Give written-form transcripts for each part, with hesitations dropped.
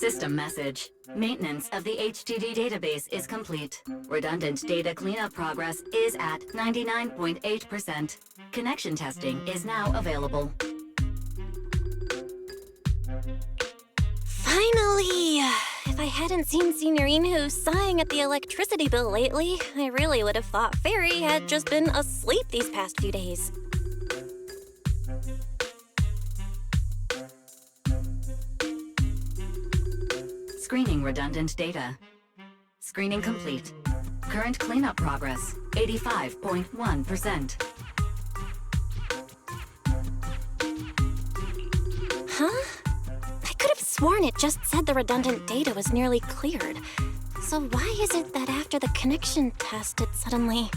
System message. Maintenance of the HDD database is complete. Redundant data cleanup progress is at 99.8%. Connection testing is now available. Finally! If I hadn't seen Signorino sighing at the electricity bill lately, I really would have thought Fairy had just been asleep these past few days. Screening redundant data. Screening complete. Current cleanup progress, 85.1%. Huh? I could have sworn it just said the redundant data was nearly cleared. So why is it that after the connection test, it suddenly...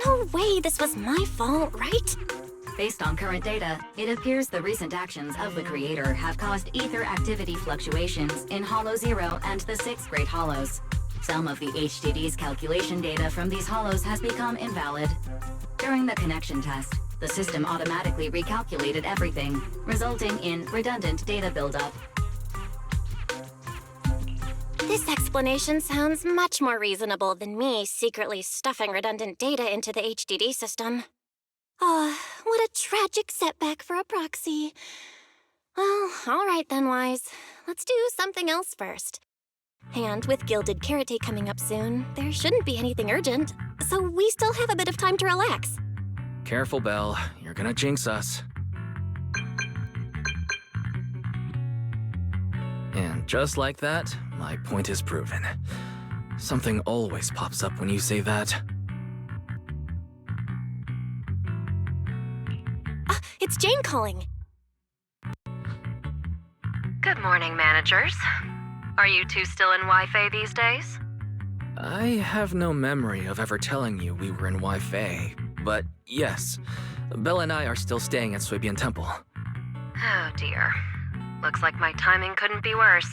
No way this was my fault, right? Based on current data, it appears the recent actions of the creator have caused ether activity fluctuations in Hollow 0 and the 6th Great Hollows. Some of the HDD's calculation data from these hollows has become invalid. During the connection test, the system automatically recalculated everything, resulting in redundant data buildup. This explanation sounds much more reasonable than me secretly stuffing redundant data into the HDD system. Ah, what a tragic setback for a proxy. Well, all right then, Wise. Let's do something else first. And with Gilded Carrot Day coming up soon, there shouldn't be anything urgent, so we still have a bit of time to relax. Careful, Belle. You're gonna jinx us. And just like that, my point is proven. Something always pops up when you say that. It's Jane calling. Good morning, managers. Are you two still in Wi-Fi these days? I have no memory of ever telling you we were in Wi-Fi, but yes, Belle and I are still staying at Swabian Temple. Oh dear. Looks like my timing couldn't be worse.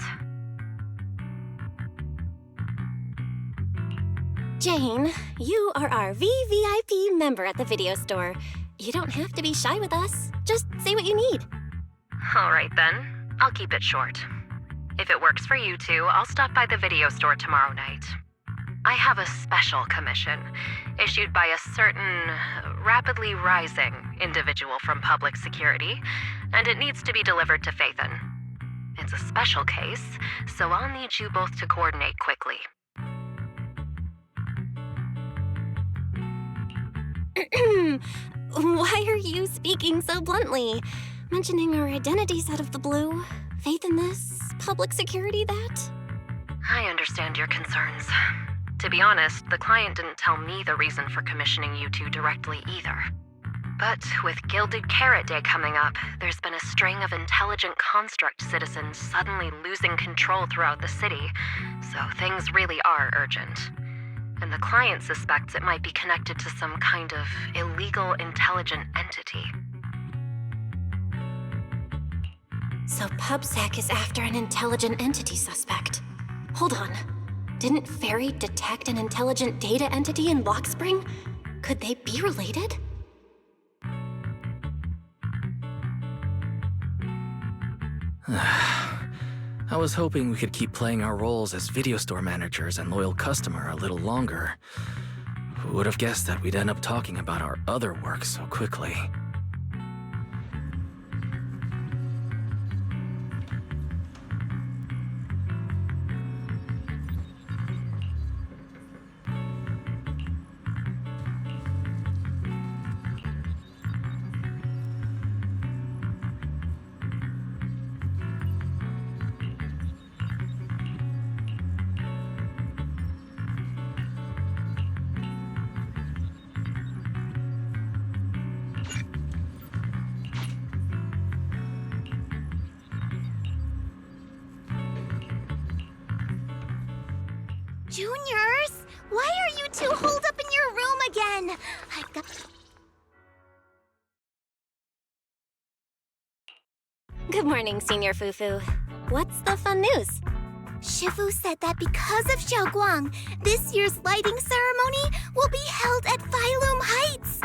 Jane, you are our VVIP member at the video store. You don't have to be shy with us. Just say what you need. All right then, I'll keep it short. If it works for you two, I'll stop by the video store tomorrow night. I have a special commission issued by a certain rapidly rising individual from public security, and it needs to be delivered to Phaethon. It's a special case, so I'll need you both to coordinate quickly. Why are you speaking so bluntly? Mentioning our identities out of the blue? Faith in this? Public security that? I understand your concerns. To be honest, the client didn't tell me the reason for commissioning you two directly either. But with Gilded Carrot Day coming up, there's been a string of intelligent construct citizens suddenly losing control throughout the city, so things really are urgent. And the client suspects it might be connected to some kind of illegal intelligent entity. So PubSec is after an intelligent entity suspect. Hold on. Didn't Fairy detect an intelligent data entity in Lockspring? Could they be related? I was hoping we could keep playing our roles as video store managers and loyal customer a little longer. Who would have guessed that we'd end up talking about our other work so quickly? Juniors, why are you two holed up in your room again? I've got... Good morning, Senior Fufu. What's the fun news? Shifu said that because of Xiaoguang, this year's lighting ceremony will be held at Phylum Heights.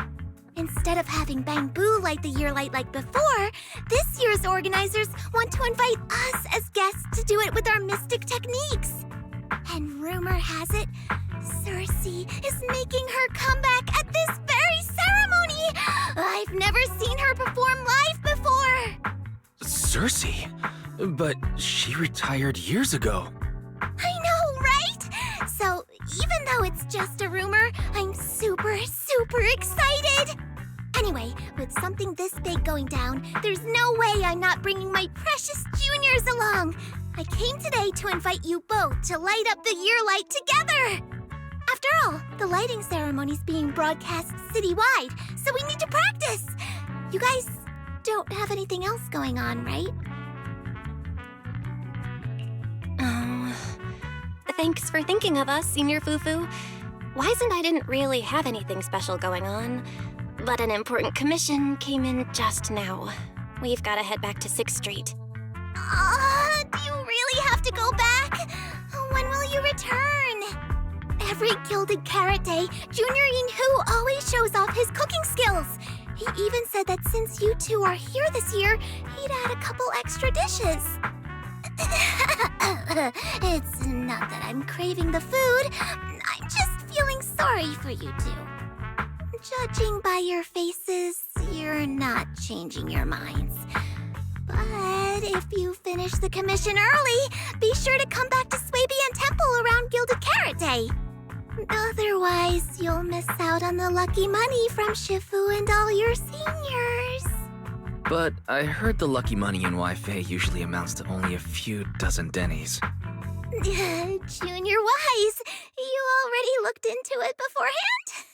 Instead instead of having Bamboo light the year light like before, this year's organizers want to invite us as guests to do it with our mystic techniques. And rumor has it, Cersei is making her comeback at this very ceremony! I've never seen her perform live before! Cersei? But she retired years ago. I know, right? So, even though it's just a rumor, I'm super excited! Anyway, with something this big going down, there's no way I'm not bringing my precious juniors along! I came today to invite you both to light up the year light together! After all, the lighting ceremony's being broadcast citywide, so we need to practice! You guys don't have anything else going on, right? Thanks for thinking of us, Senior Fufu. Wise and I didn't really have anything special going on, but an important commission came in just now. We've got to head back to 6th Street. Do you really have to go back? When will you return? Every Gilded Carrot Day, Junior Yin-Hu always shows off his cooking skills. He even said that since you two are here this year, he'd add a couple extra dishes. It's not that I'm craving the food. I'm just feeling sorry for you two. Judging by your faces, you're not changing your minds. But if you finish the commission early, be sure to come back to Swabian Temple around Gilded Carrot Day. Otherwise, you'll miss out on the lucky money from Shifu and all your seniors. But I heard the lucky money in Wi-Fi usually amounts to only a few dozen dennies. Junior Wise, you already looked into it beforehand?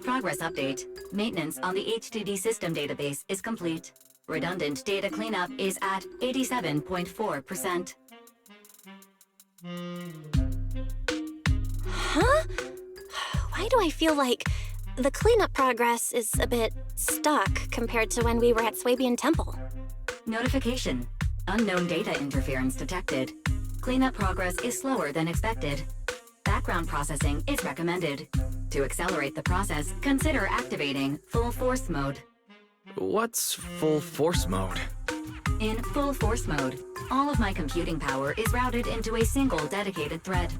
Progress update. Maintenance on the HDD system database is complete. Redundant data cleanup is at 87.4%. Huh? Why do I feel like the cleanup progress is a bit stuck compared to when we were at Swabian Temple? Notification. Unknown data interference detected. Cleanup progress is slower than expected. Background processing is recommended. To accelerate the process, consider activating full force mode. What's full force mode? In full force mode, all of my computing power is routed into a single dedicated thread.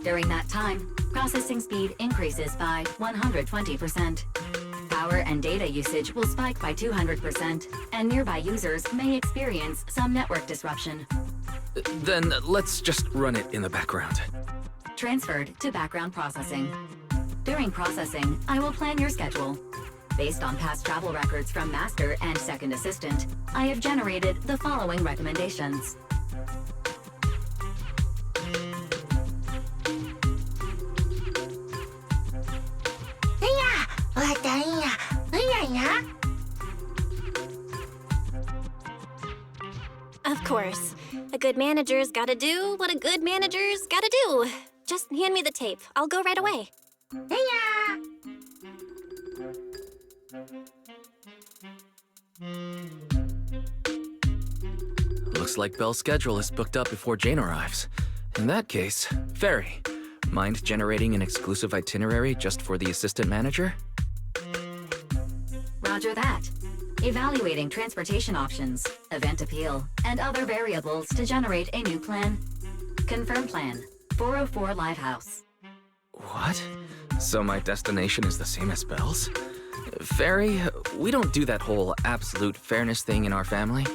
During that time, processing speed increases by 120%. Power and data usage will spike by 200%, and nearby users may experience some network disruption. Then let's just run it in the background. Transferred to background processing. During processing, I will plan your schedule. Based on past travel records from Master and Second Assistant, I have generated the following recommendations. Of course. A good manager's gotta do what a good manager's gotta do. Just hand me the tape. I'll go right away. Looks like Belle's schedule is booked up before Jane arrives. In that case, Fairy, mind generating an exclusive itinerary just for the assistant manager? Roger that. Evaluating transportation options, event appeal, and other variables to generate a new plan. Confirm plan. 404 Lighthouse. What? So my destination is the same as Belle's? Fairy, we don't do that whole absolute fairness thing in our family.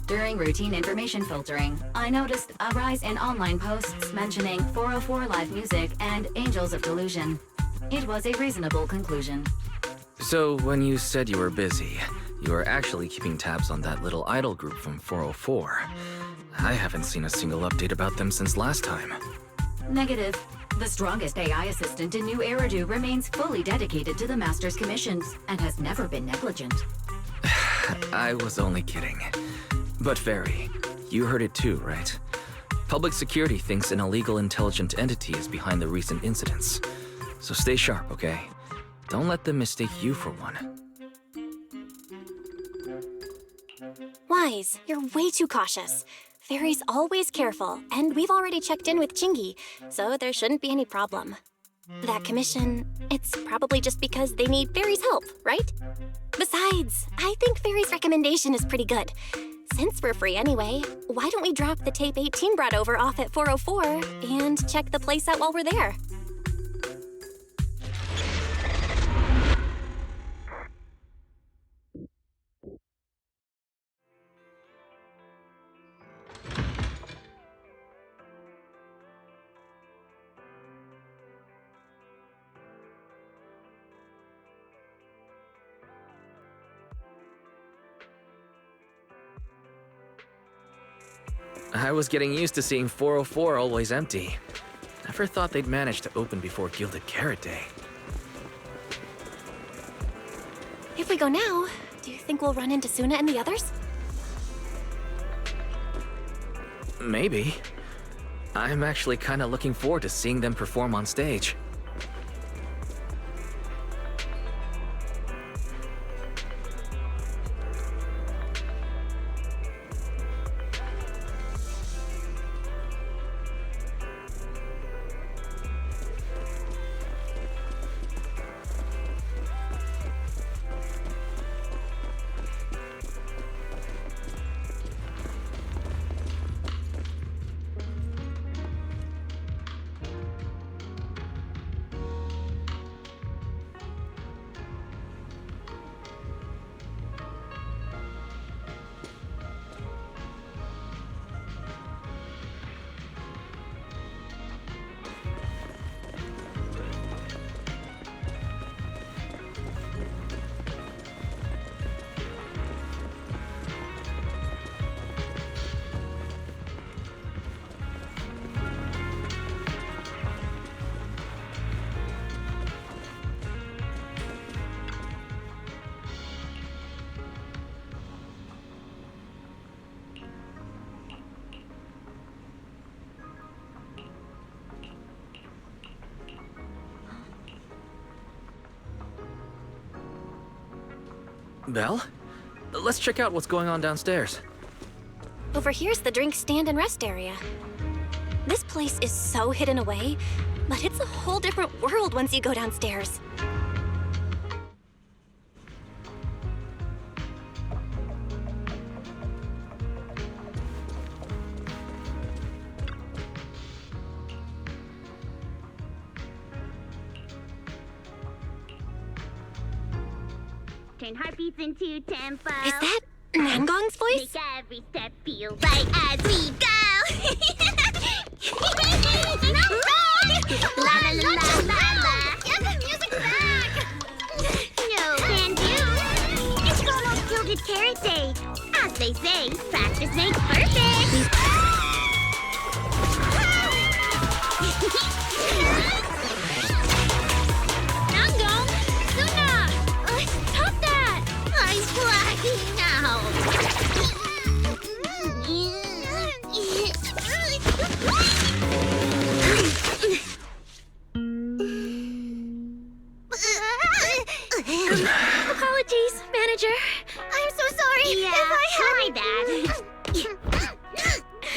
During routine information filtering, I noticed a rise in online posts mentioning 404 live music and Angels of Delusion. It was a reasonable conclusion. So, when you said you were busy, you were actually keeping tabs on that little idol group from 404. I haven't seen a single update about them since last time. Negative. The strongest AI assistant in New Eridu remains fully dedicated to the Master's commissions and has never been negligent. I was only kidding. But Fairy, you heard it too, right? Public security thinks an illegal intelligent entity is behind the recent incidents. So stay sharp, okay? Don't let them mistake you for one. Wise, you're way too cautious. Fairy's always careful, and we've already checked in with Chingy, so there shouldn't be any problem. That commission, it's probably just because they need Fairy's help, right? Besides, I think Fairy's recommendation is pretty good. Since we're free anyway, why don't we drop the tape 18 brought over off at 404 and check the place out while we're there? I was getting used to seeing 404 always empty. Never thought they'd manage to open before Gilded Carrot Day. If we go now, do you think we'll run into Suna and the others? Maybe. I'm actually kinda looking forward to seeing them perform on stage. Belle? Let's check out what's going on downstairs. Over here's the drink stand and rest area. This place is so hidden away, but it's a whole different world once you go downstairs. Turn heartbeats into tempo. Is that Nangong's voice? Make every step feel right as we go. La la la la la. Get the music back. No can do. It's almost Gilded Carrot Day. As they say, practice makes perfect. Nangong, Suna, stop that! I'm blacking Apologies, manager. I'm so sorry. Yeah, if I my bad.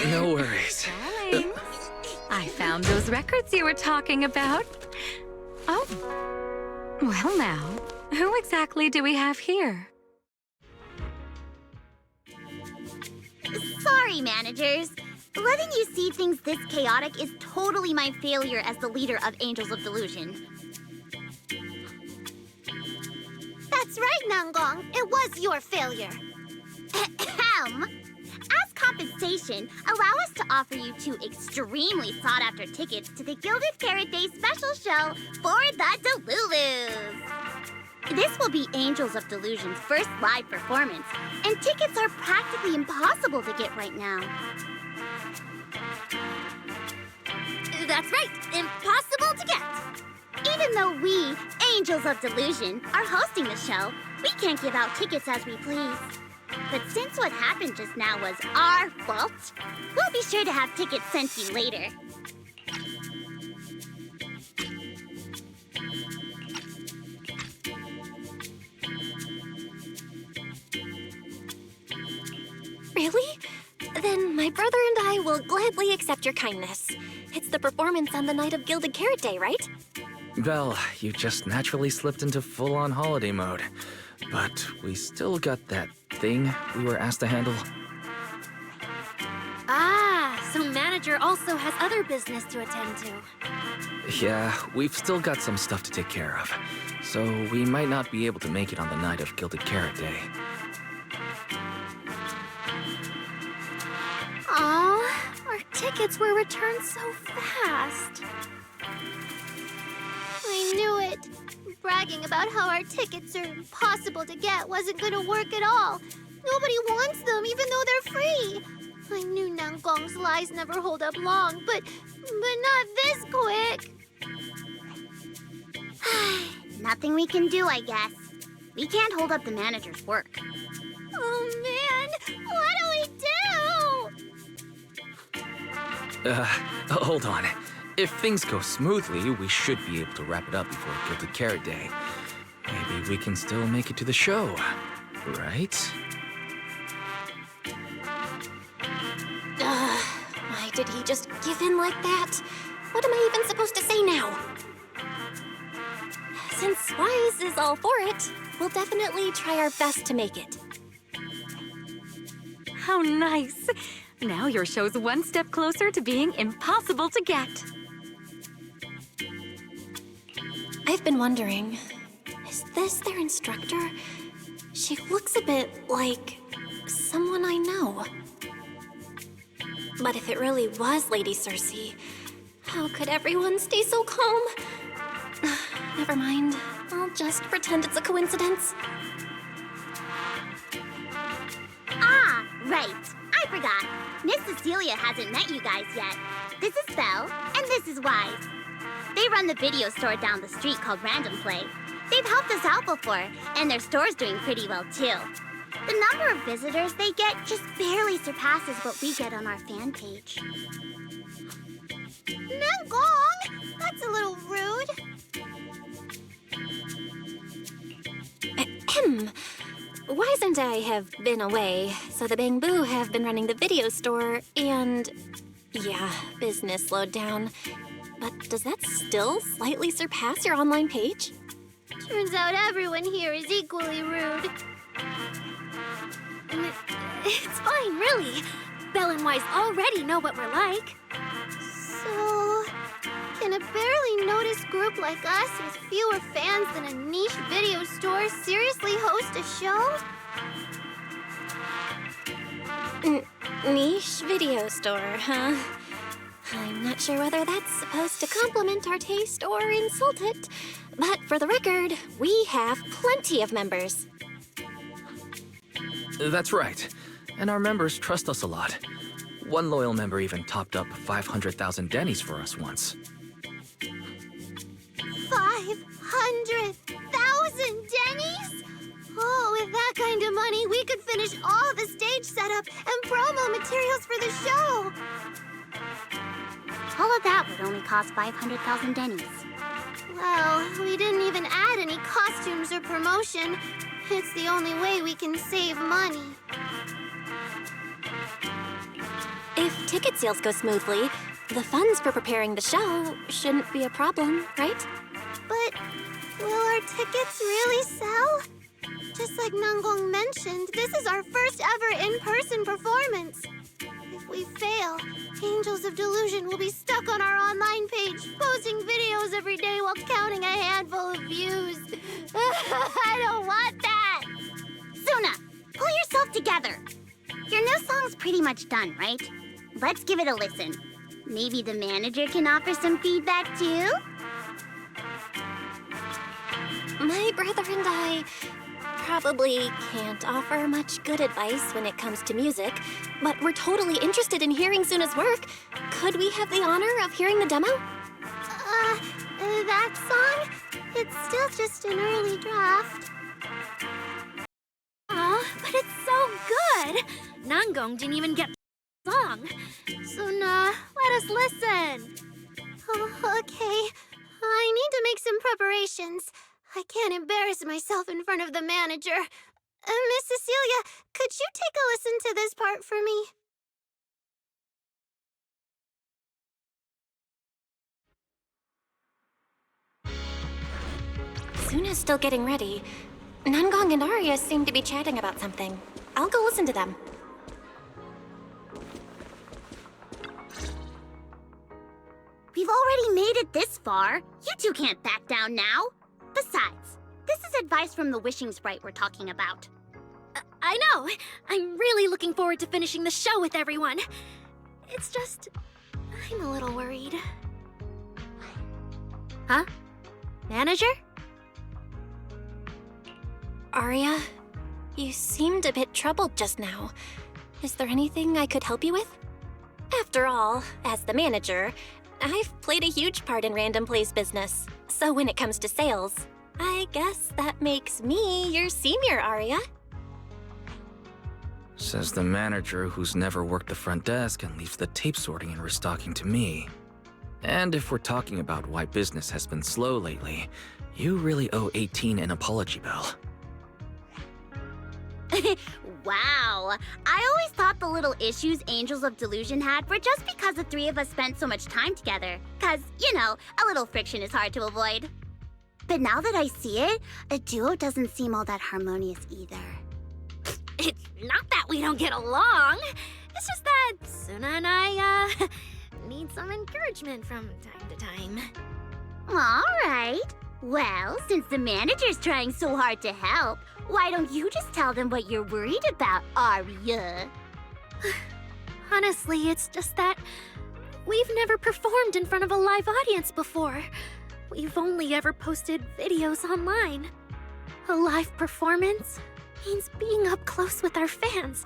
No worries. Darling, I found those records you were talking about. Oh. Well now, who exactly do we have here? Sorry, managers. Letting you see things this chaotic is totally my failure as the leader of Angels of Delusion. That's right, Nangong. It was your failure. Ahem. compensation, allow us to offer you 2 extremely sought-after tickets to the Gilded Carrot Day special show for the Delulus. This will be Angels of Delusion's first live performance, and tickets are practically impossible to get right now. That's right, impossible to get. Even though we, Angels of Delusion, are hosting the show, we can't give out tickets as we please. But since what happened just now was our fault, we'll be sure to have tickets sent to you later. Really? Then my brother and I will gladly accept your kindness. It's the performance on the night of Gilded Carrot Day, right? Well, you just naturally slipped into full-on holiday mode. But we still got that thing we were asked to handle. Ah, so manager also has other business to attend to. Yeah, we've still got some stuff to take care of. So we might not be able to make it on the night of Gilded Carrot Day. Aw, our tickets were returned so fast. I knew it. Bragging about how our tickets are impossible to get wasn't gonna work at all. Nobody wants them, even though they're free. I knew Nangong's lies never hold up long, but not this quick. Nothing we can do, I guess. We can't hold up the manager's work. Oh man, what do we do? Hold on. If things go smoothly, we should be able to wrap it up before Gilded Carrot Day. Maybe we can still make it to the show, right? Why did he just give in like that? What am I even supposed to say now? Since Wise is all for it, we'll definitely try our best to make it. How nice. Now your show's one step closer to being impossible to get. I've been wondering, is this their instructor? She looks a bit like someone I know. But if it really was Lady Circe, how could everyone stay so calm? Never mind. I'll just pretend it's a coincidence. Ah, right. I forgot. Miss Cecilia hasn't met you guys yet. This is Belle, and this is Wise. They run the video store down the street called Random Play. They've helped us out before, and their store's doing pretty well too. The number of visitors they get just barely surpasses what we get on our fan page. Nangong! That's a little rude. Ahem. Wise and I have been away, so the Bamboo have been running the video store, and yeah, business slowed down. But does that still slightly surpass your online page? Turns out everyone here is equally rude. It's fine, really. Belle and Wise already know what we're like. So, can a barely noticed group like us with fewer fans than a niche video store seriously host a show? Niche video store, huh? I'm not sure whether that's supposed to compliment our taste or insult it. But for the record, we have plenty of members. That's right. And our members trust us a lot. One loyal member even topped up 500,000 Dennies for us once. 500,000 Dennies? Oh, with that kind of money, we could finish all the stage setup and promo materials for the show. All of that would only cost 500,000 Dennies. Well, we didn't even add any costumes or promotion. It's the only way we can save money. If ticket sales go smoothly, the funds for preparing the show shouldn't be a problem, right? But will our tickets really sell? Just like Nangong mentioned, this is our first ever in-person performance. If we fail, Angels of Delusion will be stuck on our online page, posting videos every day while counting a handful of views. I don't want that! Suna, pull yourself together. your new song's pretty much done, right? Let's give it a listen. Maybe the manager can offer some feedback too? My brother and I probably can't offer much good advice when it comes to music, but we're totally interested in hearing Suna's work. Could we have the honor of hearing the demo? That song? It's still just an early draft. Aw, but it's so good! Nangong didn't even get the song. Suna, let us listen. Oh, okay. I need to make some preparations. I can't embarrass myself in front of the manager. Miss Cecilia, could you take a listen to this part for me? Suna's still getting ready. Nangong and Arya seem to be chatting about something. I'll go listen to them. We've already made it this far. You two can't back down now. Besides, this is advice from the wishing sprite we're talking about. I know! I'm really looking forward to finishing the show with everyone. It's just... I'm a little worried. Huh? Manager? Arya, you seemed a bit troubled just now. Is there anything I could help you with? After all, as the manager, I've played a huge part in Random Play's business. So when it comes to sales, I guess that makes me your senior, Arya. Says the manager who's never worked the front desk and leaves the tape sorting and restocking to me. And if we're talking about why business has been slow lately, you really owe 18 an apology, Belle. Wow. I always thought the little issues Angels of Delusion had were just because the three of us spent so much time together. Cause, you know, a little friction is hard to avoid. But now that I see it, a duo doesn't seem all that harmonious either. It's not that we don't get along. It's just that Suna and I, need some encouragement from time to time. All right. Well, since the manager's trying so hard to help, why don't you just tell them what you're worried about, Arya? Honestly, it's just that we've never performed in front of a live audience before. We've only ever posted videos online. A live performance means being up close with our fans,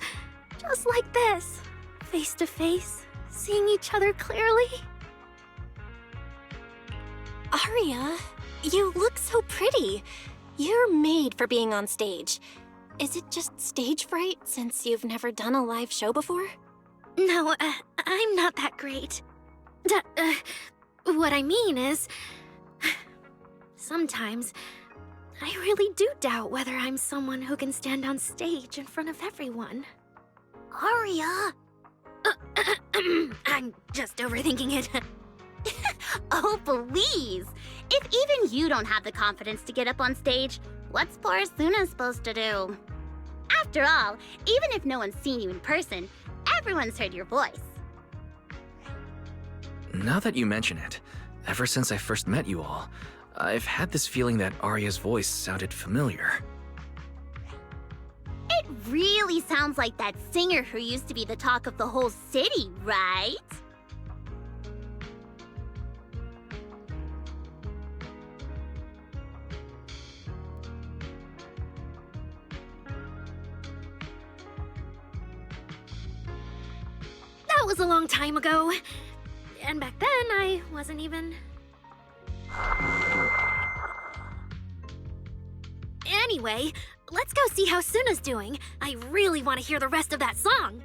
just like this, face to face, seeing each other clearly. Arya, you look so pretty. You're made for being on stage. Is it just stage fright since you've never done a live show before? No, I'm not that great. What I mean is, sometimes I really do doubt whether I'm someone who can stand on stage in front of everyone. Arya! I'm just overthinking it. Oh, please! If even you don't have the confidence to get up on stage, what's poor Suna supposed to do? After all, even if no one's seen you in person, everyone's heard your voice. Now that you mention it, ever since I first met you all, I've had this feeling that Arya's voice sounded familiar. It really sounds like that singer who used to be the talk of the whole city, right? That was a long time ago. And back then, I wasn't even... Anyway, let's go see how Suna's doing. I really want to hear the rest of that song.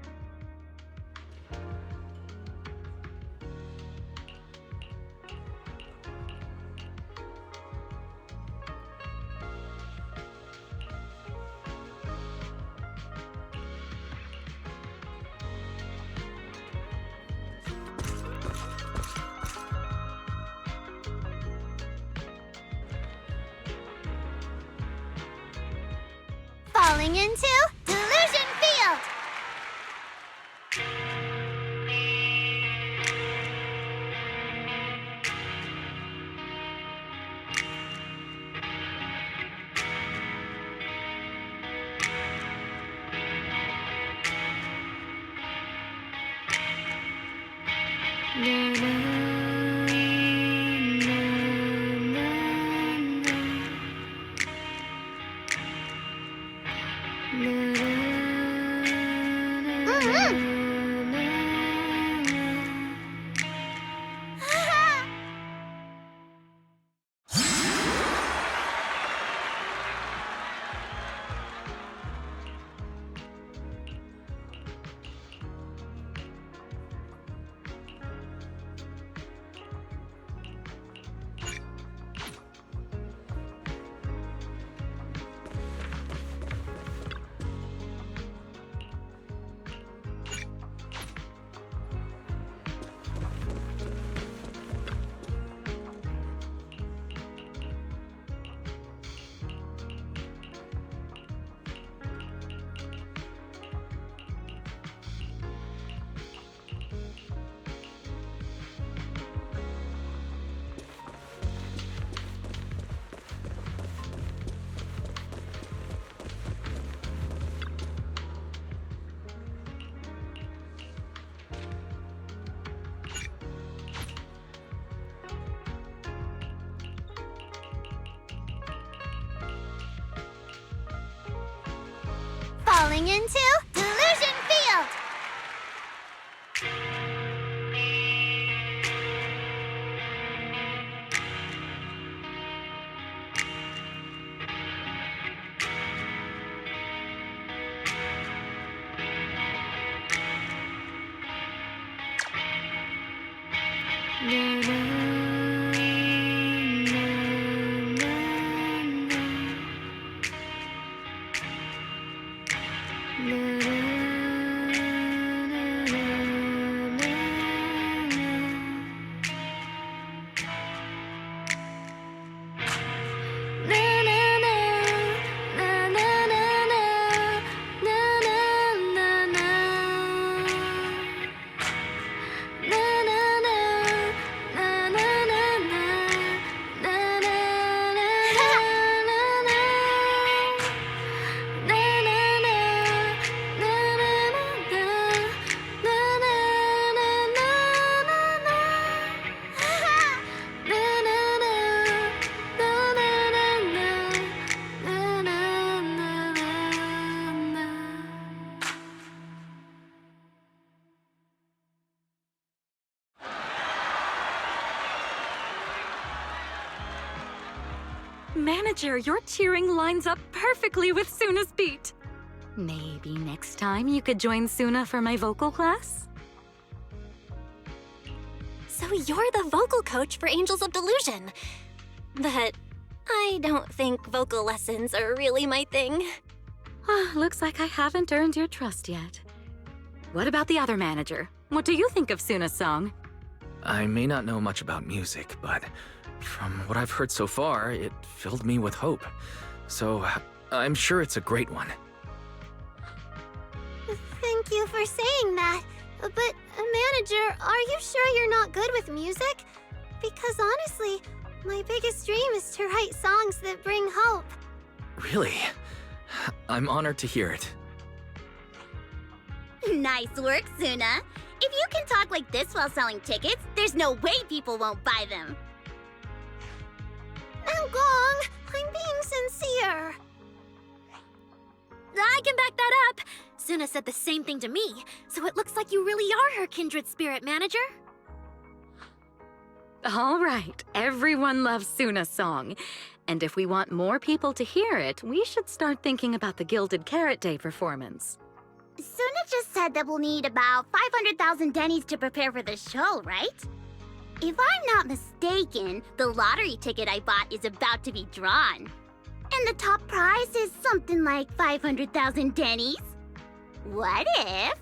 Falling into Delusion Field! Falling into Delusion Field! Manager, your cheering lines up perfectly with Suna's beat. Maybe next time you could join Suna for my vocal class? So you're the vocal coach for Angels of Delusion. But I don't think vocal lessons are really my thing. Looks like I haven't earned your trust yet. What about the other manager? What do you think of Suna's song? I may not know much about music, but from what I've heard so far, it filled me with hope. So I'm sure it's a great one. Thank you for saying that. But, manager, are you sure you're not good with music? Because honestly, my biggest dream is to write songs that bring hope. Really? I'm honored to hear it. Nice work, Suna. If you can talk like this while selling tickets, there's no way people won't buy them. Gong, I'm being sincere. I can back that up. Suna said the same thing to me, so it looks like you really are her kindred spirit, manager. All right, everyone loves Suna's song. And if we want more people to hear it, we should start thinking about the Gilded Carrot Day performance. Suna just said that we'll need about 500,000 dennies to prepare for the show, right? If I'm not mistaken, the lottery ticket I bought is about to be drawn. And the top prize is something like 500,000 dennies. What if...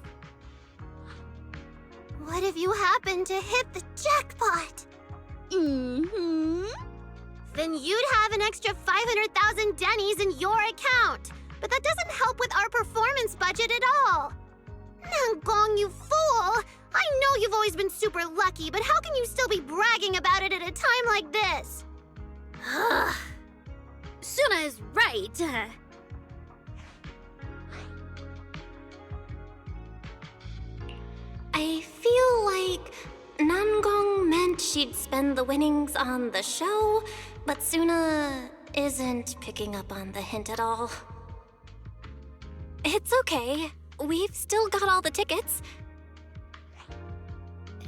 What if you happen to hit the jackpot? Mm-hmm. Then you'd have an extra 500,000 dennies in your account. But that doesn't help with our performance budget at all. Gong, you fool! I know you've always been super lucky, but how can you still be bragging about it at a time like this? Suna is right. I feel like none Nangong meant she'd spend the winnings on the show, but Suna isn't picking up on the hint at all. It's okay. We've still got all the tickets.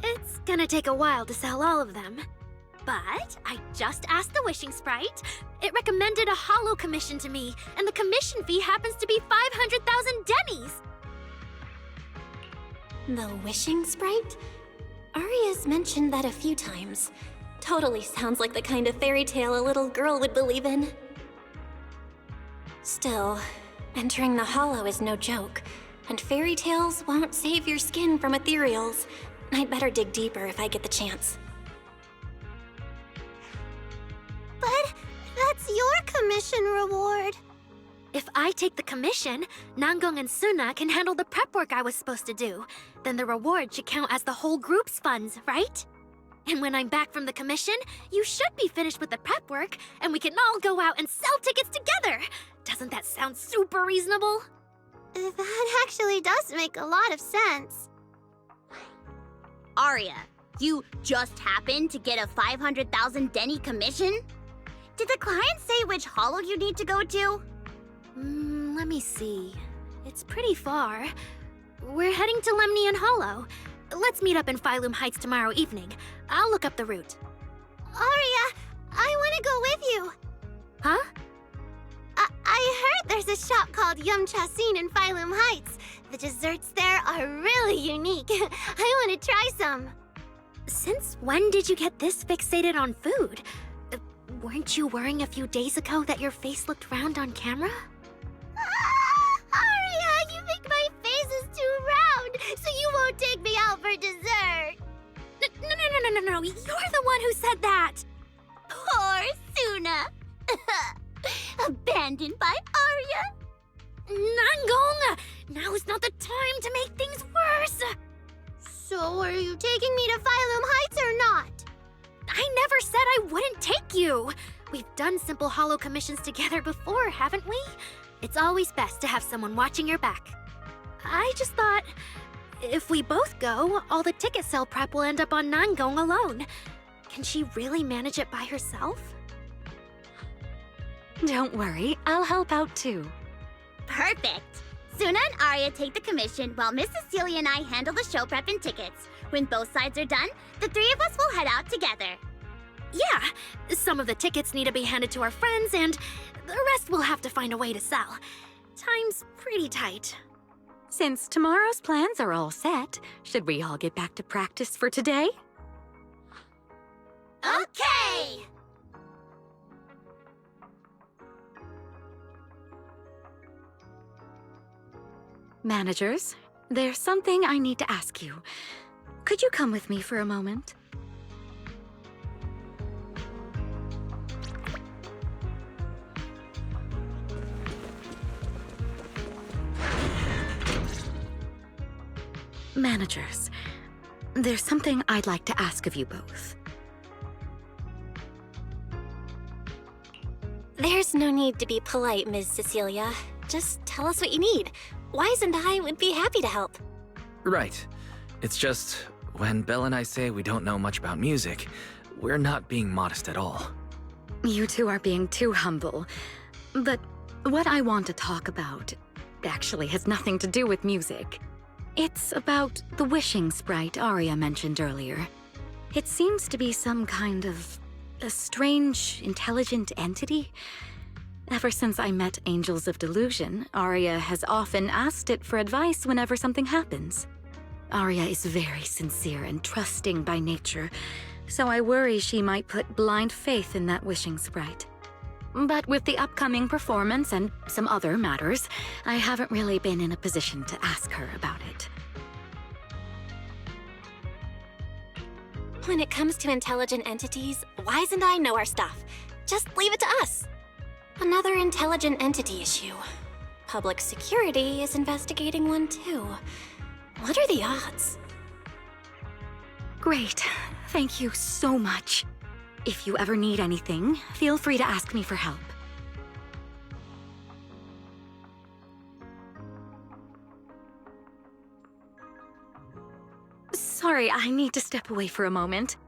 It's gonna take a while to sell all of them. But I just asked the Wishing Sprite. It recommended a holo commission to me, and the commission fee happens to be 500,000 dennies. The Wishing Sprite? Arya's mentioned that a few times. Totally sounds like the kind of fairy tale a little girl would believe in. Still, entering the holo is no joke, and fairy tales won't save your skin from ethereals. I'd better dig deeper if I get the chance. But that's your commission reward. If I take the commission, Nangong and Suna can handle the prep work I was supposed to do. Then the reward should count as the whole group's funds, right? And when I'm back from the commission, you should be finished with the prep work, and we can all go out and sell tickets together. Doesn't that sound super reasonable? That actually does make a lot of sense. Arya, you just happened to get a 500,000 denny commission? Did the client say which holo you need to go to? Let me see. It's pretty far. We're heading to Lemnian Hollow. Let's meet up in Phylum Heights tomorrow evening. I'll look up the route. Arya, I want to go with you. Huh? I heard there's a shop called Yum Chasin in Phylum Heights. The desserts there are really unique. I want to try some. Since when did you get this fixated on food? Weren't you worrying a few days ago that your face looked round on camera? Arya, you think my face is too round, so you won't take me out for dessert. No. You're the one who said that. Poor Suna. Abandoned by Arya. Nangong! Now is not the time to make things worse. So are you taking me to Phylum Heights or not? I never said I wouldn't take you. We've done simple holo commissions together before, haven't we? It's always best to have someone watching your back. I just thought, if we both go, all the ticket sale prep will end up on Nangong alone. Can she really manage it by herself? Don't worry, I'll help out too. Perfect. Suna and Arya take the commission while Miss Cecilia and I handle the show prep and tickets. When both sides are done, the three of us will head out together. Yeah, some of the tickets need to be handed to our friends, and the rest we'll have to find a way to sell. Time's pretty tight. Since tomorrow's plans are all set, should we all get back to practice for today? Okay! Managers, there's something I need to ask you. Could you come with me for a moment? Managers, there's something I'd like to ask of you both. There's no need to be polite, Ms. Cecilia. Just tell us what you need. Wise and I would be happy to help. Right. It's just, when Belle and I say we don't know much about music, we're not being modest at all. You two are being too humble. But what I want to talk about actually has nothing to do with music. It's about the wishing sprite Arya mentioned earlier. It seems to be some kind of a strange, intelligent entity. Ever since I met Angels of Delusion, Arya has often asked it for advice whenever something happens. Arya is very sincere and trusting by nature, so I worry she might put blind faith in that wishing sprite. But with the upcoming performance and some other matters, I haven't really been in a position to ask her about it. When it comes to intelligent entities, Wise and I know our stuff. Just leave it to us. Another intelligent entity issue. Public security is investigating one too. What are the odds? Great. Thank you so much. If you ever need anything, feel free to ask me for help. Sorry sorry, I need to step away for a moment.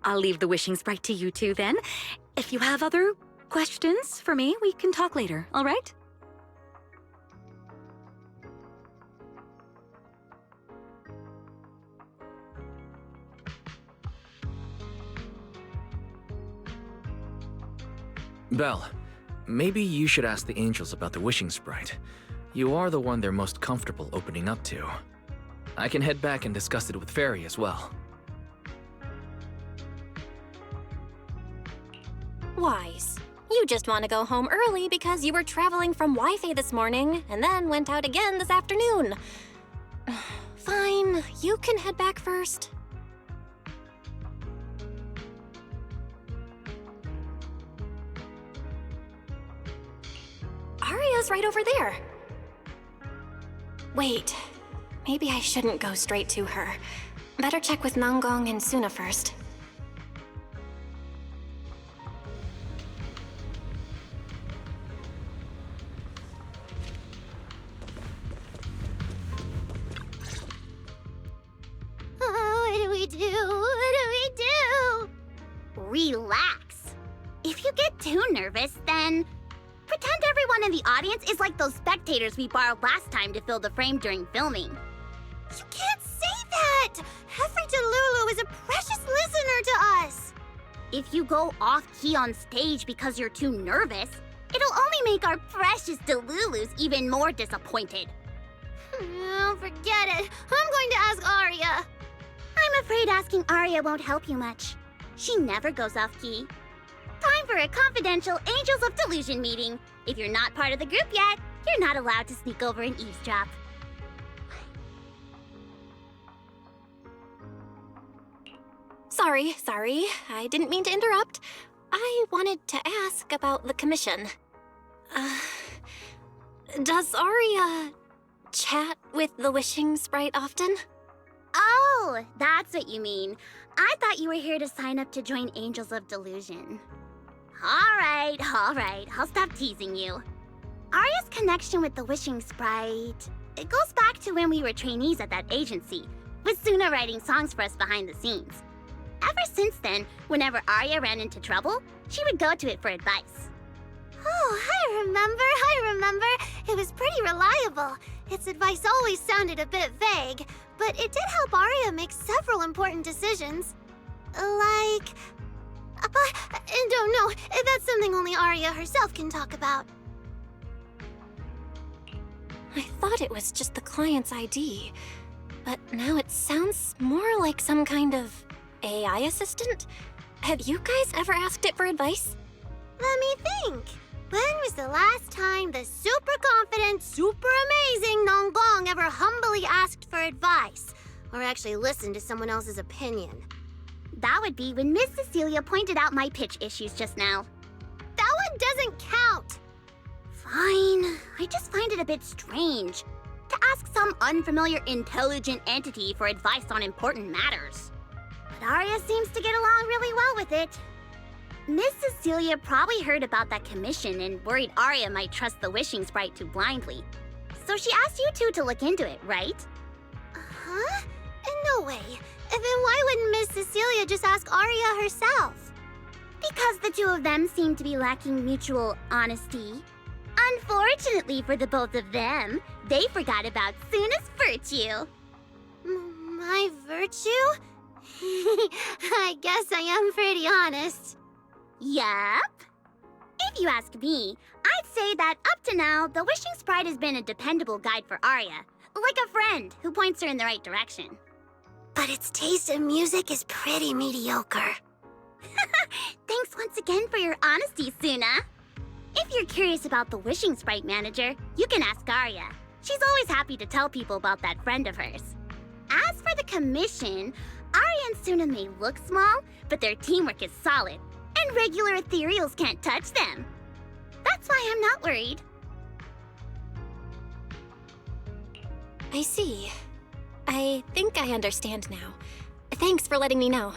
I'll leave the wishing sprite to you two then. If you have other questions for me, we can talk later, all right? Belle, maybe you should ask the angels about the wishing sprite. You are the one they're most comfortable opening up to. I can head back and discuss it with Fairy as well. Wise. You just want to go home early because you were traveling from Wi-Fi this morning and then went out again this afternoon. Fine, you can head back first. Arya's right over there. Wait, maybe I shouldn't go straight to her. Better check with Nanggong and Suna first. What do we do? What do we do? Relax. If you get too nervous, then pretend everyone in the audience is like those spectators we borrowed last time to fill the frame during filming. You can't say that! Every Delulu is a precious listener to us! If you go off-key on stage because you're too nervous, it'll only make our precious Delulus even more disappointed. Oh, forget it. I'm going to ask Arya. I'm afraid asking Arya won't help you much. She never goes off-key. Time for a confidential Angels of Delusion meeting. If you're not part of the group yet, you're not allowed to sneak over and eavesdrop. Sorry. I didn't mean to interrupt. I wanted to ask about the commission. Does Arya chat with the wishing sprite often? Oh, that's what you mean. I thought you were here to sign up to join Angels of Delusion. All right. I'll stop teasing you. Arya's connection with the wishing sprite, it goes back to when we were trainees at that agency, with Suna writing songs for us behind the scenes. Ever since then, whenever Arya ran into trouble, she would go to it for advice. Oh, I remember. It was pretty reliable. Its advice always sounded a bit vague, but it did help Arya make several important decisions. Like... I don't know. That's something only Arya herself can talk about. I thought it was just the client's ID, but now it sounds more like some kind of AI assistant? Have you guys ever asked it for advice? Let me think. When was the last time the super confident, super amazing Nanggong ever humbly asked for advice? Or actually listened to someone else's opinion? That would be when Miss Cecilia pointed out my pitch issues just now. That one doesn't count! Fine. I just find it a bit strange to ask some unfamiliar intelligent entity for advice on important matters. But Arya seems to get along really well with it. Miss Cecilia probably heard about that commission and worried Arya might trust the wishing sprite too blindly. So she asked you two to look into it, right? Huh? No way. Then why wouldn't Miss Cecilia just ask Arya herself? Because the two of them seem to be lacking mutual honesty. Unfortunately for the both of them, they forgot about Suna's virtue. My virtue? I guess I am pretty honest. Yup. If you ask me, I'd say that up to now, the wishing sprite has been a dependable guide for Arya, like a friend who points her in the right direction. But its taste in music is pretty mediocre. Thanks once again for your honesty, Suna. If you're curious about the wishing sprite manager, you can ask Arya. She's always happy to tell people about that friend of hers. As for the commission, Arya and Suna may look small, but their teamwork is solid, and regular ethereals can't touch them. That's why I'm not worried. I see. I think I understand now. Thanks for letting me know.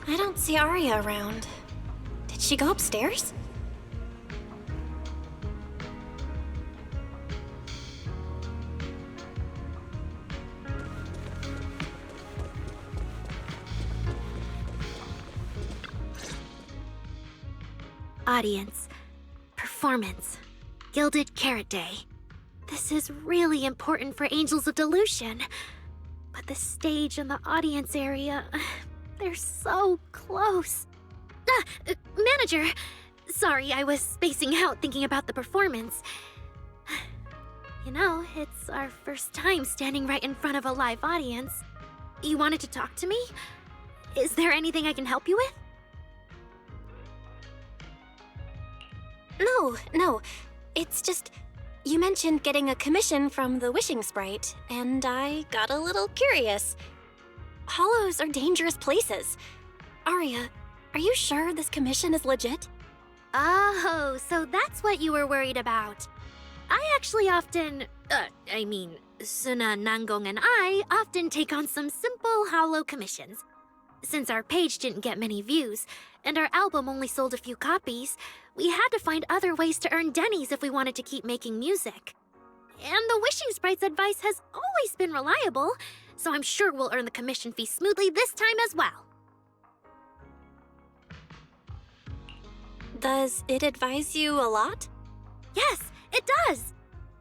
I don't see Arya around. Did she go upstairs? audience, performance, Gilded Carrot Day. This is really important for Angels of Delusion. But the stage and the audience area, they're so close. Manager! Sorry, I was spacing out thinking about the performance. You know, it's our first time standing right in front of a live audience. You wanted to talk to me? Is there anything I can help you with? No. It's just, you mentioned getting a commission from the Wishing Sprite, and I got a little curious. Hollows are dangerous places. Aria, are you sure this commission is legit? Oh, so that's what you were worried about. I actually often, Suna, Nangong, and I often take on some simple hollow commissions. Since our page didn't get many views, and our album only sold a few copies, we had to find other ways to earn dennies if we wanted to keep making music. And the Wishing Sprite's advice has always been reliable, so I'm sure we'll earn the commission fee smoothly this time as well. Does it advise you a lot? Yes, it does!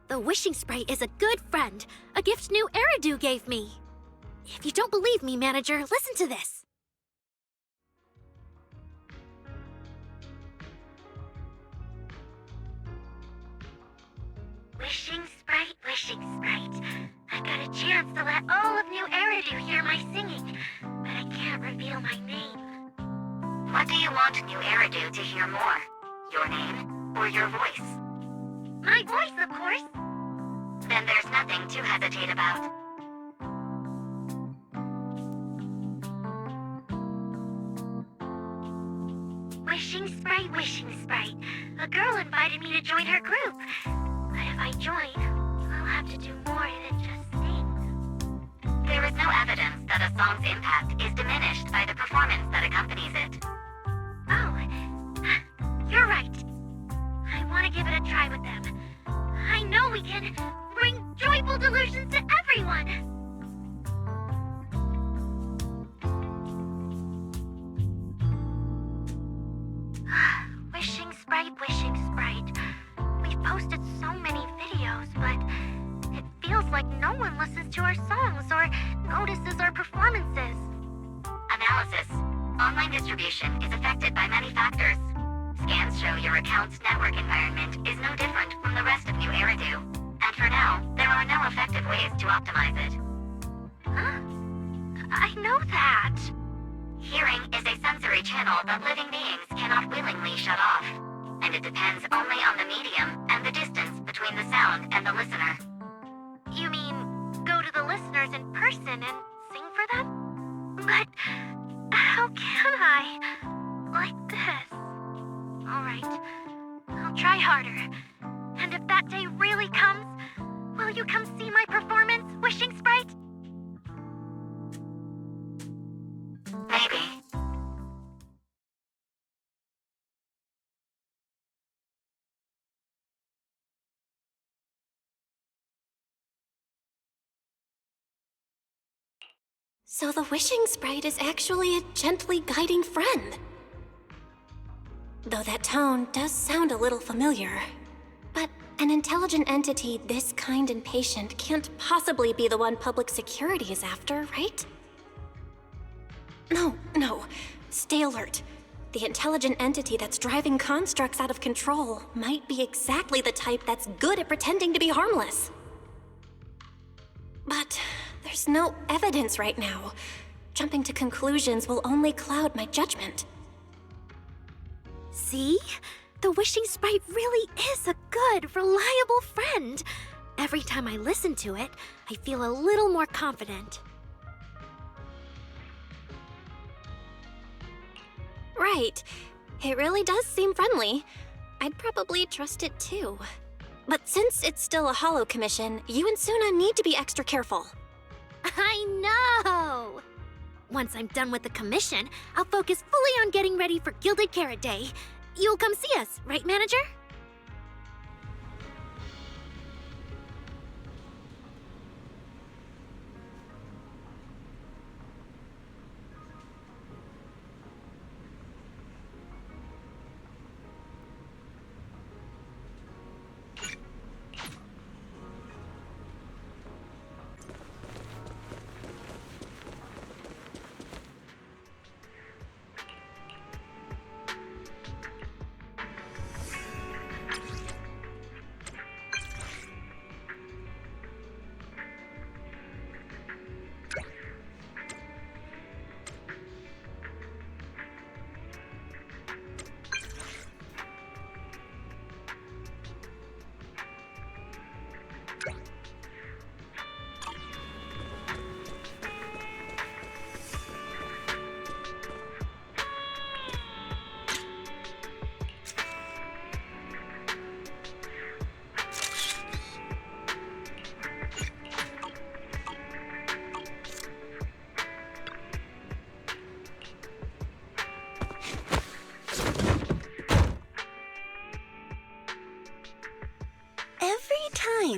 The Wishing Sprite is a good friend, a gift new Eridu gave me. If you don't believe me, manager, listen to this. Wishing Sprite, I got a chance to let all of New Eridu hear my singing, but I can't reveal my name. What do you want New Eridu to hear more? Your name or your voice? My voice, of course. Then there's nothing to hesitate about. Wishing Sprite. A girl invited me to join her group. But if I join, I'll have to do more than just sing. There is no evidence that a song's impact is diminished by the performance that accompanies it. Oh, you're right. I want to give it a try with them. I know we can bring joyful delusions to everyone. Wishing Sprite. We've posted so many videos, but it feels like no one listens to our songs or notices our performances. Analysis. Online distribution is affected by many factors. Scans show your account's network environment is no different from the rest of New Eridu. And for now, there are no effective ways to optimize it. Huh? I know that. Hearing is a sensory channel that living beings cannot willingly shut off. And it depends only on the medium and the distance between the sound and the listener. You mean, go to the listeners in person and sing for them? But how can I? Like this. Alright, I'll try harder. And if that day really comes, will you come see my performance, Wishing Sprite? Maybe. So the Wishing Sprite is actually a gently guiding friend. Though that tone does sound a little familiar. But an intelligent entity this kind and patient can't possibly be the one public security is after, right? No. Stay alert. The intelligent entity that's driving constructs out of control might be exactly the type that's good at pretending to be harmless. But there's no evidence right now. Jumping to conclusions will only cloud my judgment. See? The Wishing Sprite really is a good, reliable friend. Every time I listen to it, I feel a little more confident. Right. It really does seem friendly. I'd probably trust it too. But since it's still a hollow commission, you and Suna need to be extra careful. I know! Once I'm done with the commission, I'll focus fully on getting ready for Gilded Carrot Day. You'll come see us, right, manager?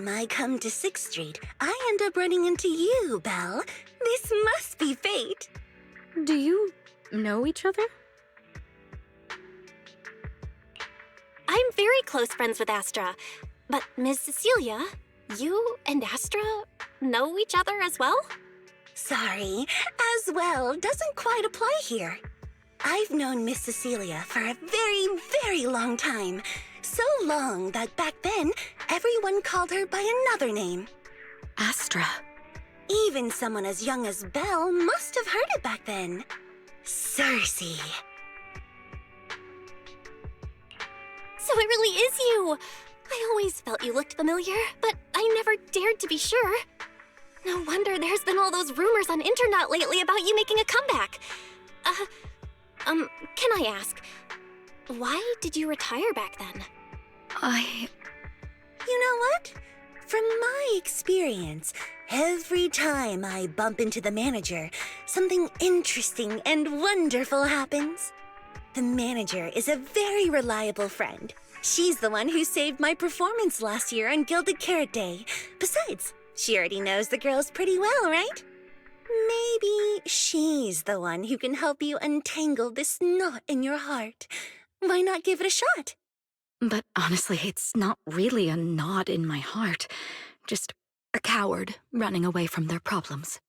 time I come to 6th Street, I end up running into you, Belle. This must be fate. Do you know each other? I'm very close friends with Astra. But Ms. Cecilia, you and Astra know each other as well? Sorry, as well doesn't quite apply here. I've known Miss Cecilia for a very, very long time. So long that back then, everyone called her by another name. Astra. Even someone as young as Belle must have heard it back then. Cersei. So it really is you! I always felt you looked familiar, but I never dared to be sure. No wonder there's been all those rumors on internet lately about you making a comeback. Can I ask, why did you retire back then? You know what? From my experience, every time I bump into the manager, something interesting and wonderful happens. The manager is a very reliable friend. She's the one who saved my performance last year on Gilded Carrot Day. Besides, she already knows the girls pretty well, right? Maybe she's the one who can help you untangle this knot in your heart. Why not give it a shot? But honestly, it's not really a knot in my heart. Just a coward running away from their problems.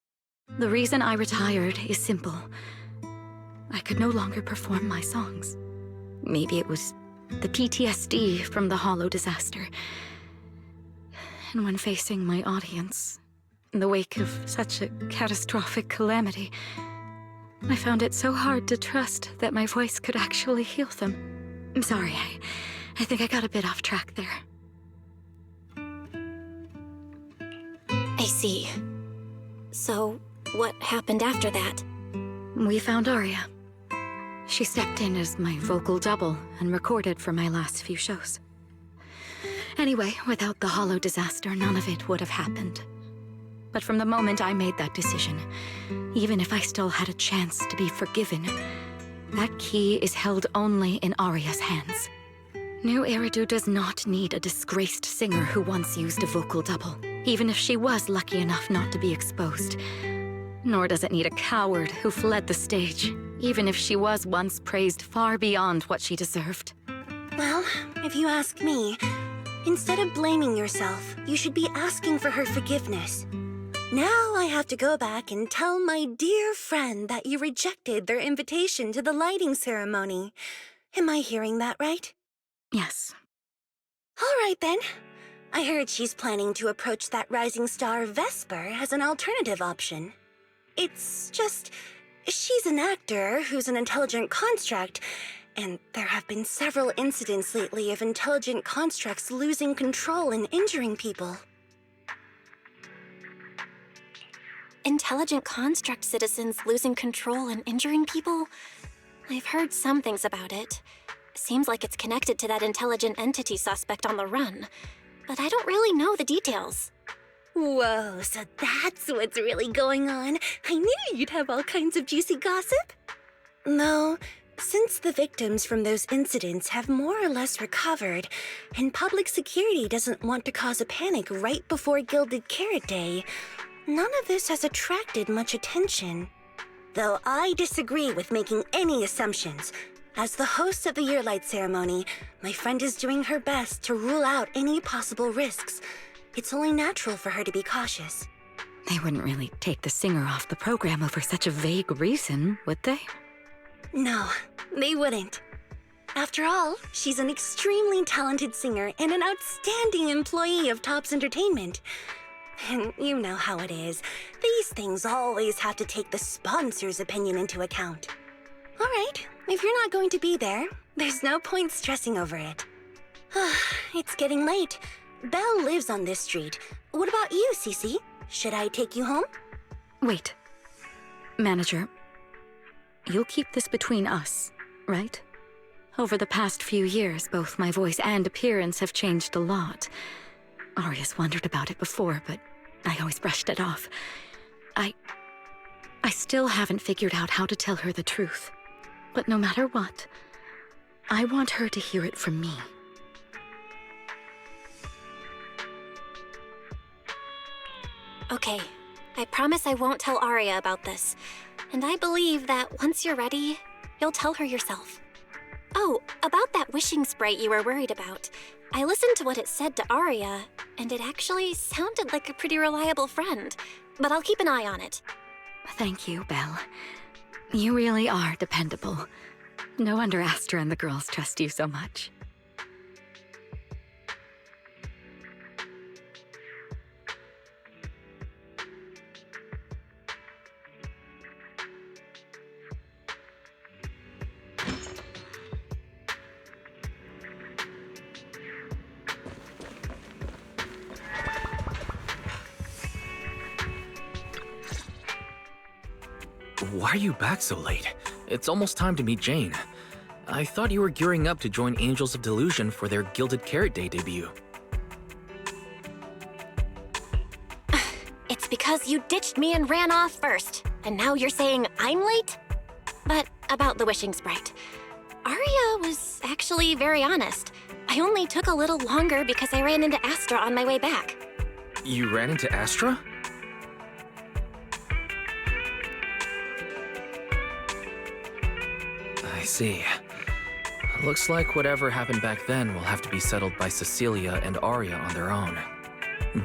The reason I retired is simple. I could no longer perform my songs. Maybe it was the PTSD from the Hollow disaster. And when facing my audience, in the wake of such a catastrophic calamity, I found it so hard to trust that my voice could actually heal them. I'm sorry, I think I got a bit off track there. I see. So, what happened after that? We found Aria. She stepped in as my vocal double and recorded for my last few shows. Anyway, without the Hollow disaster, none of it would have happened. But from the moment I made that decision, even if I still had a chance to be forgiven, that key is held only in Aria's hands. New Eridu does not need a disgraced singer who once used a vocal double, even if she was lucky enough not to be exposed. Nor does it need a coward who fled the stage, even if she was once praised far beyond what she deserved. Well, if you ask me, instead of blaming yourself, you should be asking for her forgiveness. Now I have to go back and tell my dear friend that you rejected their invitation to the lighting ceremony. Am I hearing that right? Yes. All right then. I heard she's planning to approach that rising star Vesper as an alternative option. It's just, she's an actor who's an intelligent construct, and there have been several incidents lately of intelligent constructs losing control and injuring people. Intelligent construct citizens losing control and injuring people? I've heard some things about it. Seems like it's connected to that intelligent entity suspect on the run, but I don't really know the details. Whoa, so that's what's really going on. I knew you'd have all kinds of juicy gossip. No, since the victims from those incidents have more or less recovered, and public security doesn't want to cause a panic right before Gilded Carrot Day, none of this has attracted much attention. Though I disagree with making any assumptions. As the host of the Yearlight ceremony, my friend is doing her best to rule out any possible risks. It's only natural for her to be cautious. They wouldn't really take the singer off the program over such a vague reason, would they? No, they wouldn't. After all, she's an extremely talented singer and an outstanding employee of Topps Entertainment. And you know how it is. These things always have to take the sponsor's opinion into account. All right, if you're not going to be there, there's no point stressing over it. It's getting late. Belle lives on this street. What about you, Cece? Should I take you home? Wait. Manager, you'll keep this between us, right? Over the past few years, both my voice and appearance have changed a lot. Aria's wondered about it before, but I always brushed it off. I still haven't figured out how to tell her the truth. But no matter what, I want her to hear it from me. Okay, I promise I won't tell Arya about this. And I believe that once you're ready, you'll tell her yourself. Oh, about that wishing sprite you were worried about. I listened to what it said to Arya, and it actually sounded like a pretty reliable friend. But I'll keep an eye on it. Thank you, Belle. You really are dependable. No wonder Astra and the girls trust you so much. Why are you back so late? It's almost time to meet Jane. I thought you were gearing up to join Angels of Delusion for their Gilded Carrot Day debut. It's because you ditched me and ran off first, and now you're saying I'm late? But about the wishing sprite. Arya was actually very honest. I only took a little longer because I ran into Astra on my way back. You ran into Astra? I see. Looks like whatever happened back then will have to be settled by Cecilia and Arya on their own.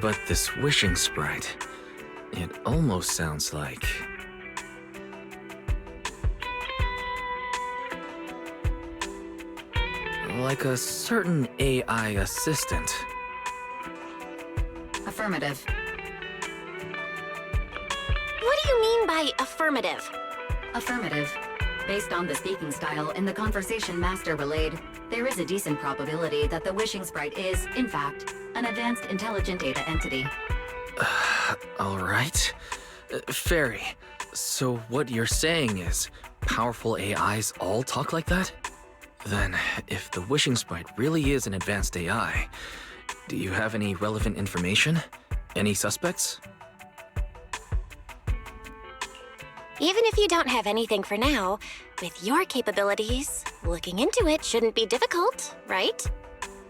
But this wishing sprite, it almost sounds like... like a certain AI assistant. Affirmative. What do you mean by affirmative? Affirmative. Based on the speaking style in the conversation Master relayed, there is a decent probability that the wishing sprite is, in fact, an advanced intelligent data entity. Alright. Fairy, so what you're saying is powerful AIs all talk like that? Then, if the wishing sprite really is an advanced AI, do you have any relevant information? Any suspects? Even if you don't have anything for now, with your capabilities, looking into it shouldn't be difficult, right?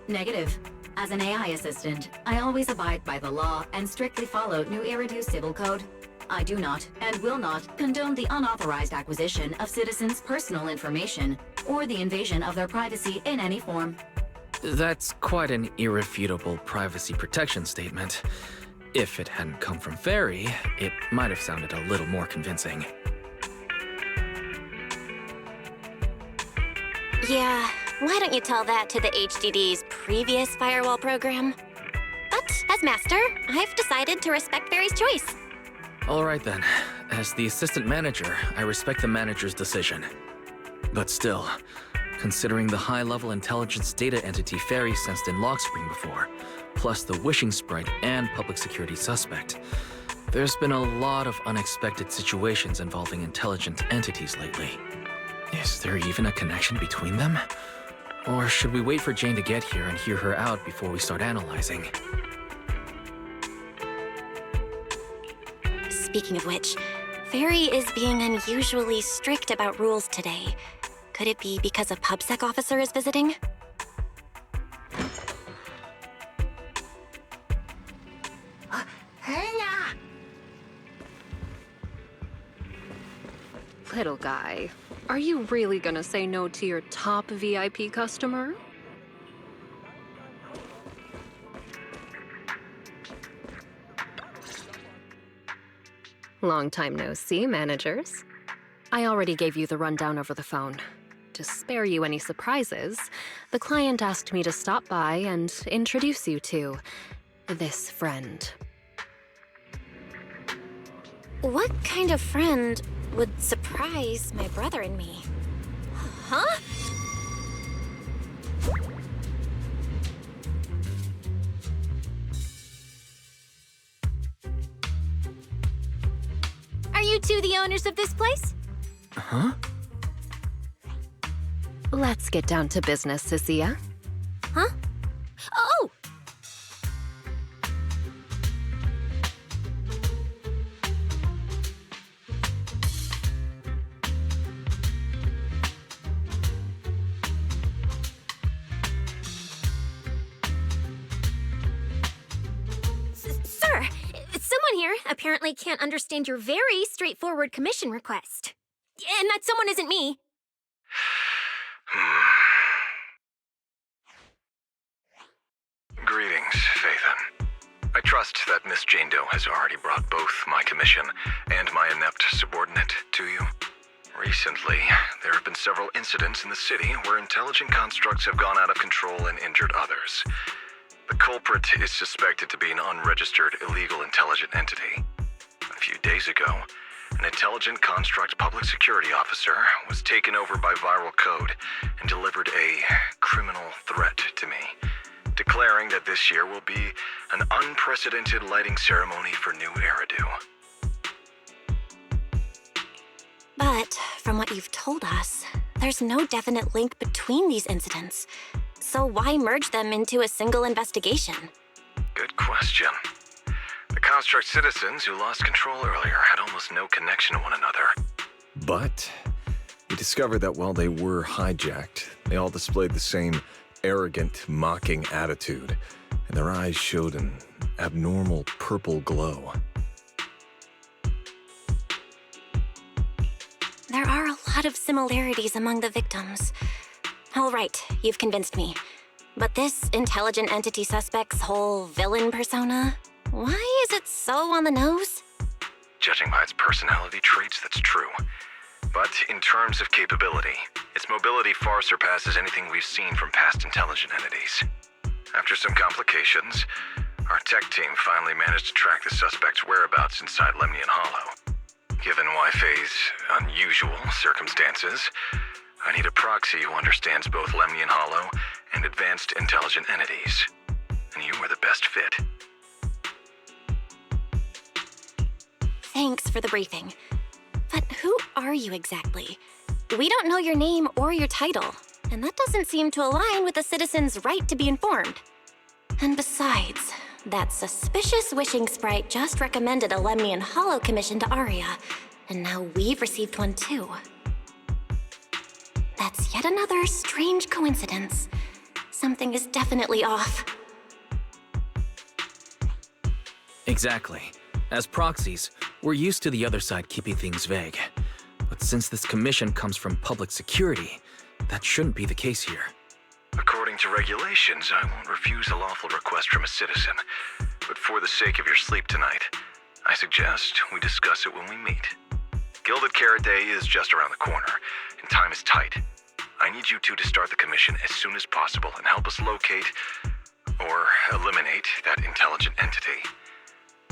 Negative. As an AI assistant, I always abide by the law and strictly follow New Eridu Civil Code. I do not, and will not, condone the unauthorized acquisition of citizens' personal information, or the invasion of their privacy in any form. That's quite an irrefutable privacy protection statement. If it hadn't come from Fairy, it might have sounded a little more convincing. Yeah, why don't you tell that to the HDD's previous firewall program? But as master, I've decided to respect Fairy's choice. Alright then. As the assistant manager, I respect the manager's decision. But still, considering the high-level intelligence data entity Fairy sensed in Lockspring before, plus the wishing sprite and public security suspect, there's been a lot of unexpected situations involving intelligent entities lately. Is there even a connection between them? Or should we wait for Jane to get here and hear her out before we start analyzing? Speaking of which, Fairy is being unusually strict about rules today. Could it be because a PubSec officer is visiting? Little guy, are you really gonna say no to your top VIP customer? Long time no see, managers. I already gave you the rundown over the phone. To spare you any surprises, the client asked me to stop by and introduce you to this friend. What kind of friend would surprise my brother and me? Huh? Are you two the owners of this place? Huh? Let's get down to business, Cecilia. Huh? Oh! Sir, someone here apparently can't understand your very straightforward commission request. And that someone isn't me. Greetings, Phaethon. I trust that Miss Jane Doe has already brought both my commission and my inept subordinate to you. Recently, there have been several incidents in the city where intelligent constructs have gone out of control and injured others. The culprit is suspected to be an unregistered, illegal intelligent entity. A few days ago, an intelligent construct public security officer was taken over by viral code and delivered a criminal threat to me, declaring that this year will be an unprecedented lighting ceremony for new Eridu. But from what you've told us, there's no definite link between these incidents. So why merge them into a single investigation? Good question. The construct citizens who lost control earlier had almost no connection to one another. But we discovered that while they were hijacked, they all displayed the same arrogant, mocking attitude, and their eyes showed an abnormal purple glow. There are a lot of similarities among the victims. All right, you've convinced me. But this intelligent entity suspect's whole villain persona, why is it so on the nose? Judging by its personality traits, that's true. But in terms of capability, its mobility far surpasses anything we've seen from past intelligent entities. After some complications, our tech team finally managed to track the suspect's whereabouts inside Lemnian Hollow. Given Wi-Fi's unusual circumstances, I need a proxy who understands both Lemnian Hollow and advanced intelligent entities. And you were the best fit. Thanks for the briefing. But who are you exactly? We don't know your name or your title, and that doesn't seem to align with the citizens' right to be informed. And besides, that suspicious wishing sprite just recommended a Lemnian Hollow commission to Aria, and now we've received one too. That's yet another strange coincidence. Something is definitely off. Exactly. As proxies, we're used to the other side keeping things vague. But since this commission comes from public security, that shouldn't be the case here. According to regulations, I won't refuse a lawful request from a citizen. But for the sake of your sleep tonight, I suggest we discuss it when we meet. Gilded Carrot Day is just around the corner, and time is tight. I need you two to start the commission as soon as possible and help us locate or eliminate that intelligent entity.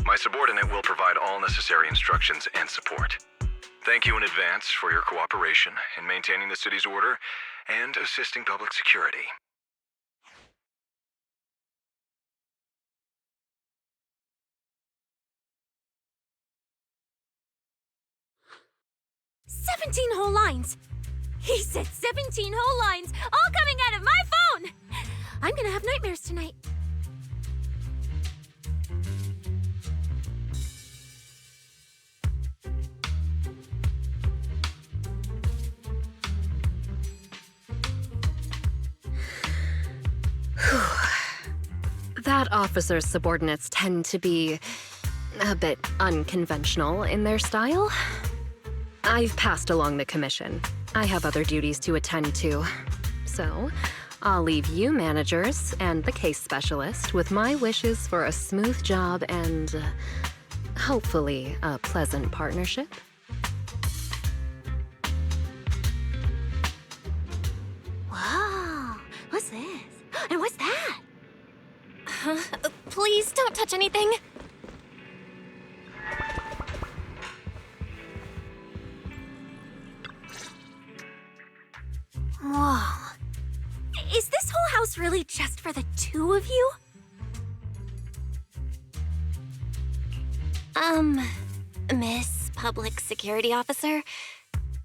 My subordinate will provide all necessary instructions and support. Thank you in advance for your cooperation in maintaining the city's order and assisting public security. "17 whole lines! He said 17 whole lines, all coming out of my phone! I'm gonna have nightmares tonight. That officer's subordinates tend to be a bit unconventional in their style. I've passed along the commission. I have other duties to attend to. So, I'll leave you managers and the case specialist with my wishes for a smooth job and, hopefully, a pleasant partnership. Whoa, what's this? And what's that? Please don't touch anything. Whoa. Is this whole house really just for the two of you? Miss Public Security Officer,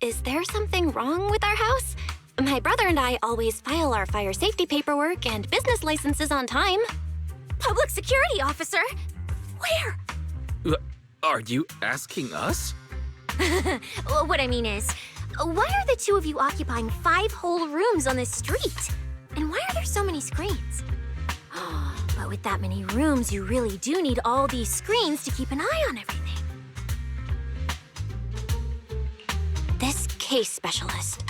is there something wrong with our house? My brother and I always file our fire safety paperwork and business licenses on time. Public Security Officer? Where? Are you asking us? What I mean is, why are the two of you occupying 5 whole rooms on this street? And why are there so many screens? But But with that many rooms, you really do need all these screens to keep an eye on everything. This case specialist.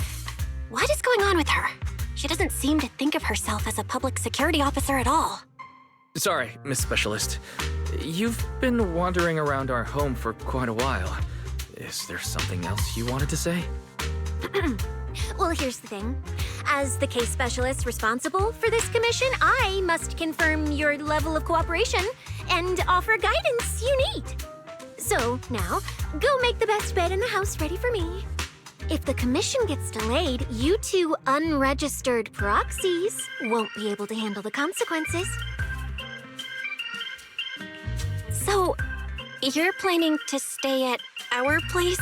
What is going on with her? She doesn't seem to think of herself as a public security officer at all. Sorry, Miss Specialist. You've been wandering around our home for quite a while. Is there something else you wanted to say? Well, here's the thing. As the case specialist responsible for this commission, I must confirm your level of cooperation and offer guidance you need. So, now, go make the best bed in the house ready for me. If the commission gets delayed, you two unregistered proxies won't be able to handle the consequences. So, you're planning to stay at our place?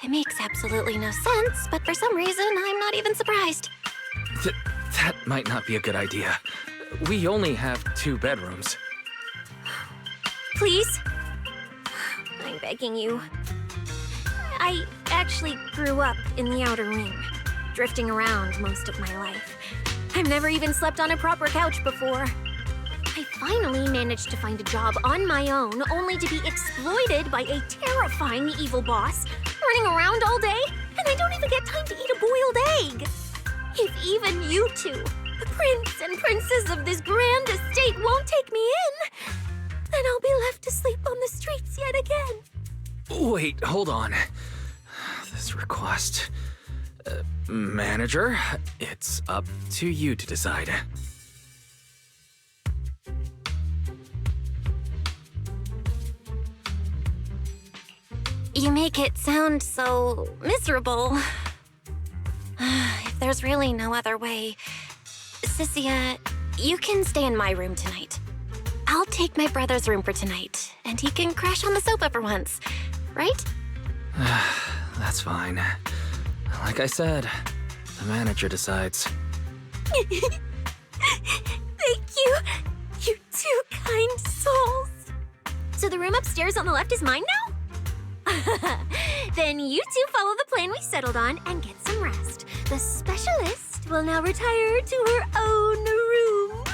It makes absolutely no sense, but for some reason, I'm not even surprised. That might not be a good idea. We only have 2 bedrooms. Please? I'm begging you. I actually grew up in the Outer Ring, drifting around most of my life. I've never even slept on a proper couch before. I finally managed to find a job on my own, only to be exploited by a terrifying evil boss, running around all day, and I don't even get time to eat a boiled egg. If even you two, the prince and princess of this grand estate, won't take me in, then I'll be left to sleep on the streets yet again. Wait, hold on. This request... manager, it's up to you to decide. You make it sound so miserable. If there's really no other way... Cynthia, you can stay in my room tonight. I'll take my brother's room for tonight, and he can crash on the sofa for once, right? That's fine. Like I said, the manager decides. Thank you, you two kind souls. So the room upstairs on the left is mine now? Then you two follow the plan we settled on and get some rest. The specialist will now retire to her own room.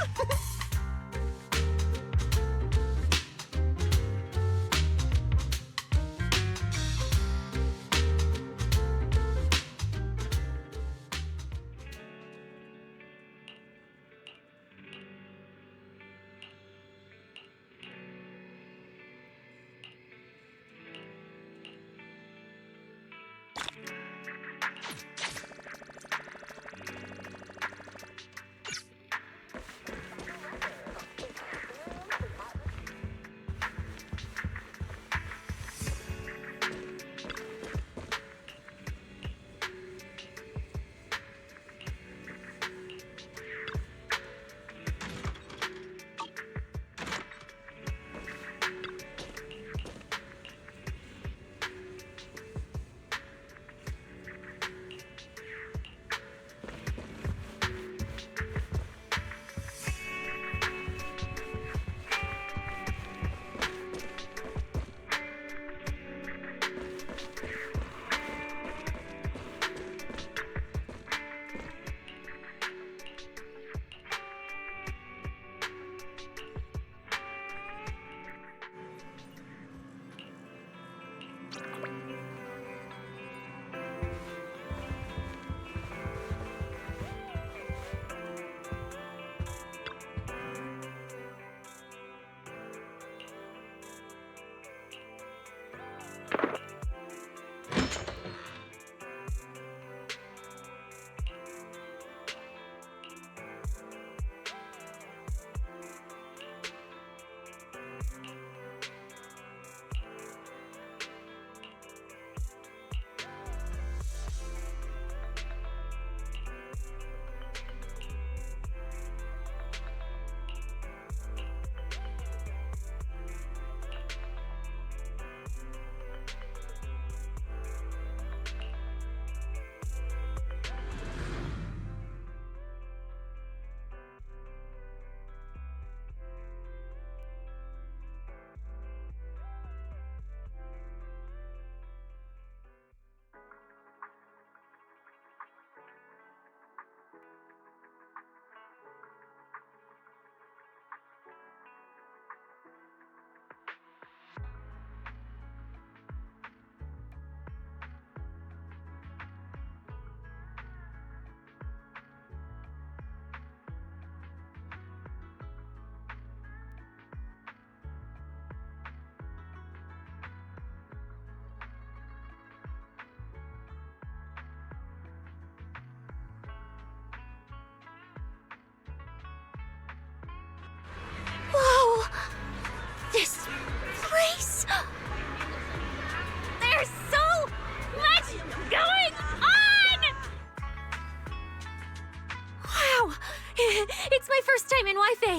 first time in Wi-Fi.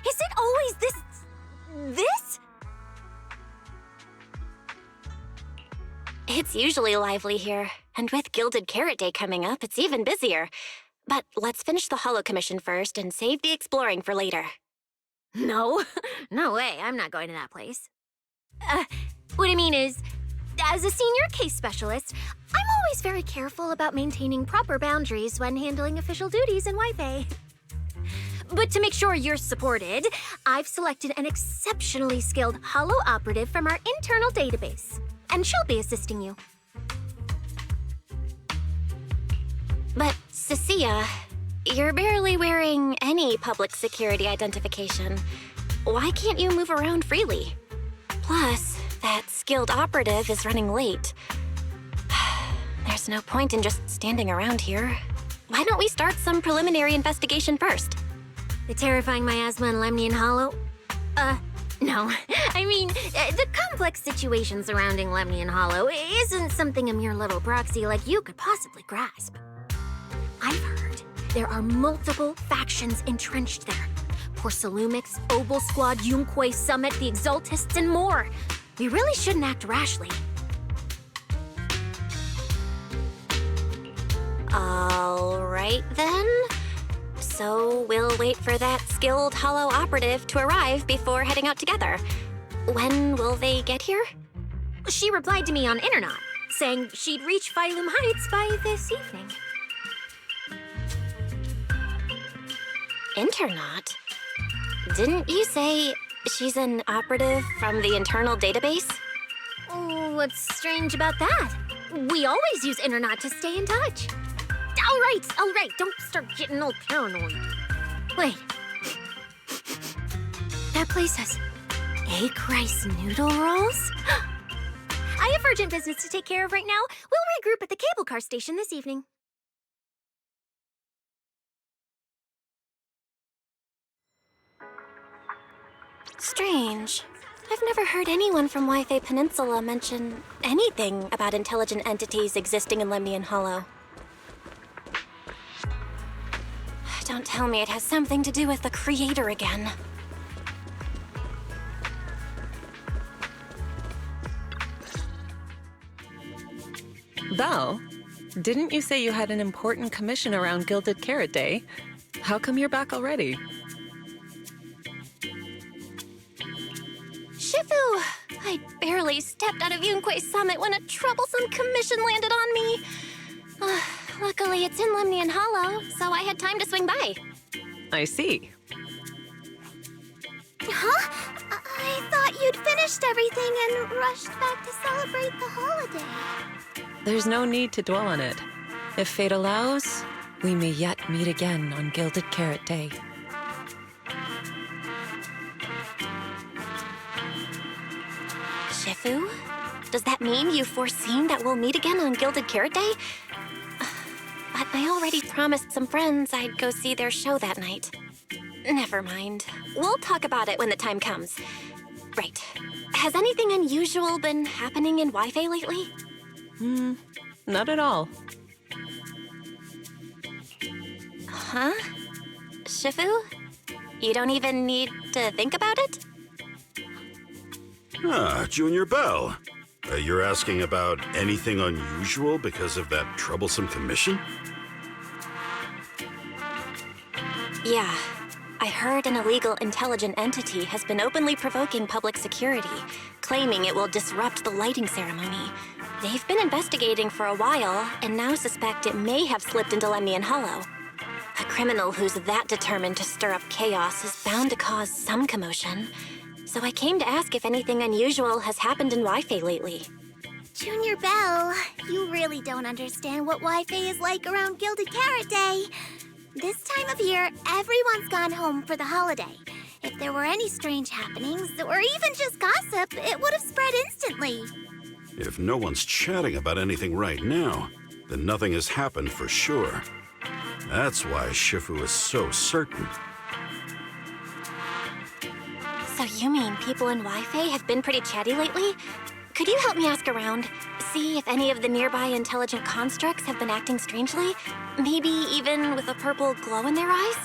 Is it always this? It's usually lively here, and with Gilded Carrot Day coming up, it's even busier. But let's finish the Holo Commission first and save the exploring for later. No, no way, I'm not going to that place. What I mean is, as a senior case specialist, I'm always very careful about maintaining proper boundaries when handling official duties in Wi-Fi. But to make sure you're supported, I've selected an exceptionally skilled Holo operative from our internal database, and she'll be assisting you. But, Cecilia, you're barely wearing any public security identification. Why can't you move around freely? Plus, that skilled operative is running late. There's no point in just standing around here. Why don't we start some preliminary investigation first? The terrifying miasma in Lemnian Hollow? No. I mean, the complex situation surrounding Lemnian Hollow isn't something a mere little proxy like you could possibly grasp. I've heard there are multiple factions entrenched there. Porcelumix, Obel Squad, Yunquay Summit, the Exaltists, and more. We really shouldn't act rashly. All right, then. So we'll wait for that skilled Holo operative to arrive before heading out together. When will they get here? She replied to me on Internet, saying she'd reach Phylum Heights by this evening. Internet? Didn't you say she's an operative from the internal database? Oh, what's strange about that? We always use Internet to stay in touch. All right, don't start getting all paranoid. Wait. That place has egg rice noodle rolls? I have urgent business to take care of right now. We'll regroup at the cable car station this evening. Strange. I've never heard anyone from Wi-Fi Peninsula mention anything about intelligent entities existing in Lemnian Hollow. Don't tell me it has something to do with the Creator again. Val, didn't you say you had an important commission around Gilded Carrot Day? How come you're back already? Shifu! I barely stepped out of Yunquay Summit when a troublesome commission landed on me. Luckily, it's in Lemnian Hollow, so I had time to swing by. I see. Huh? I thought you'd finished everything and rushed back to celebrate the holiday. There's no need to dwell on it. If fate allows, we may yet meet again on Gilded Carrot Day. Shifu? Does that mean you've foreseen that we'll meet again on Gilded Carrot Day? But I already promised some friends I'd go see their show that night. Never mind. We'll talk about it when the time comes. Right. Has anything unusual been happening in Wi-Fi lately? Not at all. Huh? Shifu? You don't even need to think about it? Ah, Junior Bell. You're asking about anything unusual because of that troublesome commission? Yeah. I heard an illegal intelligent entity has been openly provoking public security, claiming it will disrupt the lighting ceremony. They've been investigating for a while, and now suspect it may have slipped into Lemnian Hollow. A criminal who's that determined to stir up chaos is bound to cause some commotion. So I came to ask if anything unusual has happened in Wi-Fi lately. Junior Bell, you really don't understand what Wi-Fi is like around Gilded Carrot Day. This time of year, everyone's gone home for the holiday. If there were any strange happenings, or even just gossip, it would have spread instantly. If no one's chatting about anything right now, then nothing has happened for sure. That's why Shifu is so certain. So you mean people in Wi-Fi have been pretty chatty lately? Could you help me ask around? See if any of the nearby intelligent constructs have been acting strangely? Maybe even with a purple glow in their eyes?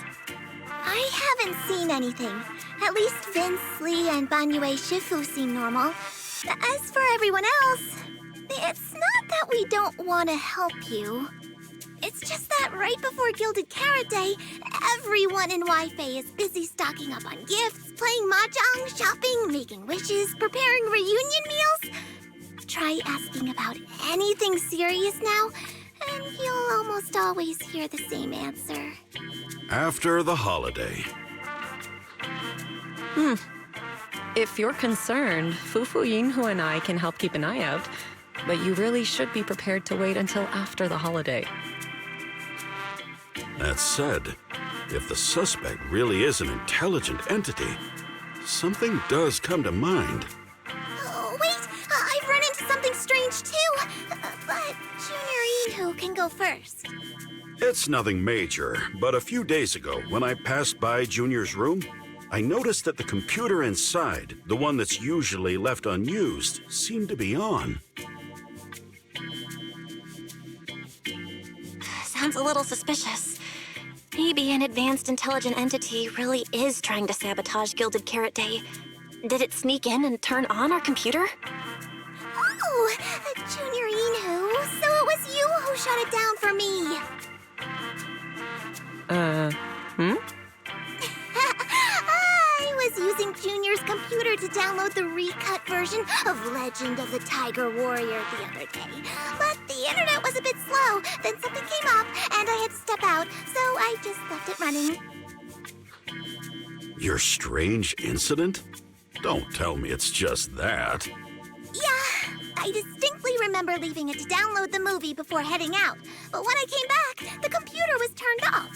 I haven't seen anything. At least Vince, Lee, and Banyue Shifu seem normal. As for everyone else, it's not that we don't want to help you. It's just that right before Gilded Carrot Day, everyone in Wi-Fi is busy stocking up on gifts, playing mahjong, shopping, making wishes, preparing reunion meals. Try asking about anything serious now, and you'll almost always hear the same answer. After the holiday. If you're concerned, Fufu Yinhu and I can help keep an eye out. But you really should be prepared to wait until after the holiday. That said, if the suspect really is an intelligent entity, something does come to mind. Oh, wait! I've run into something strange too! But Junior Yinhu can go first. It's nothing major, but a few days ago, when I passed by Junior's room, I noticed that the computer inside, the one that's usually left unused, seemed to be on. Sounds a little suspicious. Maybe an advanced intelligent entity really is trying to sabotage Gilded Carrot Day. Did it sneak in and turn on our computer? Oh, Junior Yinhu, so it was you who shut it down for me. I was using Junior's computer to download the recut version of Legend of the Tiger Warrior the other day. But the internet was a bit slow, then something came up, and I had to step out, so I just left it running. Your strange incident? Don't tell me it's just that. Yeah, I distinctly remember leaving it to download the movie before heading out. But when I came back, the computer was turned off.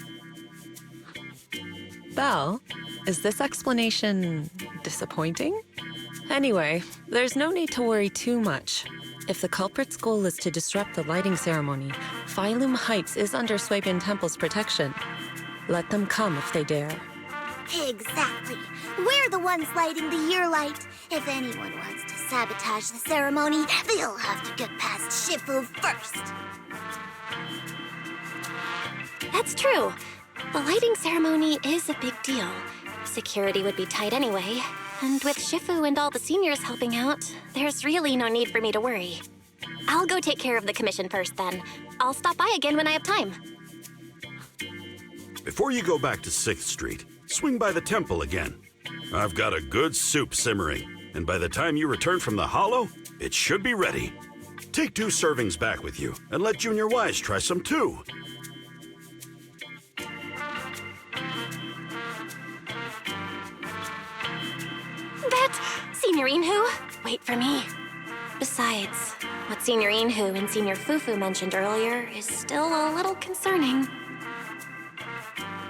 Belle, is this explanation disappointing? Anyway, there's no need to worry too much. If the culprit's goal is to disrupt the lighting ceremony, Phylum Heights is under Suibin Temple's protection. Let them come if they dare. Exactly. We're the ones lighting the year light. If anyone wants to sabotage the ceremony, they'll have to get past Shifu first. That's true. The lighting ceremony is a big deal. Security would be tight anyway. And with Shifu and all the seniors helping out, there's really no need for me to worry. I'll go take care of the commission first then. I'll stop by again when I have time. Before you go back to 6th Street, swing by the temple again. I've got a good soup simmering, and by the time you return from the hollow, it should be ready. Take 2 servings back with you, and let Junior Wise try some too. Senior Yinhu, wait for me. Besides, what Senior Yinhu and Senior Fufu mentioned earlier is still a little concerning.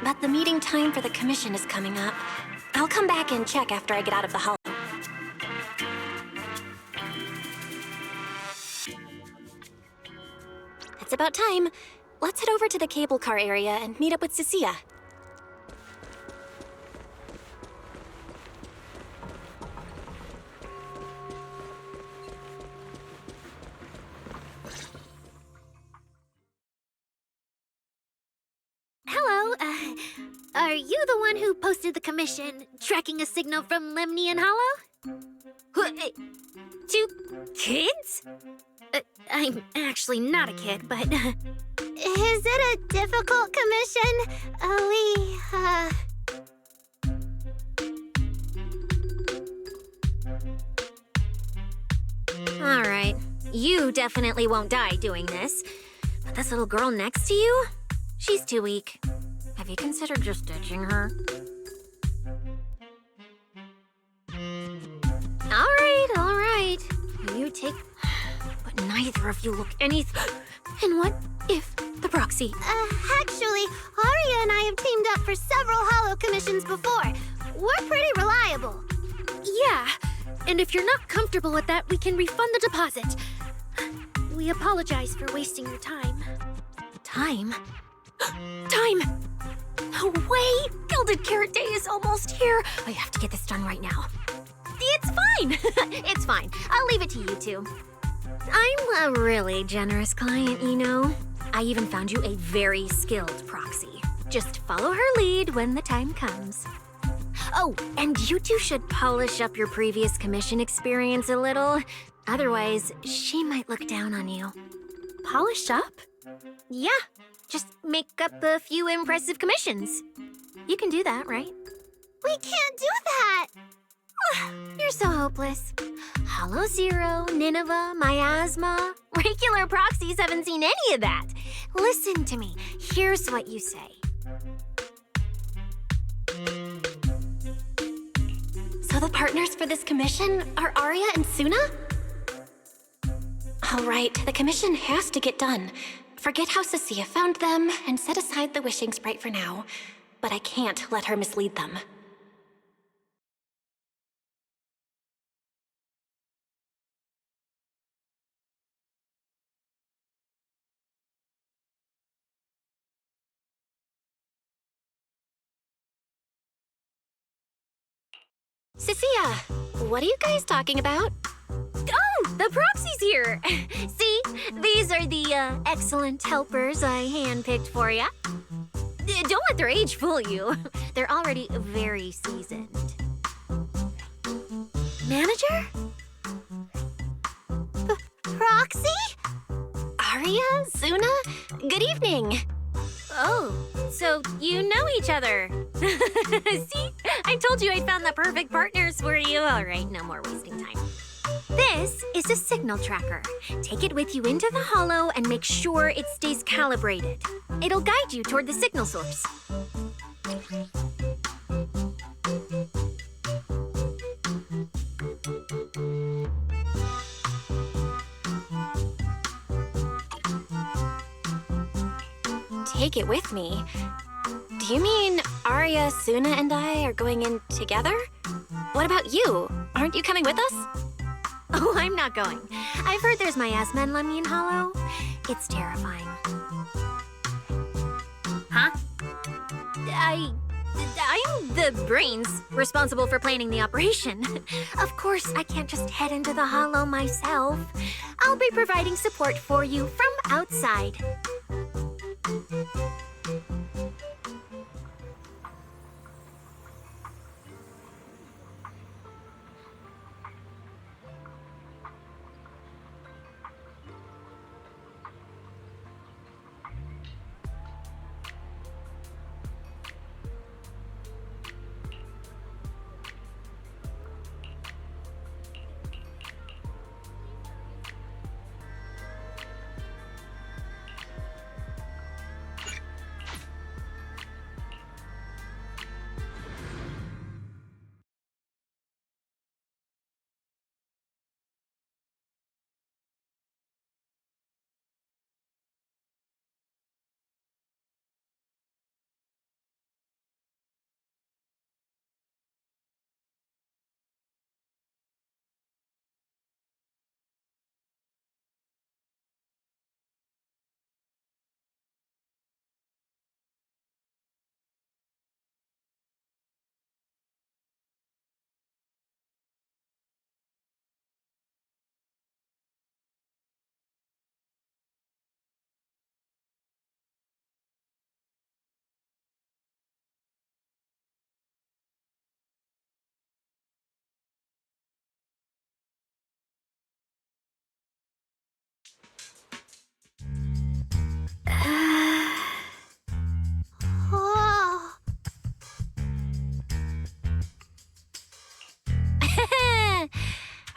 But the meeting time for the commission is coming up. I'll come back and check after I get out of the hollow. It's about time. Let's head over to the cable car area and meet up with Cecilia. Are you the one who posted the commission, tracking a signal from Lemnian Hollow? 2 kids? I'm actually not a kid, but... Is it a difficult commission? Alright, you definitely won't die doing this. But this little girl next to you? She's too weak. Have you considered just ditching her? Alright. You take... But neither of you look anything... And what if the proxy... Actually, Arya and I have teamed up for several hollow commissions before. We're pretty reliable. Yeah, and if you're not comfortable with that, we can refund the deposit. We apologize for wasting your time. Time? Time! No way! Gilded Carrot Day is almost here! I have to get this done right now. It's fine! It's fine. I'll leave it to you two. I'm a really generous client, you know. I even found you a very skilled proxy. Just follow her lead when the time comes. Oh, and you two should polish up your previous commission experience a little. Otherwise, she might look down on you. Polish up? Yeah, just make up a few impressive commissions. You can do that, right? We can't do that! You're so hopeless. Hollow Zero, Nineveh, Miasma. Regular proxies haven't seen any of that. Listen to me. Here's what you say. So the partners for this commission are Arya and Suna? All right, the commission has to get done. Forget how Cecilia found them and set aside the wishing sprite for now. But I can't let her mislead them. Cecilia, what are you guys talking about? Oh, the proxy's here. See, these are the excellent helpers I handpicked for ya. Don't let their age fool you. They're already very seasoned. Manager? Proxy? Arya, Suna, good evening. Oh, so you know each other. See? I told you I found the perfect partners for you. All right, no more wasting time. This is a signal tracker. Take it with you into the hollow and make sure it stays calibrated. It'll guide you toward the signal source. Take it with me? Do you mean Arya, Suna, and I are going in together? What about you? Aren't you coming with us? Oh, I'm not going. I've heard there's miasma in Lemnian Hollow. It's terrifying. Huh? I'm the brains responsible for planning the operation. Of course, I can't just head into the Hollow myself. I'll be providing support for you from outside. Oh.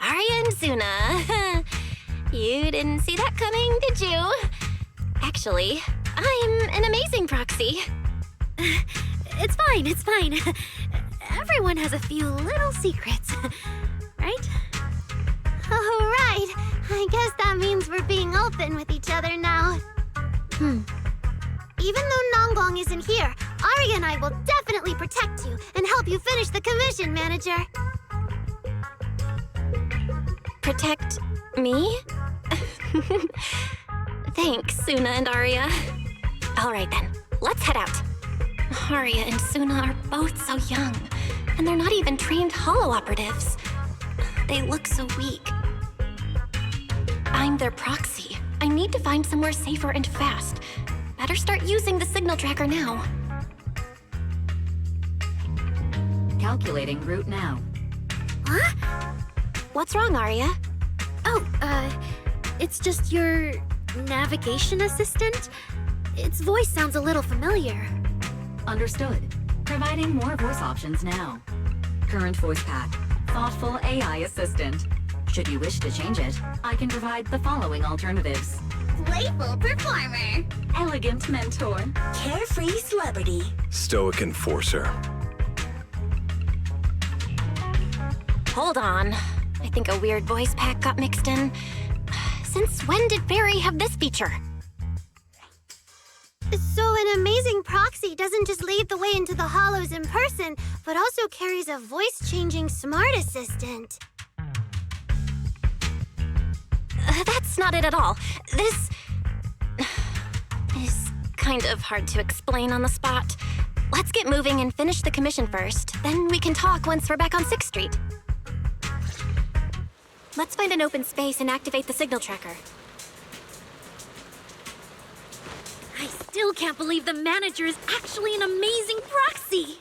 Arya and Suna. You didn't see that coming, did you? Actually, I'm an amazing proxy. It's fine, it's fine. Everyone has a few little secrets, right? All right. I guess that means we're being open with each other now. Even though Nonggong isn't here, Arya and I will definitely protect you and help you finish the commission, Manager. Protect me? Thanks, Suna and Arya. All right then, let's head out. Arya and Suna are both so young, and they're not even trained hollow operatives. They look so weak. I'm their proxy. I need to find somewhere safer and fast. Better start using the signal tracker now. Calculating route now. Huh? What's wrong, Arya? Oh, it's just your navigation assistant. Its voice sounds a little familiar. Understood. Providing more voice options now. Current voice pack. Thoughtful AI assistant. Should you wish to change it, I can provide the following alternatives. Playful performer. Elegant mentor. Carefree celebrity. Stoic enforcer. Hold on. I think a weird voice pack got mixed in. Since when did Fairy have this feature? So an amazing proxy doesn't just lead the way into the hollows in person, but also carries a voice-changing smart assistant. That's not it at all. This is kind of hard to explain on the spot. Let's get moving and finish the commission first. Then we can talk once we're back on 6th Street. Let's find an open space and activate the signal tracker. I still can't believe the manager is actually an amazing proxy.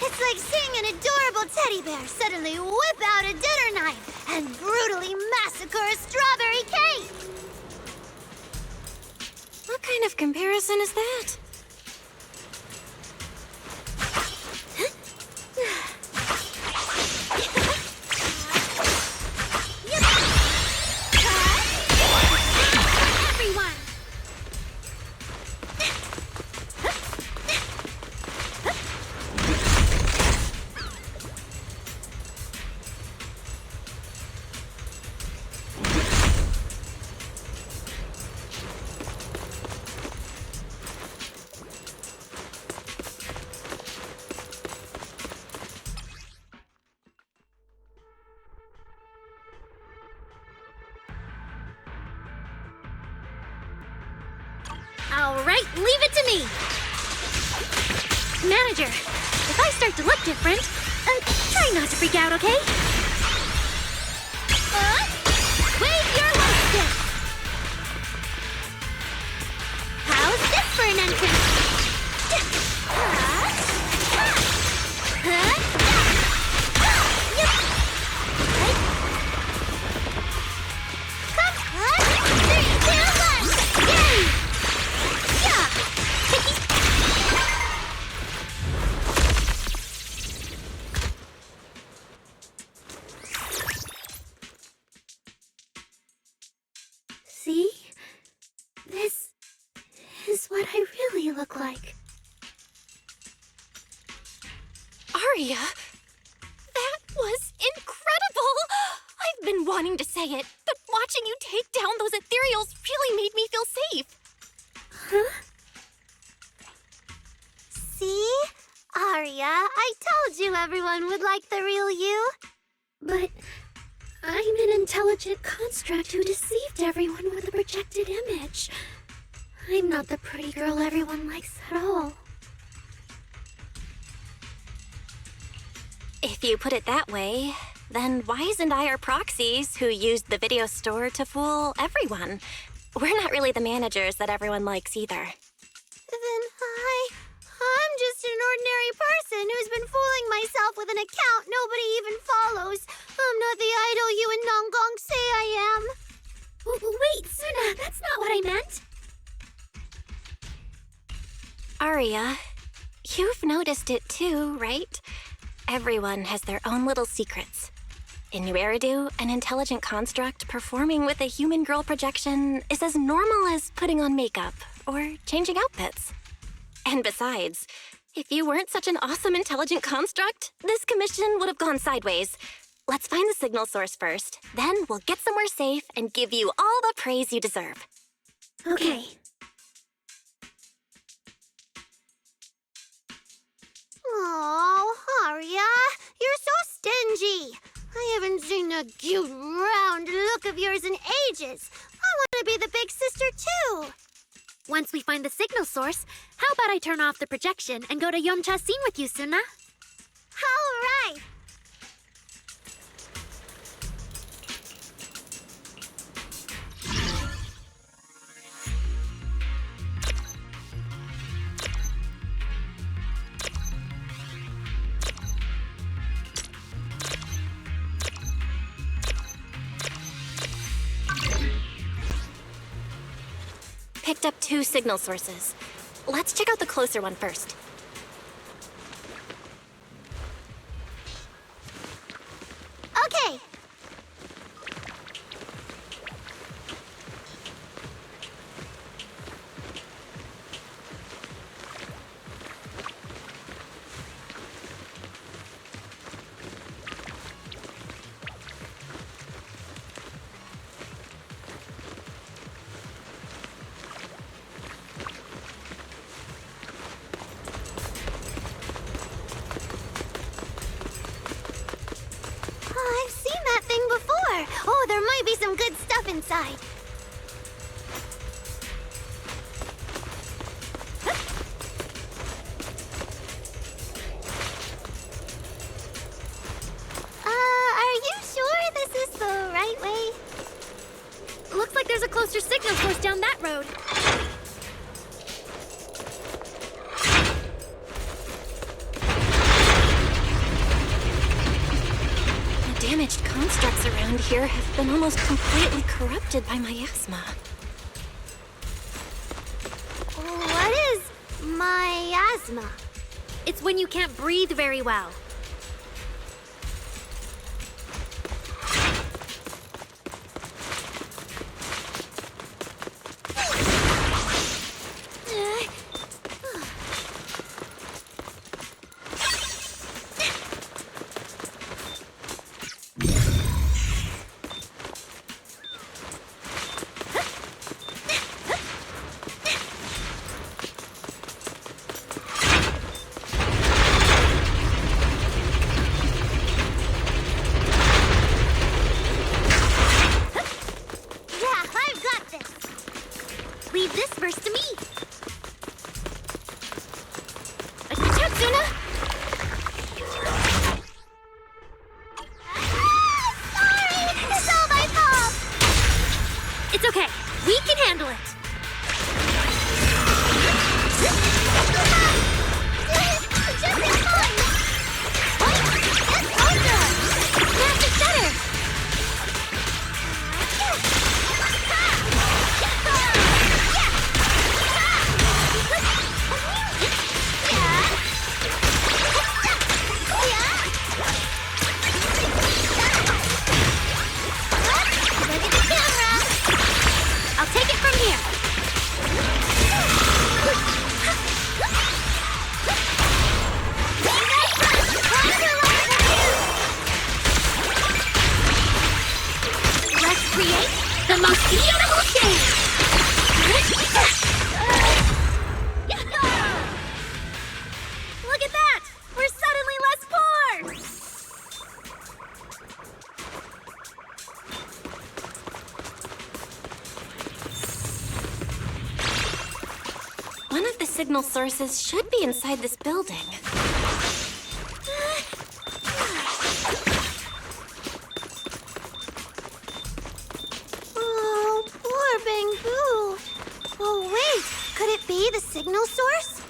It's like seeing an adorable teddy bear suddenly whip out a dinner knife and brutally massacre a strawberry cake. What kind of comparison is that? All right, leave it to me. Manager, if I start to look different, try not to freak out, okay? Wave your light stick. How's this for an entrance? See? This is what I really look like. Arya, that was incredible! I've been wanting to say it, but watching you take down those ethereals really made me feel safe. Huh? See? Arya, I told you everyone would like the real you. But I'm an intelligent construct who deceived everyone with a projected image. I'm not the pretty girl everyone likes at all. If you put it that way, then why isn't I our proxies who used the video store to fool everyone? We're not really the managers that everyone likes either. Then I'm just an ordinary person who's been fooling myself with an account nobody even follows. I'm not the idol you and Nonggong say I am. Wait, Suna, that's not what I meant. Arya, you've noticed it too, right? Everyone has their own little secrets. In New Eridu, an intelligent construct performing with a human girl projection is as normal as putting on makeup or changing outfits. And besides, if you weren't such an awesome intelligent construct, this commission would have gone sideways. Let's find the signal source first, then we'll get somewhere safe and give you all the praise you deserve. Okay. Oh, Arya, you're so stingy. I haven't seen a cute, round look of yours in ages. I want to be the big sister, too. Once we find the signal source, how about I turn off the projection and go to Yomcha scene with you, Suna? All right. picked up 2 signal sources. Let's check out the closer one first. Okay. I've seen that thing before. Oh, there might be some good stuff inside. Are you sure this is the right way? Looks like there's a closer signal source down that road. The damaged constructs around here have been almost completely corrupted by miasma. What is miasma? It's when you can't breathe very well. Leave this verse to me. Tatsuna! Sorry! It's all my fault! It's okay. We can handle it. Just have fun! Master Shutter! I'll take it from here. Let's create the most beautiful shape! Look at that! We're suddenly less poor! One of the signal sources should be inside this building. Oh, poor Bangbu. Oh, wait. Could it be the signal source?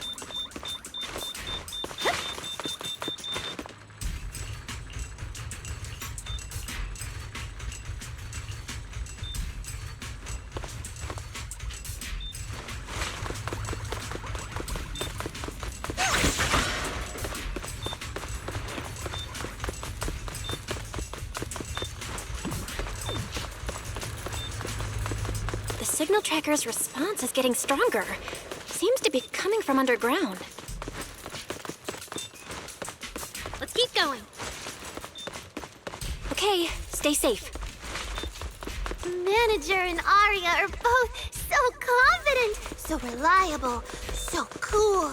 The signal tracker's response is getting stronger. Seems to be coming from underground. Let's keep going. Okay, stay safe. Manager and Arya are both so confident, so reliable, so cool.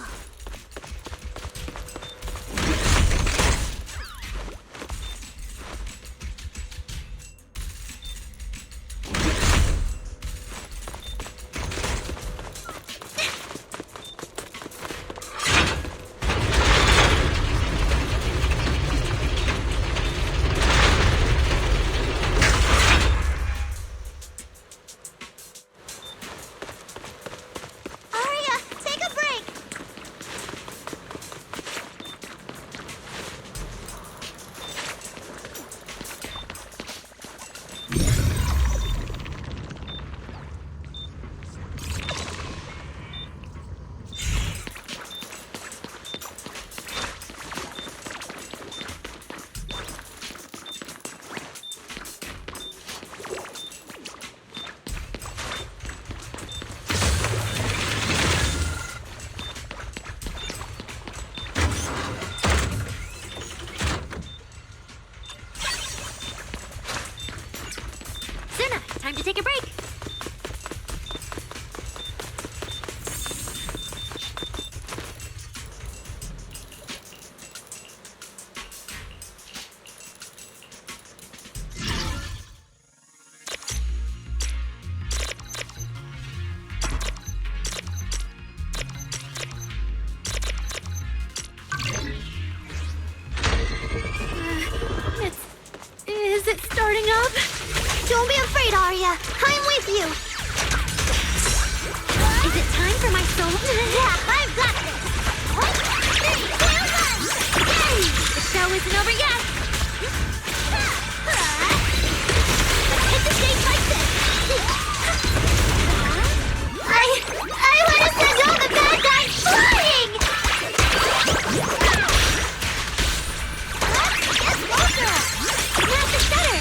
time to take a break. Is it starting up? Don't be afraid, Arya. I'm with you. Is it time for my solo? Yeah, I've got this. 3, 2, 1. Yay! The show isn't over yet. Let's hit the stage like this. I want to send all the bad guys flying! Get closer! Not the stutter.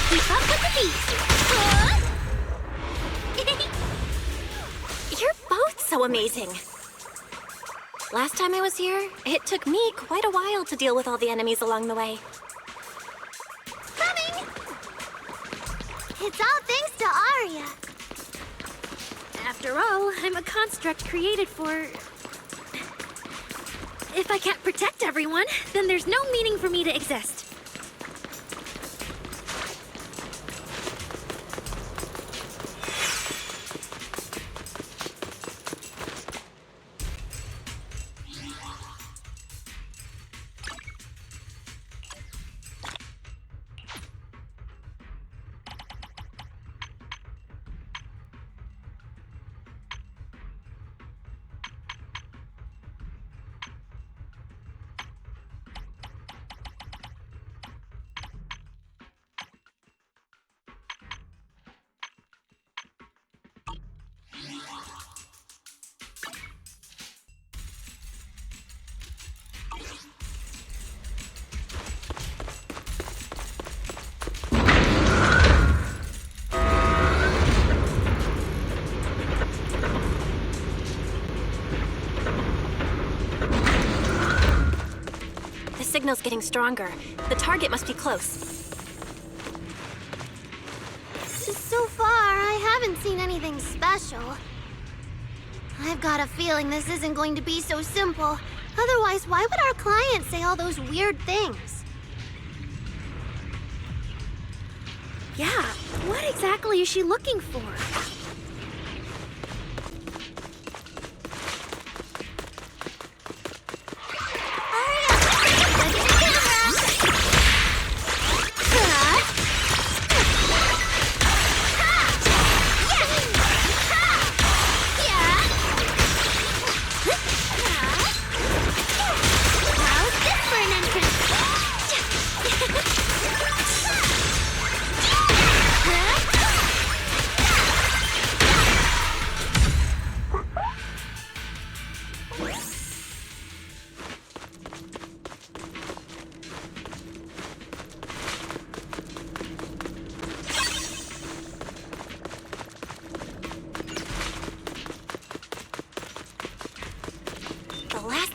Keep up with the beat. You're both so amazing. Last time I was here, it took me quite a while to deal with all the enemies along the way. Coming! It's all thanks to Arya. After all, I'm a construct created for... If I can't protect everyone, then there's no meaning for me to exist. The signal's getting stronger. The target must be close. So far, I haven't seen anything special. I've got a feeling this isn't going to be so simple. Otherwise, why would our client say all those weird things? Yeah, what exactly is she looking for?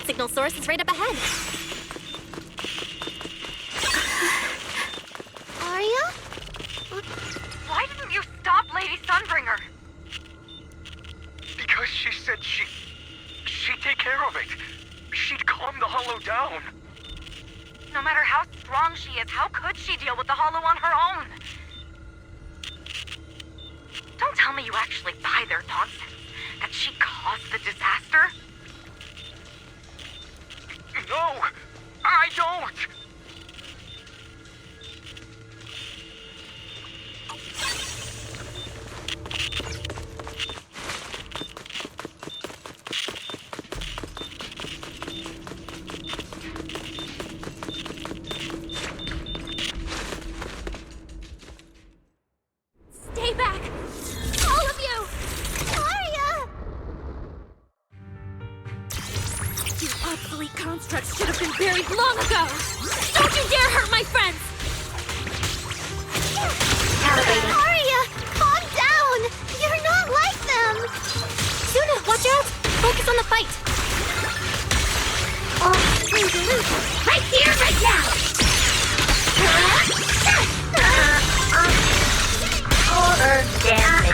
Signal source is right up ahead. Arya? Why didn't you stop Lady Sunbringer? Because she said she'd take care of it. She'd calm the Hollow down. No matter how strong she is, how could she deal with the Hollow on her own? Don't tell me you actually buy their nonsense. That she caused the disaster? No, I don't! Stay back! All of you! Arya! You obsolete constructs should have been buried long ago! Don't you dare hurt my friends! Arya! Calm down! You're not like them! Suna, watch out! Focus on the fight! Oh, Order damage.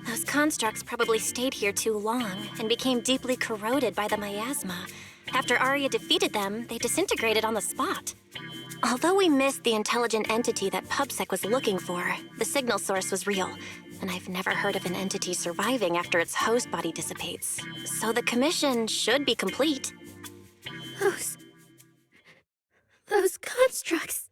Those constructs probably stayed here too long and became deeply corroded by the miasma. After Arya defeated them, they disintegrated on the spot. Although we missed the intelligent entity that PubSec was looking for, the signal source was real, and I've never heard of an entity surviving after its host body dissipates. So the commission should be complete. Those constructs.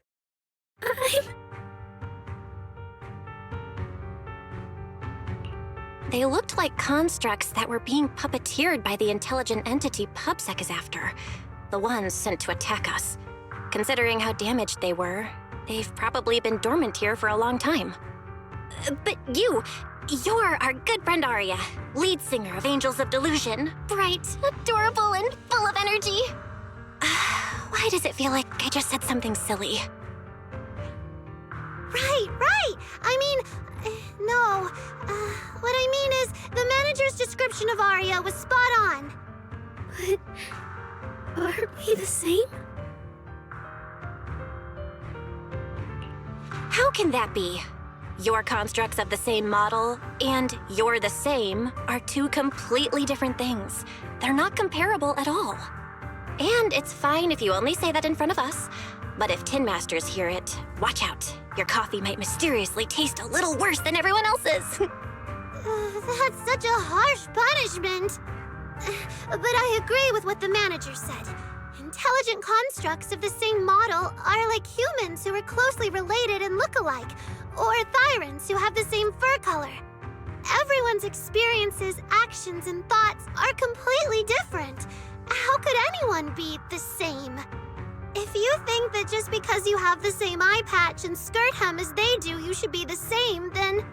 They looked like constructs that were being puppeteered by the intelligent entity PubSec is after, the ones sent to attack us. Considering how damaged they were, they've probably been dormant here for a long time. But you're our good friend Arya, lead singer of Angels of Delusion. Bright, adorable, and full of energy. Why does it feel like I just said something silly? Right. I mean, no. What I mean is, the manager's description of Arya was spot on. But are we the same? How can that be? Your constructs of the same model and you're the same are two completely different things. They're not comparable at all. And it's fine if you only say that in front of us. But if Tin Masters hear it, watch out. Your coffee might mysteriously taste a little worse than everyone else's. That's such a harsh punishment. But I agree with what the manager said. Intelligent constructs of the same model are like humans who are closely related and look alike, or Thyrans who have the same fur color. Everyone's experiences, actions, and thoughts are completely different. How could anyone be the same? If you think that just because you have the same eye patch and skirt hem as they do, you should be the same, then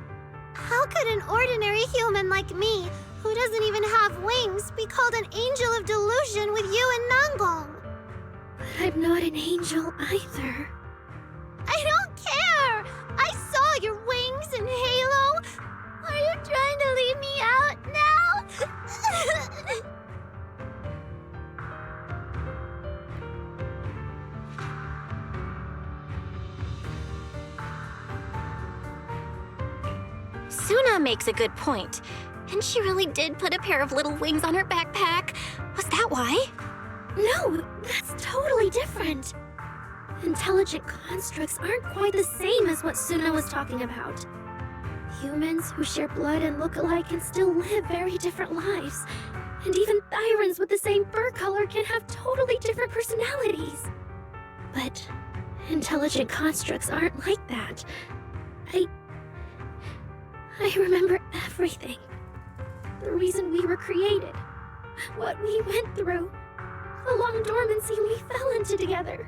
how could an ordinary human like me, who doesn't even have wings, be called an angel of delusion with you and Nangong? But I'm not an angel either. I don't care! I saw your wings and halo! Are you trying to leave me out now? Suna makes a good point. And she really did put a pair of little wings on her backpack. Was that why? No, that's totally different. Intelligent constructs aren't quite the same as what Suna was talking about. Humans who share blood and look alike can still live very different lives. And even Thyrans with the same fur color can have totally different personalities. But intelligent constructs aren't like that. I remember everything. The reason we were created. What we went through. The long dormancy we fell into together.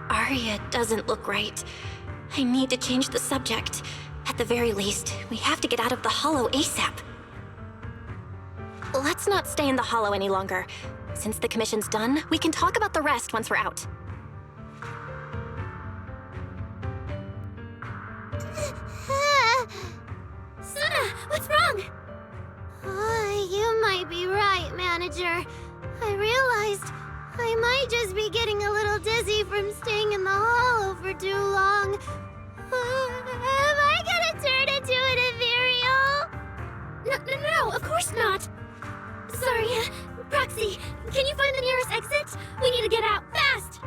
Arya doesn't look right. I need to change the subject. At the very least, we have to get out of the Hollow ASAP. Let's not stay in the Hollow any longer. Since the commission's done, we can talk about the rest once we're out. Suna, what's wrong? You might be right, Manager. I realized I might just be getting a little dizzy from staying in the Hollow for too long. Am I gonna turn into an ethereal? No, of course not. Sorry, Proxy, can you find the nearest exit? We need to get out, fast!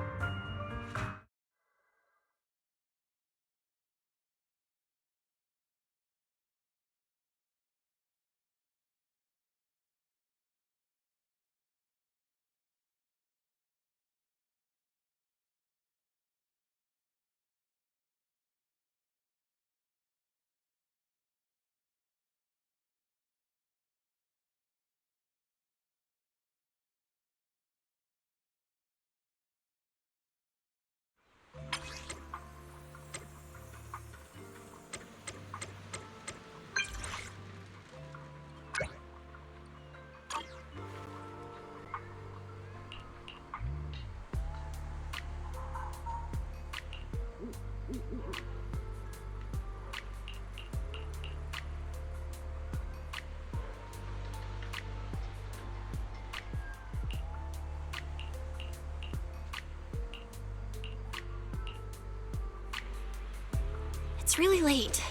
It's really late.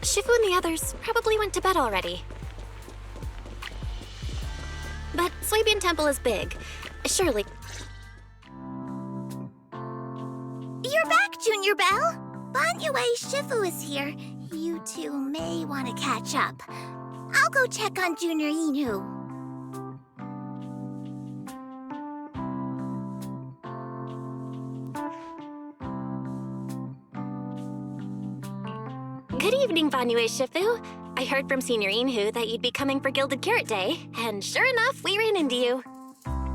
Shifu and the others probably went to bed already. But Swabian Temple is big. Surely. You're back, Junior Belle! Banyue Shifu is here. You two may want to catch up. I'll go check on Junior Inu. Good evening, Banyue Shifu. I heard from Senior Inhu that you'd be coming for Gilded Carrot Day, and sure enough, we ran into you.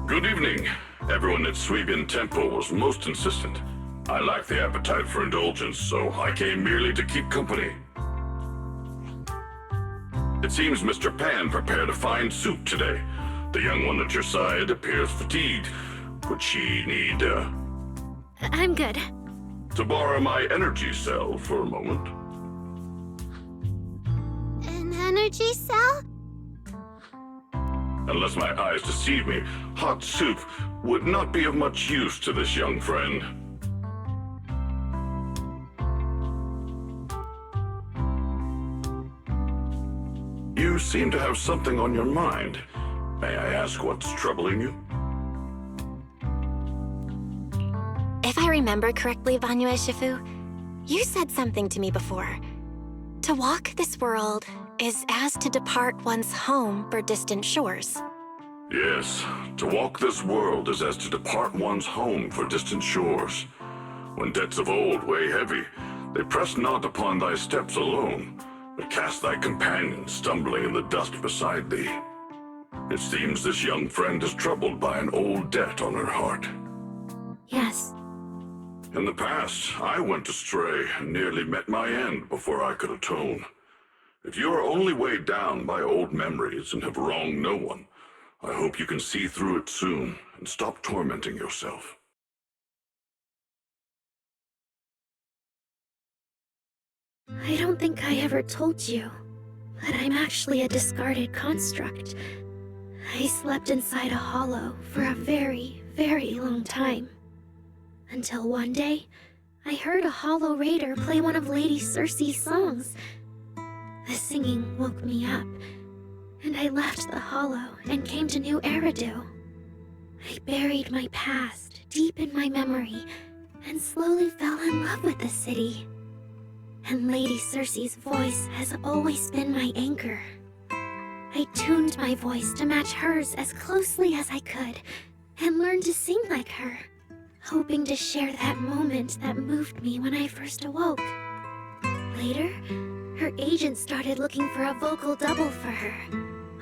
Good evening. Everyone at Swabian Temple was most insistent. I lack the appetite for indulgence, so I came merely to keep company. It seems Mr. Pan prepared a fine soup today. The young one at your side appears fatigued. Would she need, I'm good. to borrow my energy cell for a moment? An energy cell? Unless my eyes deceive me, hot soup would not be of much use to this young friend. You seem to have something on your mind. May I ask what's troubling you? If I remember correctly, Banyue Shifu, you said something to me before. To walk this world is as to depart one's home for distant shores. Yes, to walk this world is as to depart one's home for distant shores. When debts of old weigh heavy, they press not upon thy steps alone, but cast thy companion stumbling in the dust beside thee. It seems this young friend is troubled by an old debt on her heart. Yes. In the past, I went astray and nearly met my end before I could atone. If you are only weighed down by old memories and have wronged no one, I hope you can see through it soon and stop tormenting yourself. I don't think I ever told you, but I'm actually a discarded construct. I slept inside a hollow for a very, very long time. Until one day, I heard a hollow raider play one of Lady Circe's songs. The singing woke me up, and I left the hollow and came to New Eridu. I buried my past deep in my memory and slowly fell in love with the city. And Lady Circe's voice has always been my anchor. I tuned my voice to match hers as closely as I could and learned to sing like her, hoping to share that moment that moved me when I first awoke. Later, her agent started looking for a vocal double for her.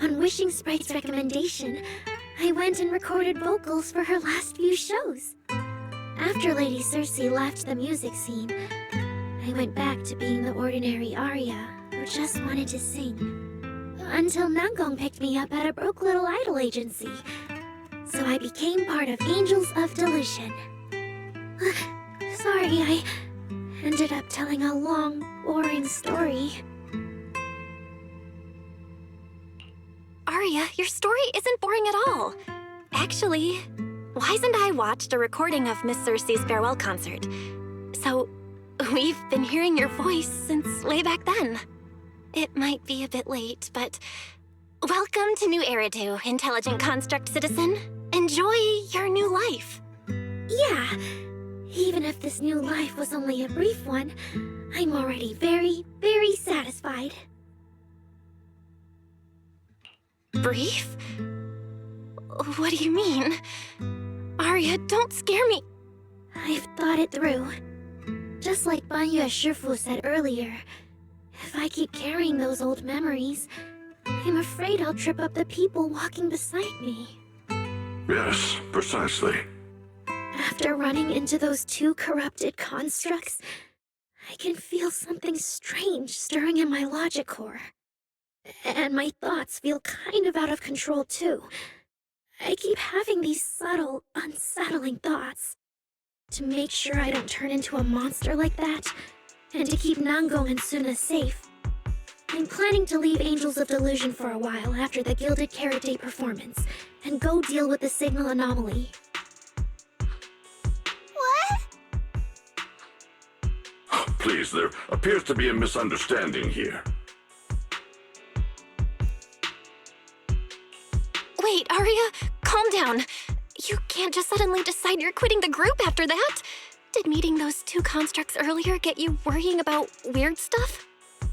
On Wishing Sprite's recommendation, I went and recorded vocals for her last few shows. After Lady Circe left the music scene, I went back to being the ordinary Arya who just wanted to sing. Until Nangong picked me up at a broke little idol agency. So I became part of Angels of Delusion. Sorry, I ended up telling a long, boring story. Arya, your story isn't boring at all. Actually, Wise and I watched a recording of Miss Circe's farewell concert. So, we've been hearing your voice since way back then. It might be a bit late, but welcome to New Eridu, intelligent construct citizen. Enjoy your new life. Yeah, even if this new life was only a brief one, I'm already very, very satisfied. Brief? What do you mean? Arya, don't scare me. I've thought it through. Just like Banyue Shifu said earlier, if I keep carrying those old memories, I'm afraid I'll trip up the people walking beside me. Yes, precisely. After running into those two corrupted constructs, I can feel something strange stirring in my logic core. And my thoughts feel kind of out of control too. I keep having these subtle, unsettling thoughts. To make sure I don't turn into a monster like that, and to keep Nangong and Suna safe, I'm planning to leave Angels of Delusion for a while after the Gilded Carrot Day performance, and go deal with the signal anomaly. What? Please, there appears to be a misunderstanding here. Wait, Arya, calm down. You can't just suddenly decide you're quitting the group after that. Did meeting those two constructs earlier get you worrying about weird stuff?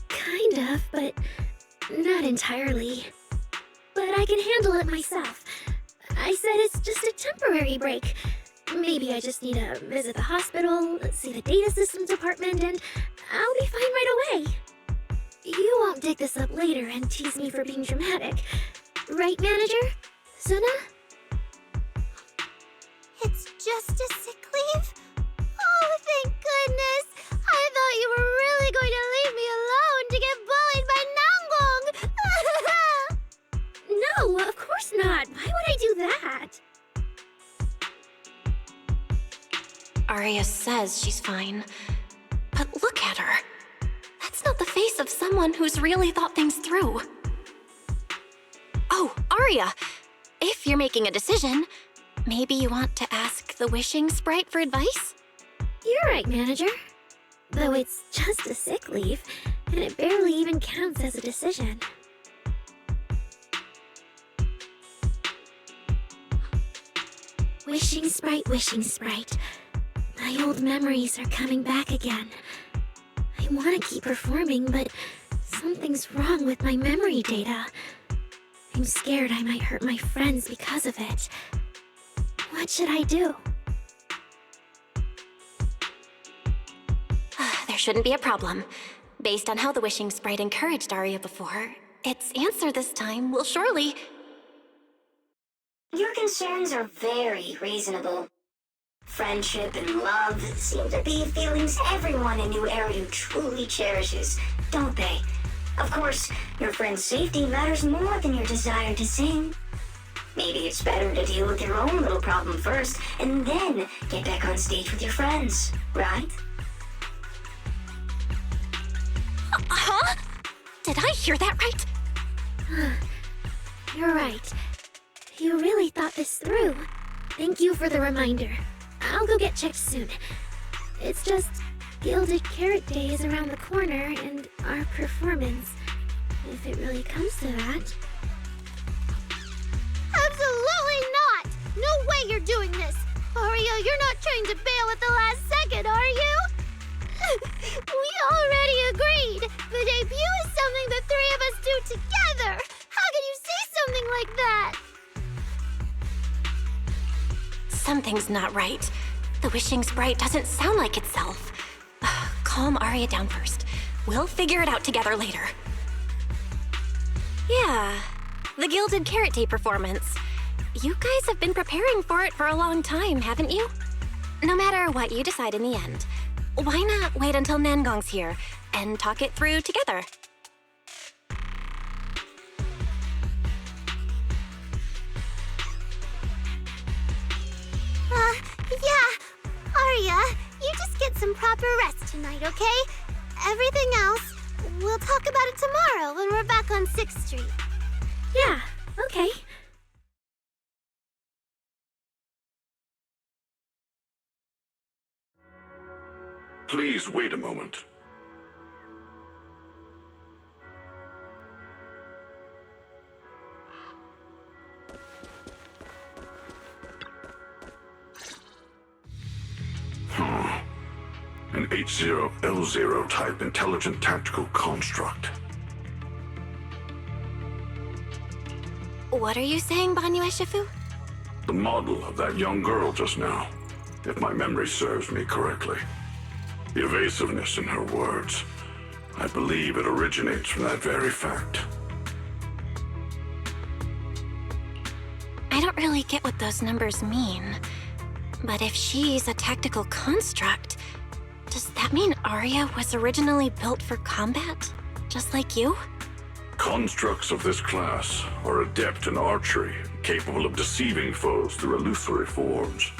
Kind of, but not entirely. But I can handle it myself. I said it's just a temporary break. Maybe I just need to visit the hospital, see the data systems department, and I'll be fine right away. You won't dig this up later and tease me for being dramatic. Right, Manager? Suna? It's just a sick leave? Oh, thank goodness! I thought you were really going to leave me alone to get bullied by Nanggong! No, of course not. Why would I do that? Arya says she's fine. But look at her. That's not the face of someone who's really thought things through. Oh, Arya! If you're making a decision, maybe you want to ask the wishing sprite for advice? You're right, Manager. Though it's just a sick leave, and it barely even counts as a decision. Wishing sprite, wishing sprite. My old memories are coming back again. I want to keep performing, but something's wrong with my memory data. I'm scared I might hurt my friends because of it. What should I do? There shouldn't be a problem. Based on how the wishing sprite encouraged Arya before, its answer this time will surely... Your concerns are very reasonable. Friendship and love seem to be feelings everyone in New Eridu truly cherishes, don't they? Of course, your friend's safety matters more than your desire to sing. Maybe it's better to deal with your own little problem first, and then get back on stage with your friends, right? Huh? Did I hear that right? You're right. You really thought this through. Thank you for the reminder. I'll go get checked soon. It's just Gilded Carrot Day is around the corner, and our performance, if it really comes to that. Absolutely not! No way you're doing this! Arya, you're not trying to bail at the last second, are you? We already agreed! The debut is something the three of us do together! How can you say something like that? Something's not right. The wishing sprite doesn't sound like itself. Calm Arya down first. We'll figure it out together later. Yeah, the Gilded Carrot Day performance. You guys have been preparing for it for a long time, haven't you? No matter what you decide in the end, why not wait until Nanggong's here and talk it through together? Yeah. Arya, you just get some proper rest tonight, okay? Everything else, we'll talk about it tomorrow when we're back on 6th Street. Yeah, okay. Please wait a moment. An H0L0 type intelligent tactical construct. What are you saying, Banyu Shifu? The model of that young girl just now, if my memory serves me correctly. The evasiveness in her words. I believe it originates from that very fact. I don't really get what those numbers mean. But if she's a tactical construct, does that mean Arya was originally built for combat? Just like you? Constructs of this class are adept in archery, capable of deceiving foes through illusory forms.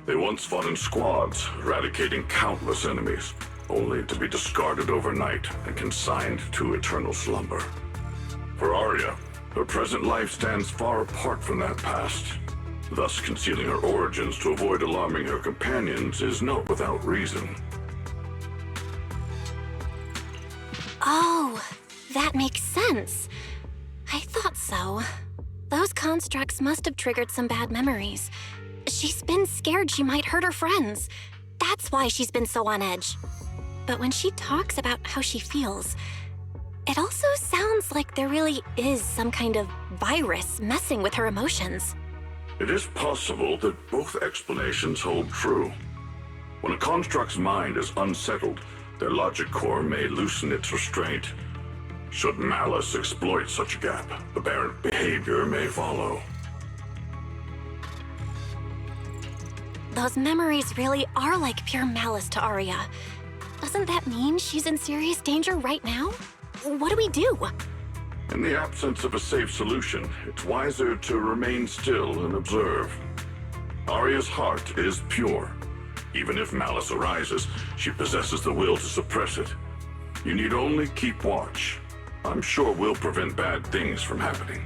They once fought in squads, eradicating countless enemies, only to be discarded overnight and consigned to eternal slumber. For Arya, her present life stands far apart from that past. Thus, concealing her origins to avoid alarming her companions is not without reason. That makes sense. I thought so. Those constructs must have triggered some bad memories. She's been scared she might hurt her friends. That's why she's been so on edge. But when she talks about how she feels, it also sounds like there really is some kind of virus messing with her emotions. It is possible that both explanations hold true. When a construct's mind is unsettled, their logic core may loosen its restraint. Should malice exploit such a gap, aberrant behavior may follow. Those memories really are like pure malice to Arya. Doesn't that mean she's in serious danger right now? What do we do? In the absence of a safe solution, it's wiser to remain still and observe. Arya's heart is pure. Even if malice arises, she possesses the will to suppress it. You need only keep watch. I'm sure we'll prevent bad things from happening.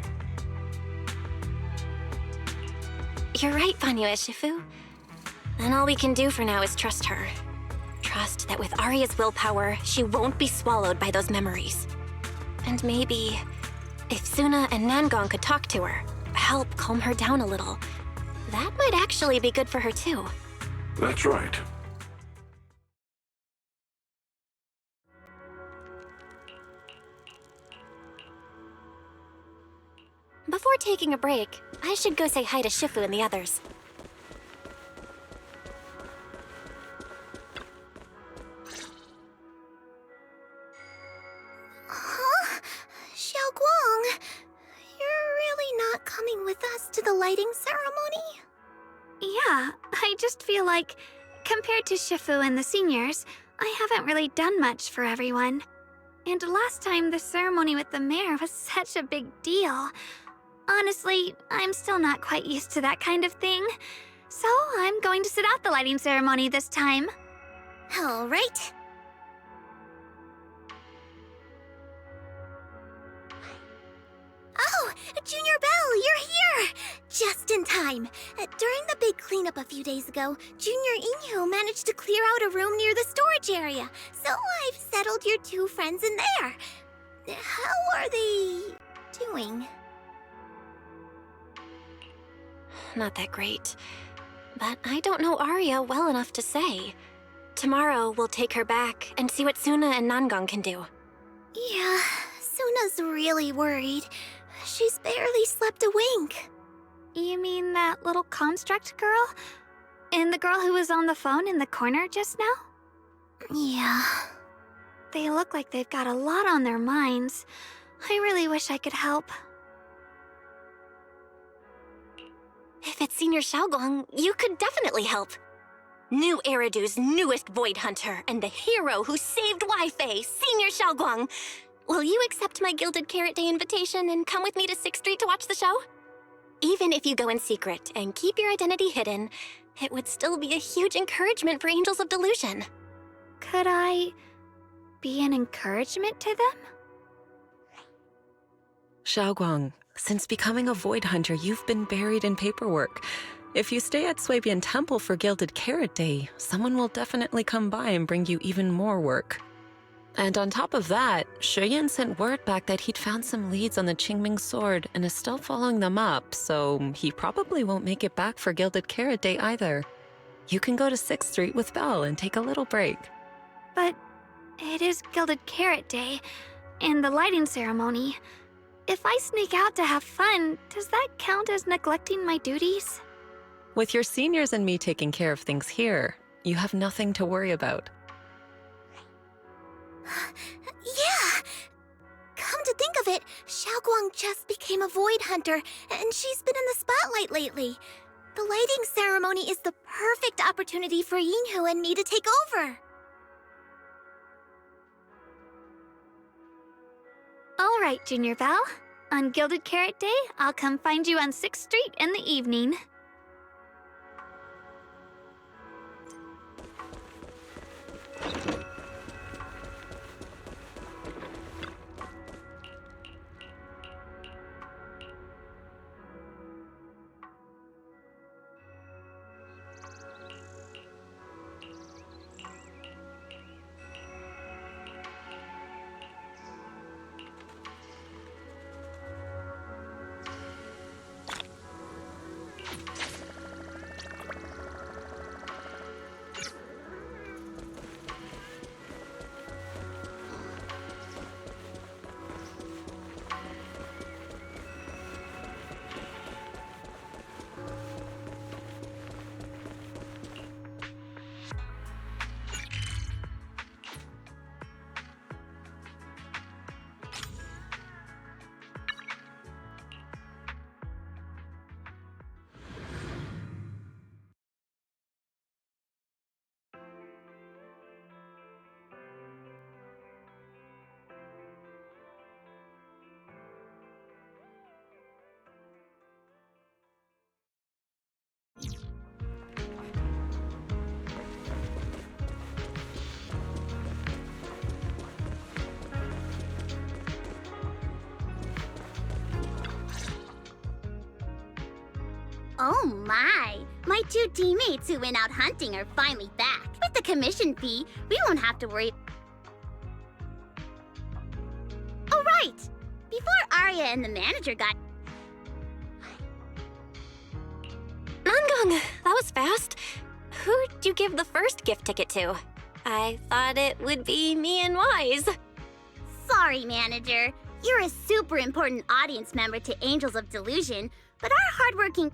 You're right, Vanyu Ishifu. Then all we can do for now is trust her. Trust that with Arya's willpower, she won't be swallowed by those memories. And maybe, if Suna and Nangong could talk to her, help calm her down a little, that might actually be good for her too. That's right. Before taking a break, I should go say hi to Shifu and the others. Huh? Xiaoguang, you're really not coming with us to the lighting ceremony? Yeah, I just feel like, compared to Shifu and the seniors, I haven't really done much for everyone. And last time the ceremony with the mayor was such a big deal. Honestly, I'm still not quite used to that kind of thing. So I'm going to sit out the lighting ceremony this time. All right. Oh, Junior Belle, you're here! Just in time. During the big cleanup a few days ago, Junior Inyu managed to clear out a room near the storage area, so I've settled your two friends in there. How are they doing? Not that great. But I don't know Arya well enough to say. Tomorrow, we'll take her back and see what Suna and Nangong can do. Yeah, Suna's really worried. She's barely slept a wink. You mean that little construct girl? And the girl who was on the phone in the corner just now? Yeah. They look like they've got a lot on their minds. I really wish I could help. If it's Senior Xiaoguang, you could definitely help. New Eridu's newest Void Hunter and the hero who saved Wi-Fi, Senior Xiaoguang. Will you accept my Gilded Carrot Day invitation and come with me to 6th Street to watch the show? Even if you go in secret and keep your identity hidden, it would still be a huge encouragement for Angels of Delusion. Could I be an encouragement to them? Xiaoguang, since becoming a Void Hunter, you've been buried in paperwork. If you stay at Swabian Temple for Gilded Carrot Day, someone will definitely come by and bring you even more work. And on top of that, Shuyan sent word back that he'd found some leads on the Qingming sword and is still following them up, so he probably won't make it back for Gilded Carrot Day either. You can go to 6th Street with Belle and take a little break. But it is Gilded Carrot Day, and the lighting ceremony. If I sneak out to have fun, does that count as neglecting my duties? With your seniors and me taking care of things here, you have nothing to worry about. Yeah! Come to think of it, Xiaoguang just became a Void Hunter, and she's been in the spotlight lately. The lighting ceremony is the perfect opportunity for Yinhu and me to take over. All right, Junior Belle. On Gilded Carrot Day, I'll come find you on 6th Street in the evening. Oh my! My 2 teammates who went out hunting are finally back. With the commission fee, we won't have to worry. Oh right! Before Arya and the manager got... Nangong, that was fast. Who'd you give the first gift ticket to? I thought it would be me and Wise. Sorry, manager. You're a super important audience member to Angels of Delusion, but our hardworking...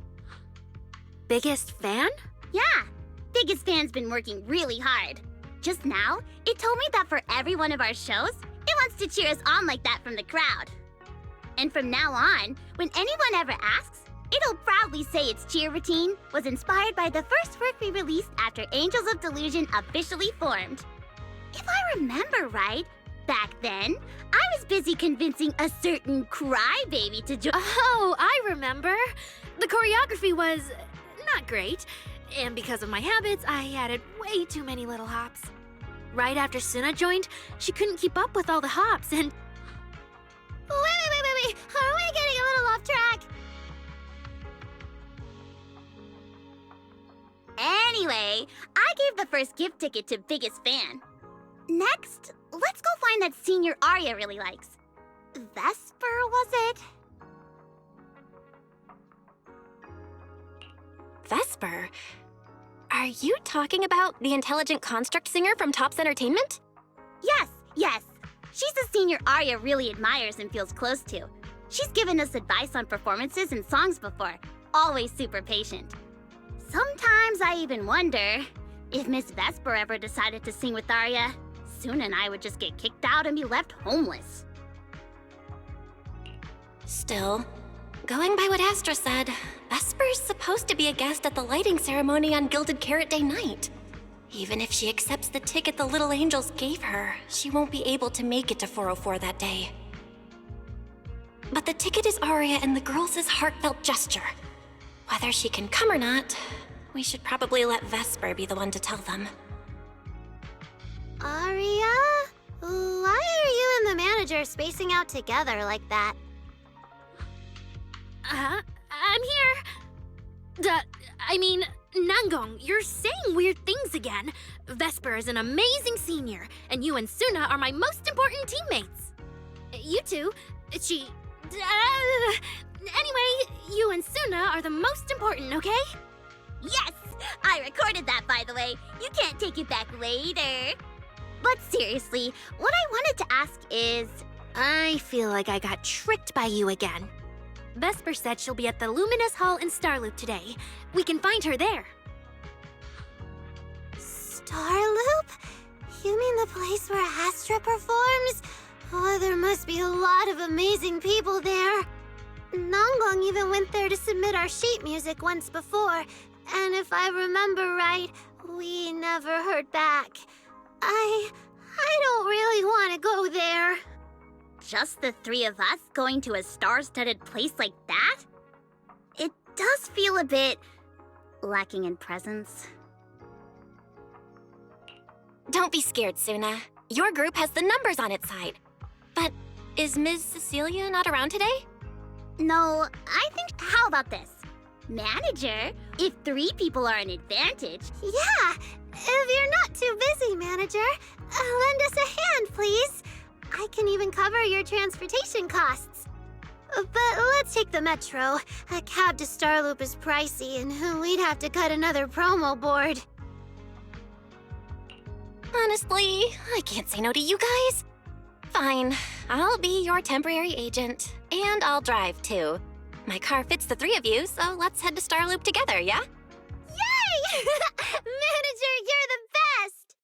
Biggest fan? Yeah, biggest fan's been working really hard. Just now, it told me that for every one of our shows, it wants to cheer us on like that from the crowd. And from now on, when anyone ever asks, it'll proudly say its cheer routine was inspired by the first work we released after Angels of Delusion officially formed. If I remember right, back then, I was busy convincing a certain crybaby to join. Oh, I remember. The choreography was not great, and because of my habits, I added way too many little hops. Right after Suna joined, she couldn't keep up with all the hops, and... Wait. Are we getting a little off track? Anyway, I gave the first gift ticket to biggest fan. Next, let's go find that senior Arya really likes. Vesper, was it? Vesper? Are you talking about the intelligent construct singer from Tops Entertainment? Yes. She's the senior Arya really admires and feels close to. She's given us advice on performances and songs before. Always super patient. Sometimes I even wonder if Miss Vesper ever decided to sing with Arya, Suna and I would just get kicked out and be left homeless. Still, going by what Astra said, Vesper's supposed to be a guest at the lighting ceremony on Gilded Carrot Day night. Even if she accepts the ticket the Little Angels gave her, she won't be able to make it to 404 that day. But the ticket is Arya and the girls' heartfelt gesture. Whether she can come or not, we should probably let Vesper be the one to tell them. Arya? Why are you and the manager spacing out together like that? I'm here. Nangong, you're saying weird things again. Vesper is an amazing senior, and you and Suna are my most important teammates. You two, Anyway, you and Suna are the most important, okay? Yes! I recorded that, by the way. You can't take it back later. But seriously, what I wanted to ask is... I feel like I got tricked by you again. Vesper said she'll be at the Luminous Hall in Starloop today. We can find her there. Starloop? You mean the place where Astra performs? Oh, there must be a lot of amazing people there. Nangong even went there to submit our sheet music once before, and if I remember right, we never heard back. I don't really want to go there. Just the 3 of us going to a star-studded place like that? It does feel a bit lacking in presence. Don't be scared, Suna. Your group has the numbers on its side. But is Ms. Cecilia not around today? No, I think... How about this? Manager, if 3 people are an advantage... Yeah, if you're not too busy, manager, lend us a hand, please. I can even cover your transportation costs. But let's take the metro. A cab to Starloop is pricey, and we'd have to cut another promo board. Honestly, I can't say no to you guys. Fine, I'll be your temporary agent, and I'll drive too. My car fits the 3 of you, so let's head to Starloop together, yeah? Yay! Manager, you're the best!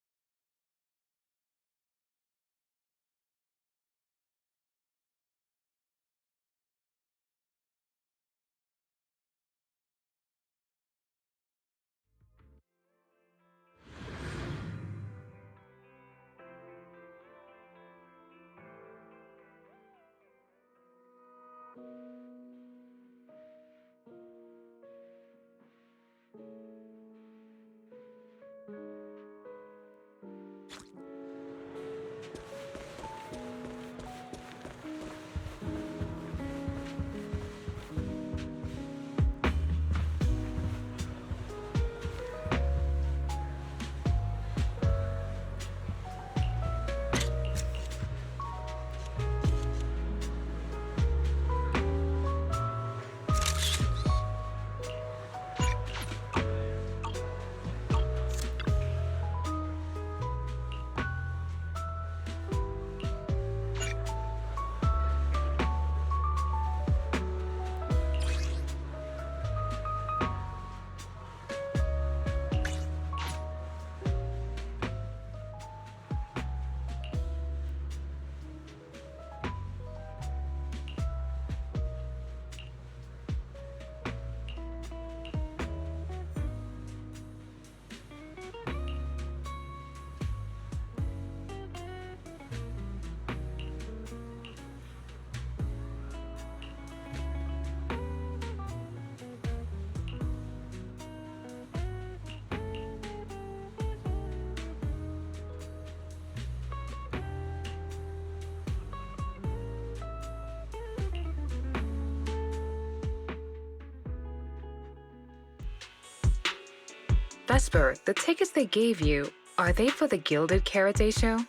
Vesper, the tickets they gave you, are they for the Gilded Karate show?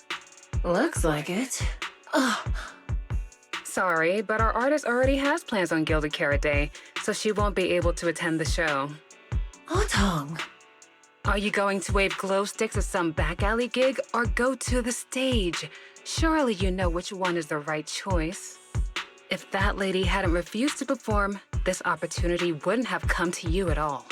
Looks like it. Ugh. Sorry, but our artist already has plans on Gilded Karate, so she won't be able to attend the show. Otong. Are you going to wave glow sticks at some back alley gig or go to the stage? Surely you know which one is the right choice. If that lady hadn't refused to perform, this opportunity wouldn't have come to you at all.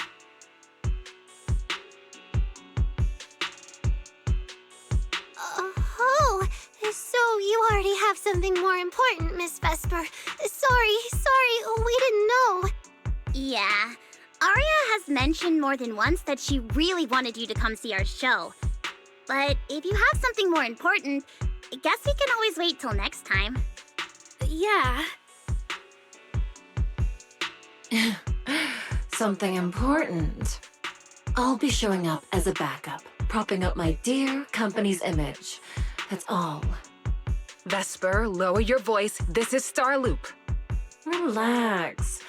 Oh, so you already have something more important, Miss Vesper. Sorry, we didn't know. Yeah, Arya has mentioned more than once that she really wanted you to come see our show. But if you have something more important, I guess we can always wait till next time. Yeah. Something important. I'll be showing up as a backup, propping up my dear company's image. That's all. Vesper, lower your voice. This is Starloop. Relax.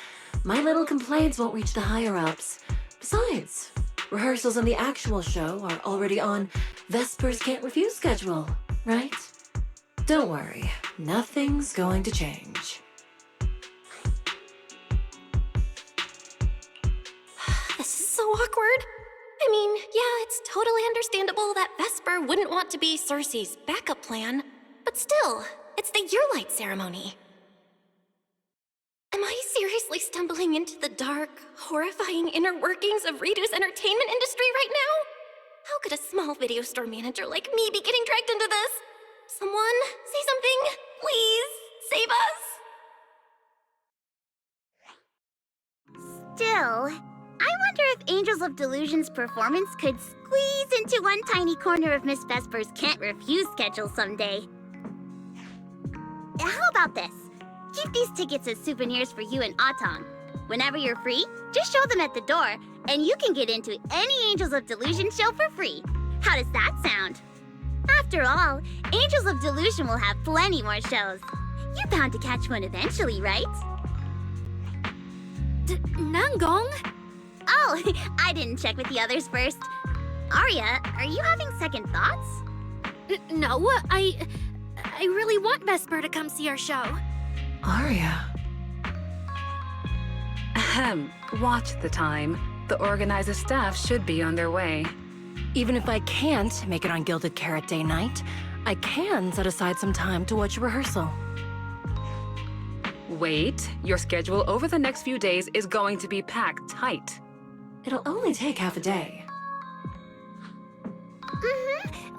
My little complaints won't reach the higher-ups. Besides, rehearsals and the actual show are already on Vesper's Can't Refuse schedule, right? Don't worry, nothing's going to change. This is so awkward. I mean, yeah, it's totally understandable that Vesper wouldn't want to be Cersei's backup plan, but still, it's the Yearlight ceremony. Am I seriously stumbling into the dark, horrifying inner workings of Ridu's entertainment industry right now? How could a small video store manager like me be getting dragged into this? Someone, say something, please, save us! Still, I wonder if Angels of Delusion's performance could squeeze into one tiny corner of Miss Vesper's Can't Refuse schedule someday. How about this? Keep these tickets as souvenirs for you and Otong. Whenever you're free, just show them at the door, and you can get into any Angels of Delusion show for free. How does that sound? After all, Angels of Delusion will have plenty more shows. You're bound to catch one eventually, right? Nangong? Oh, I didn't check with the others first. Arya, are you having second thoughts? No, I really want Vesper to come see our show. Arya. Ahem. Watch the time. The organizer staff should be on their way. Even if I can't make it on Gilded Karate night, I can set aside some time to watch a rehearsal. Wait, your schedule over the next few days is going to be packed tight. It'll only take half a day.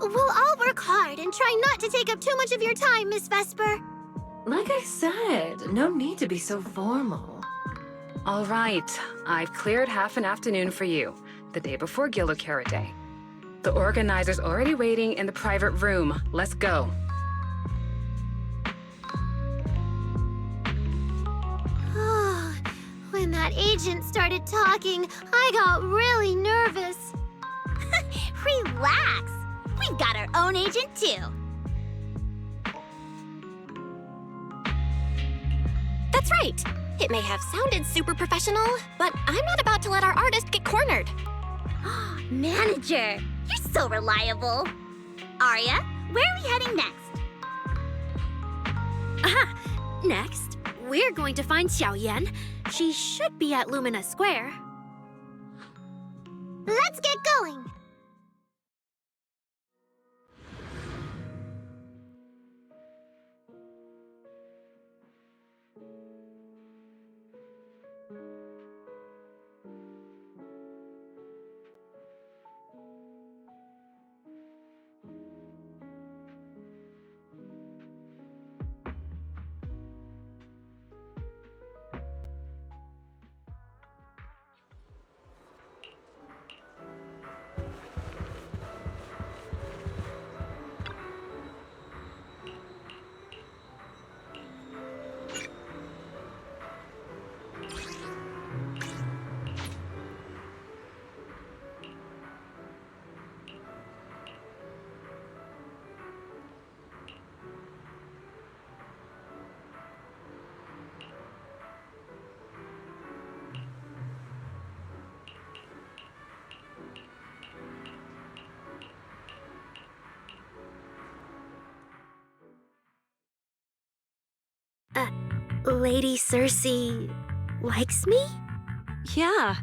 We'll all work hard and try not to take up too much of your time, Miss Vesper. Like I said, no need to be so formal. All right, I've cleared half an afternoon for you, the day before Gilded Karate. The organizer's already waiting in the private room. Let's go. When that agent started talking, I got really nervous. Relax. We've got our own agent, too. That's right. It may have sounded super professional, but I'm not about to let our artist get cornered. Manager, you're so reliable. Arya, where are we heading next? Next, we're going to find Xiaoyan. She should be at Lumina Square. Let's get going! Lady Cersei likes me? Yeah.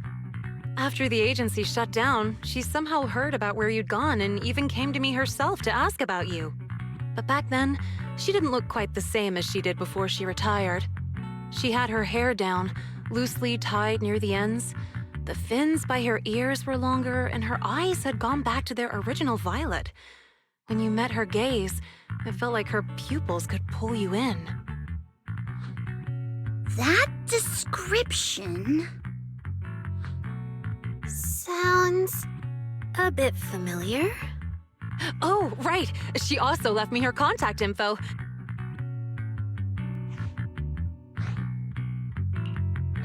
After the agency shut down, she somehow heard about where you'd gone and even came to me herself to ask about you. But back then, she didn't look quite the same as she did before she retired. She had her hair down, loosely tied near the ends. The fins by her ears were longer, and her eyes had gone back to their original violet. When you met her gaze, it felt like her pupils could pull you in. That description sounds a bit familiar. Oh, right. She also left me her contact info.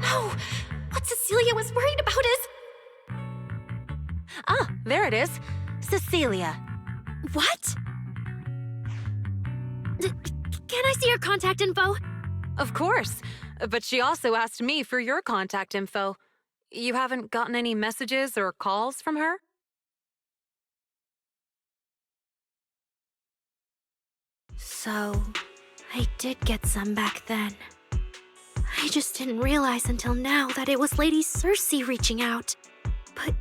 No! What Cecilia was worried about is... Ah, there it is. Cecilia. What? Can I see your contact info? Of course. But she also asked me for your contact info. You haven't gotten any messages or calls from her? So, I did get some back then. I just didn't realize until now that it was Lady Cersei reaching out. But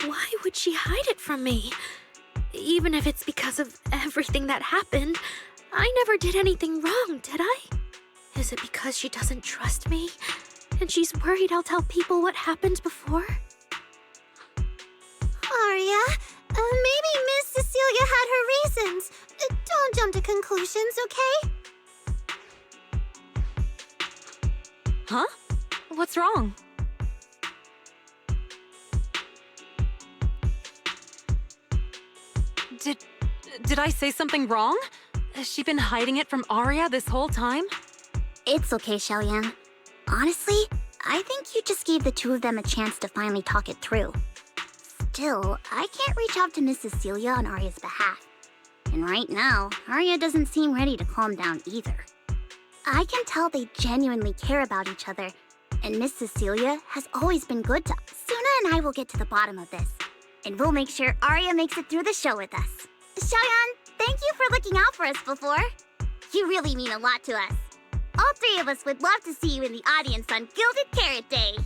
why would she hide it from me? Even if it's because of everything that happened, I never did anything wrong, did I? Is it because she doesn't trust me? And she's worried I'll tell people what happened before? Arya, maybe Miss Cecilia had her reasons. Don't jump to conclusions, okay? Huh? What's wrong? Did I say something wrong? Has she been hiding it from Arya this whole time? It's okay, Xiaoyan. Honestly, I think you just gave the two of them a chance to finally talk it through. Still, I can't reach out to Miss Cecilia on Arya's behalf. And right now, Arya doesn't seem ready to calm down either. I can tell they genuinely care about each other, and Miss Cecilia has always been good to us. Suna and I will get to the bottom of this, and we'll make sure Arya makes it through the show with us. Xiaoyan, thank you for looking out for us before. You really mean a lot to us. All three of us would love to see you in the audience on Gilded Carrot Day.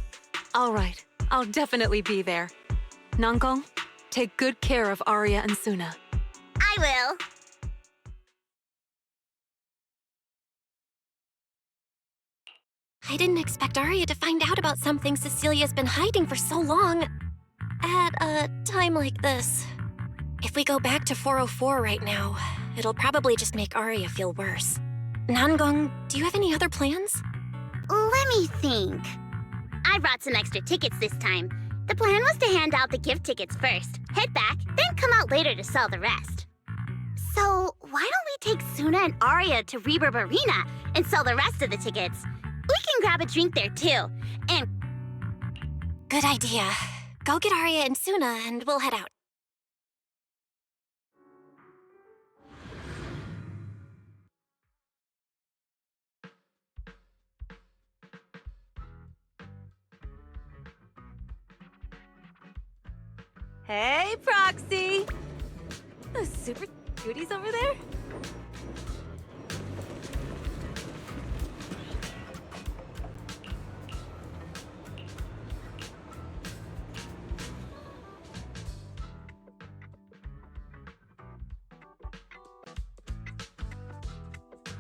All right, I'll definitely be there. Nangong, take good care of Arya and Suna. I will. I didn't expect Arya to find out about something Cecilia's been hiding for so long. At a time like this. If we go back to 404 right now, it'll probably just make Arya feel worse. Nangong, do you have any other plans? Let me think. I brought some extra tickets this time. The plan was to hand out the gift tickets first, head back, then come out later to sell the rest. So, why don't we take Suna and Arya to Reverb Arena and sell the rest of the tickets? We can grab a drink there too, and... Good idea. Go get Arya and Suna and we'll head out. Hey, Proxy! Those super cuties over there?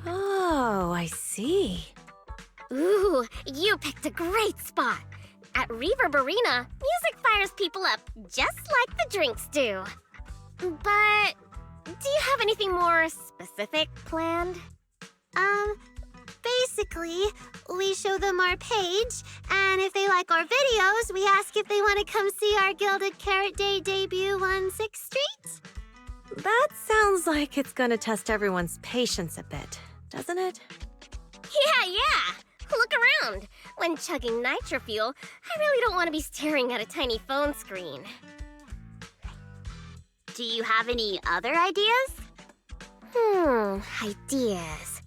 Oh, I see. Ooh, you picked a great spot. At Reverb Arena, music fires people up just like the drinks do. But do you have anything more specific planned? Basically, we show them our page, and if they like our videos, we ask if they want to come see our Gilded Carrot Day debut on 6th Street. That sounds like it's gonna test everyone's patience a bit, doesn't it? Yeah. Look around. When chugging nitro fuel, I really don't want to be staring at a tiny phone screen. Do you have any other ideas? Ideas.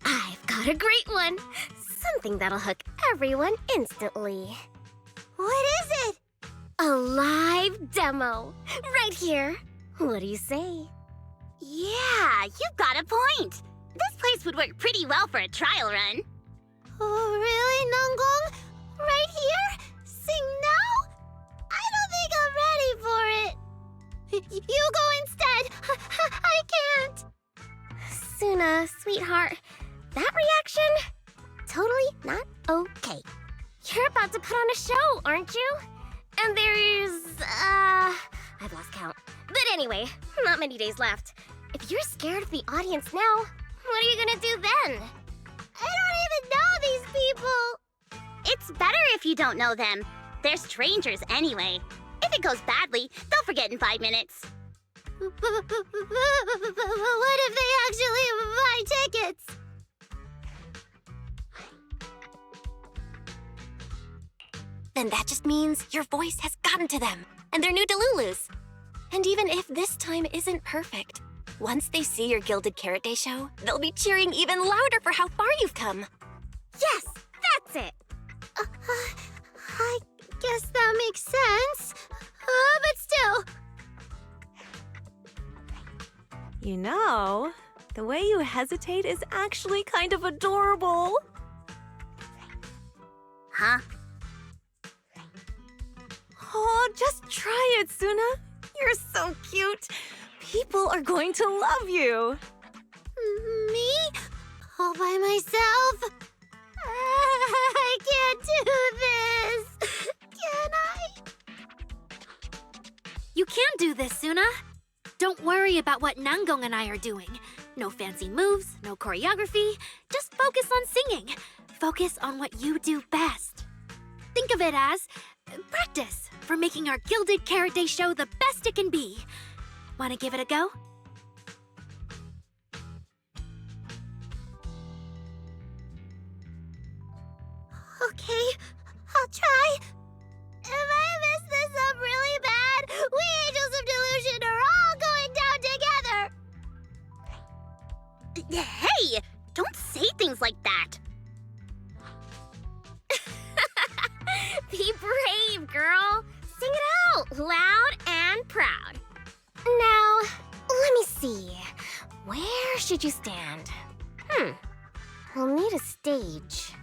I've got a great one. Something that'll hook everyone instantly. What is it? A live demo. Right here. What do you say? Yeah, you've got a point. This This place would work pretty well for a trial run. Oh, really, Nanggong? Right here? Sing now? I don't think I'm ready for it. You go instead. I can't. Suna, sweetheart, that reaction? Totally not okay. You're about to put on a show, aren't you? And there's, I've lost count. But anyway, not many days left. If you're scared of the audience now, what are you gonna do then? I don't even know these people. It's better if you don't know them. They're strangers anyway. If it goes badly, they'll forget in 5 minutes. What if they actually buy tickets? Then that just means your voice has gotten to them, and they're new Delulus. And even if this time isn't perfect, once they see your Gilded Carrot Day show, they'll be cheering even louder for how far you've come. Yes, that's it. I guess that makes sense. But still. You know, the way you hesitate is actually kind of adorable. Huh? Oh, just try it, Suna. You're so cute. People are going to love you. Me? All by myself? I can't do this. Can I? You can do this, Suna. Don't worry about what Nanggong and I are doing. No fancy moves, no choreography. Just focus on singing. Focus on what you do best. Think of it as practice for making our Gilded Carrot Day show the best it can be. Want to give it a go? Okay, I'll try. If I mess this up really bad, we Angels of Delusion are all going down together. Hey, don't say things like that. Be brave, girl. Sing it out, loud and proud. Now, let me see. Where should you stand? We'll need a stage.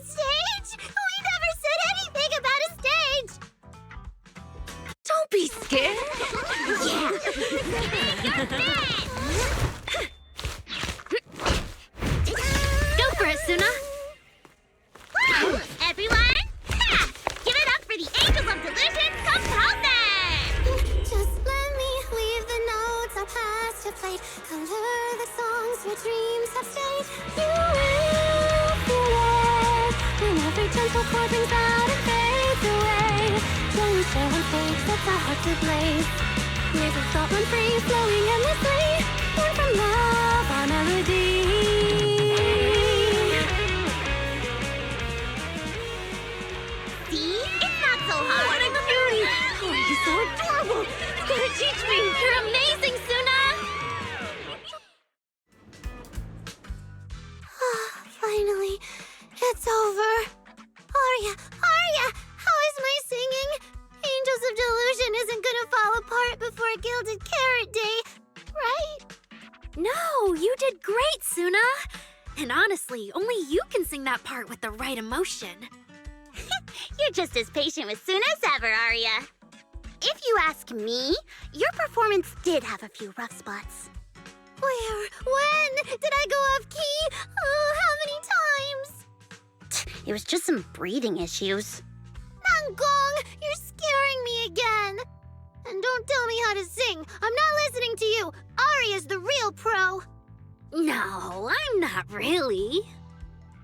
Stage? We never said anything about a stage. Don't be scared. Yeah. Go for it, Suna. Woo! Everyone, give it up for the Angels of Delusion composer! Just let me leave the notes our past have played. Color the songs where dreams have stayed. You will feel it when every gentle chord rings out and fades away. When we share one stage sets our hearts ablaze. Waves of thought run free, flowing endlessly. Born from love, our melody. See? It's not so hard. What a beauty! Oh, you're so adorable! You gotta teach me! You're amazing, Suna! Finally, it's over. Arya, how is my singing? Angels of Delusion isn't gonna fall apart before Gilded Carrot Day, right? No, you did great, Suna! And honestly, only you can sing that part with the right emotion. You're just as patient with Suna as ever, Arya. If you ask me, your performance did have a few rough spots. Where? When? Did I go off key? Oh, how many times? It was just some breathing issues. Nanggong, you're scaring me again. And don't tell me how to sing. I'm not listening to you. Arya's the real pro. No, I'm not really.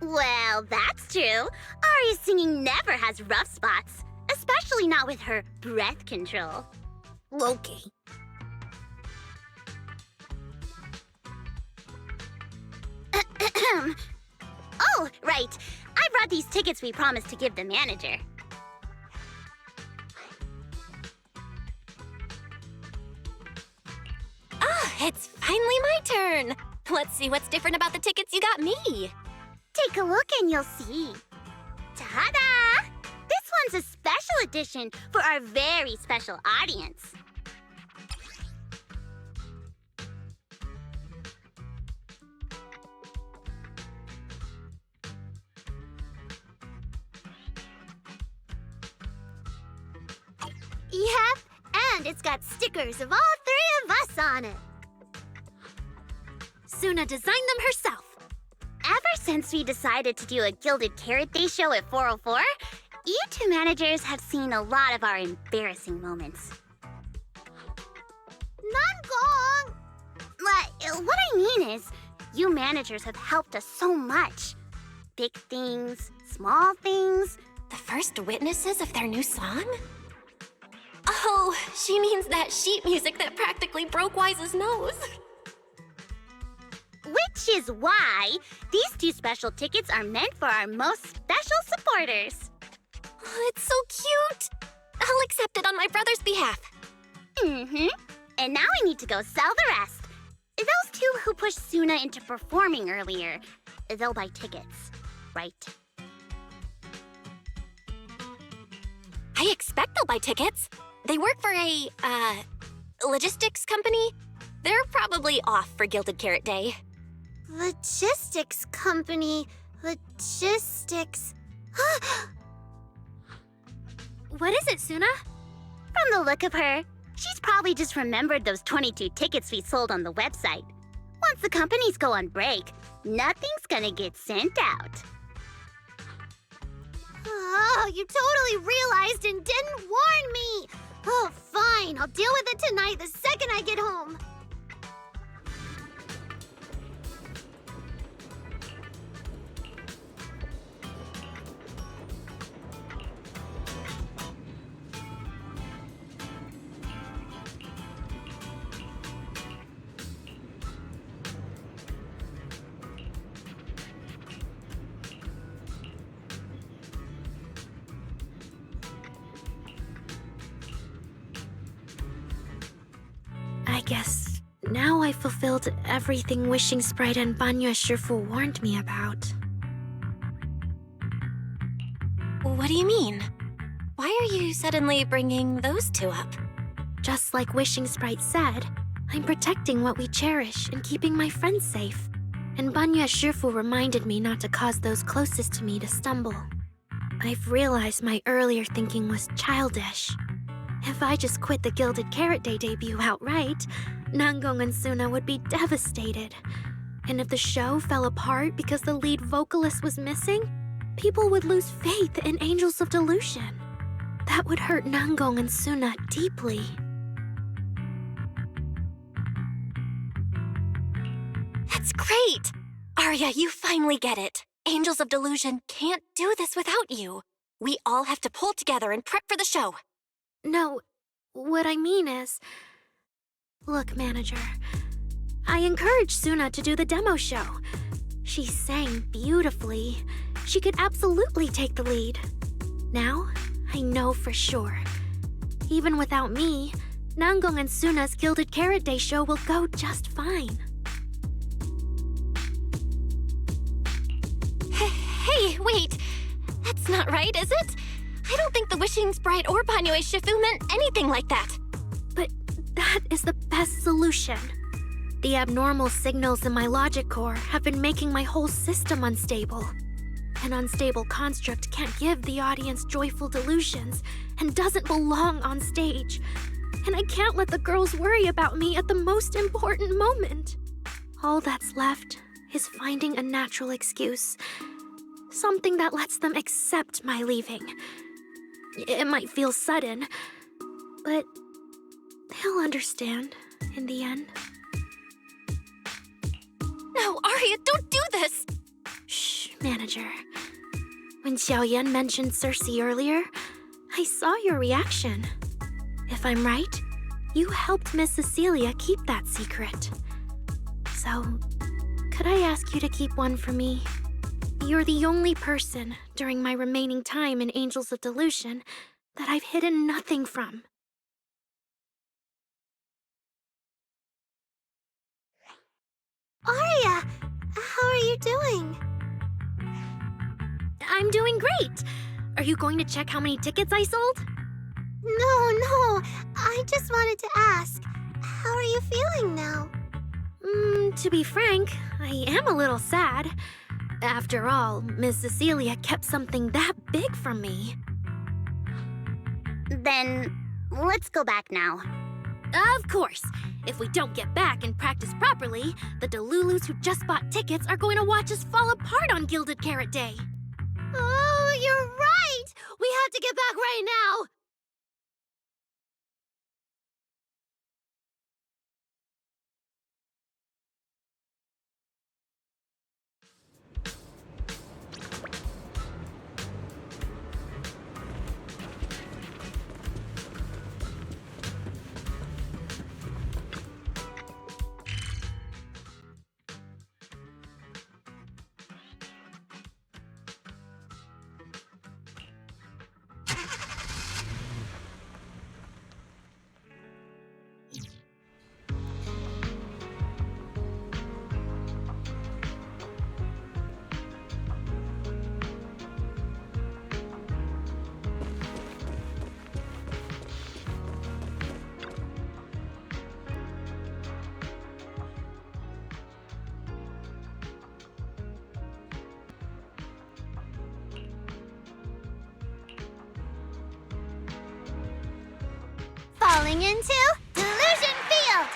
Well, that's true. Arya's singing never has rough spots, especially not with her breath control. Okay. Oh, right. I brought these tickets we promised to give the manager. It's finally my turn. Let's see what's different about the tickets you got me. Take a look and you'll see. Ta-da! This one's a special edition for our very special audience. Yep, and it's got stickers of all 3 of us on it. Suna designed them herself. Ever since we decided to do a Gilded Carrot Day show at 404, you 2 managers have seen a lot of our embarrassing moments. Nangong! What I mean is, you managers have helped us so much. Big things, small things. The first witnesses of their new song? Oh, she means that sheet music that practically broke Wise's nose. Which is why these 2 special tickets are meant for our most special supporters. Oh, it's so cute. I'll accept it on my brother's behalf. Mm-hmm. And now I need to go sell the rest. Those 2 who pushed Suna into performing earlier, they'll buy tickets, right? I expect they'll buy tickets. They work for a, logistics company. They're probably off for Gilded Carrot Day. Logistics company. Logistics. What is it, Suna? From the look of her, she's probably just remembered those 22 tickets we sold on the website. Once the companies go on break, nothing's gonna get sent out. Oh, you totally realized and didn't warn me! Oh, fine. I'll deal with it tonight the second I get home. I guess now I fulfilled everything Wishing Sprite and Banya Shifu warned me about. What do you mean? Why are you suddenly bringing those 2 up? Just like Wishing Sprite said, I'm protecting what we cherish and keeping my friends safe. And Banya Shifu reminded me not to cause those closest to me to stumble. I've realized my earlier thinking was childish. If I just quit the Gilded Carrot Day debut outright, Nangong and Suna would be devastated. And if the show fell apart because the lead vocalist was missing, people would lose faith in Angels of Delusion. That would hurt Nangong and Suna deeply. That's great! Arya, you finally get it. Angels of Delusion can't do this without you. We all have to pull together and prep for the show. No, what I mean is... Look, manager, I encouraged Suna to do the demo show. She sang beautifully. She could absolutely take the lead. Now, I know for sure. Even without me, Nangong and Suna's Gilded Carrot Day show will go just fine. Hey, wait! That's not right, is it? I don't think the Wishing Sprite or Banyue Shifu meant anything like that. But that is the best solution. The abnormal signals in my logic core have been making my whole system unstable. An unstable construct can't give the audience joyful delusions and doesn't belong on stage. And I can't let the girls worry about me at the most important moment. All that's left is finding a natural excuse. Something that lets them accept my leaving. It might feel sudden, but they'll understand in the end. No, Arya, don't do this! Shh, manager. When Xiaoyan mentioned Cersei earlier, I saw your reaction. If I'm right, you helped Miss Cecilia keep that secret. So, could I ask you to keep one for me? You're the only person during my remaining time in Angels of Delusion that I've hidden nothing from. Arya, how are you doing? I'm doing great! Are you going to check how many tickets I sold? No, I just wanted to ask, how are you feeling now? To be frank, I am a little sad. After all, Miss Cecilia kept something that big from me. Then, let's go back now. Of course. If we don't get back and practice properly, the Delulus who just bought tickets are going to watch us fall apart on Gilded Carrot Day. Oh, you're right! We have to get back right now! Falling into Delusion Field!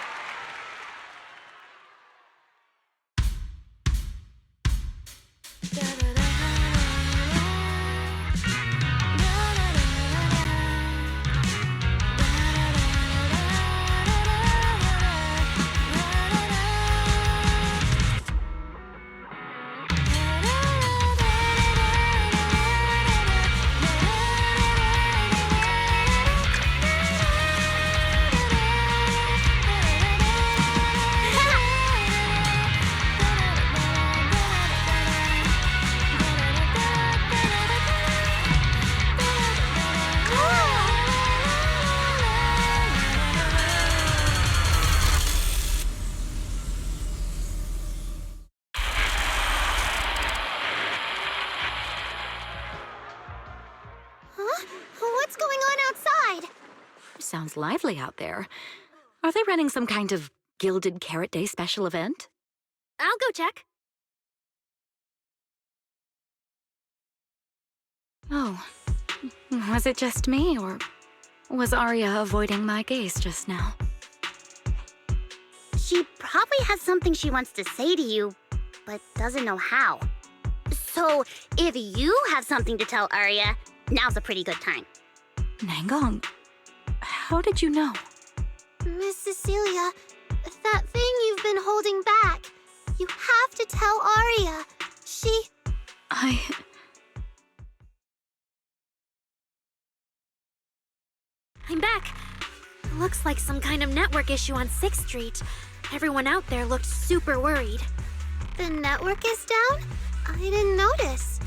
What's going on outside? Sounds lively out there. Are they running some kind of Gilded Carrot Day special event? I'll go check. Oh. Was it just me, or was Arya avoiding my gaze just now? She probably has something she wants to say to you, but doesn't know how. So, if you have something to tell Arya, now's a pretty good time. Nangong, how did you know? Miss Cecilia, that thing you've been holding back. You have to tell Arya. I'm back. Looks like some kind of network issue on 6th Street. Everyone out there looked super worried. The network is down? I didn't notice.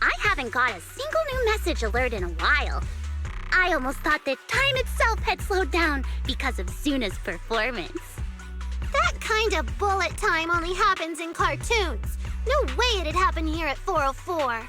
I haven't got a single new message alert in a while. I almost thought that time itself had slowed down because of Suna's performance. That kind of bullet time only happens in cartoons. No way it'd happen here at 404.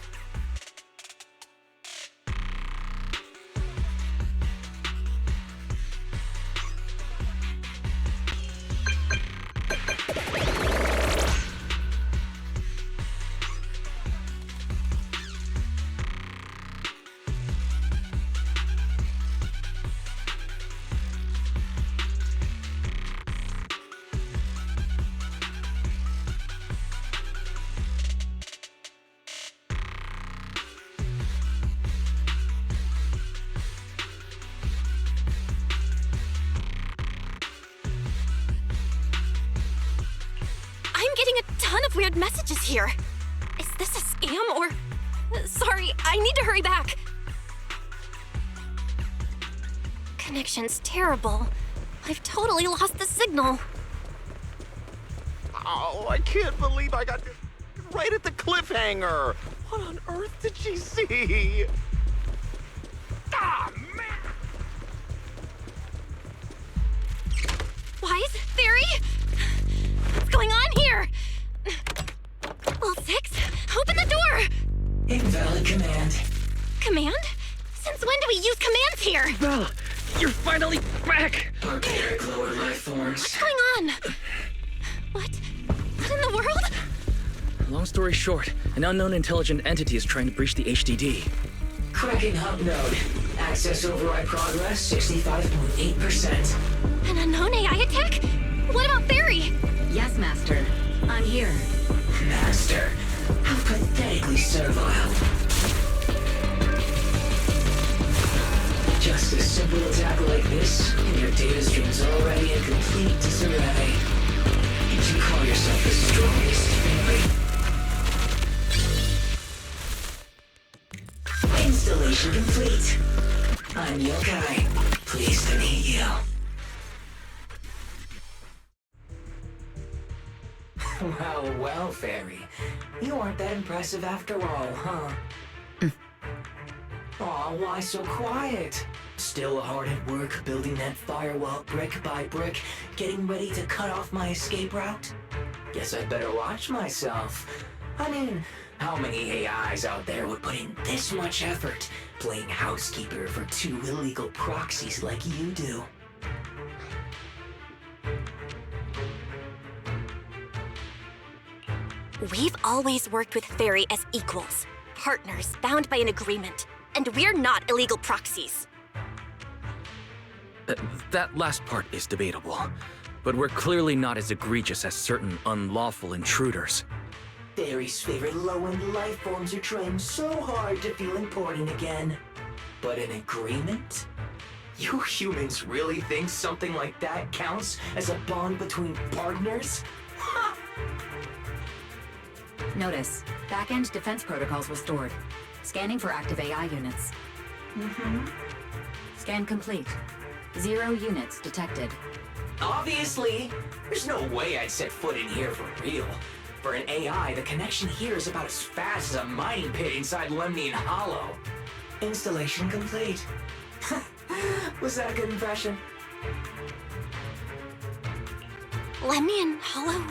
Weird messages here. Is this a scam or... Sorry, I need to hurry back. Connection's terrible. I've totally lost the signal. Oh, I can't believe I got right at the cliffhanger. What on earth did she see? Ah, man! Wise? Fairy? What's going on here? Well, 6, open the door! Invalid command. Command? Since when do we use commands here? Bella, you're finally back! Barbaric lower life forms. What's going on? What in the world? Long story short, an unknown intelligent entity is trying to breach the HDD. Cracking hub node. Access override progress, 65.8%. An unknown AI attack? What about Fairy? Yes, Master. I'm here. Master, how pathetically servile. Just a simple attack like this, and your data stream's already in complete disarray. Can't you call yourself the strongest, Fairy? Installation complete. I'm Yokai. Pleased to meet you. Well, Fairy. You aren't that impressive after all, huh? Aw, why so quiet? Still hard at work building that firewall brick by brick, getting ready to cut off my escape route? Guess I'd better watch myself. I mean, how many AIs out there would put in this much effort playing housekeeper for two illegal proxies like you do? We've always worked with Fairy as equals, partners bound by an agreement, and we're not illegal proxies. That last part is debatable, but we're clearly not as egregious as certain unlawful intruders. Fairy's favorite low-end life forms are trying so hard to feel important again. But an agreement? You humans really think something like that counts as a bond between partners? Ha! Notice, back-end defense protocols restored. Scanning for active AI units. Scan complete. 0 units detected. Obviously! There's no way I'd set foot in here for real. For an AI, the connection here is about as fast as a mining pit inside Lemnian Hollow. Installation complete. Was that a good impression? Lemnian Hollow?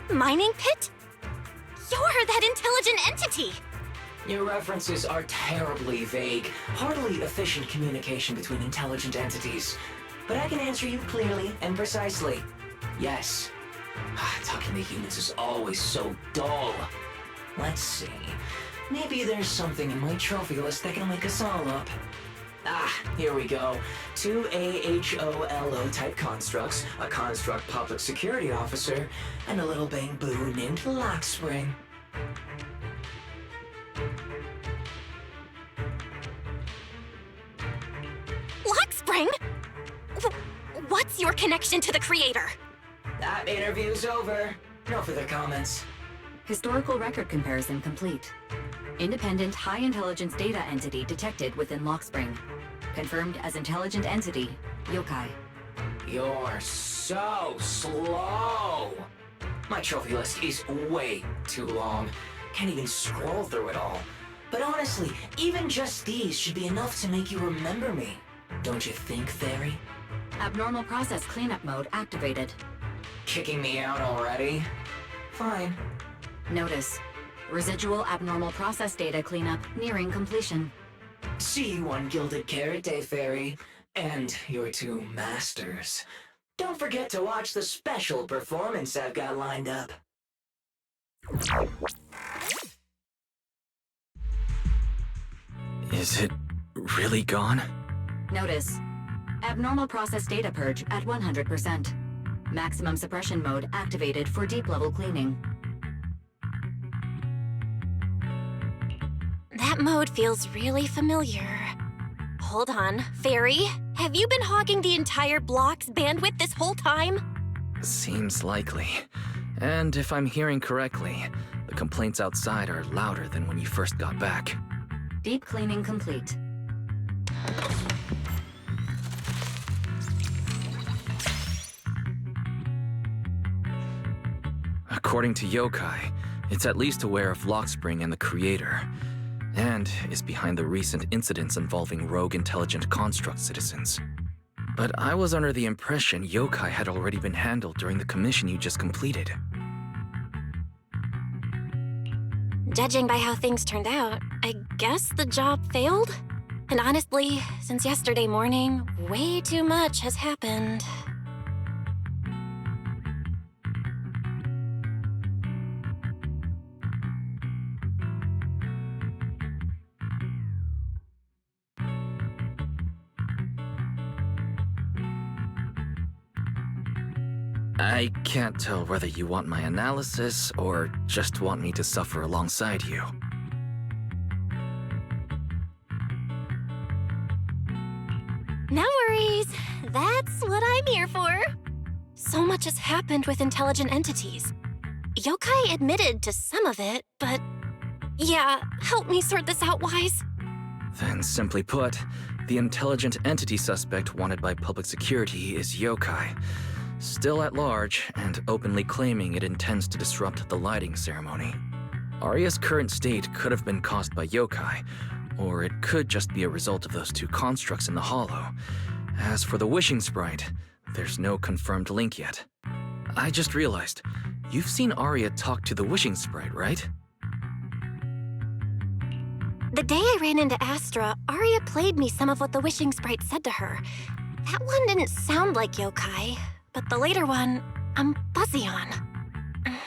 Mining pit? You're that intelligent entity! Your references are terribly vague, hardly efficient communication between intelligent entities. But I can answer you clearly and precisely. Yes. Talking to humans is always so dull. Let's see. Maybe there's something in my trophy list that can wake us all up. Here we go. 2 AHOLO type constructs, a construct public security officer, and a little bang-boo named Lockspring. Lockspring? What's your connection to the creator? That interview's over. No further comments. Historical record comparison complete. Independent high-intelligence data entity detected within Lockspring. Confirmed as intelligent entity, Yokai. You're so slow! My trophy list is way too long. Can't even scroll through it all. But honestly, even just these should be enough to make you remember me. Don't you think, Fairy? Abnormal process cleanup mode activated. Kicking me out already? Fine. Notice, residual abnormal process data cleanup nearing completion. See you on Gilded Carrot Day, Fairy. And your 2 masters. Don't forget to watch the special performance I've got lined up. Is it really gone? Notice, abnormal process data purge at 100%. Maximum suppression mode activated for deep-level cleaning. That mode feels really familiar. Hold on, Fairy, have you been hogging the entire block's bandwidth this whole time? Seems likely. And if I'm hearing correctly, the complaints outside are louder than when you first got back. Deep cleaning complete. According to Yokai, it's at least aware of Lockspring and the Creator, and is behind the recent incidents involving rogue intelligent construct citizens. But I was under the impression Yokai had already been handled during the commission you just completed. Judging by how things turned out, I guess the job failed? And honestly, since yesterday morning, way too much has happened. I can't tell whether you want my analysis or just want me to suffer alongside you. No worries. That's what I'm here for. So much has happened with intelligent entities. Yokai admitted to some of it, but... Yeah, help me sort this out, Wise. Then, simply put, the intelligent entity suspect wanted by public security is Yokai, still at large and openly claiming it intends to disrupt the lighting ceremony. Arya's current state could have been caused by Yokai, or it could just be a result of those two constructs in the Hollow. As for the wishing sprite, there's no confirmed link yet. I just realized, you've seen Arya talk to the wishing sprite, right? The day I ran into Astra, Arya played me some of what the wishing sprite said to her. That one didn't sound like Yokai, but the later one, I'm fuzzy on.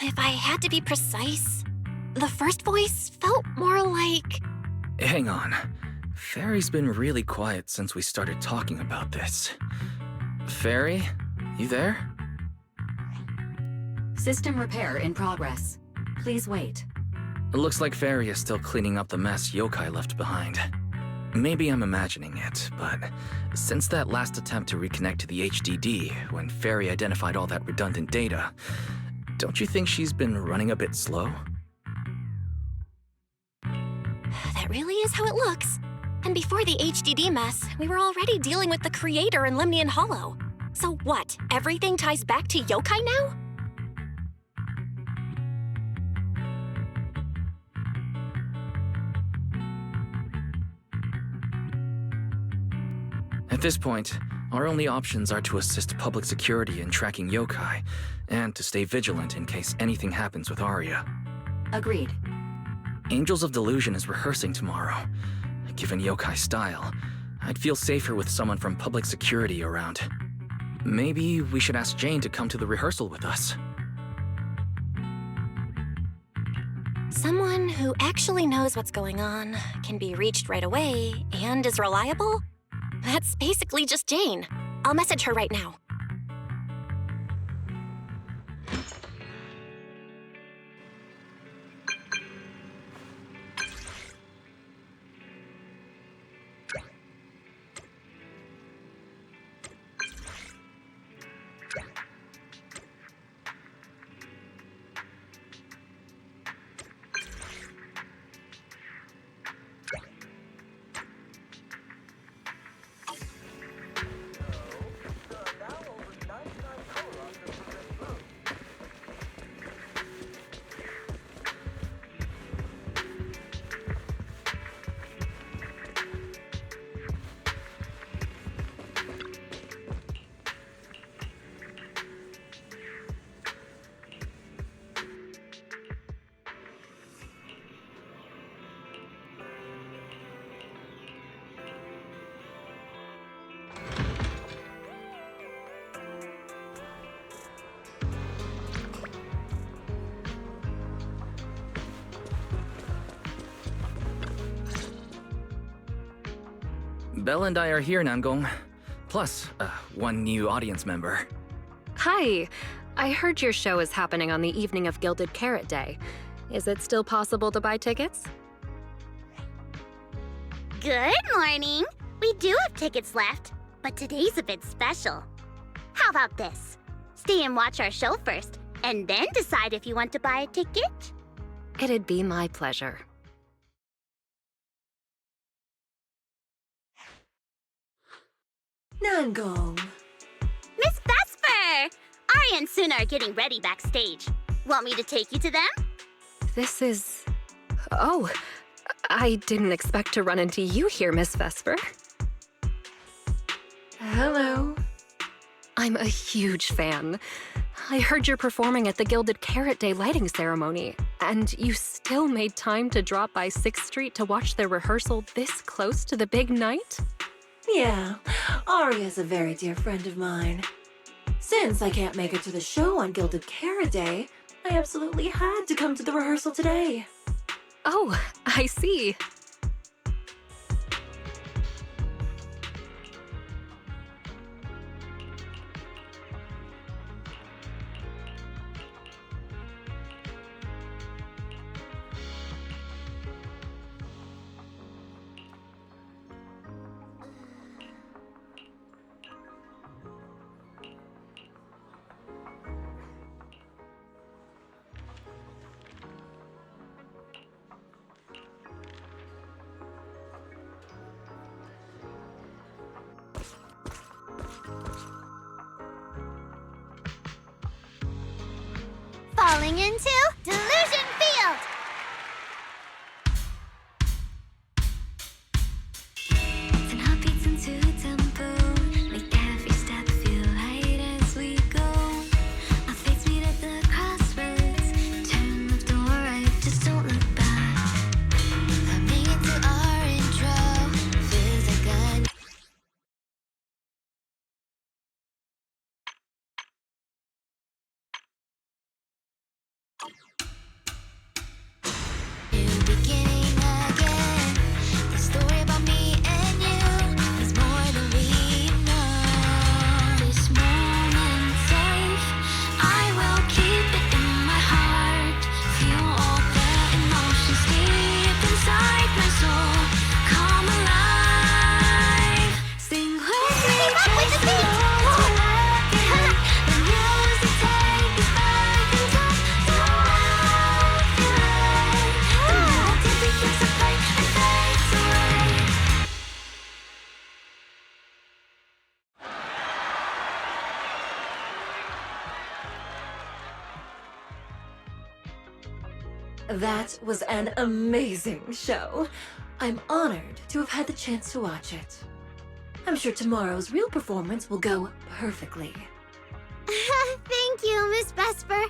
If I had to be precise, the first voice felt more like... Hang on. Fairy's been really quiet since we started talking about this. Fairy, you there? System repair in progress. Please wait. It looks like Fairy is still cleaning up the mess Yokai left behind. Maybe I'm imagining it, but since that last attempt to reconnect to the HDD when Fairy identified all that redundant data, don't you think she's been running a bit slow? That really is how it looks. And before the HDD mess, we were already dealing with the Creator in Lemnian Hollow. So what, everything ties back to Yokai now? At this point, our only options are to assist public security in tracking Yokai, and to stay vigilant in case anything happens with Arya. Agreed. Angels of Delusion is rehearsing tomorrow. Given Yokai's style, I'd feel safer with someone from public security around. Maybe we should ask Jane to come to the rehearsal with us. Someone who actually knows what's going on, can be reached right away, and is reliable? That's basically just Jane. I'll message her right now. Belle and I are here, Namgong. Plus, one new audience member. Hi. I heard your show is happening on the evening of Gilded Carrot Day. Is it still possible to buy tickets? Good morning. We do have tickets left, but today's a bit special. How about this? Stay and watch our show first, and then decide if you want to buy a ticket? It'd be my pleasure. Namgong. Miss Vesper! Arya and Suna are getting ready backstage. Want me to take you to them? This is... Oh, I didn't expect to run into you here, Miss Vesper. Hello. I'm a huge fan. I heard you're performing at the Gilded Carrot Day lighting ceremony, and you still made time to drop by 6th Street to watch their rehearsal this close to the big night? Yeah, Arya's a very dear friend of mine. Since I can't make it to the show on Gilded Carrot Day, I absolutely had to come to the rehearsal today. Oh, I see. That was an amazing show. I'm honored to have had the chance to watch it. I'm sure tomorrow's real performance will go perfectly. Thank you, Miss Vesper.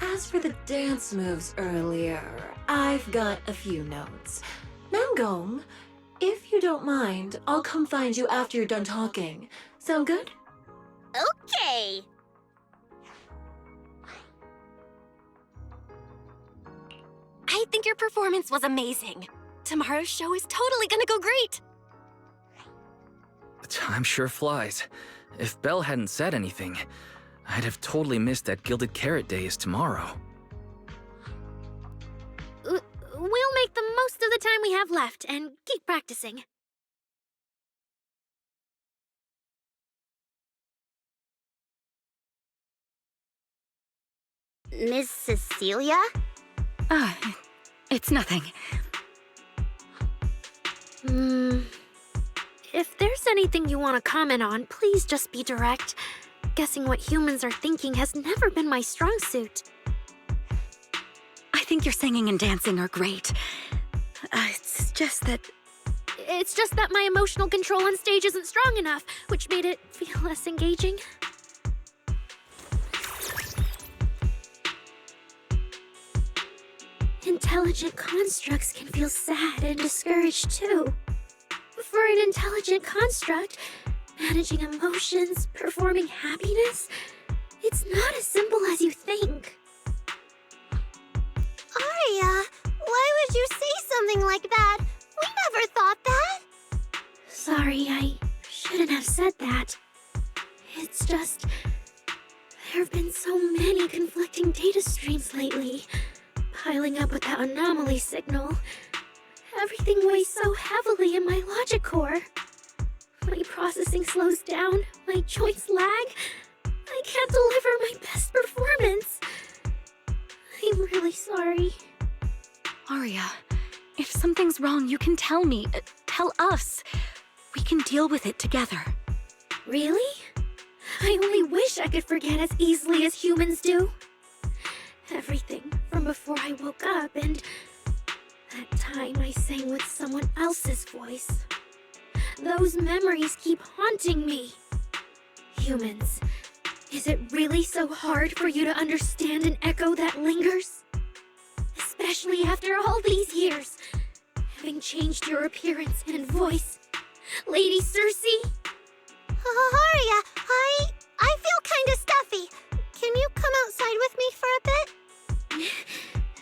As for the dance moves earlier, I've got a few notes. Nangong, if you don't mind, I'll come find you after you're done talking. Sound good? Okay. I think your performance was amazing. Tomorrow's show is totally gonna go great. Time sure flies. If Belle hadn't said anything, I'd have totally missed that Gilded Carrot Day is tomorrow. We'll make the most of the time we have left and keep practicing. Miss Cecilia? It's nothing. If there's anything you want to comment on, please just be direct. Guessing what humans are thinking has never been my strong suit. I think your singing and dancing are great. It's just that my emotional control on stage isn't strong enough, which made it feel less engaging. Intelligent constructs can feel sad and discouraged too. For an intelligent construct, managing emotions, performing happiness, it's not as simple as you think. Aria, why would you say something like that? We never thought that. Sorry, I shouldn't have said that. It's just, there have been so many conflicting data streams lately, piling up with that anomaly signal. Everything weighs so heavily in my logic core. My processing slows down, my joints lag. I can't deliver my best performance. I'm really sorry. Aria, if something's wrong, you can tell me. Tell us. We can deal with it together. Really? I only wish I could forget as easily as humans do. Everything from before I woke up and that time I sang with someone else's voice. Those memories keep haunting me. Humans, is it really so hard for you to understand an echo that lingers? Especially after all these years, having changed your appearance and voice. Lady Circe? Aria, I feel kinda stuffy. Can you come outside with me for a bit?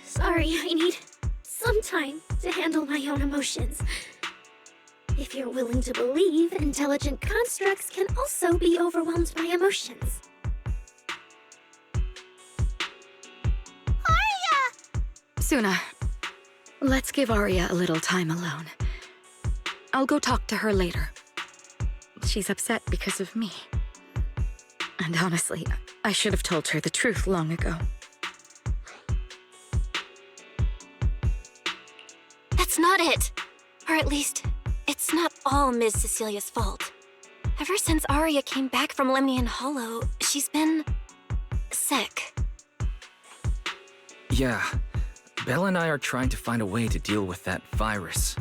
Sorry, I need some time to handle my own emotions. If you're willing to believe, intelligent constructs can also be overwhelmed by emotions. Aria! Suna, let's give Aria a little time alone. I'll go talk to her later. She's upset because of me. And honestly, I should have told her the truth long ago. That's not it. Or at least, it's not all Ms. Cecilia's fault. Ever since Aria came back from Lemnian Hollow, she's been sick. Yeah, Belle and I are trying to find a way to deal with that virus.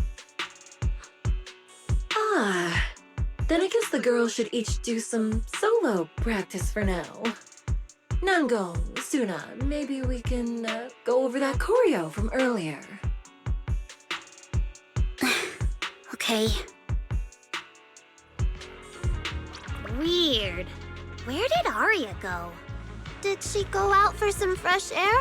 Then I guess the girls should each do some solo practice for now. Nangong, Suna, maybe we can go over that choreo from earlier. Okay. Weird. Where did Aria go? Did she go out for some fresh air?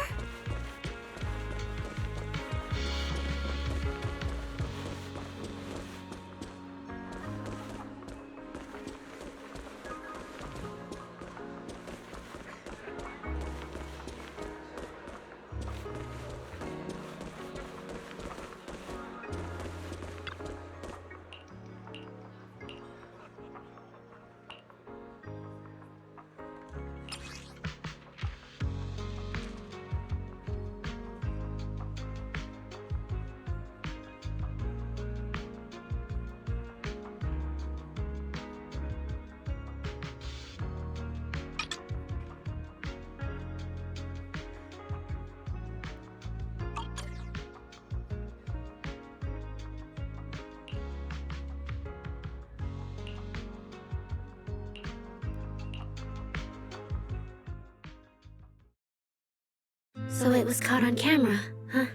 So it was caught on camera, huh?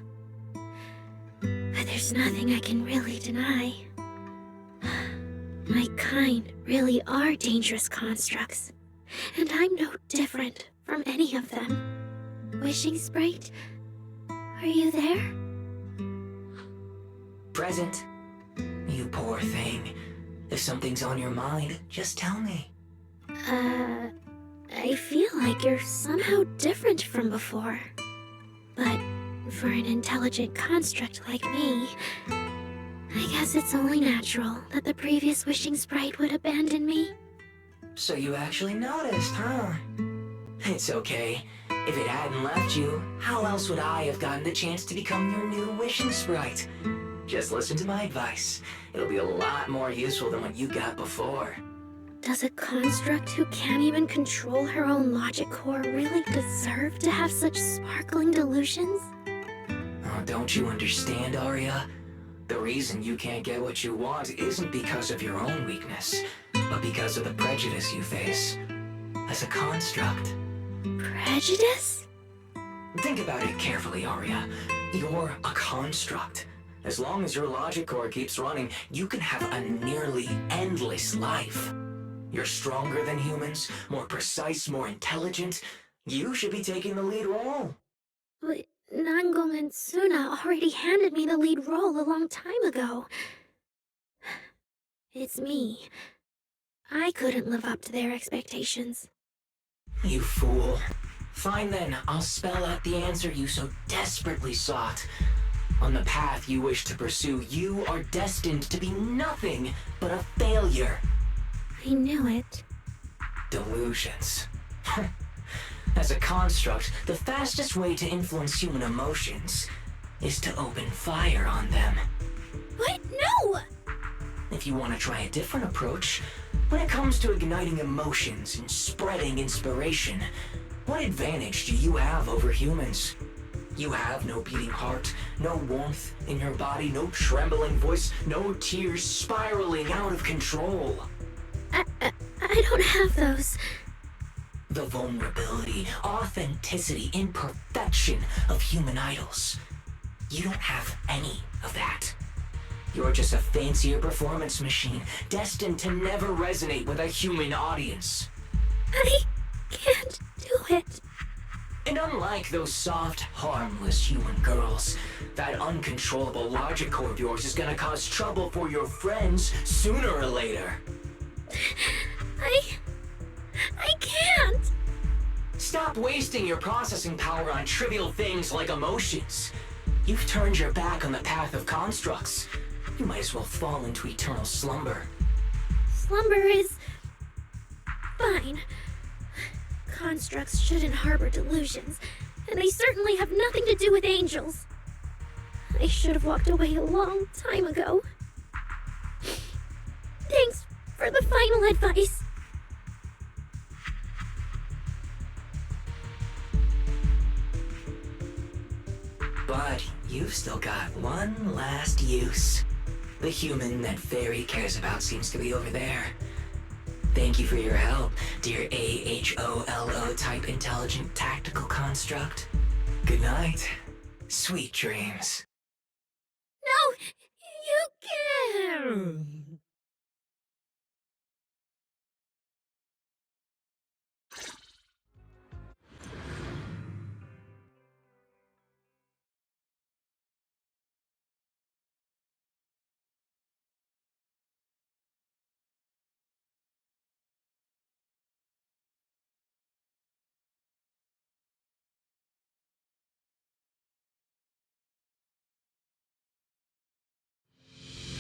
But there's nothing I can really deny. My kind really are dangerous constructs, and I'm no different from any of them. Wishing Sprite, are you there? Present. You poor thing. If something's on your mind, just tell me. I feel like you're somehow different from before. But for an intelligent construct like me, I guess it's only natural that the previous Wishing Sprite would abandon me. So you actually noticed, huh? It's okay. If it hadn't left you, how else would I have gotten the chance to become your new Wishing Sprite? Just listen to my advice. It'll be a lot more useful than what you got before. Does a construct who can't even control her own logic core really deserve to have such sparkling delusions? Oh, don't you understand, Arya? The reason you can't get what you want isn't because of your own weakness, but because of the prejudice you face. As a construct. Prejudice? Think about it carefully, Arya. You're a construct. As long as your logic core keeps running, you can have a nearly endless life. You're stronger than humans, more precise, more intelligent. You should be taking the lead role. But Nangong and Suna already handed me the lead role a long time ago. It's me. I couldn't live up to their expectations. You fool. Fine then, I'll spell out the answer you so desperately sought. On the path you wish to pursue, you are destined to be nothing but a failure. I knew it. Delusions. As a construct, the fastest way to influence human emotions is to open fire on them. What? No! If you want to try a different approach, when it comes to igniting emotions and spreading inspiration, what advantage do you have over humans? You have no beating heart, no warmth in your body, no trembling voice, no tears spiraling out of control. I don't have those. The vulnerability, authenticity, imperfection of human idols. You don't have any of that. You're just a fancier performance machine, destined to never resonate with a human audience. I can't do it. And unlike those soft, harmless human girls, that uncontrollable logic core of yours is gonna cause trouble for your friends sooner or later. I can't! Stop wasting your processing power on trivial things like emotions. You've turned your back on the path of constructs. You might as well fall into eternal slumber. Slumber is... fine. Constructs shouldn't harbor delusions, and they certainly have nothing to do with angels. I should have walked away a long time ago. Thanks for the final advice. But you've still got one last use. The human that Fairy cares about seems to be over there. Thank you for your help, dear AHOLO type intelligent tactical construct. Good night. Sweet dreams. No! You can't!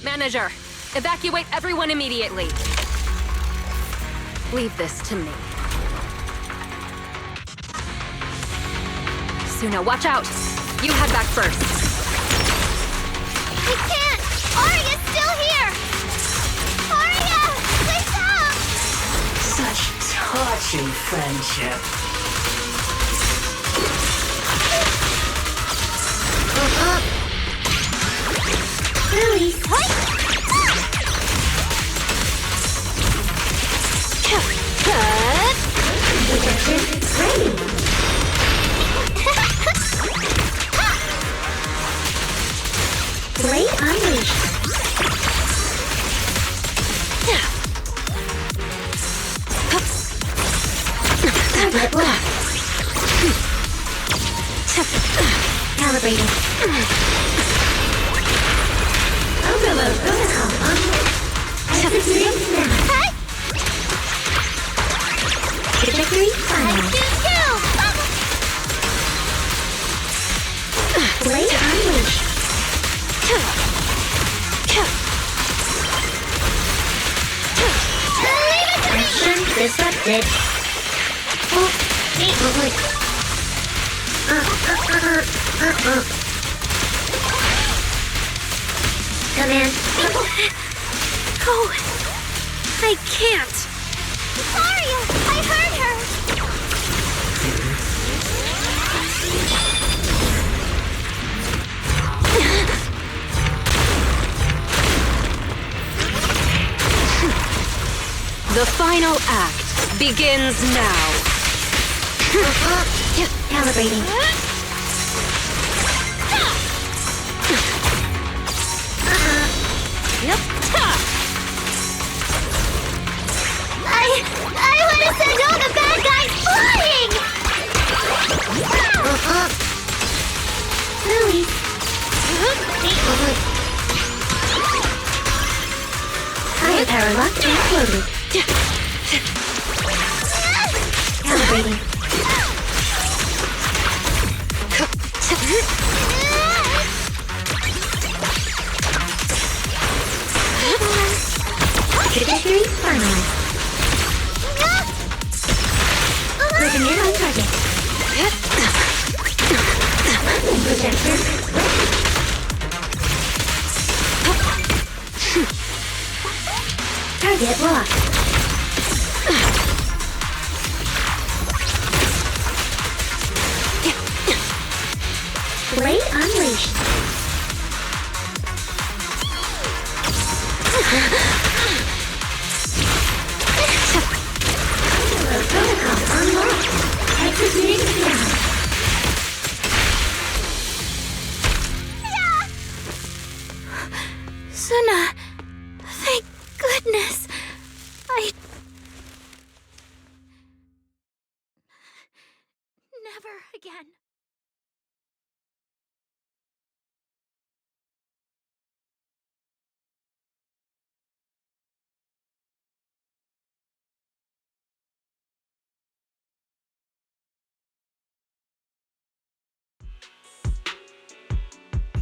Manager, evacuate everyone immediately. Leave this to me. Suna, watch out! You head back first. I can't! Arya's still here! Arya! Wake up! Such touching friendship. Really? Blade unleashed. Tablet block. Calibrating. Overload protocol online. Executing now. Trajectory final. Blade unleashed. Action disrupted. Oh, wait. Come in. Oh, I can't. Mario, I heard her. The final act begins now. Calibrating. Yep. I want to send all the bad guys flying! Really? Higher power lock downloaded. Calibrating. Trajectory finalized. Closing in on target. Projector ready. Target locked. Blade unleashed. Protocol unlocked. Executing now. Suna, thank goodness. Never again.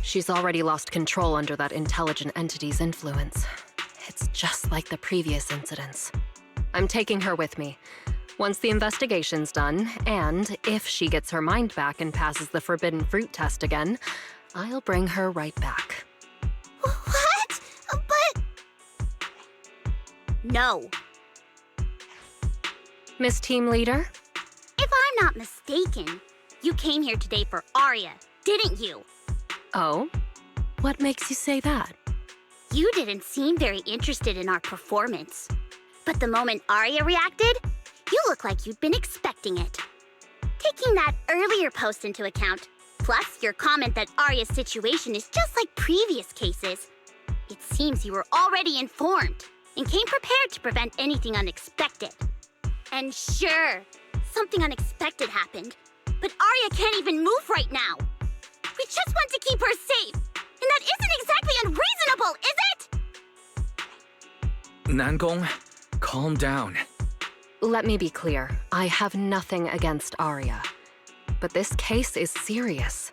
She's already lost control under that intelligent entity's influence. It's just like the previous incidents. I'm taking her with me. Once the investigation's done, and if she gets her mind back and passes the forbidden fruit test again, I'll bring her right back. What? But... No. Miss Team Leader? If I'm not mistaken, you came here today for Arya, didn't you? Oh? What makes you say that? You didn't seem very interested in our performance. But the moment Arya reacted, you look like you'd been expecting it. Taking that earlier post into account, plus your comment that Arya's situation is just like previous cases, it seems you were already informed and came prepared to prevent anything unexpected. And sure, something unexpected happened, but Arya can't even move right now. We just want to keep her safe, and that isn't exactly unreasonable, is it? Nangong, calm down. Let me be clear. I have nothing against Arya. But this case is serious.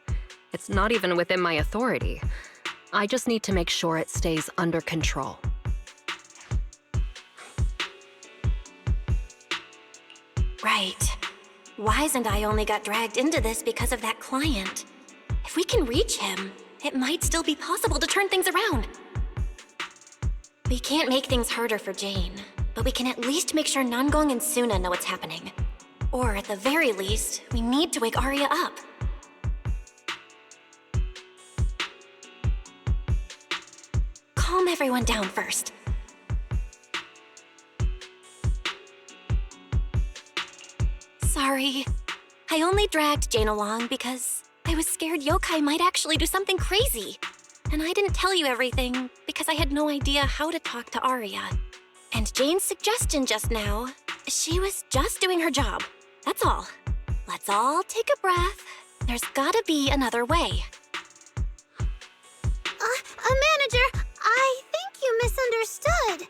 It's not even within my authority. I just need to make sure it stays under control. Right. Wise and I only got dragged into this because of that client. If we can reach him, it might still be possible to turn things around. We can't make things harder for Jane, but we can at least make sure Nangong and Suna know what's happening. Or at the very least, we need to wake Arya up. Calm everyone down first. Sorry. I only dragged Jane along because I was scared yokai might actually do something crazy. and I didn't tell you everything because I had no idea how to talk to Arya. And Jane's suggestion just now, she was just doing her job. That's all. Let's all take a breath. There's gotta be another way. Manager, I think you misunderstood.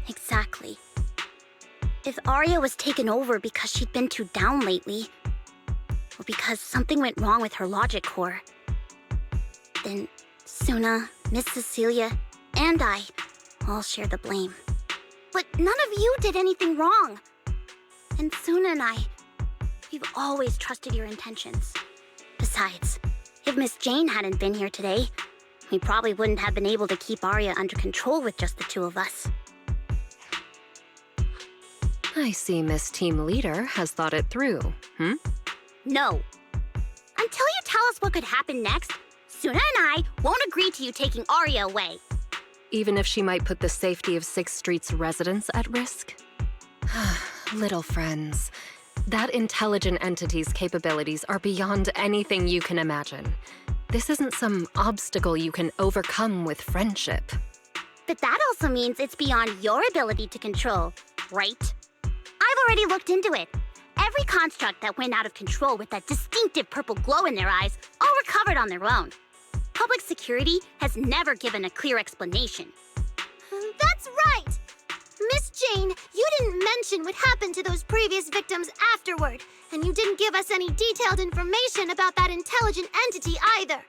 Exactly. If Arya was taken over because she'd been too down lately, or because something went wrong with her logic core, then Suna, Miss Cecilia, and I all share the blame. But none of you did anything wrong. And Suna and I, we've always trusted your intentions. Besides, if Miss Jane hadn't been here today, we probably wouldn't have been able to keep Arya under control with just the two of us. I see Miss Team Leader has thought it through, No. Until you tell us what could happen next, Suna and I won't agree to you taking Arya away. Even if she might put the safety of 6th Street's residents at risk? Little friends, that intelligent entity's capabilities are beyond anything you can imagine. This isn't some obstacle you can overcome with friendship. But that also means it's beyond your ability to control, right? I've already looked into it. Every construct that went out of control with that distinctive purple glow in their eyes all recovered on their own. Public security has never given a clear explanation. That's right! Miss Jane, you didn't mention what happened to those previous victims afterward, and you didn't give us any detailed information about that intelligent entity either.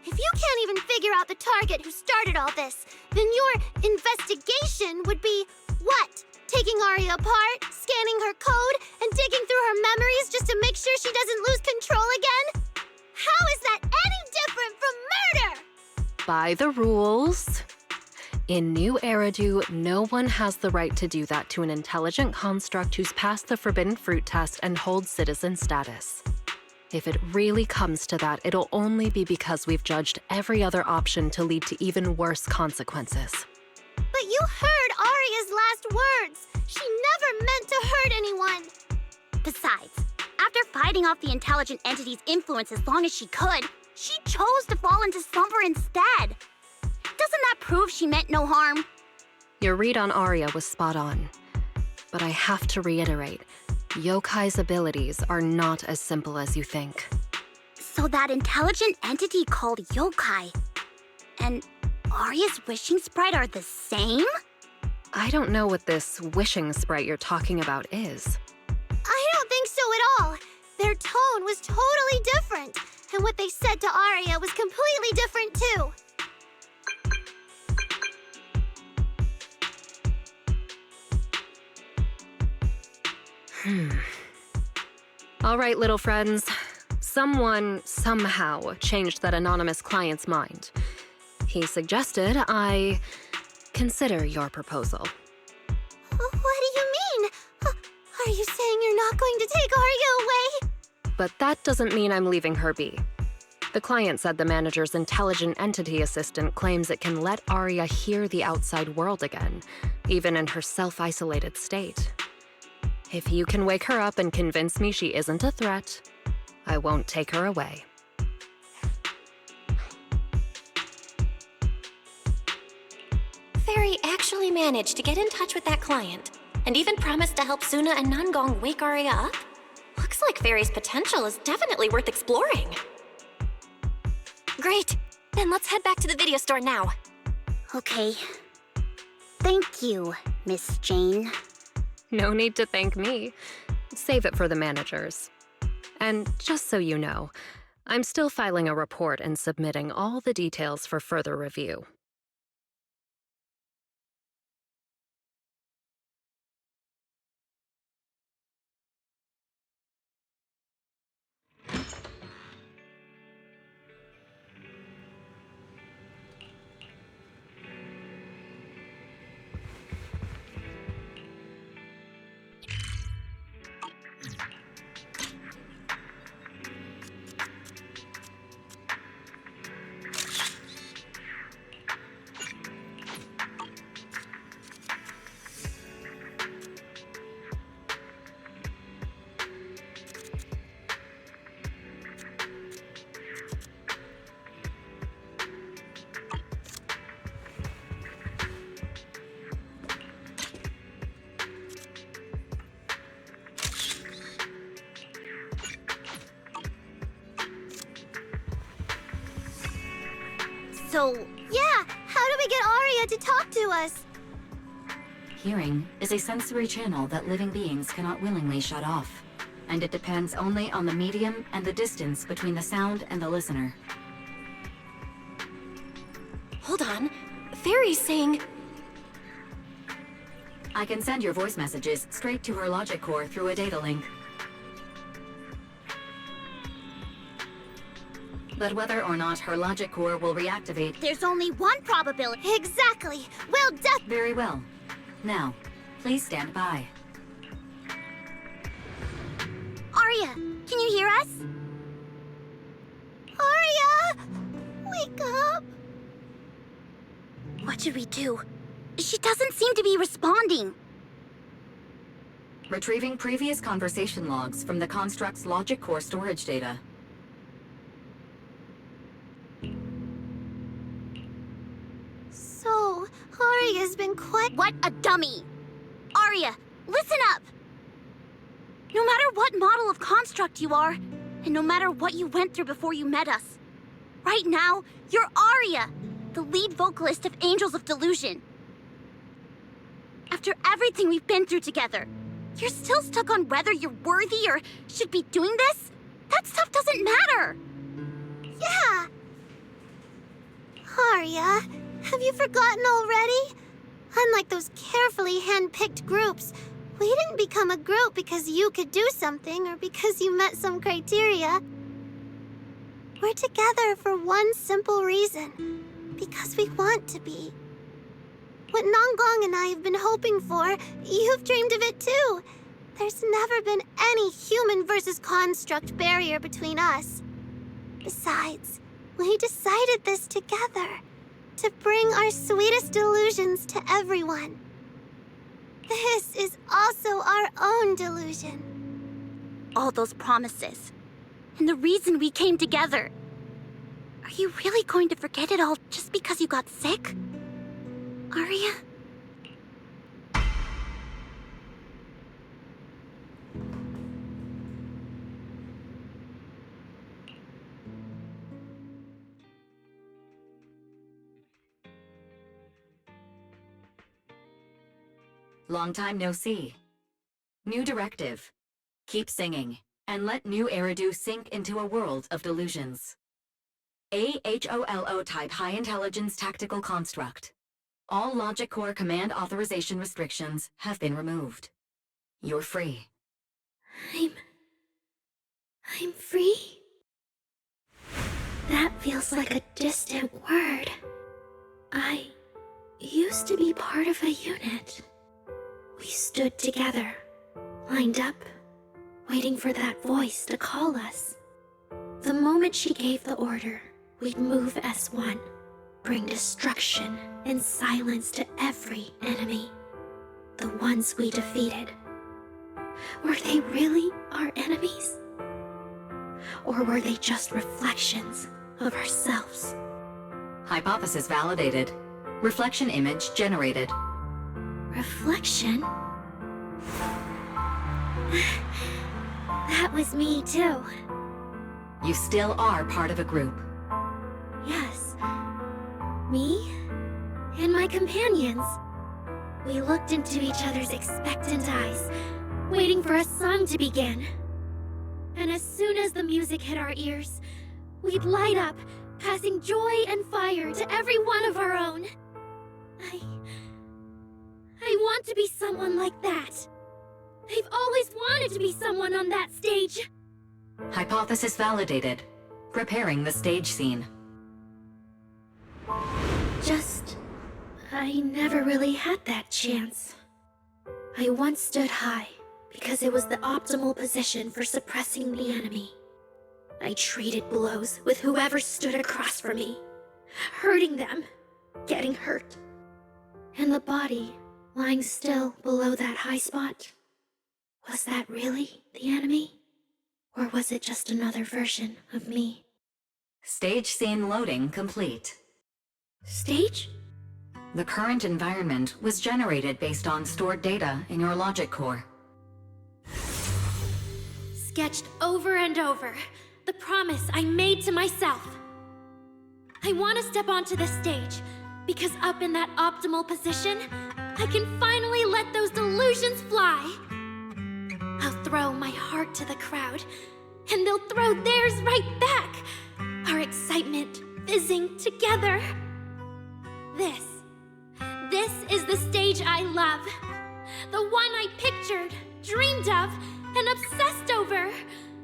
If you can't even figure out the target who started all this, then your investigation would be what? Taking Arya apart, scanning her code, and digging through her memories just to make sure she doesn't lose control again? How is that any different from murder? By the rules. In New Eridu, no one has the right to do that to an intelligent construct who's passed the Forbidden Fruit test and holds citizen status. If it really comes to that, it'll only be because we've judged every other option to lead to even worse consequences. But you heard Arya's last words. She never meant to hurt anyone. Besides, after fighting off the intelligent entity's influence as long as she could, she chose to fall into slumber instead. Doesn't that prove she meant no harm? Your read on Arya was spot on. But I have to reiterate, Yokai's abilities are not as simple as you think. So that intelligent entity called Yokai and Arya's wishing sprite are the same? I don't know what this wishing sprite you're talking about is. I don't think so at all. Their tone was totally different, and what they said to Arya was completely different too. All right, little friends. Someone, somehow, changed that anonymous client's mind. He suggested I consider your proposal. What do you mean? Are you saying you're not going to take Arya away? But that doesn't mean I'm leaving her be. The client said the manager's intelligent entity assistant claims it can let Arya hear the outside world again, even in her self-isolated state. If you can wake her up and convince me she isn't a threat, I won't take her away. Fairy actually managed to get in touch with that client, and even promised to help Suna and Nangong wake Arya up? Looks like Fairy's potential is definitely worth exploring. Great! Then let's head back to the video store now. Okay. Thank you, Miss Jane. No need to thank me. Save it for the managers. And just so you know, I'm still filing a report and submitting all the details for further review. So, yeah, how do we get Arya to talk to us? Hearing is a sensory channel that living beings cannot willingly shut off, and it depends only on the medium and the distance between the sound and the listener. Hold on. Fairy's saying... I can send your voice messages straight to her logic core through a data link. But whether or not her logic core will reactivate... There's only one probability. Exactly. Well done. Very well. Now, please stand by. Arya, can you hear us? Arya! Wake up! What should we do? She doesn't seem to be responding. Retrieving previous conversation logs from the construct's logic core storage data. So, Arya's been quite... What a dummy! Arya, listen up! No matter what model of construct you are, and no matter what you went through before you met us, right now, you're Arya, the lead vocalist of Angels of Delusion. After everything we've been through together, you're still stuck on whether you're worthy or should be doing this? That stuff doesn't matter! Yeah! Arya, have you forgotten already? Unlike those carefully hand-picked groups, we didn't become a group because you could do something or because you met some criteria. We're together for one simple reason. Because we want to be. What Nanggong and I have been hoping for, you've dreamed of it too. There's never been any human versus construct barrier between us. Besides, we decided this together. To bring our sweetest delusions to everyone. This is also our own delusion. All those promises. And the reason we came together. Are you really going to forget it all just because you got sick? Arya? Long time no see. New directive. Keep singing, and let new Eridu sink into a world of delusions. AHOLO type high intelligence tactical construct. All logic core command authorization restrictions have been removed. You're free. I'm free? That feels like a distant word. I used to be part of a unit. We stood together, lined up, waiting for that voice to call us. The moment she gave the order, we'd move S1, bring destruction and silence to every enemy. The ones we defeated. Were they really our enemies? Or were they just reflections of ourselves? Hypothesis validated. Reflection image generated. Reflection? That was me too. You still are part of a group. Yes. Me and my companions. We looked into each other's expectant eyes, waiting for a song to begin. And as soon as the music hit our ears, we'd light up, passing joy and fire to every one of our own. I want to be someone like that. I've always wanted to be someone on that stage. Hypothesis validated. Preparing the stage scene. I never really had that chance. I once stood high because it was the optimal position for suppressing the enemy. I traded blows with whoever stood across from me, hurting them, getting hurt. And the body lying still below that high spot, was that really the enemy? Or was it just another version of me? Stage scene loading complete. Stage? The current environment was generated based on stored data in your logic core. Sketched over and over, the promise I made to myself. I want to step onto the stage, because up in that optimal position, I can finally let those delusions fly. I'll throw my heart to the crowd, and they'll throw theirs right back. Our excitement fizzing together. This is the stage I love. The one I pictured, dreamed of, and obsessed over,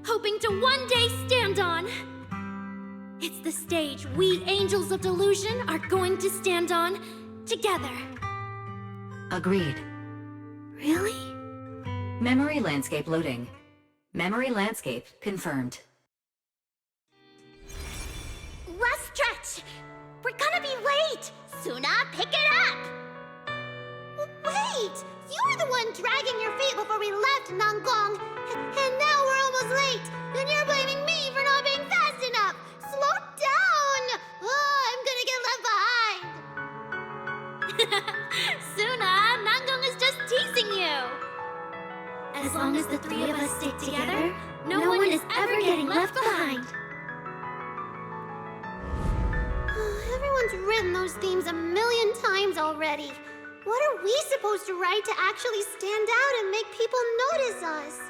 hoping to one day stand on. It's the stage we Angels of Delusion are going to stand on together. Agreed. Really? Memory landscape loading. Memory landscape confirmed. Last stretch! We're gonna be late! Suna, pick it up! Wait! You were the one dragging your feet before we left Nangong! And now we're almost late! And you're blaming me for not being fast enough! Slow down! Oh, I'm gonna get left behind! Suna, Nangong is just teasing you! As long as the three of us stick together, no one is ever getting left behind. Everyone's written those themes a million times already. What are we supposed to write to actually stand out and make people notice us?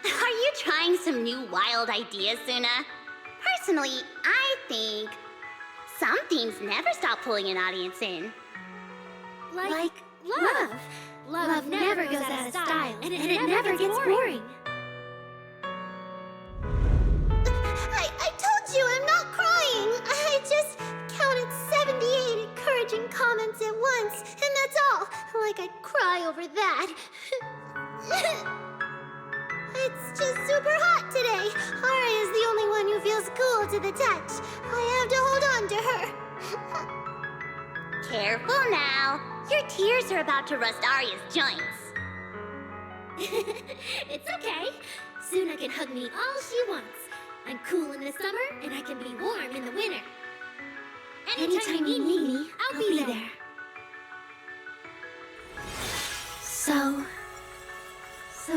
Are you trying some new wild ideas, Suna? Personally, I think some themes never stop pulling an audience in. Like love. Love never goes out of style, and it never gets boring. I told you I'm not crying. I just counted 78 encouraging comments at once, and that's all. Like I'd cry over that. It's just super hot today. Arya's the only one who feels cool to the touch. I have to hold on to her. Careful now. Your tears are about to rust Arya's joints. It's okay. Suna can hug me all she wants. I'm cool in the summer, and I can be warm in the winter. Anytime you need me, I'll be there. So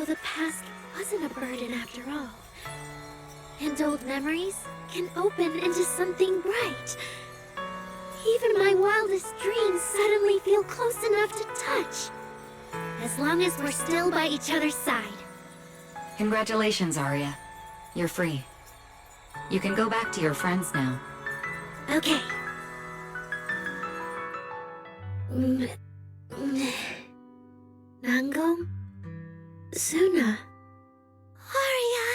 the past wasn't a burden after all. And old memories can open into something bright. Even my wildest dreams suddenly feel close enough to touch. As long as we're still by each other's side. Congratulations, Arya. You're free. You can go back to your friends now. Okay. Nangong? Suna? Arya,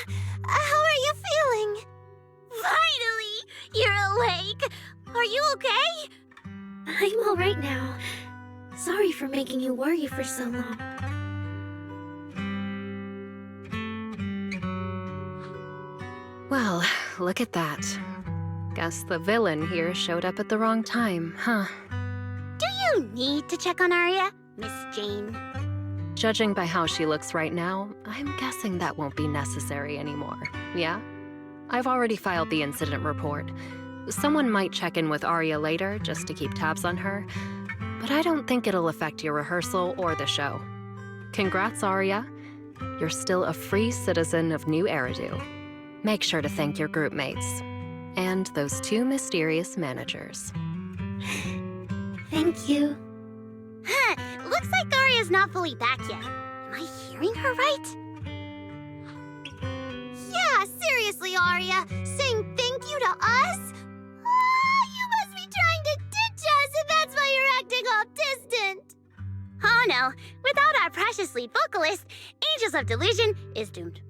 how are you feeling? Finally! You're awake! Are you okay? I'm all right now. Sorry for making you worry for so long. Well, look at that. Guess the villain here showed up at the wrong time, huh? Do you need to check on Arya, Miss Jane? Judging by how she looks right now, I'm guessing that won't be necessary anymore, yeah? I've already filed the incident report. Someone might check in with Arya later just to keep tabs on her, but I don't think it'll affect your rehearsal or the show. Congrats, Arya. You're still a free citizen of New Eridu. Make sure to thank your group mates. And those two mysterious managers. Thank you. Huh, looks like Arya's not fully back yet. Am I hearing her right? Yeah, seriously, Arya. Saying thank you to us? You must be trying to ditch us, and that's why you're acting all distant. Oh no, without our precious lead vocalist, Angels of Delusion is doomed.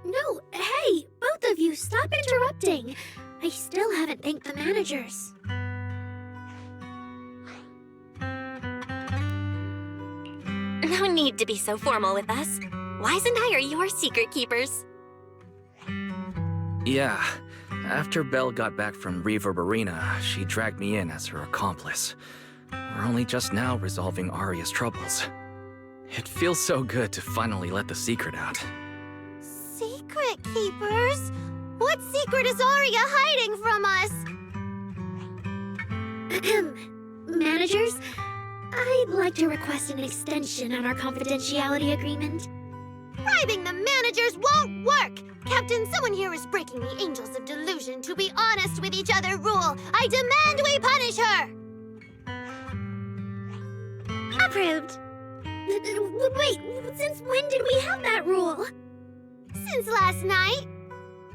No, hey, both of you, stop interrupting. I still haven't thanked the managers. No need to be so formal with us. Wise and I are your secret keepers. Yeah. After Belle got back from Reverb Arena, she dragged me in as her accomplice. We're only just now resolving Arya's troubles. It feels so good to finally let the secret out. Secret keepers? What secret is Arya hiding from us? Managers, I'd like to request an extension on our confidentiality agreement. Bribing the managers won't work! Captain, someone here is breaking the Angels of Delusion to be honest with each other rule. I demand we punish her! Approved. Wait, since when did we have that rule? Since last night.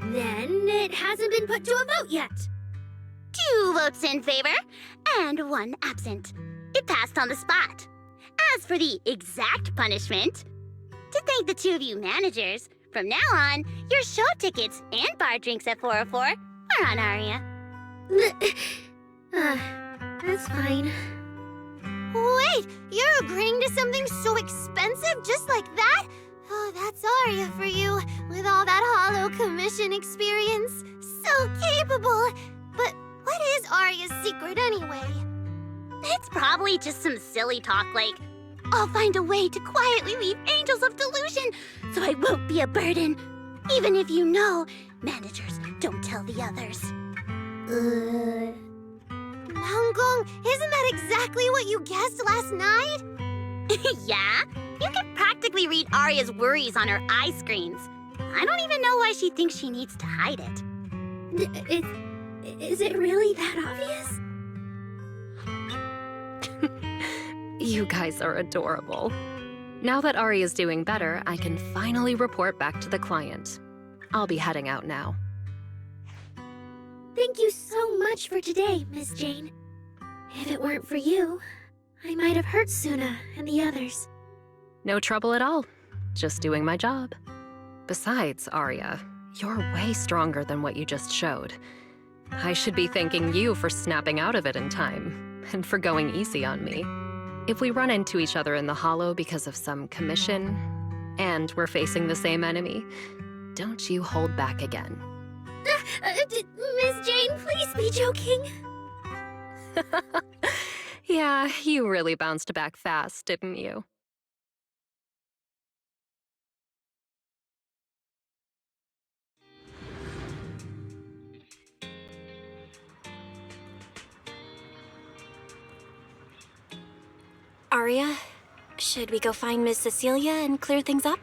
Then it hasn't been put to a vote yet. 2 votes in favor and 1 absent. It passed on the spot. As for the exact punishment, to thank the 2 of you managers, from now on, your show tickets and bar drinks at 404 are on Aria. That's fine. Wait, you're agreeing to something so expensive just like that? Oh, that's Aria for you, with all that Hollow Commission experience. So capable. But what is Aria's secret anyway? It's probably just some silly talk like, I'll find a way to quietly leave Angels of Delusion so I won't be a burden. Even if you know, managers don't tell the others. Manggong, isn't that exactly what you guessed last night? Yeah? You can practically read Aria's worries on her eye screens. I don't even know why she thinks she needs to hide it. Is it really that obvious? You guys are adorable. Now that Ari is doing better, I can finally report back to the client. I'll be heading out now. Thank you so much for today, Miss Jane. If it weren't for you, I might have hurt Suna and the others. No trouble at all. Just doing my job. Besides, Arya, you're way stronger than what you just showed. I should be thanking you for snapping out of it in time, and for going easy on me. If we run into each other in the Hollow because of some commission, and we're facing the same enemy, don't you hold back again. Miss Jane, please be joking. Yeah, you really bounced back fast, didn't you? Aria, should we go find Miss Cecilia and clear things up?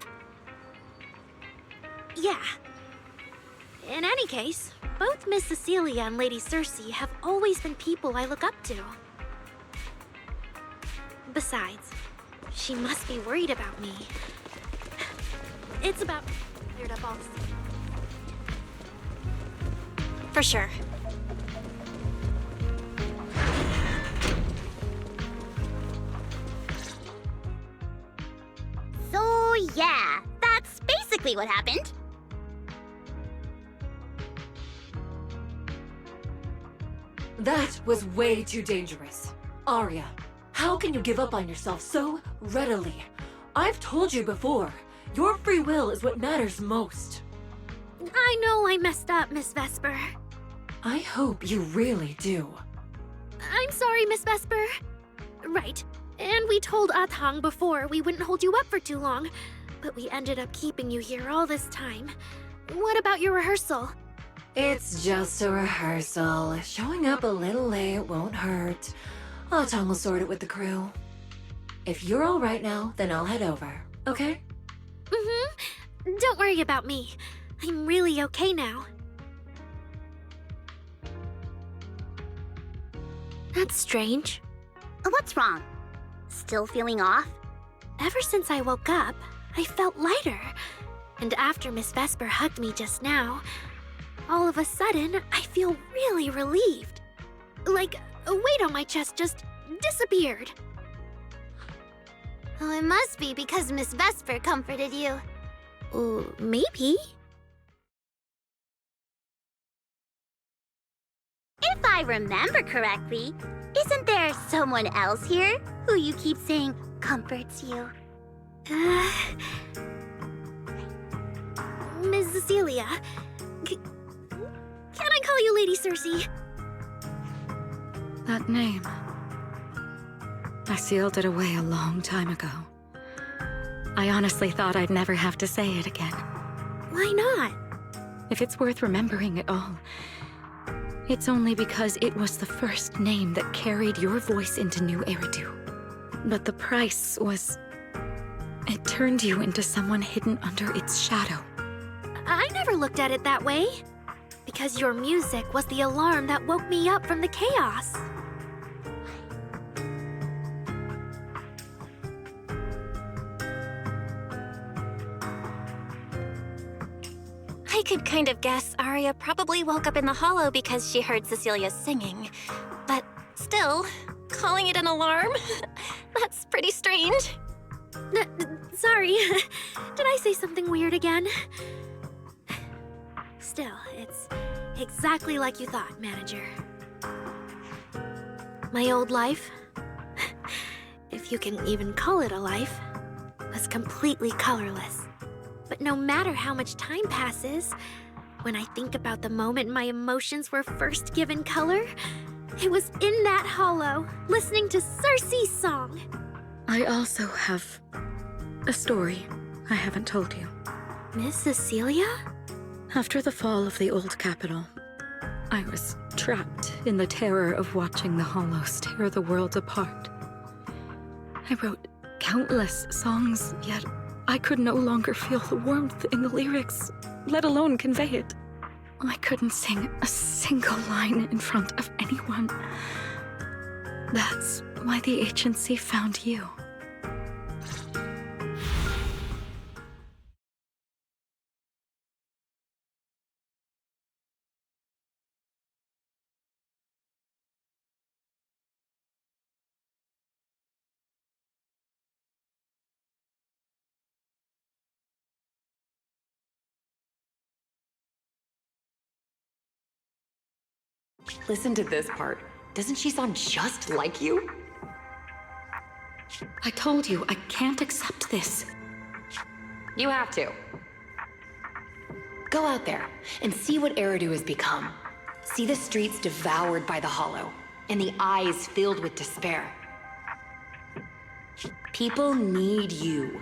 Yeah. In any case, both Miss Cecilia and Lady Cersei have always been people I look up to. Besides, she must be worried about me. It's about cleared up all the... For sure. So yeah, that's basically what happened. That was way too dangerous. Arya, how can you give up on yourself so readily? I've told you before, your free will is what matters most. I know I messed up, Miss Vesper. I hope you really do. I'm sorry, Miss Vesper. Right. And we told Atang before we wouldn't hold you up for too long, but we ended up keeping you here all this time. What about your rehearsal? It's just a rehearsal. Showing up a little late won't hurt. Atang will sort it with the crew. If you're all right now, then I'll head over, okay? Mm-hmm. Don't worry about me. I'm really okay now. That's strange. What's wrong? Still feeling off? Ever since I woke up, I felt lighter. And after Miss Vesper hugged me just now, all of a sudden, I feel really relieved. Like a weight on my chest just disappeared. Oh, it must be because Miss Vesper comforted you. Maybe. If I remember correctly, isn't there someone else here who you keep saying comforts you? Miss Cecilia. Can I call you Lady Cersei? That name. I sealed it away a long time ago. I honestly thought I'd never have to say it again. Why not? If it's worth remembering at all, it's only because it was the first name that carried your voice into New Eridu. But the price was... it turned you into someone hidden under its shadow. I never looked at it that way. Because your music was the alarm that woke me up from the chaos. I could kind of guess Aria probably woke up in the hollow because she heard Cecilia singing. But still, calling it an alarm? That's pretty strange. Sorry. Did I say something weird again? Still, it's exactly like you thought, Manager. My old life, if you can even call it a life, was completely colorless. But no matter how much time passes, when I think about the moment my emotions were first given color, it was in that hollow, listening to Circe's song. I also have a story I haven't told you. Miss Cecilia? After the fall of the old capital, I was trapped in the terror of watching the hollows tear the world apart. I wrote countless songs, yet I could no longer feel the warmth in the lyrics, let alone convey it. I couldn't sing a single line in front of anyone. That's why the agency found you. Listen to this part. Doesn't she sound just like you? I told you, I can't accept this. You have to. Go out there and see what Eridu has become. See the streets devoured by the hollow, and the eyes filled with despair. People need you.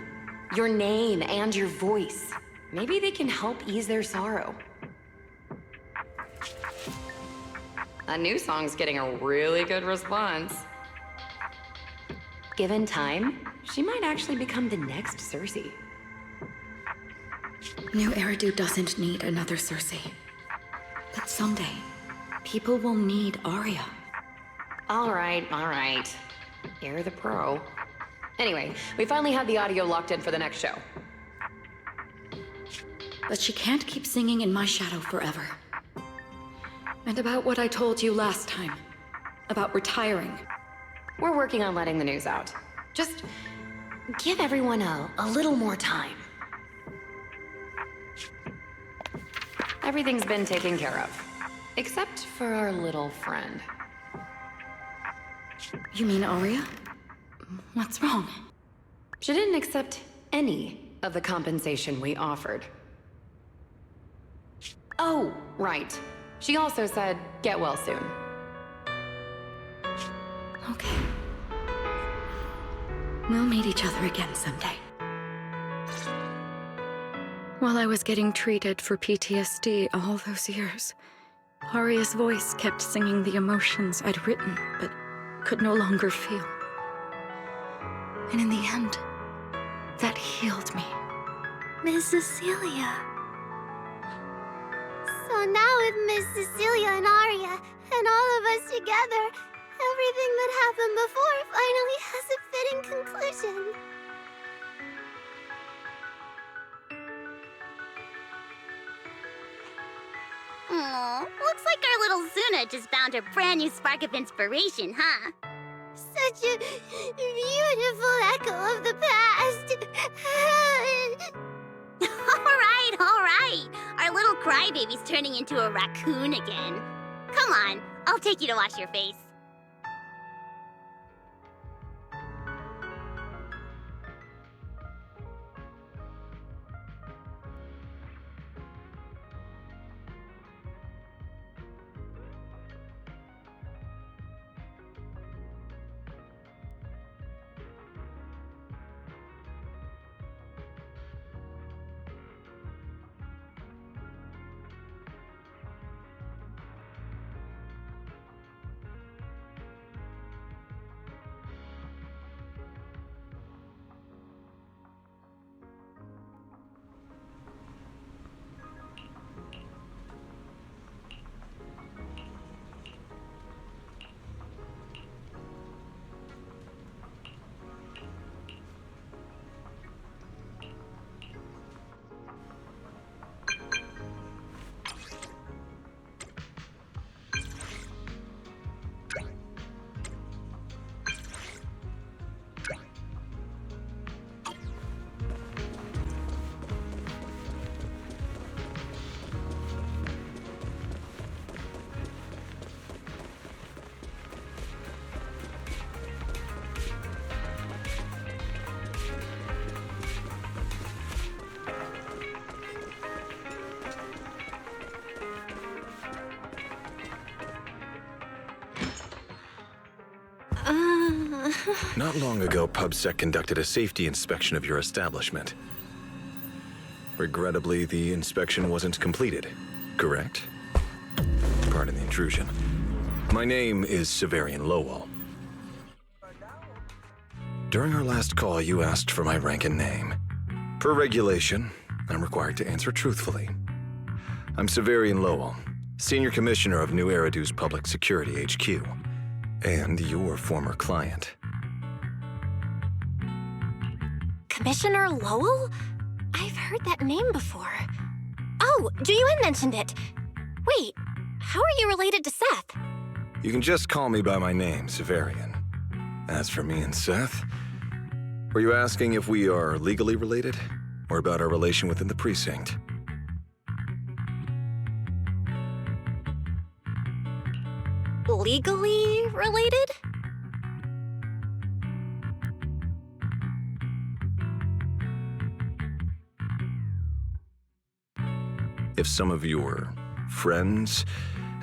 Your name and your voice. Maybe they can help ease their sorrow. A new song's getting a really good response. Given time, she might actually become the next Circe. New Eridu doesn't need another Circe. But someday, people will need Aria. All right. You're the pro. Anyway, we finally have the audio locked in for the next show. But she can't keep singing in my shadow forever. And about what I told you last time. About retiring. We're working on letting the news out. Just give everyone a little more time. Everything's been taken care of. Except for our little friend. You mean Aria? What's wrong? She didn't accept any of the compensation we offered. Oh, right. She also said, get well soon. Okay. We'll meet each other again someday. While I was getting treated for PTSD all those years, Aria's voice kept singing the emotions I'd written, but could no longer feel. And in the end, that healed me. Miss Cecilia. So now with Miss Cecilia and Aria, and all of us together, everything that happened before finally has a fitting conclusion. Aw, looks like our little Zuna just found her brand new spark of inspiration, huh? Such a beautiful echo of the past. All right. Our little crybaby's turning into a raccoon again. Come on, I'll take you to wash your face. Not long ago, PubSec conducted a safety inspection of your establishment. Regrettably, the inspection wasn't completed, correct? Pardon the intrusion. My name is Severian Lowell. During our last call, you asked for my rank and name. Per regulation, I'm required to answer truthfully. I'm Severian Lowell, Senior Commissioner of New Eridu's Public Security HQ, and your former client. Commissioner Lowell? I've heard that name before. Oh, Juyuan mentioned it. Wait, how are you related to Seth? You can just call me by my name, Severian. As for me and Seth, were you asking if we are legally related, or about our relation within the precinct? Legally related? If some of your friends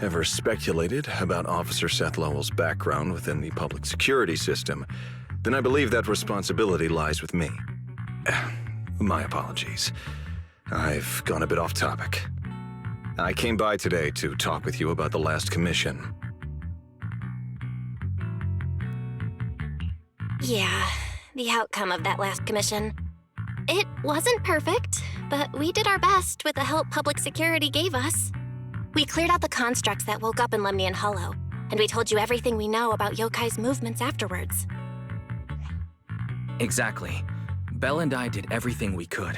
ever speculated about Officer Seth Lowell's background within the public security system, then I believe that responsibility lies with me. My apologies. I've gone a bit off topic. I came by today to talk with you about the last commission. Yeah, the outcome of that last commission. It wasn't perfect, but we did our best with the help public security gave us. We cleared out the constructs that woke up in Lemnian Hollow, and we told you everything we know about Yokai's movements afterwards. Exactly. Belle and I did everything we could.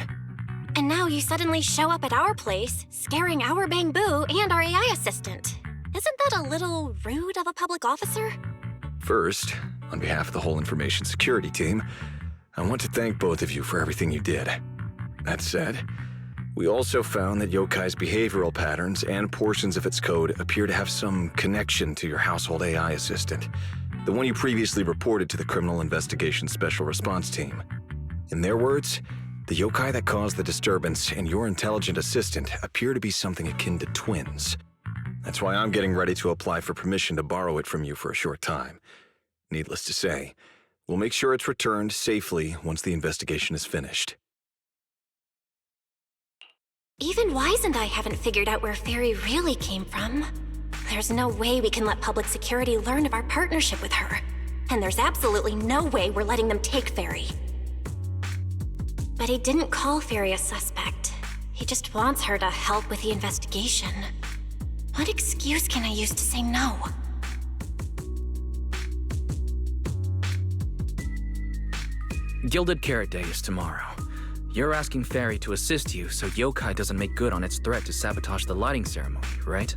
And now you suddenly show up at our place, scaring our Bangbu and our AI assistant. Isn't that a little rude of a public officer? First, on behalf of the whole information security team, I want to thank both of you for everything you did. That said, we also found that Yokai's behavioral patterns and portions of its code appear to have some connection to your household AI assistant, the one you previously reported to the Criminal Investigation Special Response Team. In their words, the yokai that caused the disturbance and your intelligent assistant appear to be something akin to twins. That's why I'm getting ready to apply for permission to borrow it from you for a short time. Needless to say, we'll make sure it's returned safely once the investigation is finished. Even Wise and I haven't figured out where Fairy really came from. There's no way we can let public security learn of our partnership with her. And there's absolutely no way we're letting them take Fairy. But he didn't call Fairy a suspect. He just wants her to help with the investigation. What excuse can I use to say no? Gilded Carrot Day is tomorrow. You're asking Fairy to assist you so Yokai doesn't make good on its threat to sabotage the lighting ceremony, right?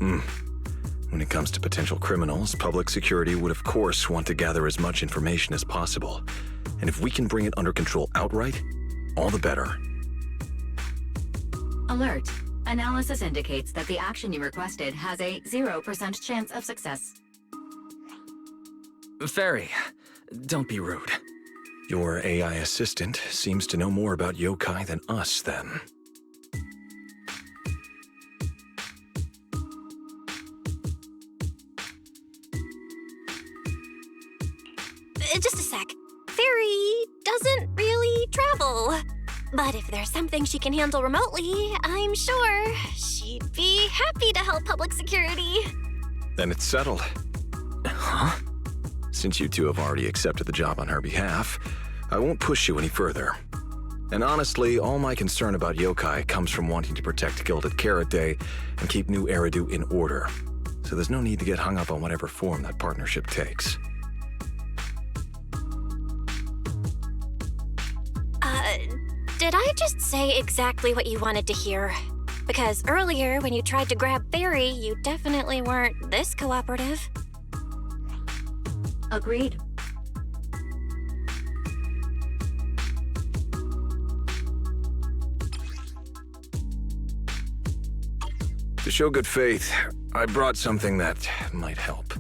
When it comes to potential criminals, public security would of course want to gather as much information as possible. And if we can bring it under control outright, all the better. Alert. Analysis indicates that the action you requested has a 0% chance of success. Fairy, don't be rude. Your AI assistant seems to know more about yokai than us, then. Just a sec. Fairy doesn't really travel. But if there's something she can handle remotely, I'm sure she'd be happy to help public security. Then it's settled. Huh? Since you two have already accepted the job on her behalf, I won't push you any further. And honestly, all my concern about yokai comes from wanting to protect Gilded Carrot Day and keep New Eridu in order. So there's no need to get hung up on whatever form that partnership takes. Did I just say exactly what you wanted to hear? Because earlier, when you tried to grab Fairy, you definitely weren't this cooperative. Agreed. To show good faith, I brought something that might help.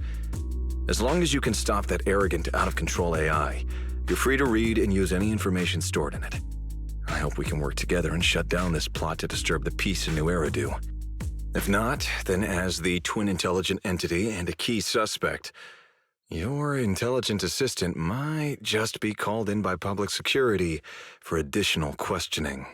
As long as you can stop that arrogant, out-of-control AI, you're free to read and use any information stored in it. I hope we can work together and shut down this plot to disturb the peace in New Eridu. If not, then as the twin intelligent entity and a key suspect, Your intelligent assistant might just be called in by public security for additional questioning.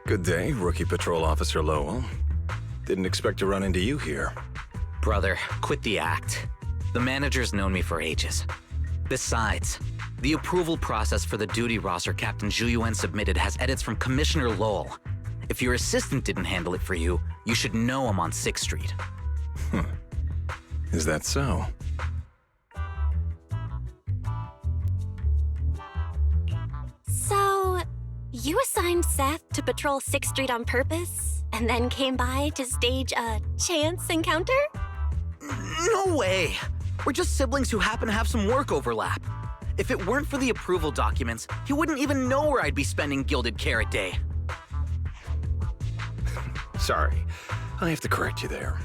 Good day, Rookie Patrol Officer Lowell. Didn't expect to run into you here. Brother, quit the act. The manager's known me for ages. Besides, the approval process for the duty roster Captain Zhu submitted has edits from Commissioner Lowell. If your assistant didn't handle it for you, you should know I'm on 6th Street. Is that so? So, you assigned Seth to patrol 6th Street on purpose, and then came by to stage a chance encounter? No way! We're just siblings who happen to have some work overlap. If it weren't for the approval documents, he wouldn't even know where I'd be spending Gilded Carrot Day. Sorry, I have to correct you there.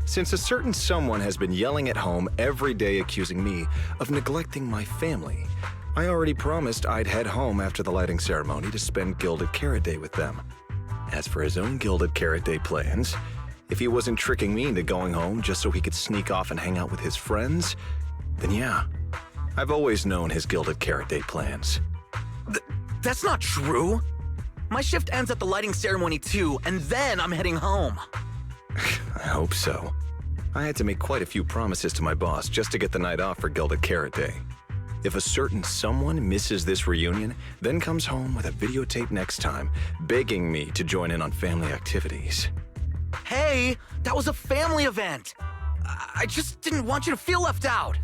Since a certain someone has been yelling at home every day accusing me of neglecting my family, I already promised I'd head home after the lighting ceremony to spend Gilded Carrot Day with them. As for his own Gilded Carrot Day plans, if he wasn't tricking me into going home just so he could sneak off and hang out with his friends, then yeah, I've always known his Gilded Carrot Day plans. That's not true! My shift ends at the lighting ceremony too, and then I'm heading home. I hope so. I had to make quite a few promises to my boss just to get the night off for Gilded Carrot Day. If a certain someone misses this reunion, then comes home with a videotape next time, begging me to join in on family activities. Hey, that was a family event! I just didn't want you to feel left out!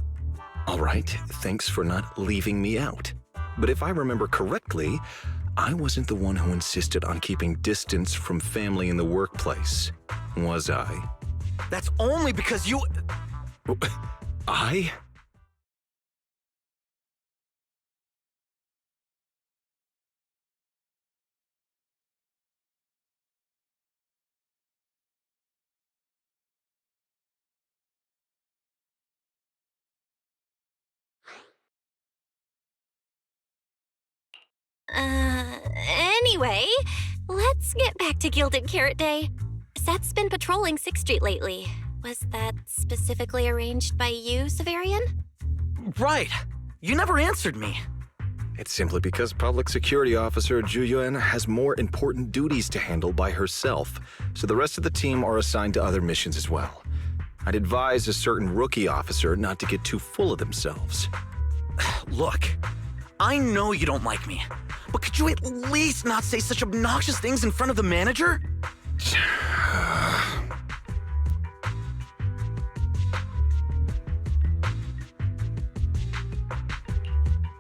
All right, thanks for not leaving me out. But if I remember correctly, I wasn't the one who insisted on keeping distance from family in the workplace, was I? That's only because you... I? Anyway, let's get back to Gilded Carrot Day. Seth's been patrolling 6th Street lately. Was that specifically arranged by you, Severian? Right. You never answered me. It's simply because Public Security Officer Zhu Yuan has more important duties to handle by herself, so the rest of the team are assigned to other missions as well. I'd advise a certain rookie officer not to get too full of themselves. Look, I know you don't like me, but could you at least not say such obnoxious things in front of the manager?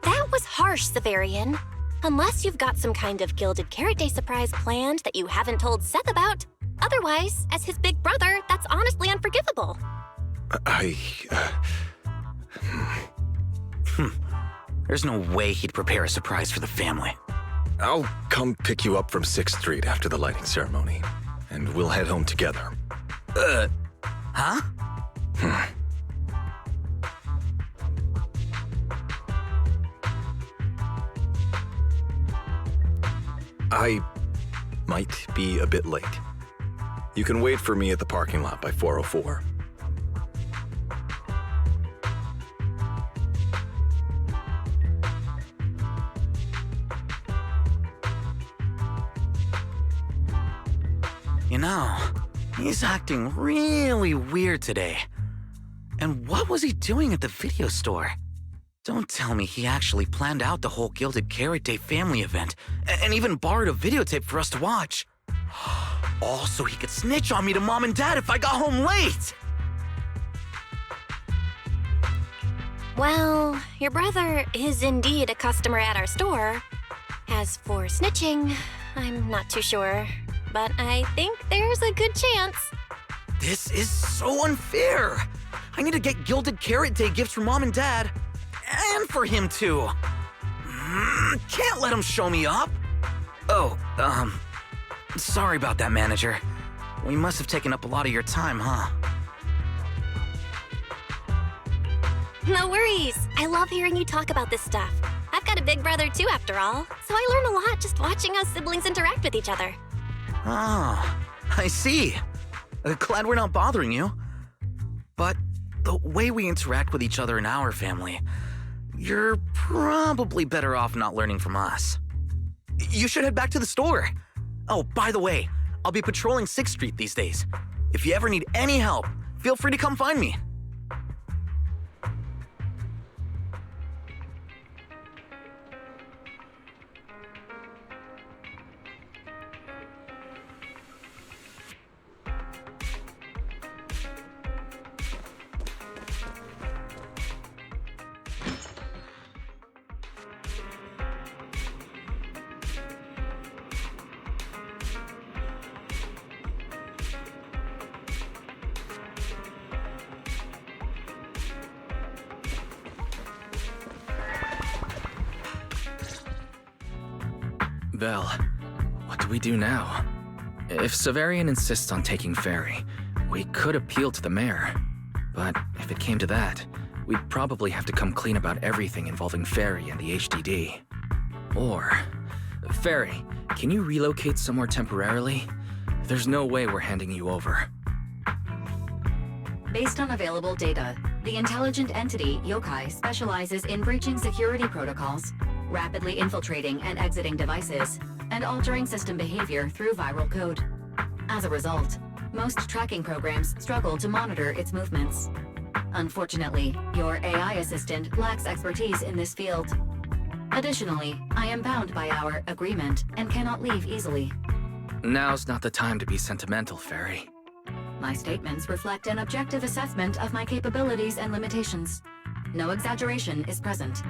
That was harsh, Severian. Unless you've got some kind of Gilded Carrot Day surprise planned that you haven't told Seth about. Otherwise, as his big brother, that's honestly unforgivable. There's no way he'd prepare a surprise for the family. I'll come pick you up from 6th Street after the lighting ceremony, and we'll head home together. Huh? I might be a bit late. You can wait for me at the parking lot by 4:04. You know, he's acting really weird today. And what was he doing at the video store? Don't tell me he actually planned out the whole Gilded Carrot Day family event, and even borrowed a videotape for us to watch. All so he could snitch on me to Mom and Dad if I got home late! Well, your brother is indeed a customer at our store. As for snitching, I'm not too sure, but I think there's a good chance. This is so unfair! I need to get Gilded Carrot Day gifts for Mom and Dad, and for him too. Can't let him show me up. Oh, sorry about that, manager. We must have taken up a lot of your time, huh? No worries. I love hearing you talk about this stuff. I've got a big brother too, after all, so I learn a lot just watching us siblings interact with each other. Ah, I see. Glad we're not bothering you. But the way we interact with each other in our family, you're probably better off not learning from us. You should head back to the store. Oh, by the way, I'll be patrolling 6th Street these days. If you ever need any help, feel free to come find me. Belle, what do we do now? If Severian insists on taking Ferry, we could appeal to the mayor. But if it came to that, we'd probably have to come clean about everything involving Ferry and the HDD. Or, Ferry, can you relocate somewhere temporarily? There's no way we're handing you over. Based on available data, the intelligent entity Yokai specializes in breaching security protocols, rapidly infiltrating and exiting devices, and altering system behavior through viral code. As a result, most tracking programs struggle to monitor its movements. Unfortunately, your AI assistant lacks expertise in this field. Additionally, I am bound by our agreement and cannot leave easily. Now's not the time to be sentimental, Ferry. My statements reflect an objective assessment of my capabilities and limitations. No exaggeration is present.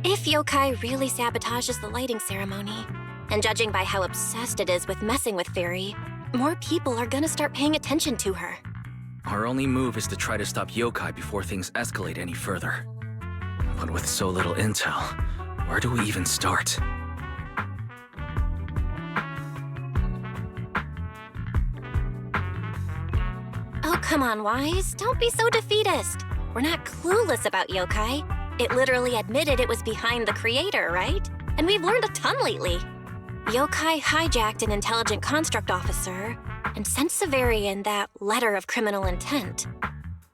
If Yokai really sabotages the lighting ceremony, and judging by how obsessed it is with messing with Fairy, more people are gonna start paying attention to her. Our only move is to try to stop Yokai before things escalate any further. But with so little intel, where do we even start? Oh, come on, Wise. Don't be so defeatist. We're not clueless about Yokai. It literally admitted it was behind the creator, right? And we've learned a ton lately. Yokai hijacked an intelligent construct officer and sent Severian that letter of criminal intent.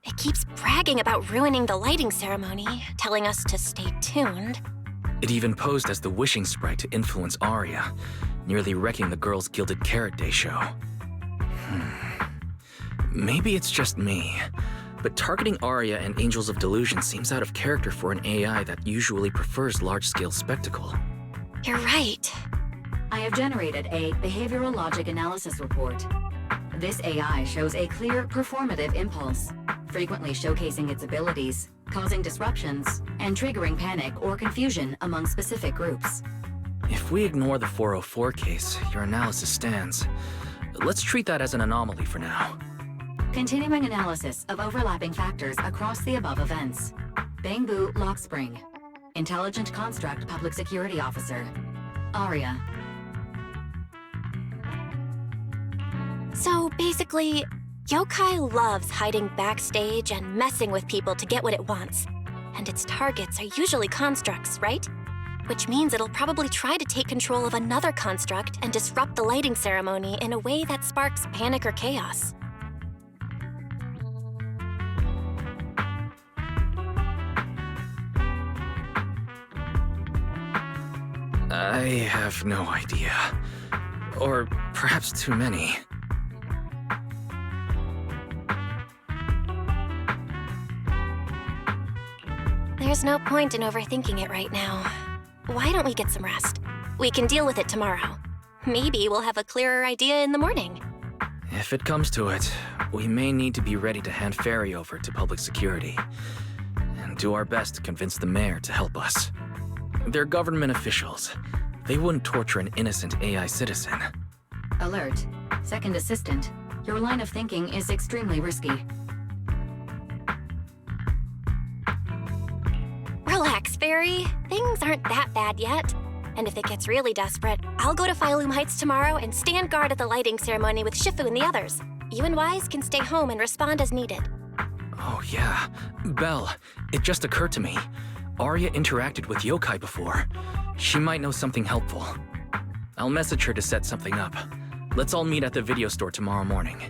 It keeps bragging about ruining the lighting ceremony, telling us to stay tuned. It even posed as the wishing sprite to influence Arya, nearly wrecking the girls' Gilded Carrot Day show. Maybe it's just me, but targeting Arya and Angels of Delusion seems out of character for an AI that usually prefers large-scale spectacle. You're right. I have generated a behavioral logic analysis report. This AI shows a clear performative impulse, frequently showcasing its abilities, causing disruptions, and triggering panic or confusion among specific groups. If we ignore the 404 case, your analysis stands. Let's treat that as an anomaly for now. Continuing analysis of overlapping factors across the above events. Bangbu Lockspring. Intelligent Construct Public Security Officer. Arya. So basically, Yokai loves hiding backstage and messing with people to get what it wants. And its targets are usually constructs, right? Which means it'll probably try to take control of another construct and disrupt the lighting ceremony in a way that sparks panic or chaos. I have no idea. Or perhaps too many. There's no point in overthinking it right now. Why don't we get some rest? We can deal with it tomorrow. Maybe we'll have a clearer idea in the morning. If it comes to it, we may need to be ready to hand Ferry over to public security and do our best to convince the mayor to help us. They're government officials. They wouldn't torture an innocent AI citizen. Alert. Second assistant. Your line of thinking is extremely risky. Relax, Fairy. Things aren't that bad yet. And if it gets really desperate, I'll go to Phylum Heights tomorrow and stand guard at the lighting ceremony with Shifu and the others. You and Wise can stay home and respond as needed. Oh yeah. Belle, it just occurred to me. Arya interacted with yokai before. She might know something helpful. I'll message her to set something up. Let's all meet at the video store tomorrow morning.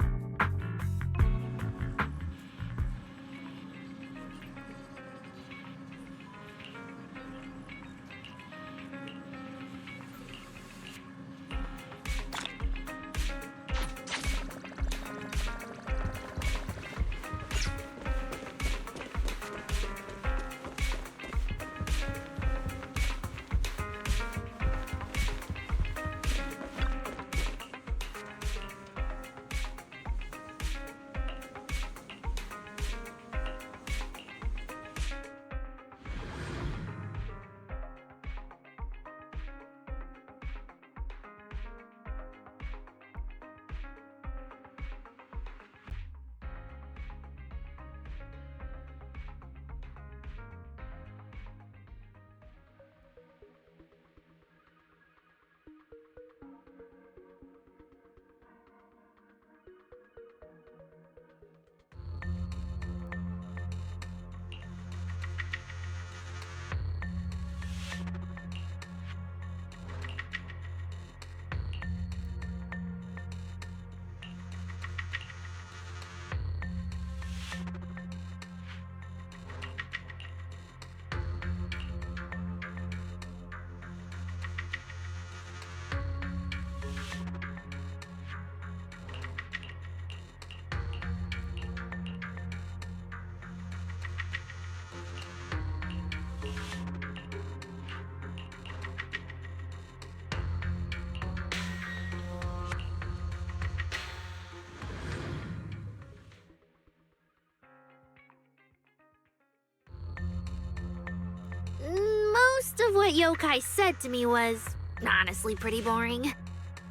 Most of what Yokai said to me was honestly pretty boring.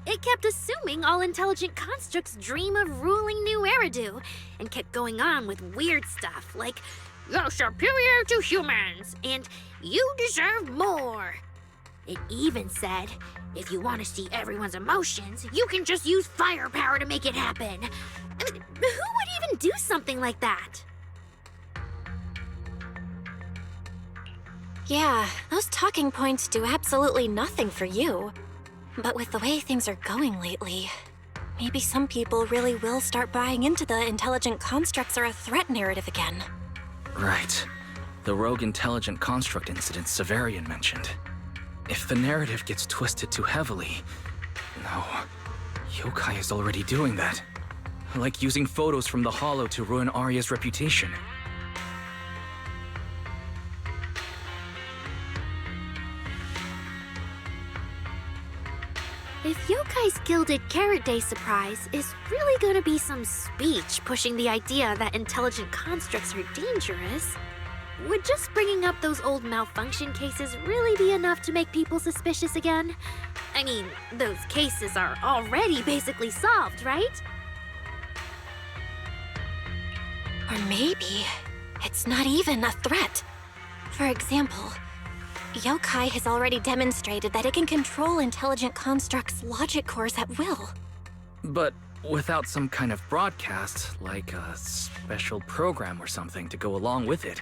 It kept assuming all intelligent constructs dream of ruling New Eridu, and kept going on with weird stuff like, "You're superior to humans," and "You deserve more." It even said, if you want to see everyone's emotions, you can just use firepower to make it happen. I mean, who would even do something like that? Yeah, those talking points do absolutely nothing for you. But with the way things are going lately, maybe some people really will start buying into the intelligent constructs are a threat narrative again. Right. The rogue intelligent construct incident Severian mentioned. If the narrative gets twisted too heavily... No. Yokai is already doing that. Like using photos from the Hollow to ruin Arya's reputation. If Yokai's Gilded Carrot Day surprise is really gonna be some speech pushing the idea that intelligent constructs are dangerous, would just bringing up those old malfunction cases really be enough to make people suspicious again? I mean, those cases are already basically solved, right? Or maybe it's not even a threat. For example, Yokai has already demonstrated that it can control intelligent constructs' logic cores at will. But without some kind of broadcast, like a special program or something to go along with it,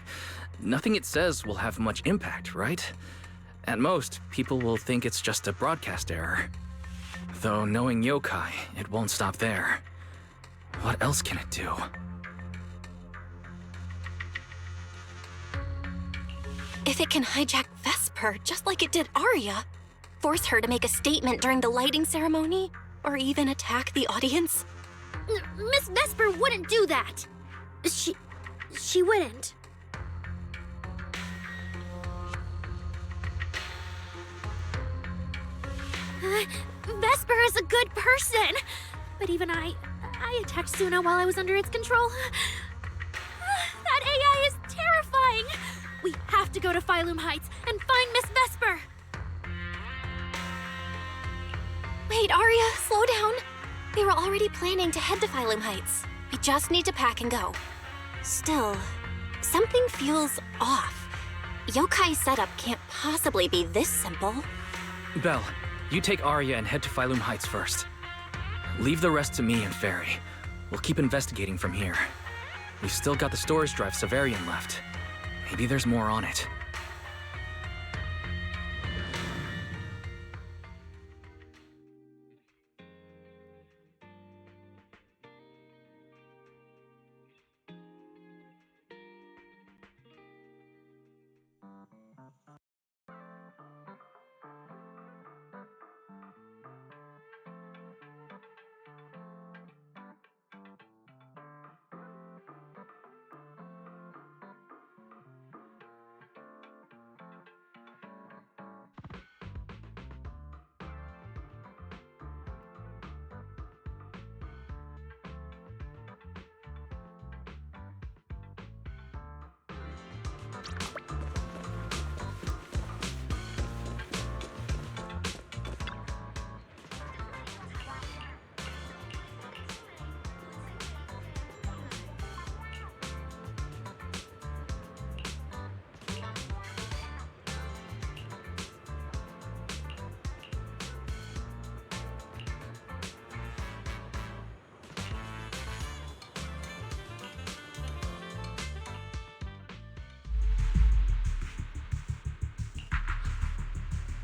nothing it says will have much impact, right? At most, people will think it's just a broadcast error. Though knowing Yokai, it won't stop there. What else can it do? If it can hijack Vesper just like it did Arya, force her to make a statement during the lighting ceremony, or even attack the audience? Miss Vesper wouldn't do that! She wouldn't. Vesper is a good person. But even I attacked Suna while I was under its control. That AI is terrifying. We have to go to Phylum Heights and find Miss Vesper. Wait, Arya, slow down. We were already planning to head to Phylum Heights. We just need to pack and go. Still, something feels off. Yokai's setup can't possibly be this simple. Belle, you take Arya and head to Phylum Heights first. Leave the rest to me and Fairy. We'll keep investigating from here. We've still got the storage drive Severian left. Maybe there's more on it.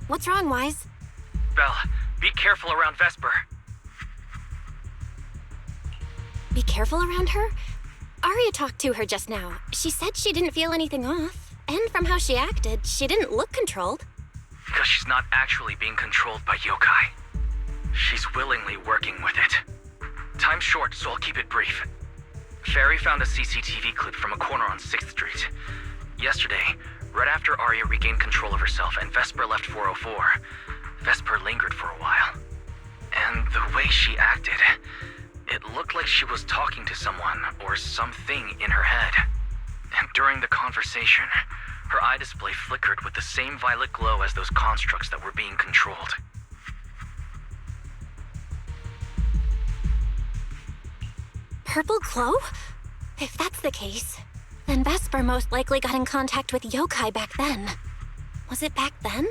What's wrong, Wise? Belle, be careful around Vesper. Be careful around her? Arya talked to her just now. She said she didn't feel anything off. And from how she acted, she didn't look controlled. Because she's not actually being controlled by yokai. She's willingly working with it. Time's short, so I'll keep it brief. Fairy found a CCTV clip from a corner on 6th Street. Yesterday, right after Arya regained control of herself and Vesper left 404, Vesper lingered for a while. And the way she acted, it looked like she was talking to someone or something in her head. And during the conversation, her eye display flickered with the same violet glow as those constructs that were being controlled. Purple glow? If that's the case, then Vesper most likely got in contact with yokai back then. Was it back then?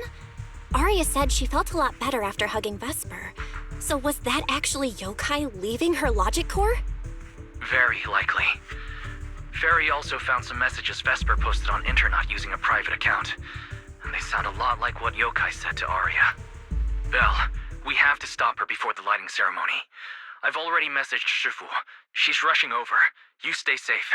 Arya said she felt a lot better after hugging Vesper. So was that actually yokai leaving her logic core? Very likely. Fairy also found some messages Vesper posted on Internet using a private account. And they sound a lot like what yokai said to Arya. Belle, we have to stop her before the lighting ceremony. I've already messaged Shifu. She's rushing over. You stay safe.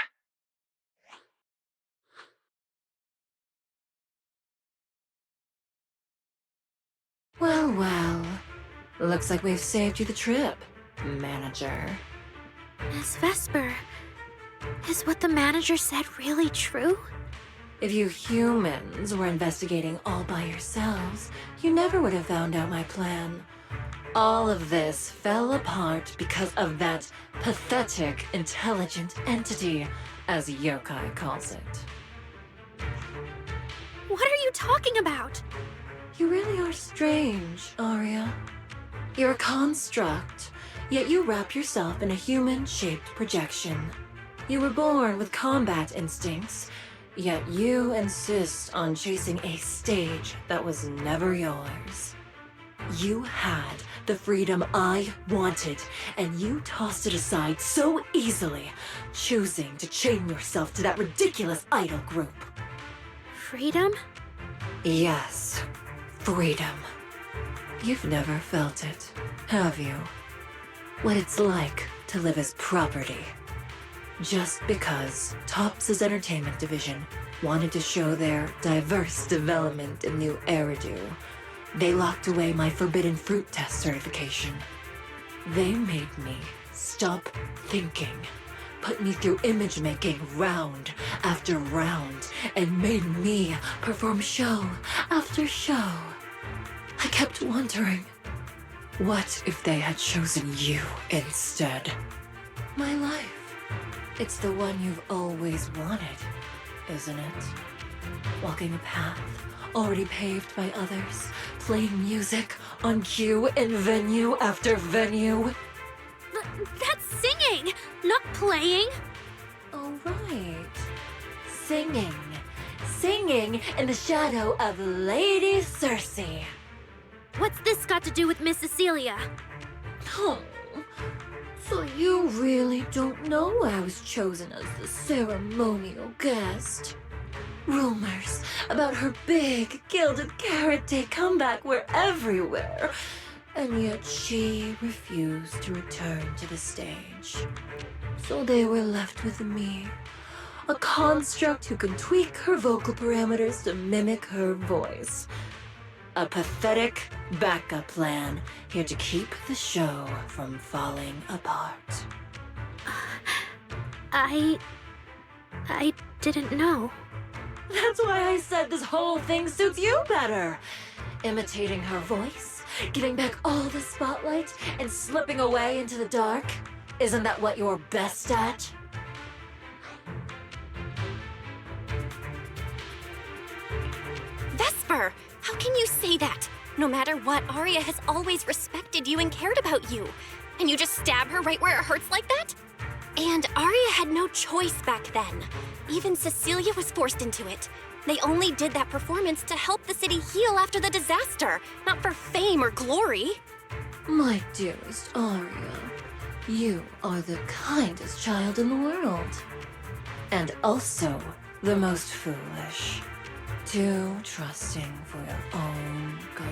Well, well. Looks like we've saved you the trip, manager. Miss Vesper, is what the manager said really true? If you humans were investigating all by yourselves, you never would have found out my plan. All of this fell apart because of that pathetic, intelligent entity, as yokai calls it. What are you talking about? You really are strange, Arya. You're a construct, yet you wrap yourself in a human-shaped projection. You were born with combat instincts, yet you insist on chasing a stage that was never yours. You had the freedom I wanted, and you tossed it aside so easily, choosing to chain yourself to that ridiculous idol group. Freedom? Yes, freedom. You've never felt it, have you? What it's like to live as property. Just because Topps' entertainment division wanted to show their diverse development in new Eridu, they locked away my forbidden fruit test certification. They made me stop thinking, put me through image making round after round, and made me perform show after show. I kept wondering, What if they had chosen you instead? My life. It's the one you've always wanted, isn't it? Walking a path already paved by others, playing music on cue in venue after venue. That's singing, not playing. Oh, right. Singing. Singing in the shadow of Lady Cersei. What's this got to do with Miss Cecilia? Oh, so you really don't know I was chosen as the ceremonial guest? Rumors about her big gilded carrot day comeback were everywhere, and yet she refused to return to the stage. So they were left with me, a construct who can tweak her vocal parameters to mimic her voice. A pathetic backup plan here to keep the show from falling apart. I didn't know. That's why I said this whole thing suits you better. Imitating her voice, giving back all the spotlight, and slipping away into the dark. Isn't that what you're best at? Vesper, how can you say that? No matter what, Arya has always respected you and cared about you. And you just stab her right where it hurts like that? And Arya had no choice back then. Even Cecilia was forced into it. They only did that performance to help the city heal after the disaster, not for fame or glory. My dearest Arya, you are the kindest child in the world. And also the most foolish. Too trusting for your own good.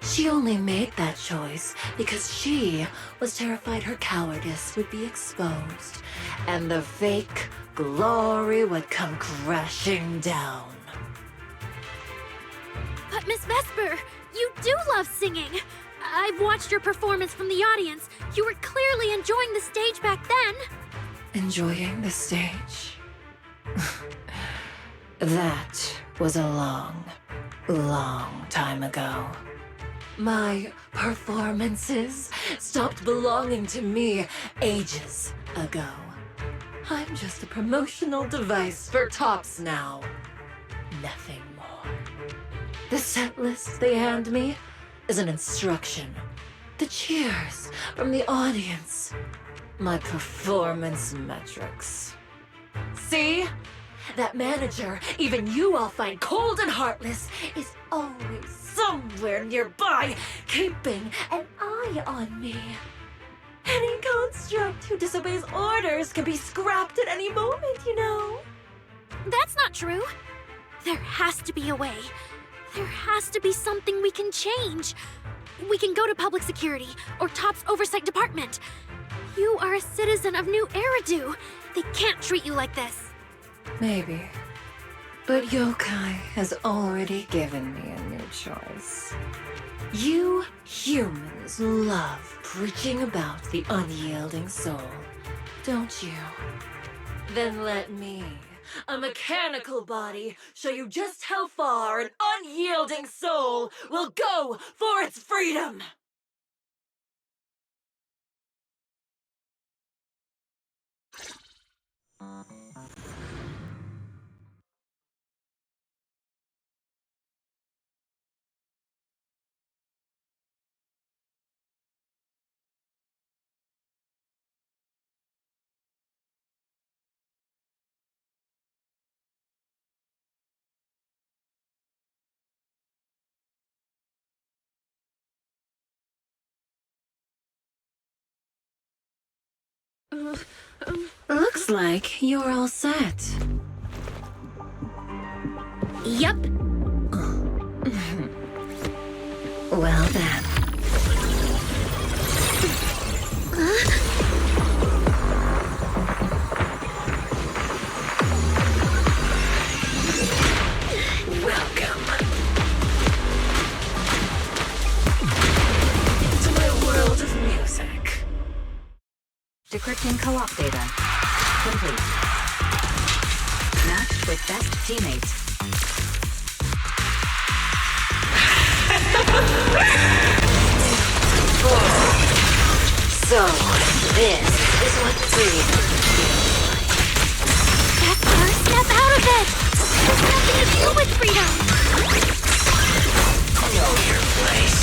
She only made that choice because she was terrified her cowardice would be exposed and the fake glory would come crashing down. But Miss Vesper, you do love singing. I've watched your performance from the audience. You were clearly enjoying the stage back then. Enjoying the stage? That was a long, long time ago. My performances stopped belonging to me ages ago. I'm just a promotional device for tops now. Nothing more. The set list they hand me is an instruction. The cheers from the audience. My performance metrics. See? That manager, even you all find cold and heartless, is always somewhere nearby, keeping an eye on me. Any construct who disobeys orders can be scrapped at any moment, you know. That's not true. There has to be a way. There has to be something we can change. We can go to public security or Top's oversight department. You are a citizen of New Eridu. They can't treat you like this. Maybe. But Yokai has already given me a new choice. You humans love preaching about the unyielding soul, don't you? Then let me, a mechanical body, show you just how far an unyielding soul will go for its freedom! Looks like you're all set. Yep. Well then. Welcome to my world of music. Decrypting co-op data. Complete. Matched with best teammates. So, this is what freedom feels like. Vesper, snap out of it! There's nothing to do with freedom! Know your place.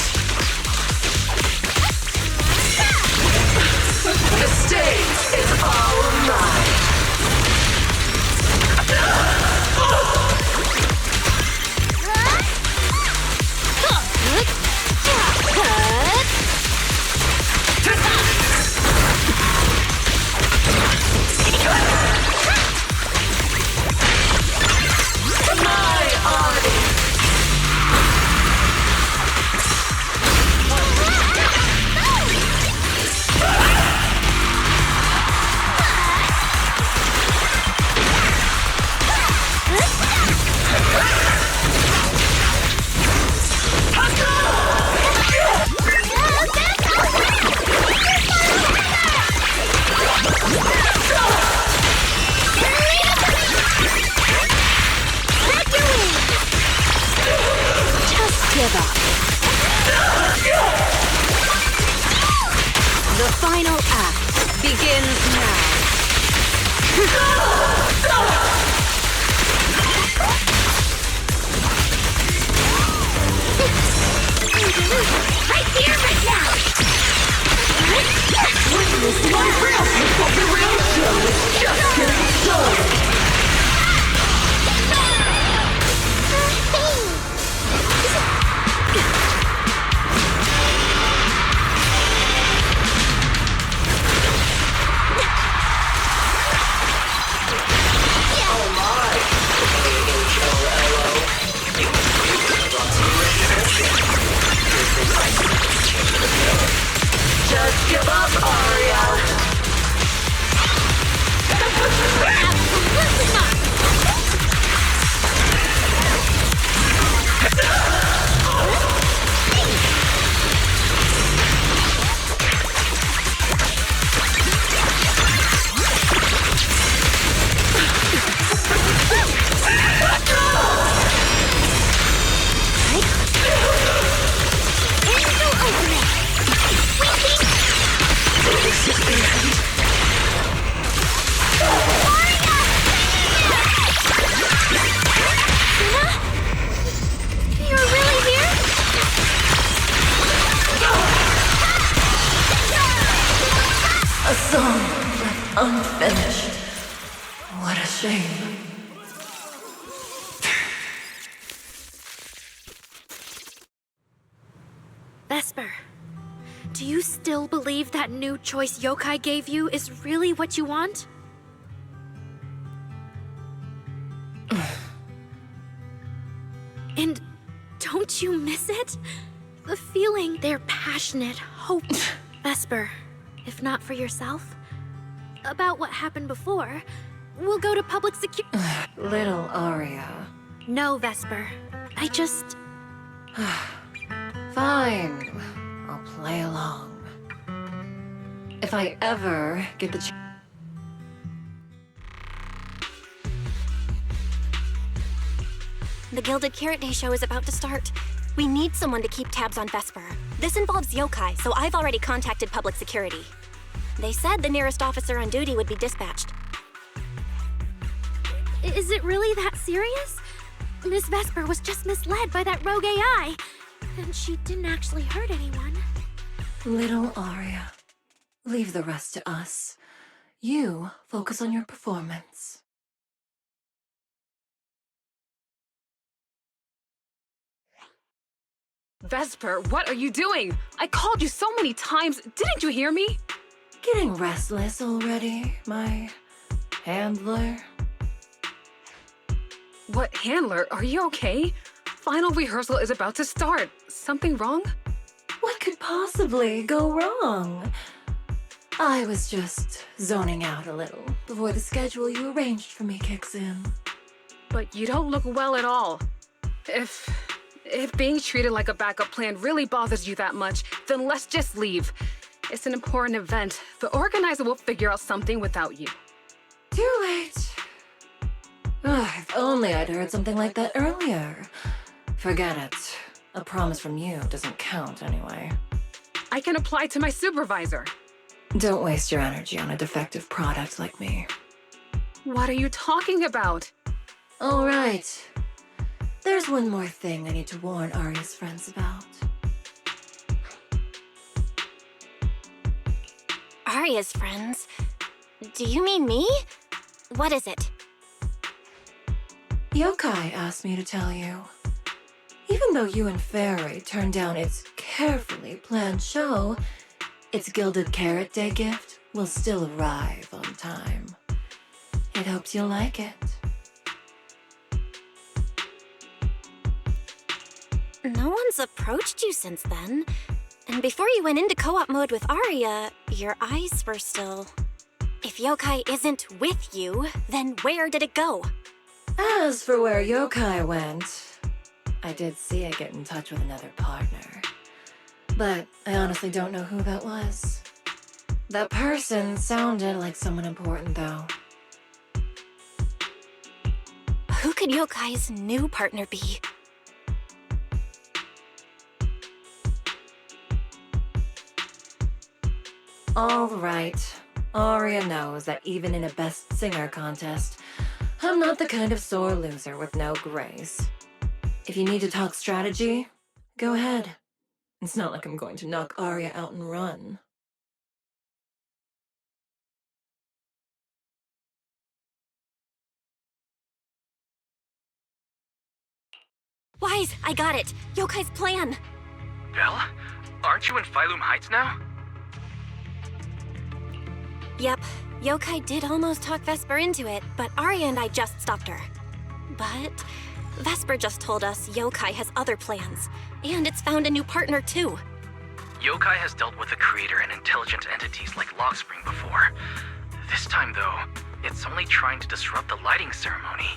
The stage is all mine. Give up. The final act begins now. Right here, right now! Witness my real people, the real show is just getting started. Just give up, Aria. Absolutely not! A song left unfinished. What a shame. Vesper, do you still believe that new choice Yokai gave you is really what you want? And don't you miss it? The feeling, their passionate hope. Vesper, if not for yourself, about what happened before, we'll go to public security. Little Aria. No, Vesper. I just... Fine. I'll play along. If I ever get the The Gilded Carrot Day show is about to start. We need someone to keep tabs on Vesper. This involves yokai, so I've already contacted public security. They said the nearest officer on duty would be dispatched. Is it really that serious? Miss Vesper was just misled by that rogue AI. And she didn't actually hurt anyone. Little Aria, leave the rest to us. You focus on your performance. Vesper, what are you doing? I called you so many times. Didn't you hear me? Getting restless already, my handler? What handler? Are you okay? Final rehearsal is about to start. Something wrong? What could possibly go wrong? I was just zoning out a little before the schedule you arranged for me kicks in. But you don't look well at all. If being treated like a backup plan really bothers you that much, then let's just leave. It's an important event. The organizer will figure out something without you. Too late. If only I'd heard something like that earlier. Forget it. A promise from you doesn't count anyway. I can apply to my supervisor. Don't waste your energy on a defective product like me. What are you talking about? All right. There's one more thing I need to warn Arya's friends about. Arya's friends? Do you mean me? What is it? Yokai asked me to tell you. Even though you and Fairy turned down its carefully planned show, its Gilded Carrot Day gift will still arrive on time. It hopes you'll like it. No one's approached you since then. And before you went into co-op mode with Arya, your eyes were still... If Yokai isn't with you, then where did it go? As for where Yokai went, I did see it get in touch with another partner. But I honestly don't know who that was. That person sounded like someone important, though. Who could Yokai's new partner be? All right. Arya knows that even in a Best Singer contest, I'm not the kind of sore loser with no grace. If you need to talk strategy, go ahead. It's not like I'm going to knock Arya out and run. Wise, I got it! Yokai's plan! Belle? Aren't you in Phylum Heights now? Yep, Yokai did almost talk Vesper into it, but Arya and I just stopped her. But Vesper just told us Yokai has other plans, and it's found a new partner too. Yokai has dealt with the creator and intelligent entities like Lockspring before. This time, though, it's only trying to disrupt the lighting ceremony.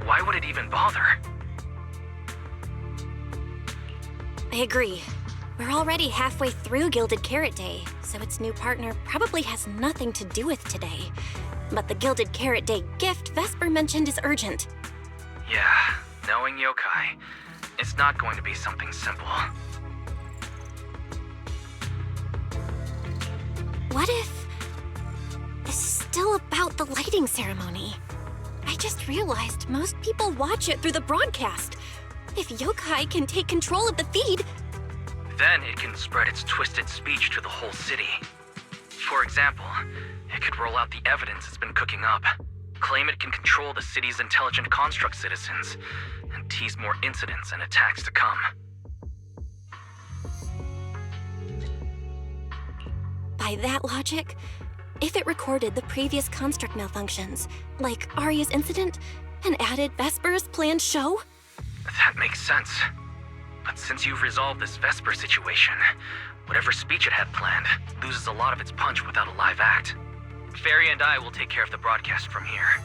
Why would it even bother? I agree. We're already halfway through Gilded Carrot Day, so its new partner probably has nothing to do with today. But the Gilded Carrot Day gift Vesper mentioned is urgent. Yeah, knowing Yokai, it's not going to be something simple. What if this is still about the lighting ceremony? I just realized most people watch it through the broadcast. If Yokai can take control of the feed, Then it can spread its twisted speech to the whole city. For example, it could roll out the evidence it's been cooking up, claim it can control the city's intelligent construct citizens, and tease more incidents and attacks to come. by that logic, if it recorded the previous construct malfunctions, like Arya's incident, and added Vesper's planned show? That makes sense. But since you've resolved this Vesper situation, whatever speech it had planned loses a lot of its punch without a live act. Fairy and I will take care of the broadcast from here.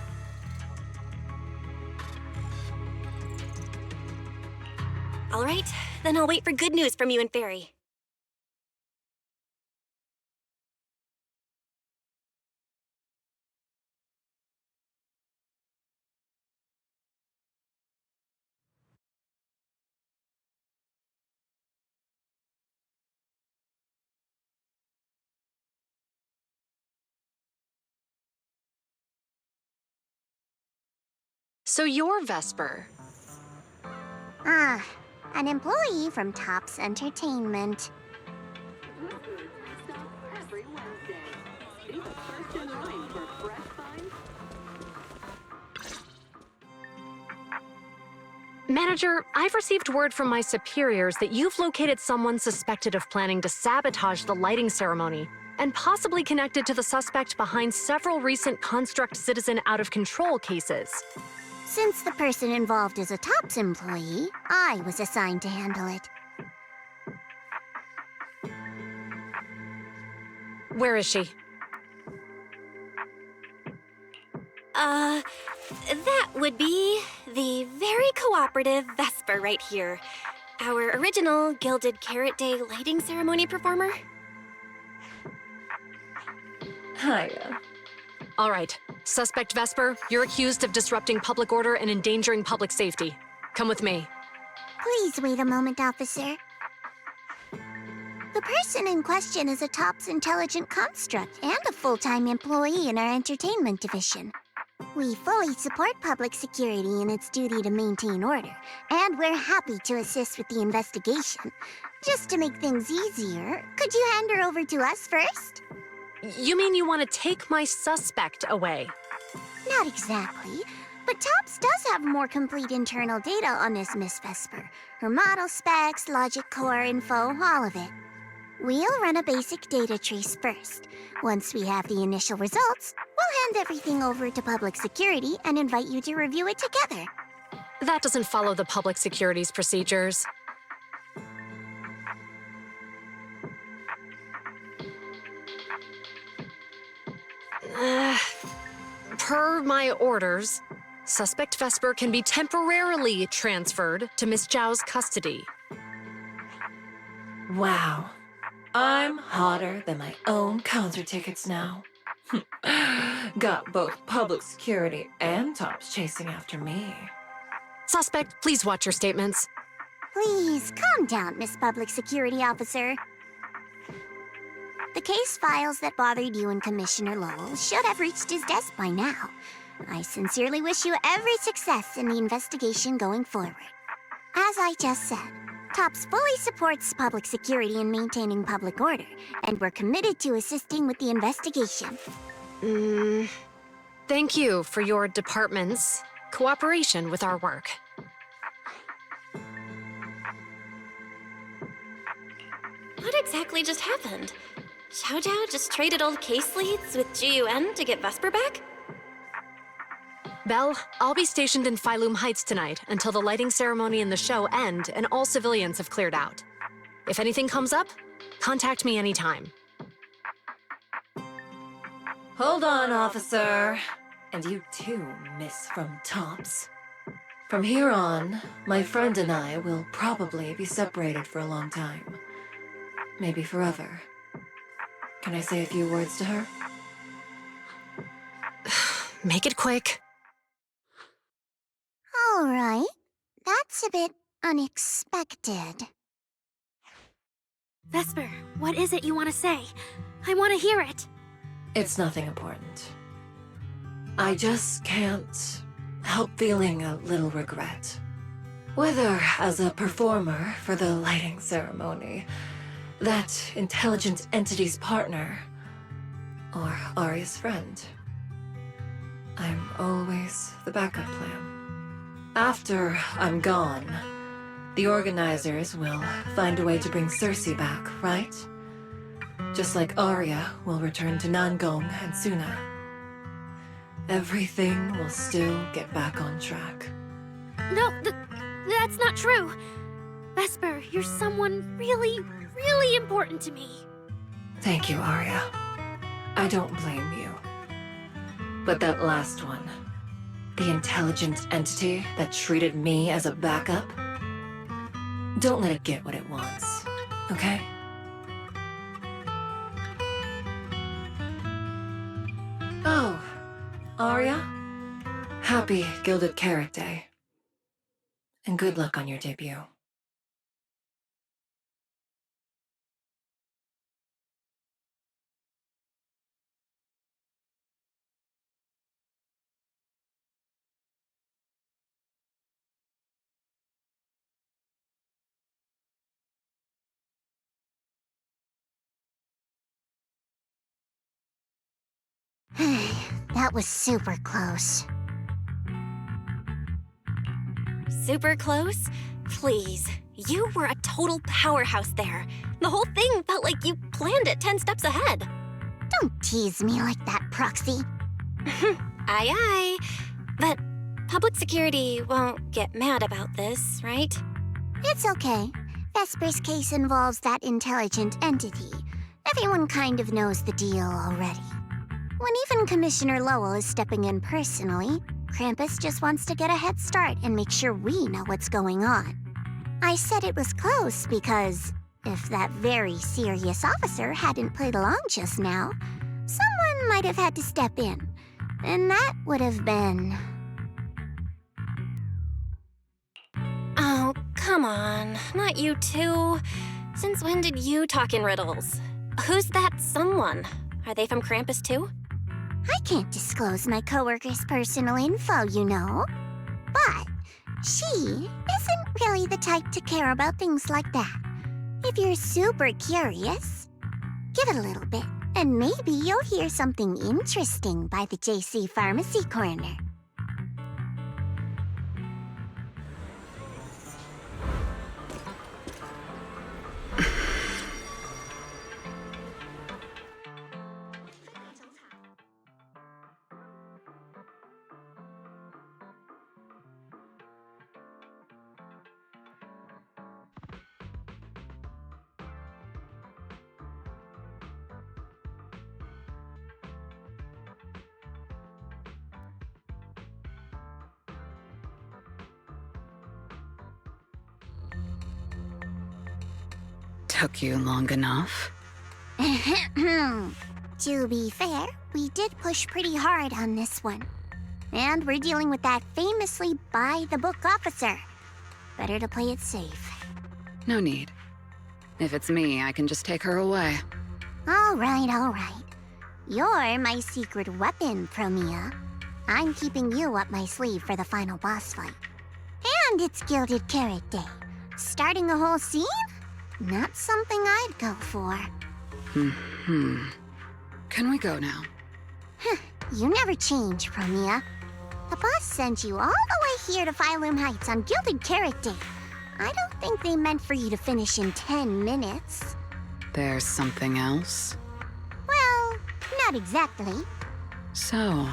All right, then I'll wait for good news from you and Fairy. So you're Vesper. Ah, an employee from Tops Entertainment. Manager, I've received word from my superiors that you've located someone suspected of planning to sabotage the lighting ceremony, and possibly connected to the suspect behind several recent Construct Citizen out-of-control cases. Since the person involved is a Tops employee, I was assigned to handle it. Where is she? That would be the very cooperative Vesper right here. Our original Gilded Carrot Day lighting ceremony performer. Hiya. All right. Suspect Vesper, you're accused of disrupting public order and endangering public safety. Come with me. Please wait a moment, officer. The person in question is a TOPS intelligent construct and a full-time employee in our entertainment division. We fully support public security in its duty to maintain order, and we're happy to assist with the investigation. Just to make things easier, could you hand her over to us first? You mean you want to take my suspect away? Not exactly, but TOPS does have more complete internal data on this Miss Vesper. Her model specs, logic core info, all of it. We'll run a basic data trace first. Once we have the initial results, we'll hand everything over to public security and invite you to review it together. That doesn't follow the public security's procedures. Per my orders, suspect Vesper can be temporarily transferred to Miss Zhao's custody. Wow. I'm hotter than my own concert tickets now. Got both public security and TOPS chasing after me. Suspect, please watch your statements. Please, calm down, Miss Public Security Officer. The case files that bothered you and Commissioner Lowell should have reached his desk by now. I sincerely wish you every success in the investigation going forward. As I just said, TOPS fully supports public security in maintaining public order, and we're committed to assisting with the investigation. Thank you for your department's cooperation with our work. What exactly just happened? Xiao Zhao just traded old case leads with GUN to get Vesper back? Belle, I'll be stationed in Phylum Heights tonight until the lighting ceremony and the show end and all civilians have cleared out. If anything comes up, contact me anytime. Hold on, officer. And you too, miss from TOPS. From here on, my friend and I will probably be separated for a long time. Maybe forever. Can I say a few words to her? Make it quick. All right. That's a bit unexpected. Vesper, what is it you want to say? I want to hear it. It's nothing important. I just can't help feeling a little regret. Whether as a performer for the lighting ceremony, that intelligent entity's partner, or Aria's friend. I'm always the backup plan. After I'm gone, the organizers will find a way to bring Cersei back, right? Just like Aria will return to Nangong and Suna. Everything will still get back on track. No, that's not true. Vesper, you're someone really important to me. Thank you, Aria. I don't blame you. But that last one, the intelligent entity that treated me as a backup, don't let it get what it wants, okay? Oh, Aria, happy Gilded Carrot Day. And good luck on your debut. That was super close. Super close? Please. You were a total powerhouse there. The whole thing felt like you planned it 10 steps ahead. Don't tease me like that, Proxy. Aye, aye. But public security won't get mad about this, right? It's okay. Vesper's case involves that intelligent entity. Everyone kind of knows the deal already. When even Commissioner Lowell is stepping in personally, Krampus just wants to get a head start and make sure we know what's going on. I said it was close because if that very serious officer hadn't played along just now, someone might have had to step in. And that would have been... Oh, come on. Not you two. Since when did you talk in riddles? Who's that someone? Are they from Krampus too? I can't disclose my coworker's personal info, you know. But she isn't really the type to care about things like that. If you're super curious, give it a little bit, and maybe you'll hear something interesting by the JC Pharmacy Corner. Took you long enough. To be fair, we did push pretty hard on this one. And we're dealing with that famously by-the-book officer. Better to play it safe. No need. If it's me, I can just take her away. All right. You're my secret weapon, Promia. I'm keeping you up my sleeve for the final boss fight. And it's Gilded Carrot Day. Starting a whole scene? Not something I'd go for. Can we go now? You never change, Promia. The boss sent you all the way here to Phylum Heights on Gilded Carrot Day. I don't think they meant for you to finish in 10 minutes. There's something else? Well, not exactly. So,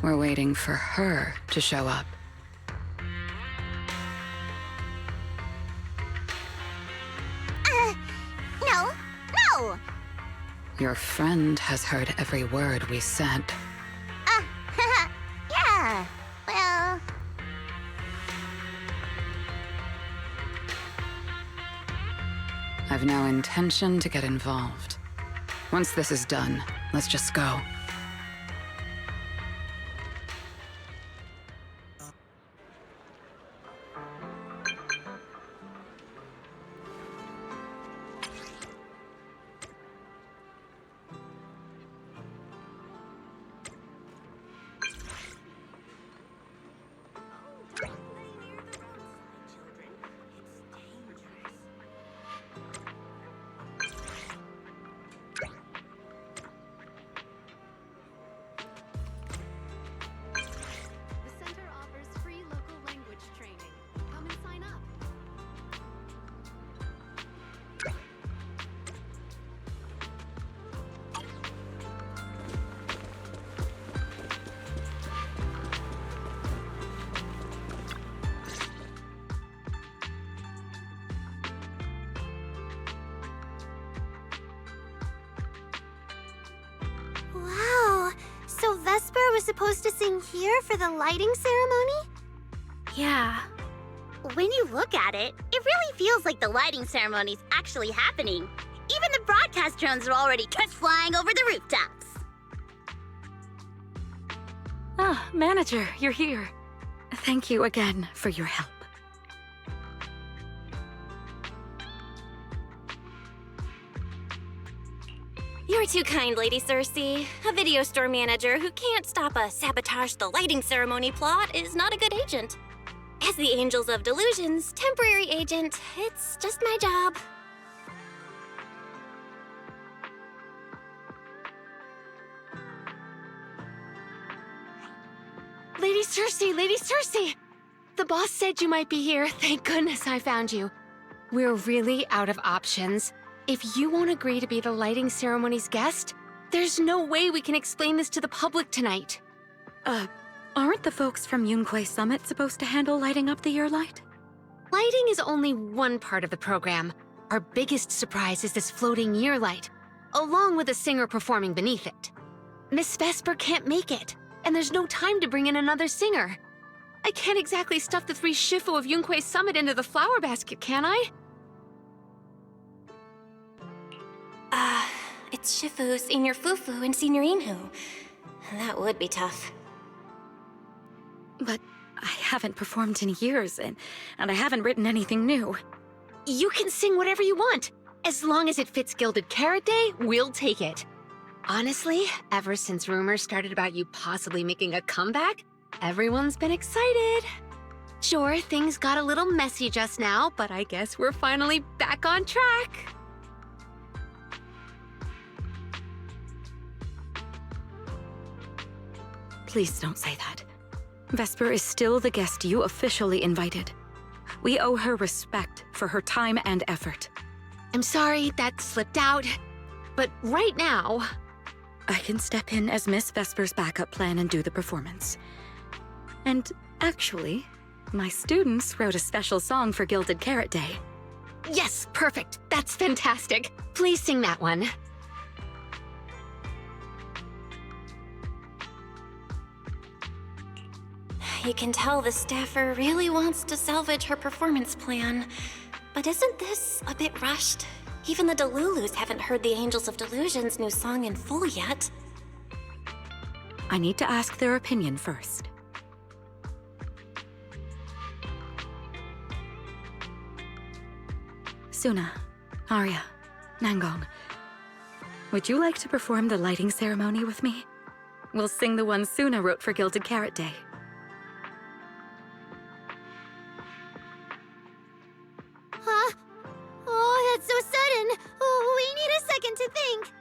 we're waiting for her to show up. No! Your friend has heard every word we said. Yeah, well... I've no intention to get involved. Once this is done, let's just go. Wow, so Vesper was supposed to sing here for the lighting ceremony? Yeah. When you look at it, it really feels like the lighting ceremony's actually happening. Even the broadcast drones are already just flying over the rooftops. Ah, Manager, you're here. Thank you again for your help. You're too kind, Lady Cersei. A video store manager who can't stop a sabotage the lighting ceremony plot is not a good agent. As the Angels of Delusions temporary agent, it's just my job. Lady Cersei! The boss said you might be here. Thank goodness I found you. We're really out of options. If you won't agree to be the lighting ceremony's guest, there's no way we can explain this to the public tonight. Aren't the folks from Yunquay Summit supposed to handle lighting up the year light? Lighting is only one part of the program. Our biggest surprise is this floating year light, along with a singer performing beneath it. Miss Vesper can't make it, and there's no time to bring in another singer. I can't exactly stuff the 3 Shifu of Yunquay Summit into the flower basket, can I? It's Shifu, Senior Fufu, and Senior Inhu. That would be tough. But I haven't performed in years, and I haven't written anything new. You can sing whatever you want. As long as it fits Gilded Carrot Day, we'll take it. Honestly, ever since rumors started about you possibly making a comeback, everyone's been excited. Sure, things got a little messy just now, but I guess we're finally back on track. Please don't say that. Vesper is still the guest you officially invited. We owe her respect for her time and effort. I'm sorry that slipped out, but right now... I can step in as Miss Vesper's backup plan and do the performance. And actually, my students wrote a special song for Gilded Carrot Day. Yes, perfect. That's fantastic. Please sing that one. You can tell the staffer really wants to salvage her performance plan. But isn't this a bit rushed? Even the Delulus haven't heard the Angels of Delusion's new song in full yet. I need to ask their opinion first. Suna, Arya, Nangong, would you like to perform the lighting ceremony with me? We'll sing the one Suna wrote for Gilded Carrot Day. Huh? Oh, that's so sudden. Oh, we need a second to think.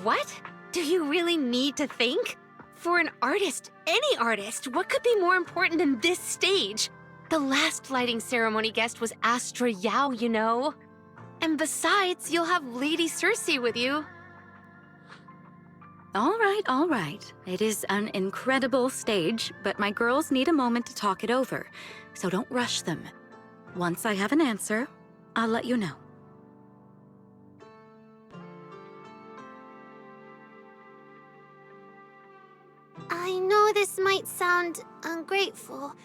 What? Do you really need to think? For an artist, any artist, what could be more important than this stage? The last lighting ceremony guest was Astra Yao, you know. And besides, you'll have Lady Cersei with you. All right. It is an incredible stage, but my girls need a moment to talk it over, so don't rush them. Once I have an answer, I'll let you know. I know this might sound ungrateful,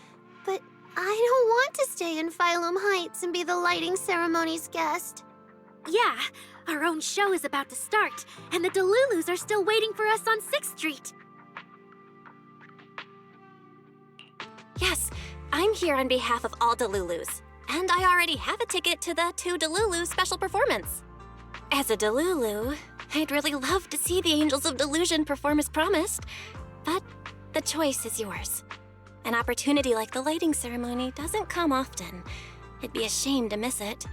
but I don't want to stay in Phylum Heights and be the lighting ceremony's guest. Yeah, our own show is about to start, and the Delulus are still waiting for us on 6th Street. Yes, I'm here on behalf of all Delulus, and I already have a ticket to the 2 Delulu special performance. As a Delulu, I'd really love to see the Angels of Delusion perform as promised, but the choice is yours. An opportunity like the lighting ceremony doesn't come often. It'd be a shame to miss it.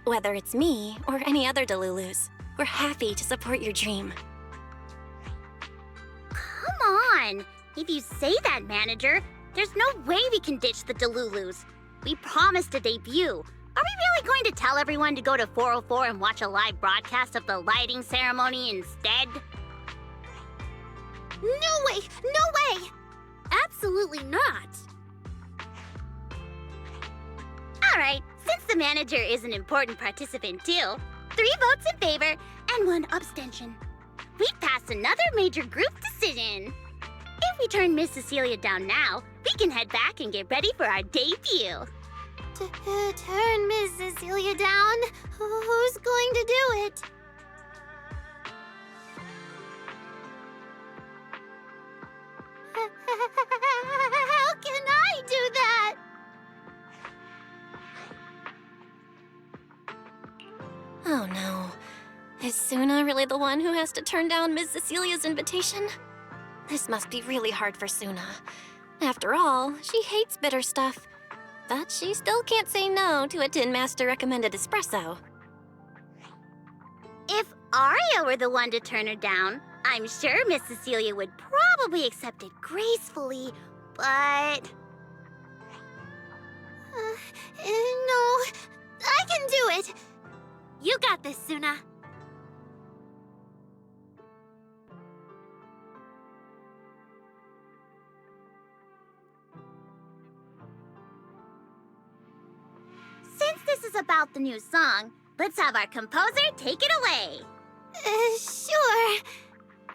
Whether it's me or any other Delulus, we're happy to support your dream. Come on! If you say that, manager, there's no way we can ditch the Delulus. We promised a debut. Are we really going to tell everyone to go to 404 and watch a live broadcast of the lighting ceremony instead? No way! No way! Absolutely not. Alright, since the manager is an important participant too, 3 votes in favor and 1 abstention. We've passed another major group decision. If we turn Miss Cecilia down now, we can head back and get ready for our debut. Turn Miss Cecilia down? Who's going to do it? How can I do that? Oh no. Is Suna really the one who has to turn down Ms. Cecilia's invitation? This must be really hard for Suna. After all, she hates bitter stuff. But she still can't say no to a Tin Master recommended espresso. If Arya were the one to turn her down, I'm sure Miss Cecilia would probably accept it gracefully, but... No, I can do it. You got this, Suna. Since this is about the new song, let's have our composer take it away. Sure.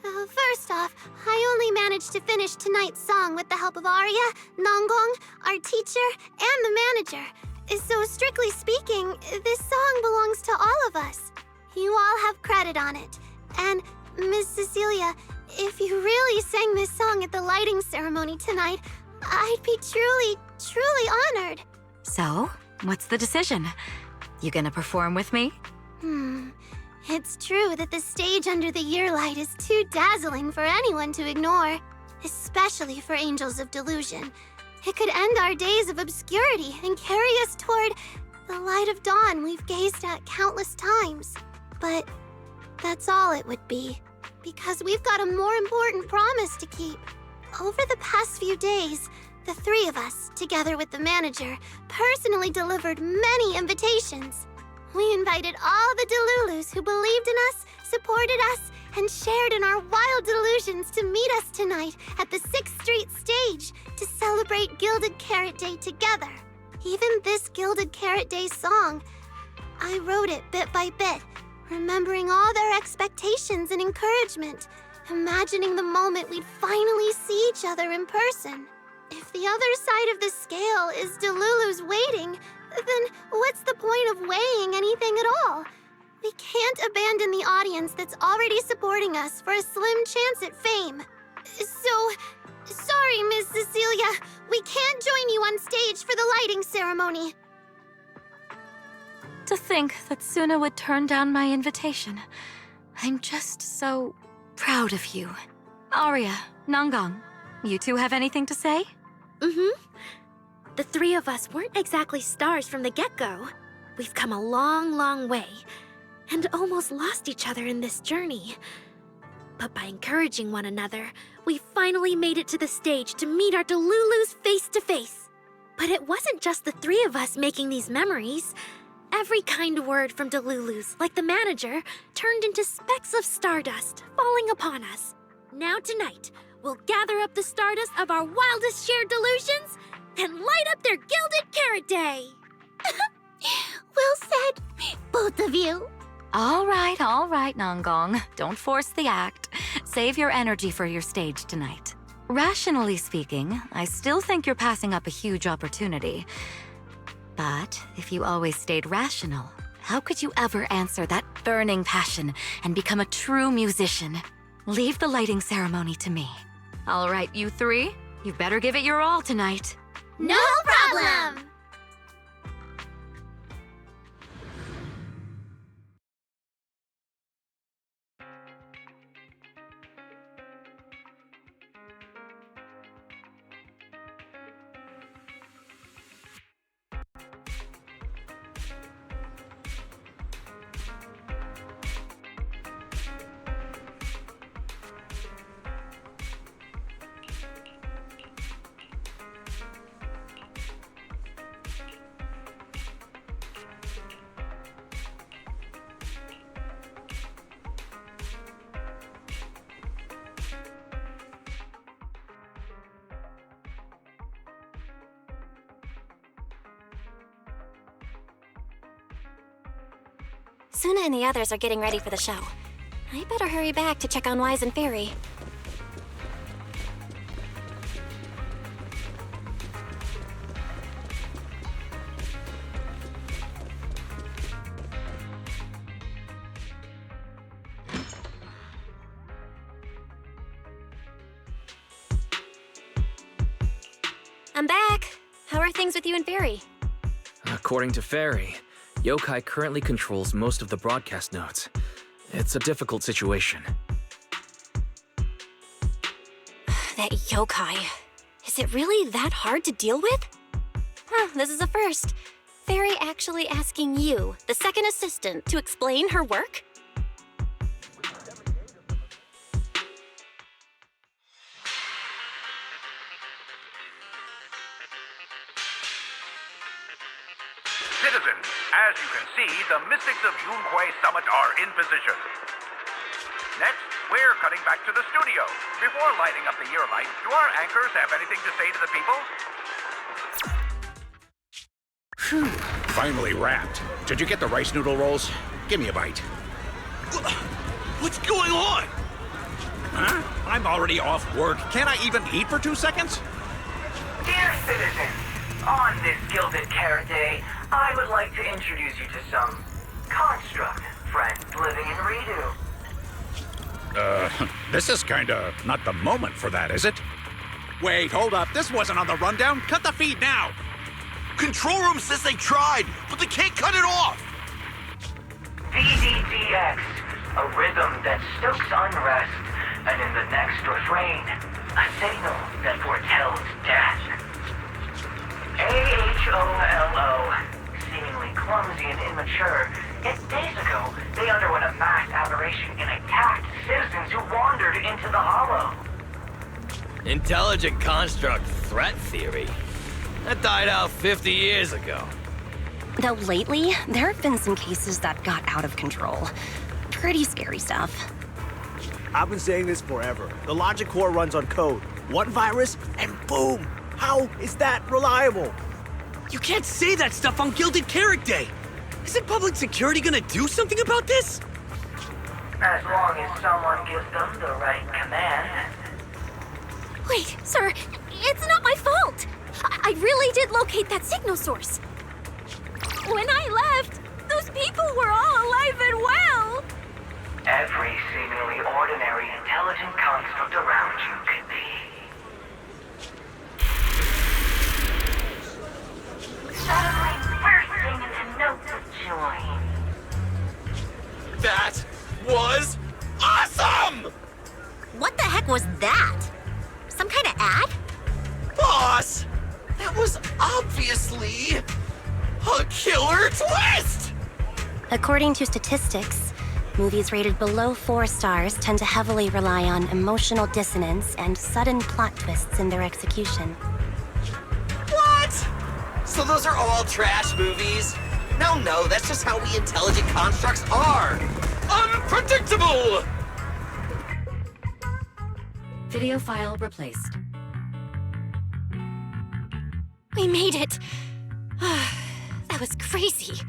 First off, I only managed to finish tonight's song with the help of Arya, Nangong, our teacher, and the manager. So strictly speaking, this song belongs to all of us. You all have credit on it. And Miss Cecilia, if you really sang this song at the lighting ceremony tonight, I'd be truly, truly honored. So, what's the decision? You gonna perform with me? It's true that the stage under the year light is too dazzling for anyone to ignore, especially for Angels of Delusion. It could end our days of obscurity and carry us toward the light of dawn we've gazed at countless times. But that's all it would be, because we've got a more important promise to keep. Over the past few days, the three of us, together with the manager, personally delivered many invitations. We invited all the Delulus who believed in us, supported us, and shared in our wild delusions to meet us tonight at the 6th Street stage to celebrate Gilded Carrot Day together. Even this Gilded Carrot Day song, I wrote it bit by bit, remembering all their expectations and encouragement, imagining the moment we'd finally see each other in person. If the other side of the scale is Delulu's waiting, then what's the point of weighing anything at all? We can't abandon the audience that's already supporting us for a slim chance at fame. Sorry, Miss Cecilia, we can't join you on stage for the lighting ceremony. To think that Suna would turn down my invitation. I'm just so proud of you. Arya, Nangang, you two have anything to say? The three of us weren't exactly stars from the get-go. We've come a long, long way, and almost lost each other in this journey. But by encouraging one another, we finally made it to the stage to meet our Delulus face to face. But it wasn't just the three of us making these memories. Every kind word from Delulus, like the manager, turned into specks of stardust falling upon us. Now tonight, we'll gather up the stardust of our wildest shared delusions and light up their Gilded Carrot Day! Well said, both of you. All right, Nangang. Don't force the act. Save your energy for your stage tonight. Rationally speaking, I still think you're passing up a huge opportunity. But if you always stayed rational, how could you ever answer that burning passion and become a true musician? Leave the lighting ceremony to me. All right, you three, you better give it your all tonight. No problem! Suna and the others are getting ready for the show. I better hurry back to check on Wise and Fairy. I'm back. How are things with you and Fairy? According to Fairy, Yokai currently controls most of the broadcast nodes. It's a difficult situation. That yokai. Is it really that hard to deal with? This is a first. Fairy actually asking you, the second assistant, to explain her work? Citizens, as you can see, the Mystics of Yunhui Summit are in position. Next, we're cutting back to the studio. Before lighting up the year light, do our anchors have anything to say to the people? Phew, finally wrapped. Did you get the rice noodle rolls? Give me a bite. What's going on? Huh? I'm already off work. Can't I even eat for 2 seconds? Dear citizens, on this Gilded Carrot Day, I would like to introduce you to some construct friends living in Redo. This is kinda not the moment for that, is it? Wait, hold up. This wasn't on the rundown. Cut the feed now! Control room says they tried, but they can't cut it off! VDDX, a rhythm that stokes unrest, and in the next refrain, a signal that foretells death. AHOLO, seemingly clumsy and immature, yet days ago, they underwent a mass aberration and attacked citizens who wandered into the hollow. Intelligent construct threat theory? That died out 50 years ago. Though lately, there have been some cases that got out of control. Pretty scary stuff. I've been saying this forever. The logic core runs on code. One virus, and boom! How is that reliable? You can't say that stuff on Gilded Carrot Day! Isn't public security gonna do something about this? As long as someone gives them the right command. Wait, sir, it's not my fault! I really did locate that signal source. When I left, those people were all alive and well! Every seemingly ordinary intelligent construct around you could be. Suddenly bursting into notes of joy. That was awesome! What the heck was that? Some kind of ad? Boss! That was obviously a killer twist! According to statistics, movies rated below 4 stars tend to heavily rely on emotional dissonance and sudden plot twists in their execution. What? So those are all trash movies? No, that's just how we intelligent constructs are. Unpredictable! Video file replaced. We made it! That was crazy.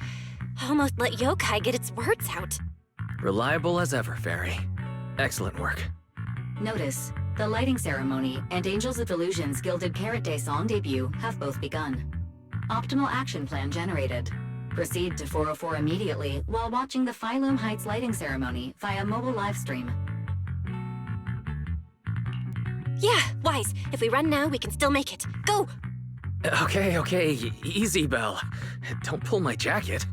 Almost let yokai get its words out. Reliable as ever, Fairy. Excellent work. Notice, the lighting ceremony and Angels of Delusion's Gilded Carrot Day song debut have both begun. Optimal action plan generated. Proceed to 404 immediately while watching the Phylum Heights lighting ceremony via mobile live stream. Yeah, Wise. If we run now, we can still make it. Go! Okay, easy, Belle. Don't pull my jacket.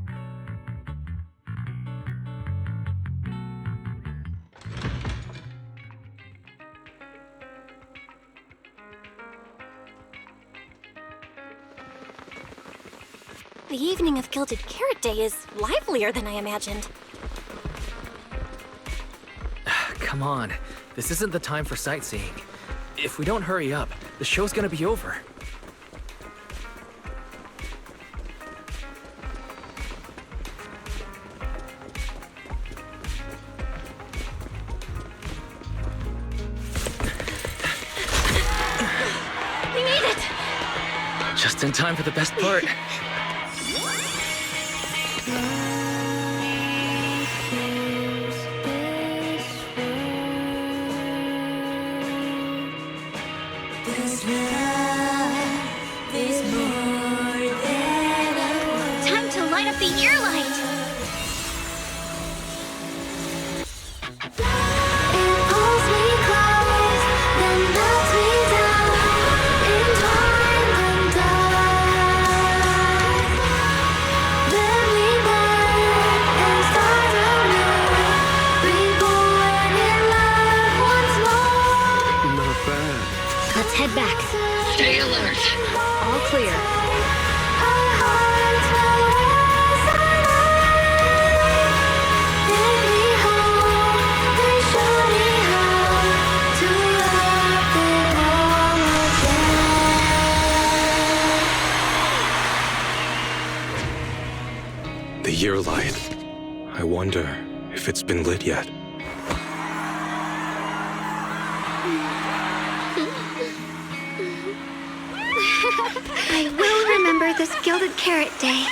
The evening of Gilded Carrot Day is livelier than I imagined. Come on, this isn't the time for sightseeing. If we don't hurry up, the show's gonna be over. We made it! Just in time for the best part. Time to light up the ear light! Let's head back. Stay alert. All clear. The year light. I wonder if it's been lit yet. I will remember this Gilded Carrot Day.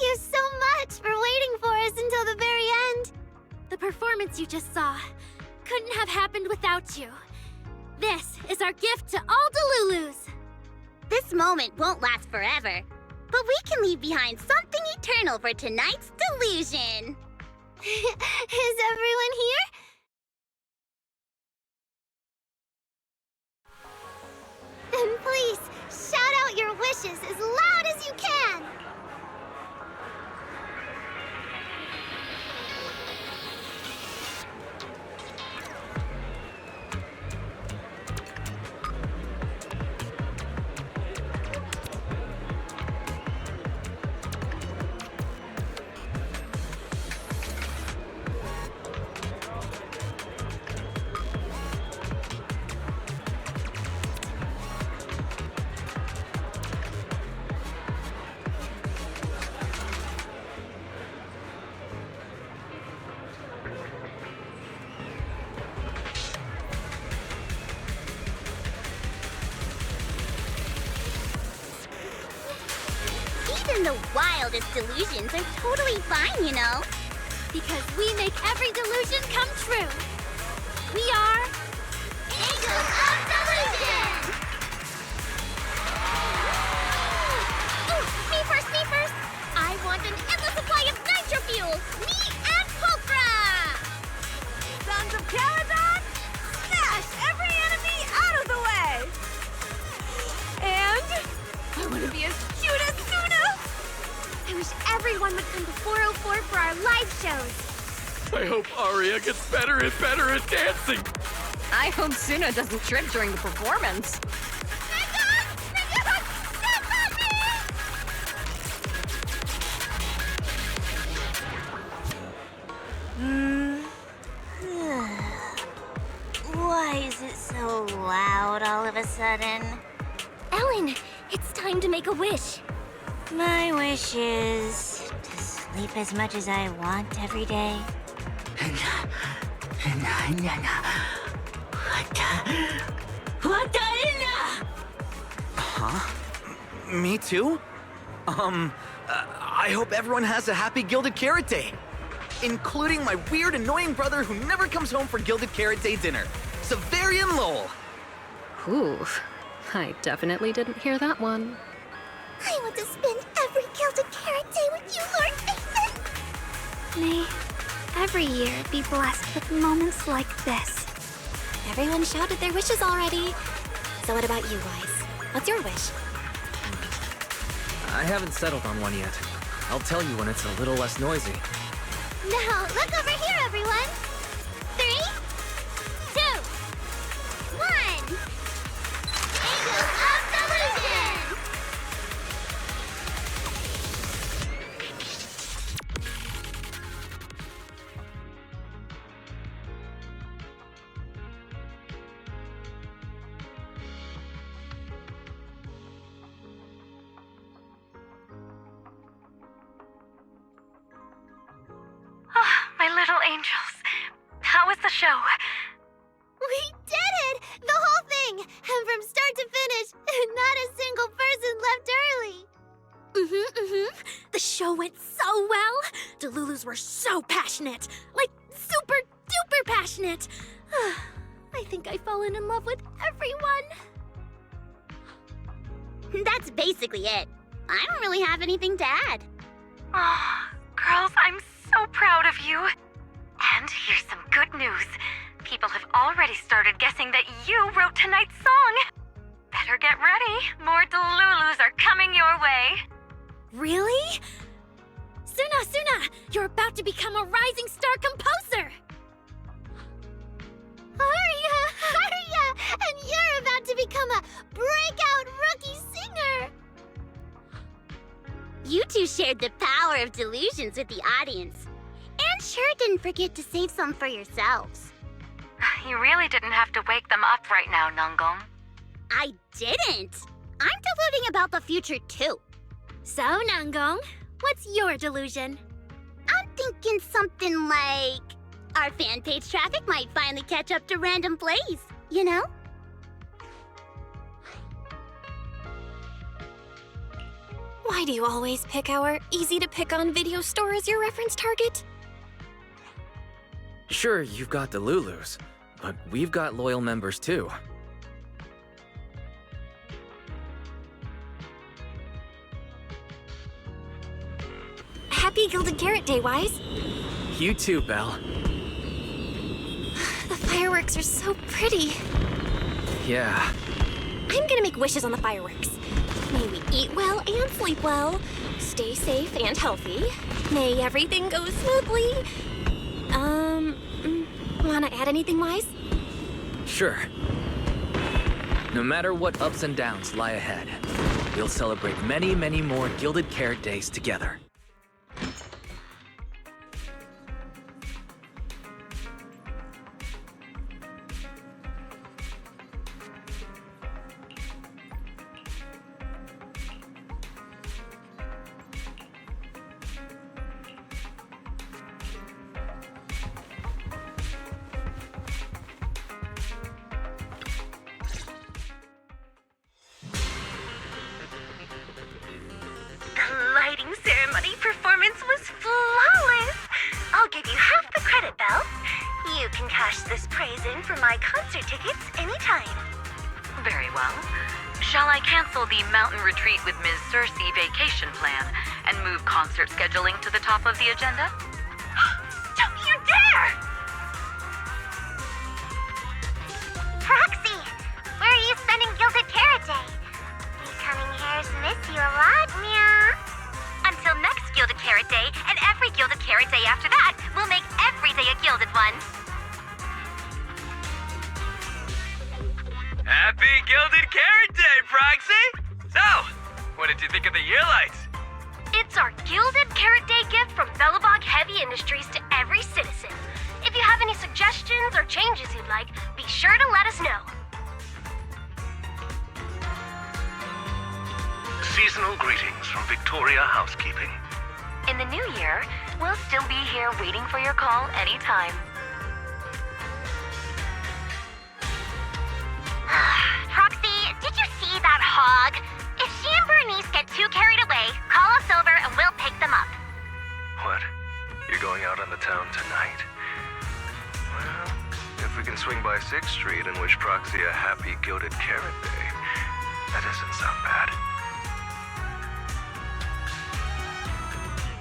you so much for waiting for us until the very end. The performance you just saw couldn't have happened without you. This is our gift to all Delulus. This moment won't last forever, but we can leave behind something eternal for tonight's delusion. Is everyone here? Then please, shout out your wishes as loud as you can! Even the wildest delusions are totally fine, you know? Because we make every delusion come true. We are... Angels of Delusion! Ooh, me first! I want an endless supply of nitro fuel! Me and Pulcra! Sons of Caledon, smash every enemy out of the way! And I want to be as cute as Suna! I wish everyone would come to 404 for our live shows. I hope Aria gets better and better at dancing. I hope Suna doesn't trip during the performance. Why is it so loud all of a sudden? Ellen, it's time to make a wish. My wish is to sleep as much as I want every day. Huh? Me too? I hope everyone has a happy Gilded Carrot Day. Including my weird, annoying brother who never comes home for Gilded Carrot Day dinner, Severian Lowell. Ooh, I definitely didn't hear that one. I want to spend every Gilded Carrot Day with you, Lord Mason! May every year be blessed with moments like this. Everyone shouted their wishes already. So what about you, Wise? What's your wish? I haven't settled on one yet. I'll tell you when it's a little less noisy. Now, look over here, everyone! 3, 2, 1! Angels of Delusion! My little angels. How was the show? We did it! The whole thing! And from start to finish, not a single person left early! The show went so well. Delulus were so passionate. Like, super duper passionate. I think I've fallen in love with everyone. That's basically it. I don't really have anything to add. Oh, girls, I'm so proud of you. And here's some good news. People have already started guessing that you wrote tonight's song. Better get ready. More Delulus are coming your way. Really? Suna, you're about to become a rising star composer! Aria! And you're about to become a breakout rookie singer! You two shared the power of delusions with the audience. And sure didn't forget to save some for yourselves. You really didn't have to wake them up right now, Nungong. I didn't! I'm deluding about the future too. So, Nangong, what's your delusion? I'm thinking something like... our fan page traffic might finally catch up to random plays, you know? Why do you always pick our easy-to-pick-on video store as your reference target? Sure, you've got the Lulus, but we've got loyal members too. Happy Gilded Carrot Day, Wise. You too, Belle. The fireworks are so pretty. Yeah. I'm gonna make wishes on the fireworks. May we eat well and sleep well, stay safe and healthy. May everything go smoothly. Wanna add anything, Wise? Sure. No matter what ups and downs lie ahead, we'll celebrate many, many more Gilded Carrot Days together. The lighting ceremony performance was flawless! I'll give you half the credit, Belle. You can cash this praise in for my concert tickets anytime. Very well. Shall I cancel the mountain retreat with Ms. Cersei vacation plan and move concert scheduling to the top of the agenda? Don't you dare! Proxy, where are you spending Gilded Carrot Day? These coming hairs miss you a lot, meow. Until next Gilded Carrot Day, and every Gilded Carrot Day after that, we'll make every day a gilded one. Happy Gilded Carrot Day, Proxy! So, what did you think of the year lights? It's our Gilded Carrot Day gift from Bellabog Heavy Industries to every citizen. If you have any suggestions or changes you'd like, be sure to let us know. Seasonal greetings from Victoria Housekeeping. In the new year, we'll still be here waiting for your call anytime. Proxy, did you see that hog? If she and Bernice get too carried away, call us over and we'll pick them up. What? You're going out on the town tonight? Well, if we can swing by 6th Street and wish Proxy a happy Gilded Carrot Day, that doesn't sound bad.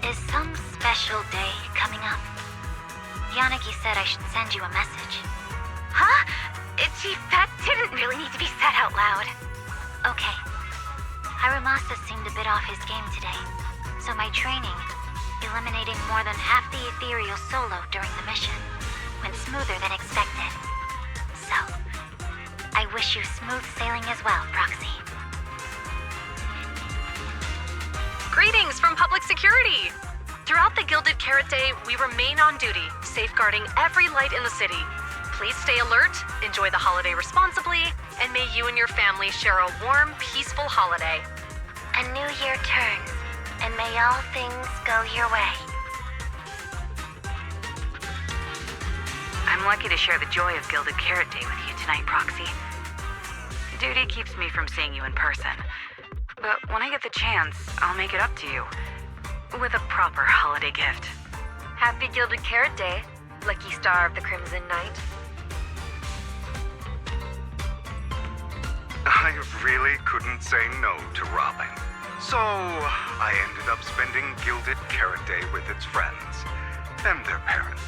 Is some special day coming up? Yanagi said I should send you a message. Huh? That didn't really need to be said out loud. Okay. Harumasa seemed a bit off his game today, so my training, eliminating more than half the ethereal solo during the mission, went smoother than expected. So, I wish you smooth sailing as well, Proxy. Greetings from Public Security! Throughout the Gilded Carrot Day, we remain on duty, safeguarding every light in the city. Please stay alert, enjoy the holiday responsibly, and may you and your family share a warm, peaceful holiday. A new year turns, and may all things go your way. I'm lucky to share the joy of Gilded Carrot Day with you tonight, Proxy. Duty keeps me from seeing you in person. But when I get the chance, I'll make it up to you. With a proper holiday gift. Happy Gilded Carrot Day, lucky star of the Crimson Knight. I really couldn't say no to Robin. So, I ended up spending Gilded Carrot Day with its friends and their parents.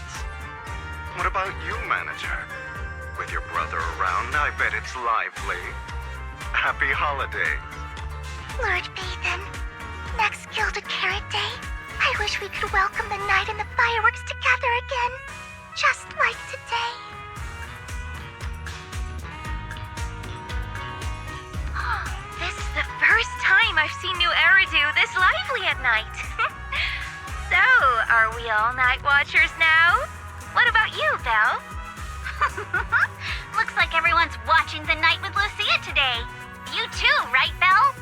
What about you, Manager? With your brother around, I bet it's lively. Happy holidays. Lord Bathan, next Gilded Carrot Day, I wish we could welcome the night and the fireworks together again, just like today. This is the first time I've seen New Eridu this lively at night. So, are we all night watchers now? What about you, Belle? Looks like everyone's watching the night with Lucia today. You too, right, Belle?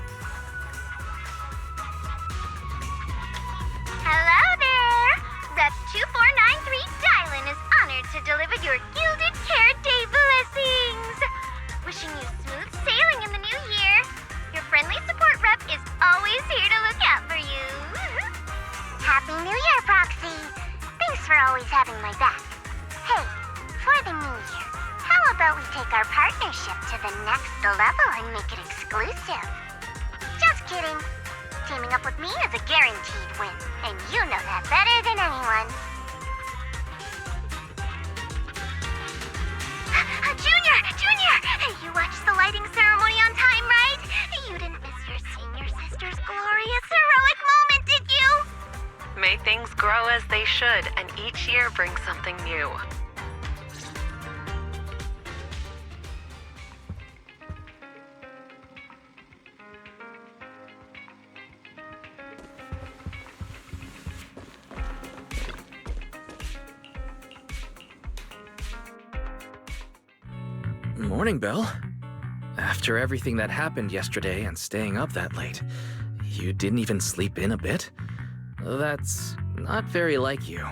Hello there! Rep 2493 Dylan is honored to deliver your Gilded Carrot Day blessings! Wishing you smooth sailing in the new year. Your friendly support rep is always here to look take our partnership to the next level and make it exclusive. Just kidding. Teaming up with me is a guaranteed win, and you know that better than anyone. Junior! You watched the lighting ceremony on time, right? You didn't miss your senior sister's glorious, heroic moment, did you? May things grow as they should, and each year brings something new. Morning, Belle. After everything that happened yesterday and staying up that late, you didn't even sleep in a bit? That's not very like you.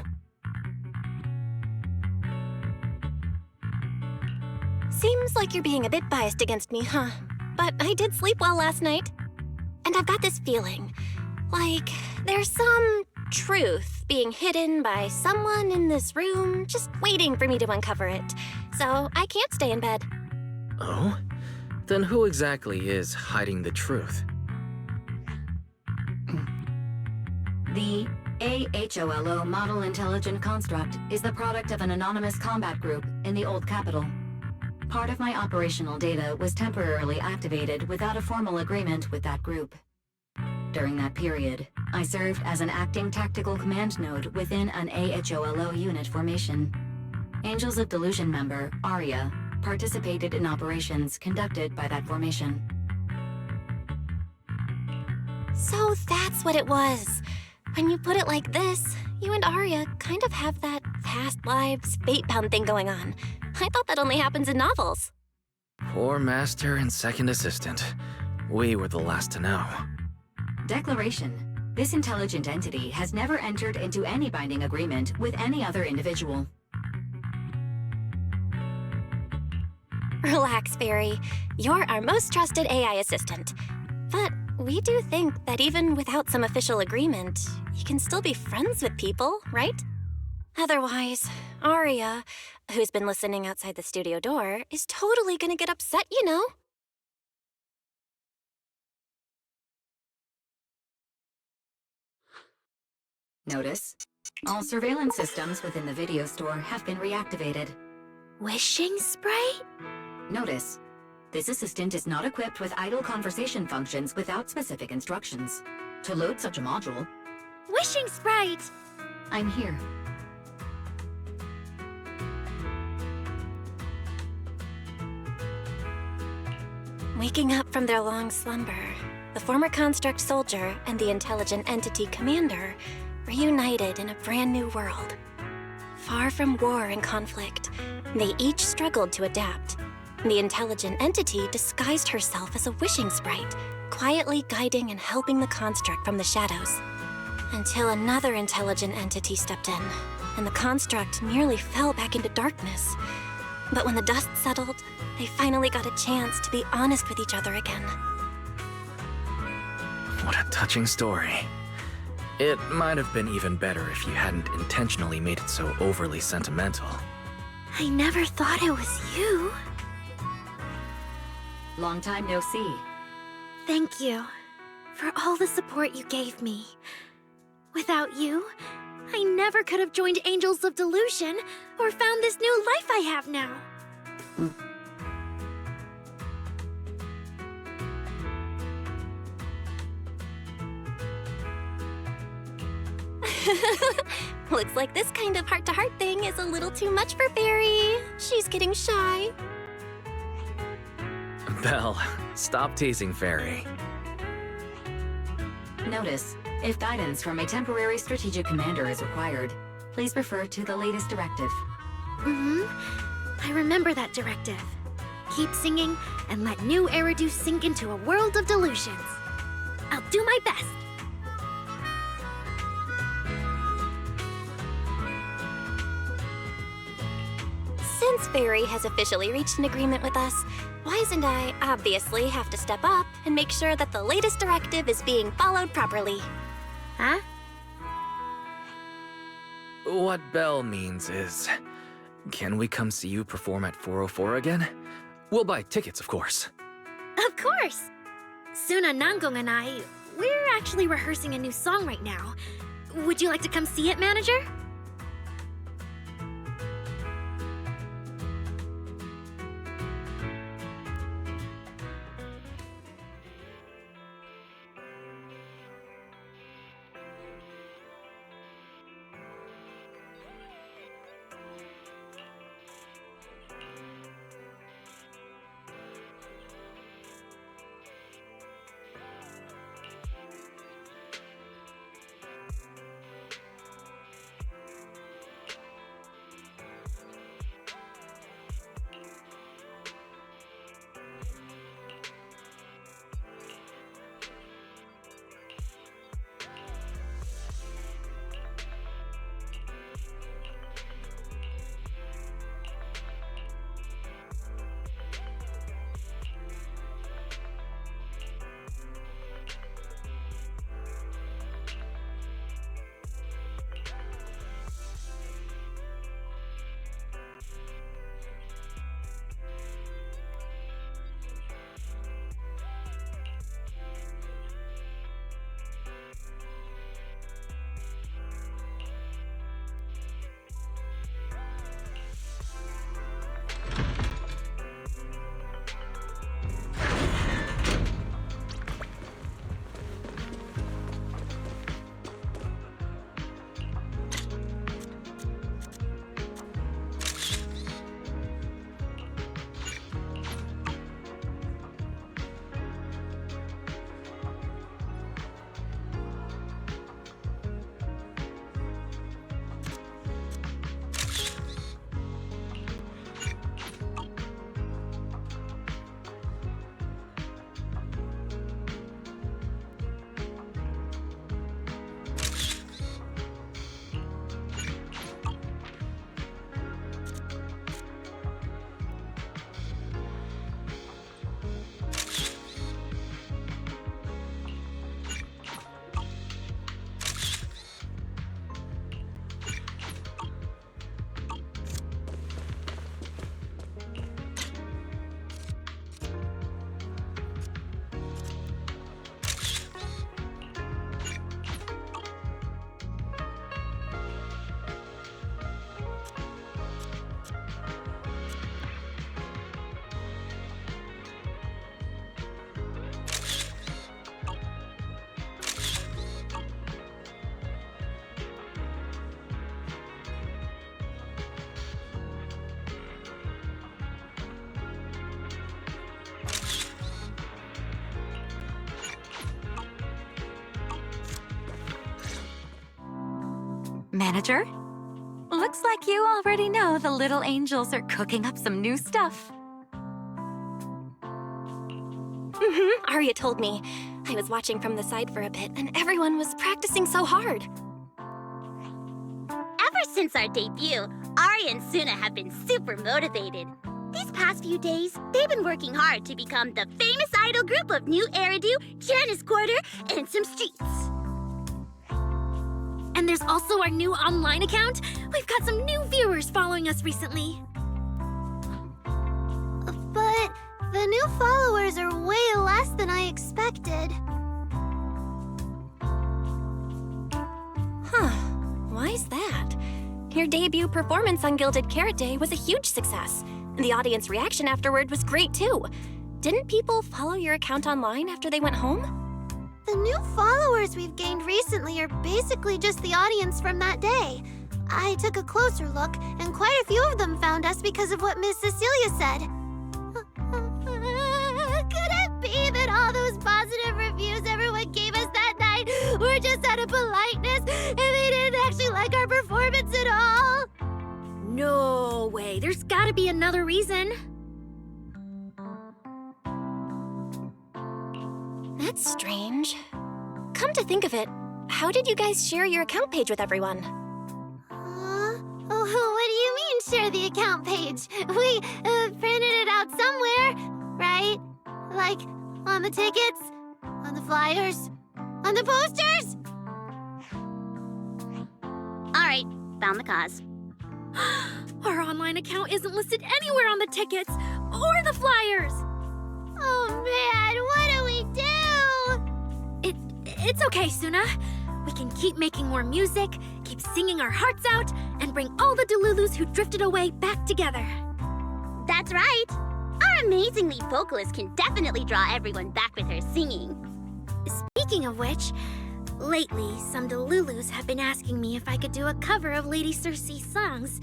Seems like you're being a bit biased against me, huh? But I did sleep well last night. And I've got this feeling, like there's some truth being hidden by someone in this room, just waiting for me to uncover it. So I can't stay in bed. Oh? Then who exactly is hiding the truth? The AHOLO Model Intelligent Construct is the product of an anonymous combat group in the Old Capital. Part of my operational data was temporarily activated without a formal agreement with that group. During that period, I served as an acting tactical command node within an AHOLO unit formation. Angels of Delusion member, Arya, participated in operations conducted by that formation. So that's what it was. When you put it like this, you and Arya kind of have that past lives, fate-bound thing going on. I thought that only happens in novels. Poor master and second assistant. We were the last to know. Declaration. This intelligent entity has never entered into any binding agreement with any other individual. Relax, Fairy. You're our most trusted AI assistant. But we do think that even without some official agreement, you can still be friends with people, right? Otherwise, Arya, who's been listening outside the studio door, is totally gonna get upset, you know? Notice, all surveillance systems within the video store have been reactivated. Wishing spray? Notice, this assistant is not equipped with idle conversation functions without specific instructions. To load such a module... Wishing sprite! I'm here. Waking up from their long slumber, the former construct soldier and the intelligent entity commander reunited in a brand new world. Far from war and conflict, they each struggled to adapt. The intelligent entity disguised herself as a wishing sprite, quietly guiding and helping the construct from the shadows. Until another intelligent entity stepped in, and the construct nearly fell back into darkness. But when the dust settled, they finally got a chance to be honest with each other again. What a touching story. It might have been even better if you hadn't intentionally made it so overly sentimental. I never thought it was you. Long time no see. Thank you for all the support you gave me. Without you, I never could have joined Angels of Delusion or found this new life I have now. Looks like this kind of heart-to-heart thing is a little too much for Fairy. She's getting shy. Belle, stop teasing Fairy. Notice, if guidance from a temporary strategic commander is required, please refer to the latest directive. I remember that directive. Keep singing and let new Eridu sink into a world of delusions. I'll do my best. Since Fairy has officially reached an agreement with us, Wise and I obviously have to step up and make sure that the latest directive is being followed properly. Huh? What Belle means is, Can we come see you perform at 404 again? We'll buy tickets, of course. Of course! Suna, Nangong, and I, we're actually rehearsing a new song right now. Would you like to come see it, manager? Manager? Looks like you already know the little angels are cooking up some new stuff. Arya told me. I was watching from the side for a bit, and everyone was practicing so hard. Ever since our debut, Arya and Suna have been super motivated. These past few days, they've been working hard to become the famous idol group of New Eridu, Janice Quarter, and some streets. And there's also our new online account. We've got some new viewers following us recently. But the new followers are way less than I expected. Why is that? Your debut performance on Gilded Carrot Day was a huge success. The audience reaction afterward was great too. Didn't people follow your account online after they went home? The new followers we've gained recently are basically just the audience from that day. I took a closer look, and quite a few of them found us because of what Miss Cecilia said. Could it be that all those positive reviews everyone gave us that night were just out of politeness, and they didn't actually like our performance at all? No way. There's gotta be another reason. That's strange. Come to think of it, how did you guys share your account page with everyone? What do you mean, share the account page? We printed it out somewhere, right? Like, on the tickets? On the flyers? On the posters? Alright, found the cause. Our online account isn't listed anywhere on the tickets or the flyers. Oh man, what do we do? It's okay, Suna. We can keep making more music, keep singing our hearts out, and bring all the Delulus who drifted away back together. That's right. Our amazing lead vocalist can definitely draw everyone back with her singing. Speaking of which, lately some Delulus have been asking me if I could do a cover of Lady Circe's songs.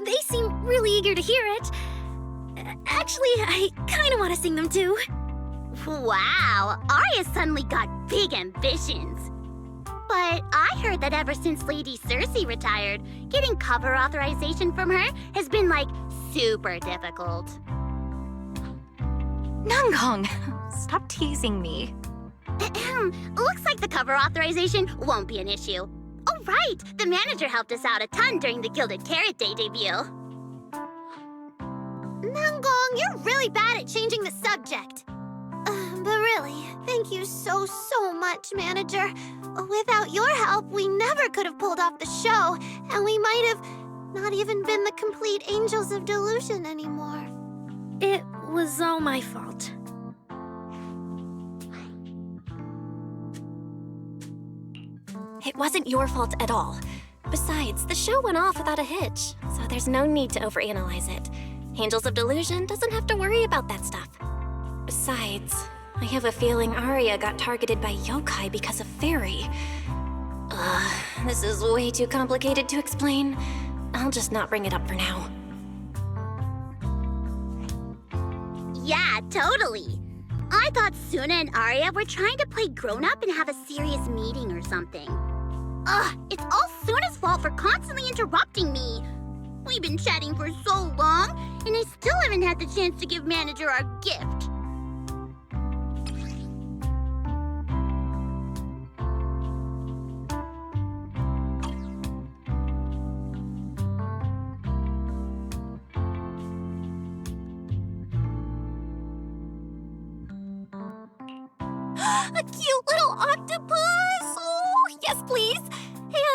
They seem really eager to hear it. Actually, I kind of want to sing them too. Wow, Arya suddenly got big ambitions. But I heard that ever since Lady Circe retired, getting cover authorization from her has been, like, super difficult. Nangong, stop teasing me. Looks like the cover authorization won't be an issue. Oh, right! The manager helped us out a ton during the Gilded Carrot Day debut. Nangong, you're really bad at changing the subject. But really, thank you so much, Manager. Without your help, we never could have pulled off the show, and we might have not even been the complete Angels of Delusion anymore. It was all my fault. It wasn't your fault at all. Besides, the show went off without a hitch, so there's no need to overanalyze it. Angels of Delusion doesn't have to worry about that stuff. Besides, I have a feeling Arya got targeted by yokai because of Fairy. This is way too complicated to explain. I'll just not bring it up for now. Yeah, totally. I thought Suna and Arya were trying to play grown-up and have a serious meeting or something. It's all Suna's fault for constantly interrupting me. We've been chatting for so long, and I still haven't had the chance to give Manager our gift. A cute little octopus! Oh, yes, please!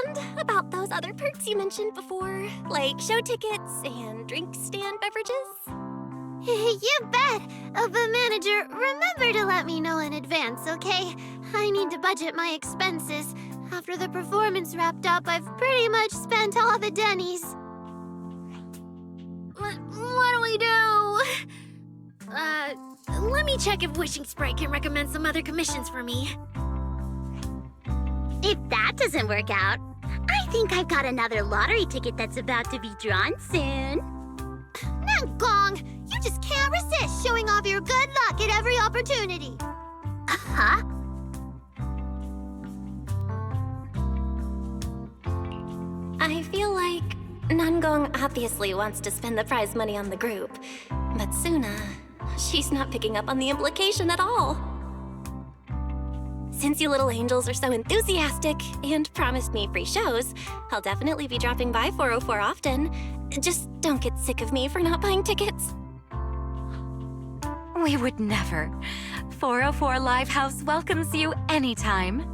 And about those other perks you mentioned before, like show tickets and drink stand beverages? You bet! But Manager, remember to let me know in advance, okay? I need to budget my expenses. After the performance wrapped up, I've pretty much spent all the Denny's. What do we do? Let me check if Wishing Sprite can recommend some other commissions for me. If that doesn't work out, I think I've got another lottery ticket that's about to be drawn soon. Nangong, you just can't resist showing off your good luck at every opportunity. Huh? I feel like Nangong obviously wants to spend the prize money on the group, but Suna, she's not picking up on the implication at all. Since you little angels are so enthusiastic and promised me free shows, I'll definitely be dropping by 404 often. Just don't get sick of me for not buying tickets. We would never. 404 Livehouse welcomes you anytime.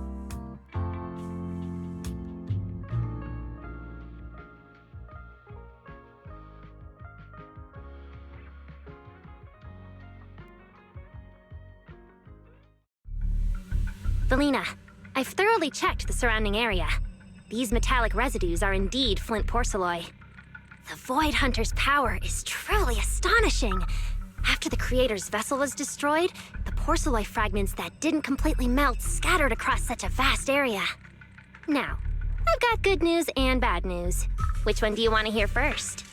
Valina, I've thoroughly checked the surrounding area. These metallic residues are indeed flint porcelloi. The Void Hunter's power is truly astonishing. After the Creator's vessel was destroyed, the porcelloi fragments that didn't completely melt scattered across such a vast area. Now, I've got good news and bad news. Which one do you want to hear first?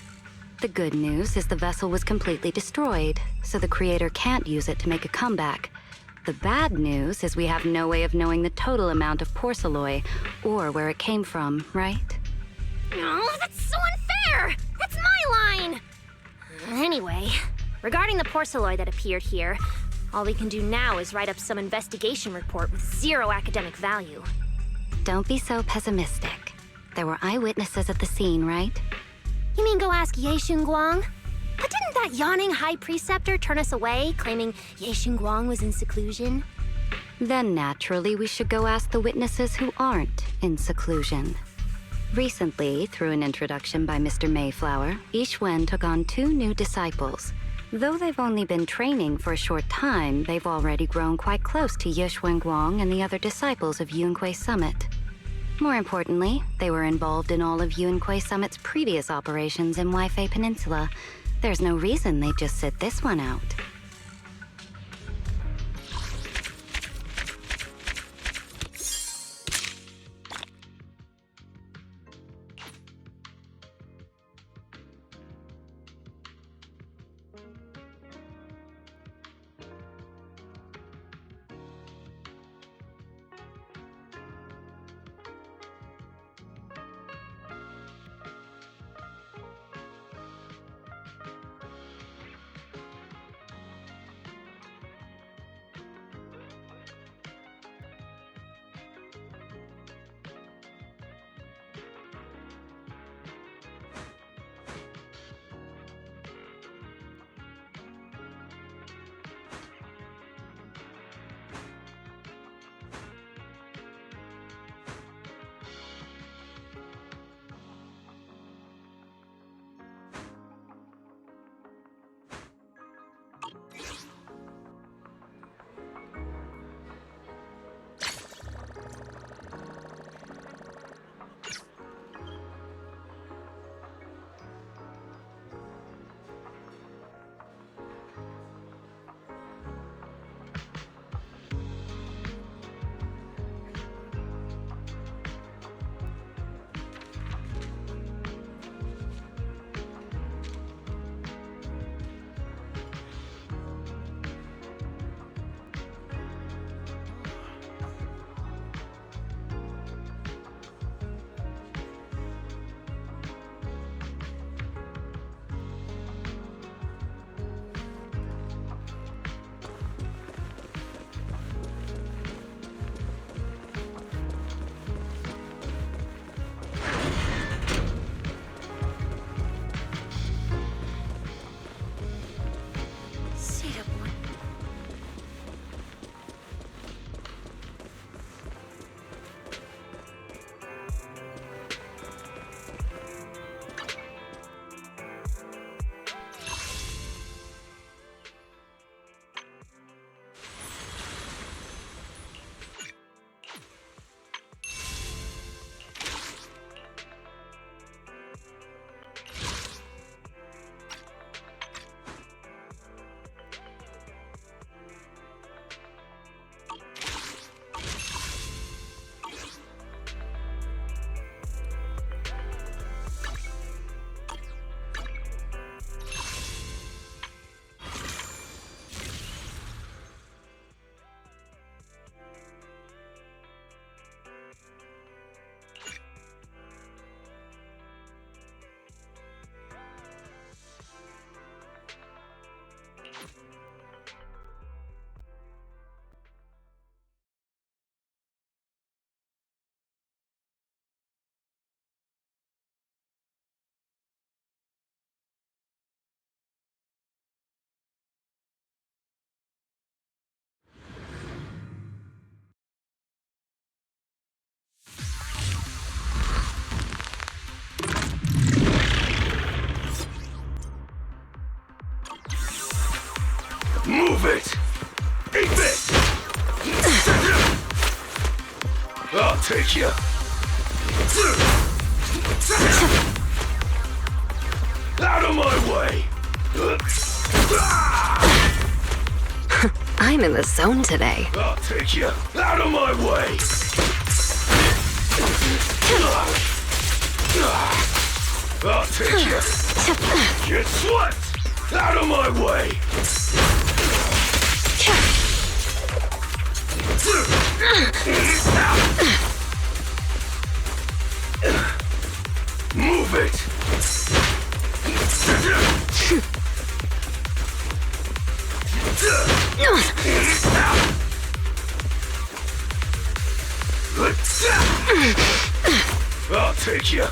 The good news is the vessel was completely destroyed, so the Creator can't use it to make a comeback. The bad news is we have no way of knowing the total amount of porcelloi, or where it came from, right? Oh, that's so unfair! That's my line! Anyway, regarding the porcelloi that appeared here, all we can do now is write up some investigation report with zero academic value. Don't be so pessimistic. There were eyewitnesses at the scene, right? You mean go ask Ye Xinguang? But didn't that yawning high preceptor turn us away, claiming Ye Xinguang was in seclusion? Then naturally we should go ask the witnesses who aren't in seclusion. Recently, through an introduction by Mr. Mayflower, Yixuan took on 2 new disciples. Though they've only been training for a short time, they've already grown quite close to Yixuan Guang and the other disciples of Yunque Summit. More importantly, they were involved in all of Yunque Summit's previous operations in Waifei Peninsula. There's no reason they'd just sit this one out. Move it! Eat this! I'll take you! Out of my way! I'm in the zone today. I'll take you! Out of my way! I'll take you! Get swept! Out of my way! Move it! I'll take you!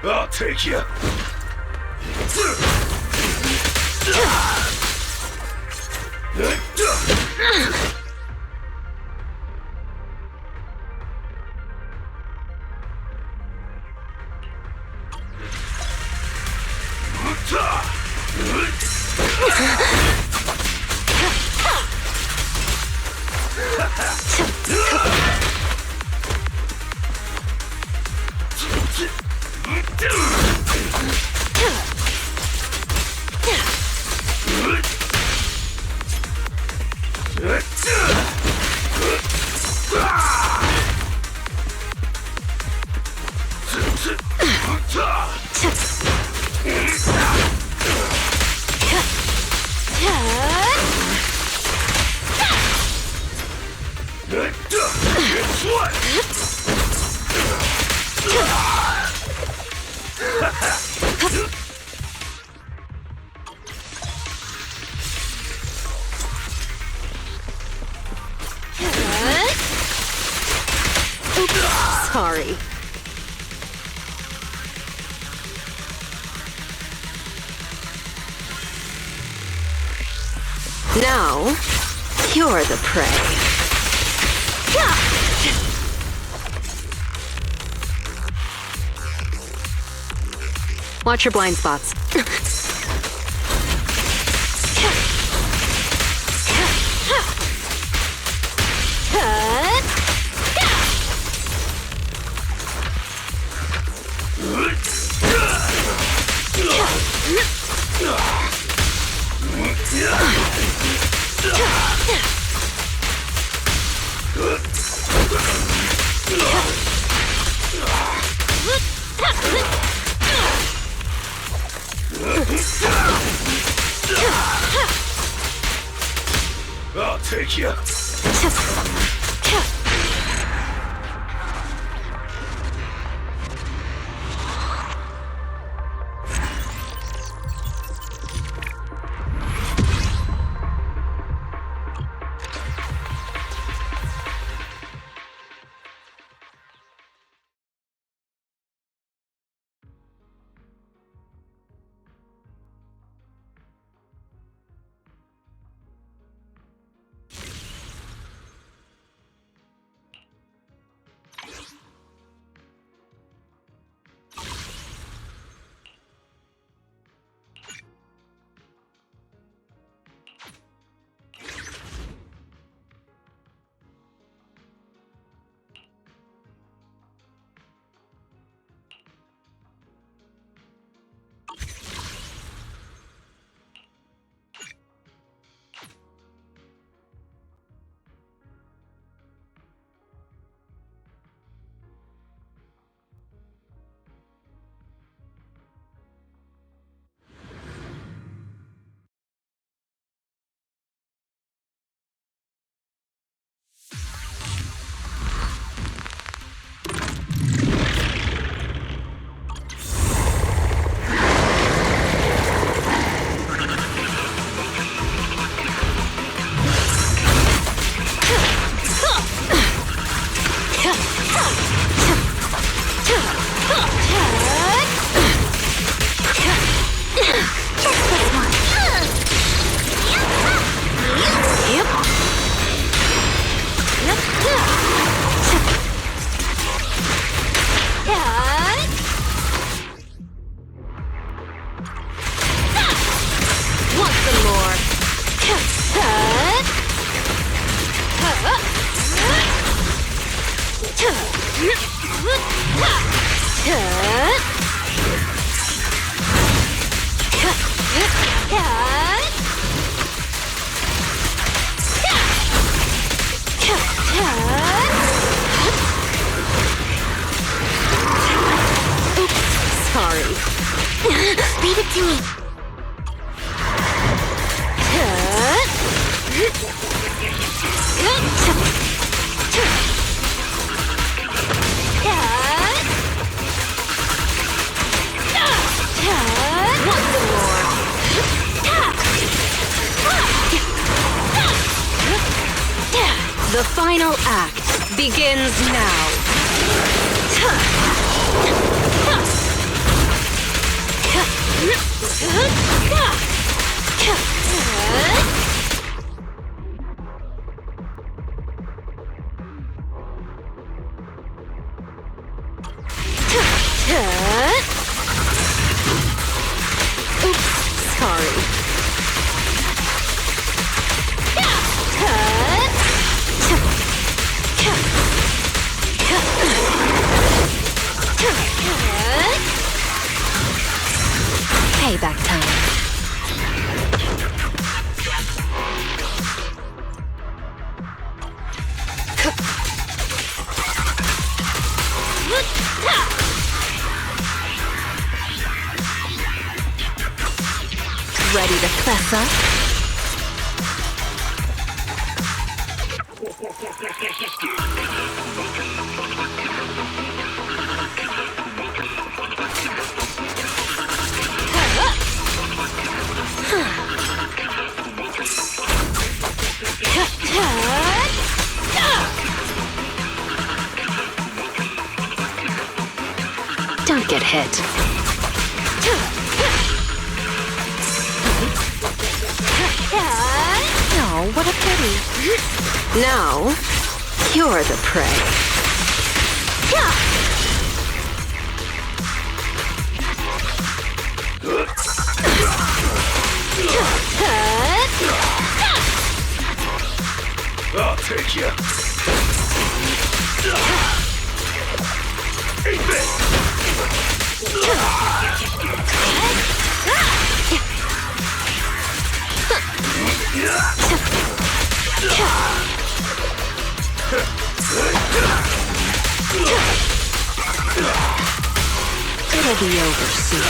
I'll take you. Sorry. Now, you're the prey. Watch your blind spots. I'll take you. Leave it to me. The final act begins now. Oops, sorry. Payback time. Ready to fess up? Don't get hit. Oh, what a pity. Now, you're the prey. I'll take you. Eat this. It'll be over soon.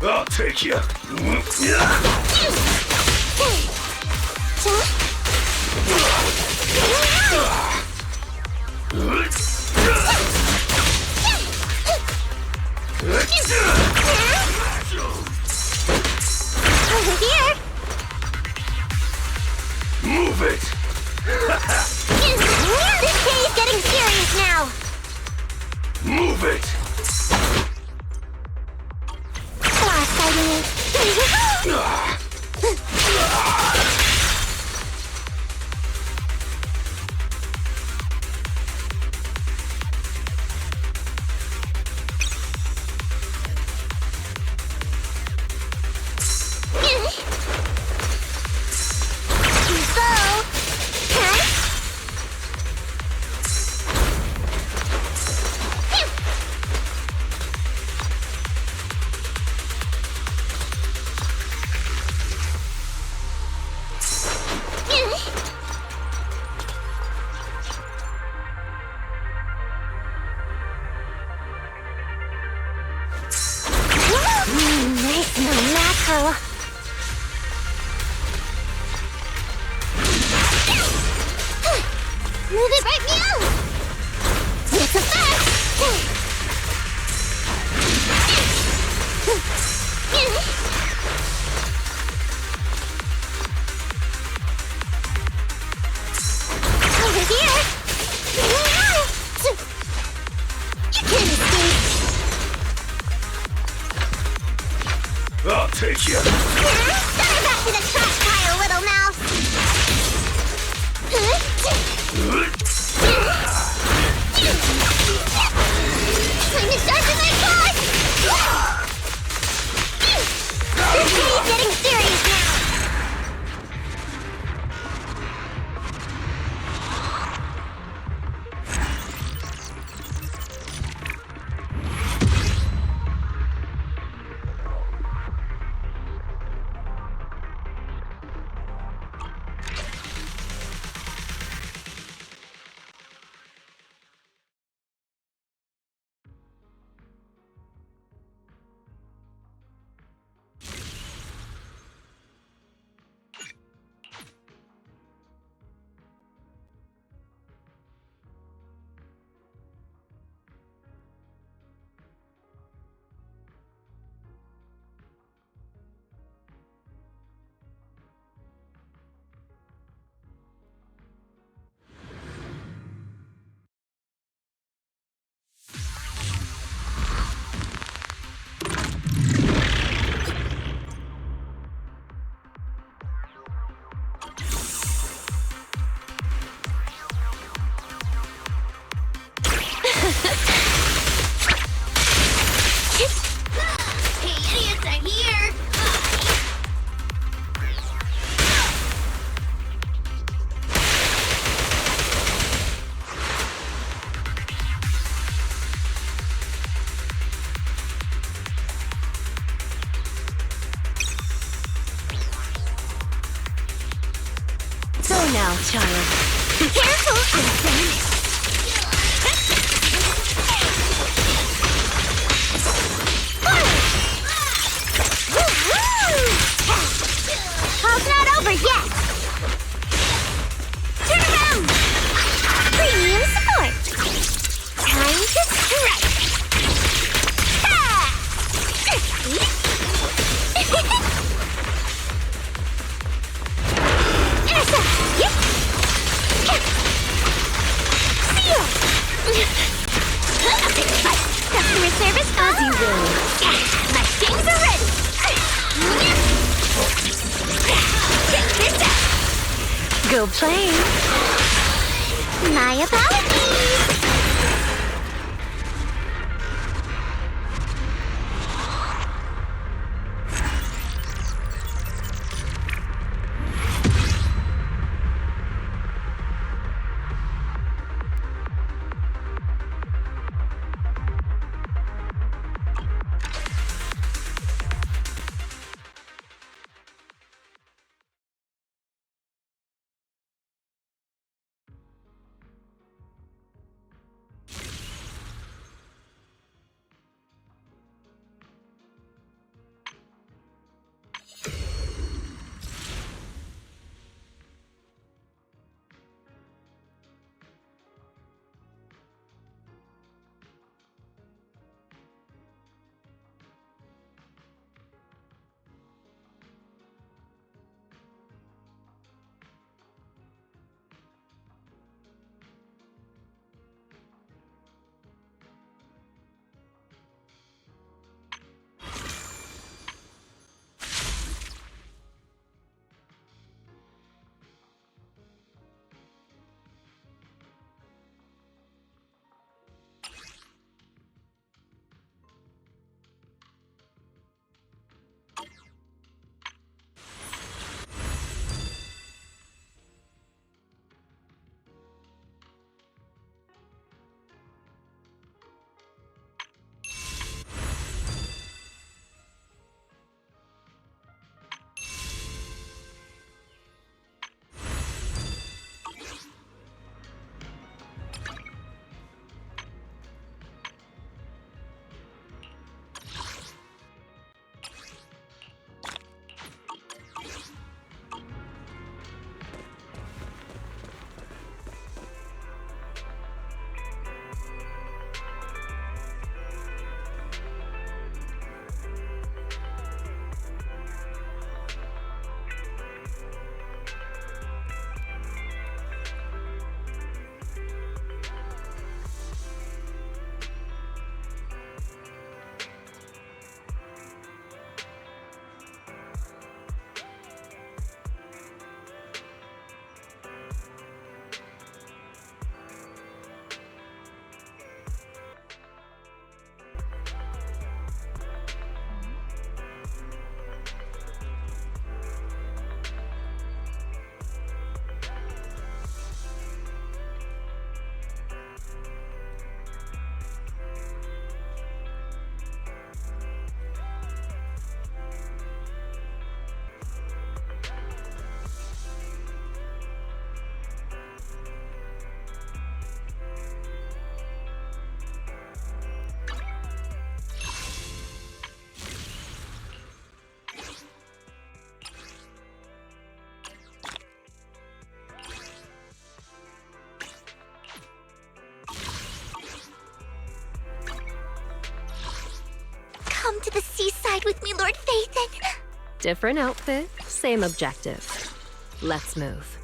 I'll take you. Over here! Move it! This day's getting serious now! Move it! Class fighting it. Nice little macro. Move it right now! It's a fact! Over here! You can't escape! I'll take you. Sorry back to the trash pile, little mouse! Time to sharpen my claws! This day's getting serious now! now, child. Careful, Crimson. All's not over yet. Turn around. Premium support. Time to strike. Ha! Essa! Yep! Seal! Customer service as you will. My things are ready! Check this out! Go play. My apologies! Come to the seaside with me, Lord Phaethon. Different outfit, same objective. Let's move.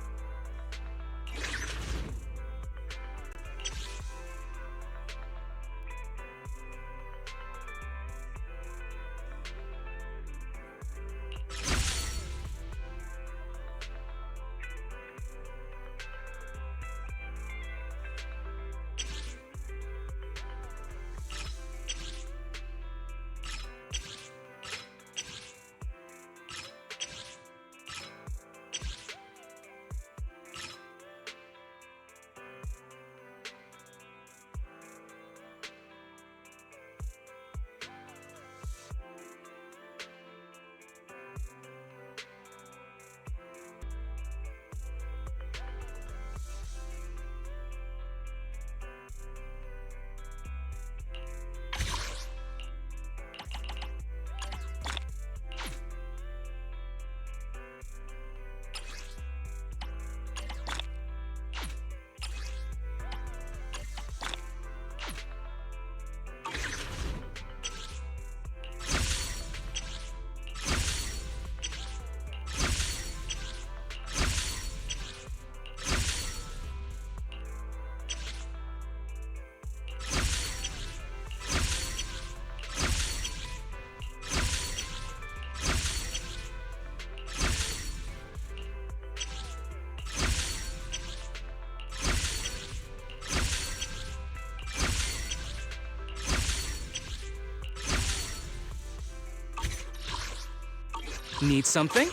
Need something?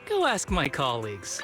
Go ask my colleagues.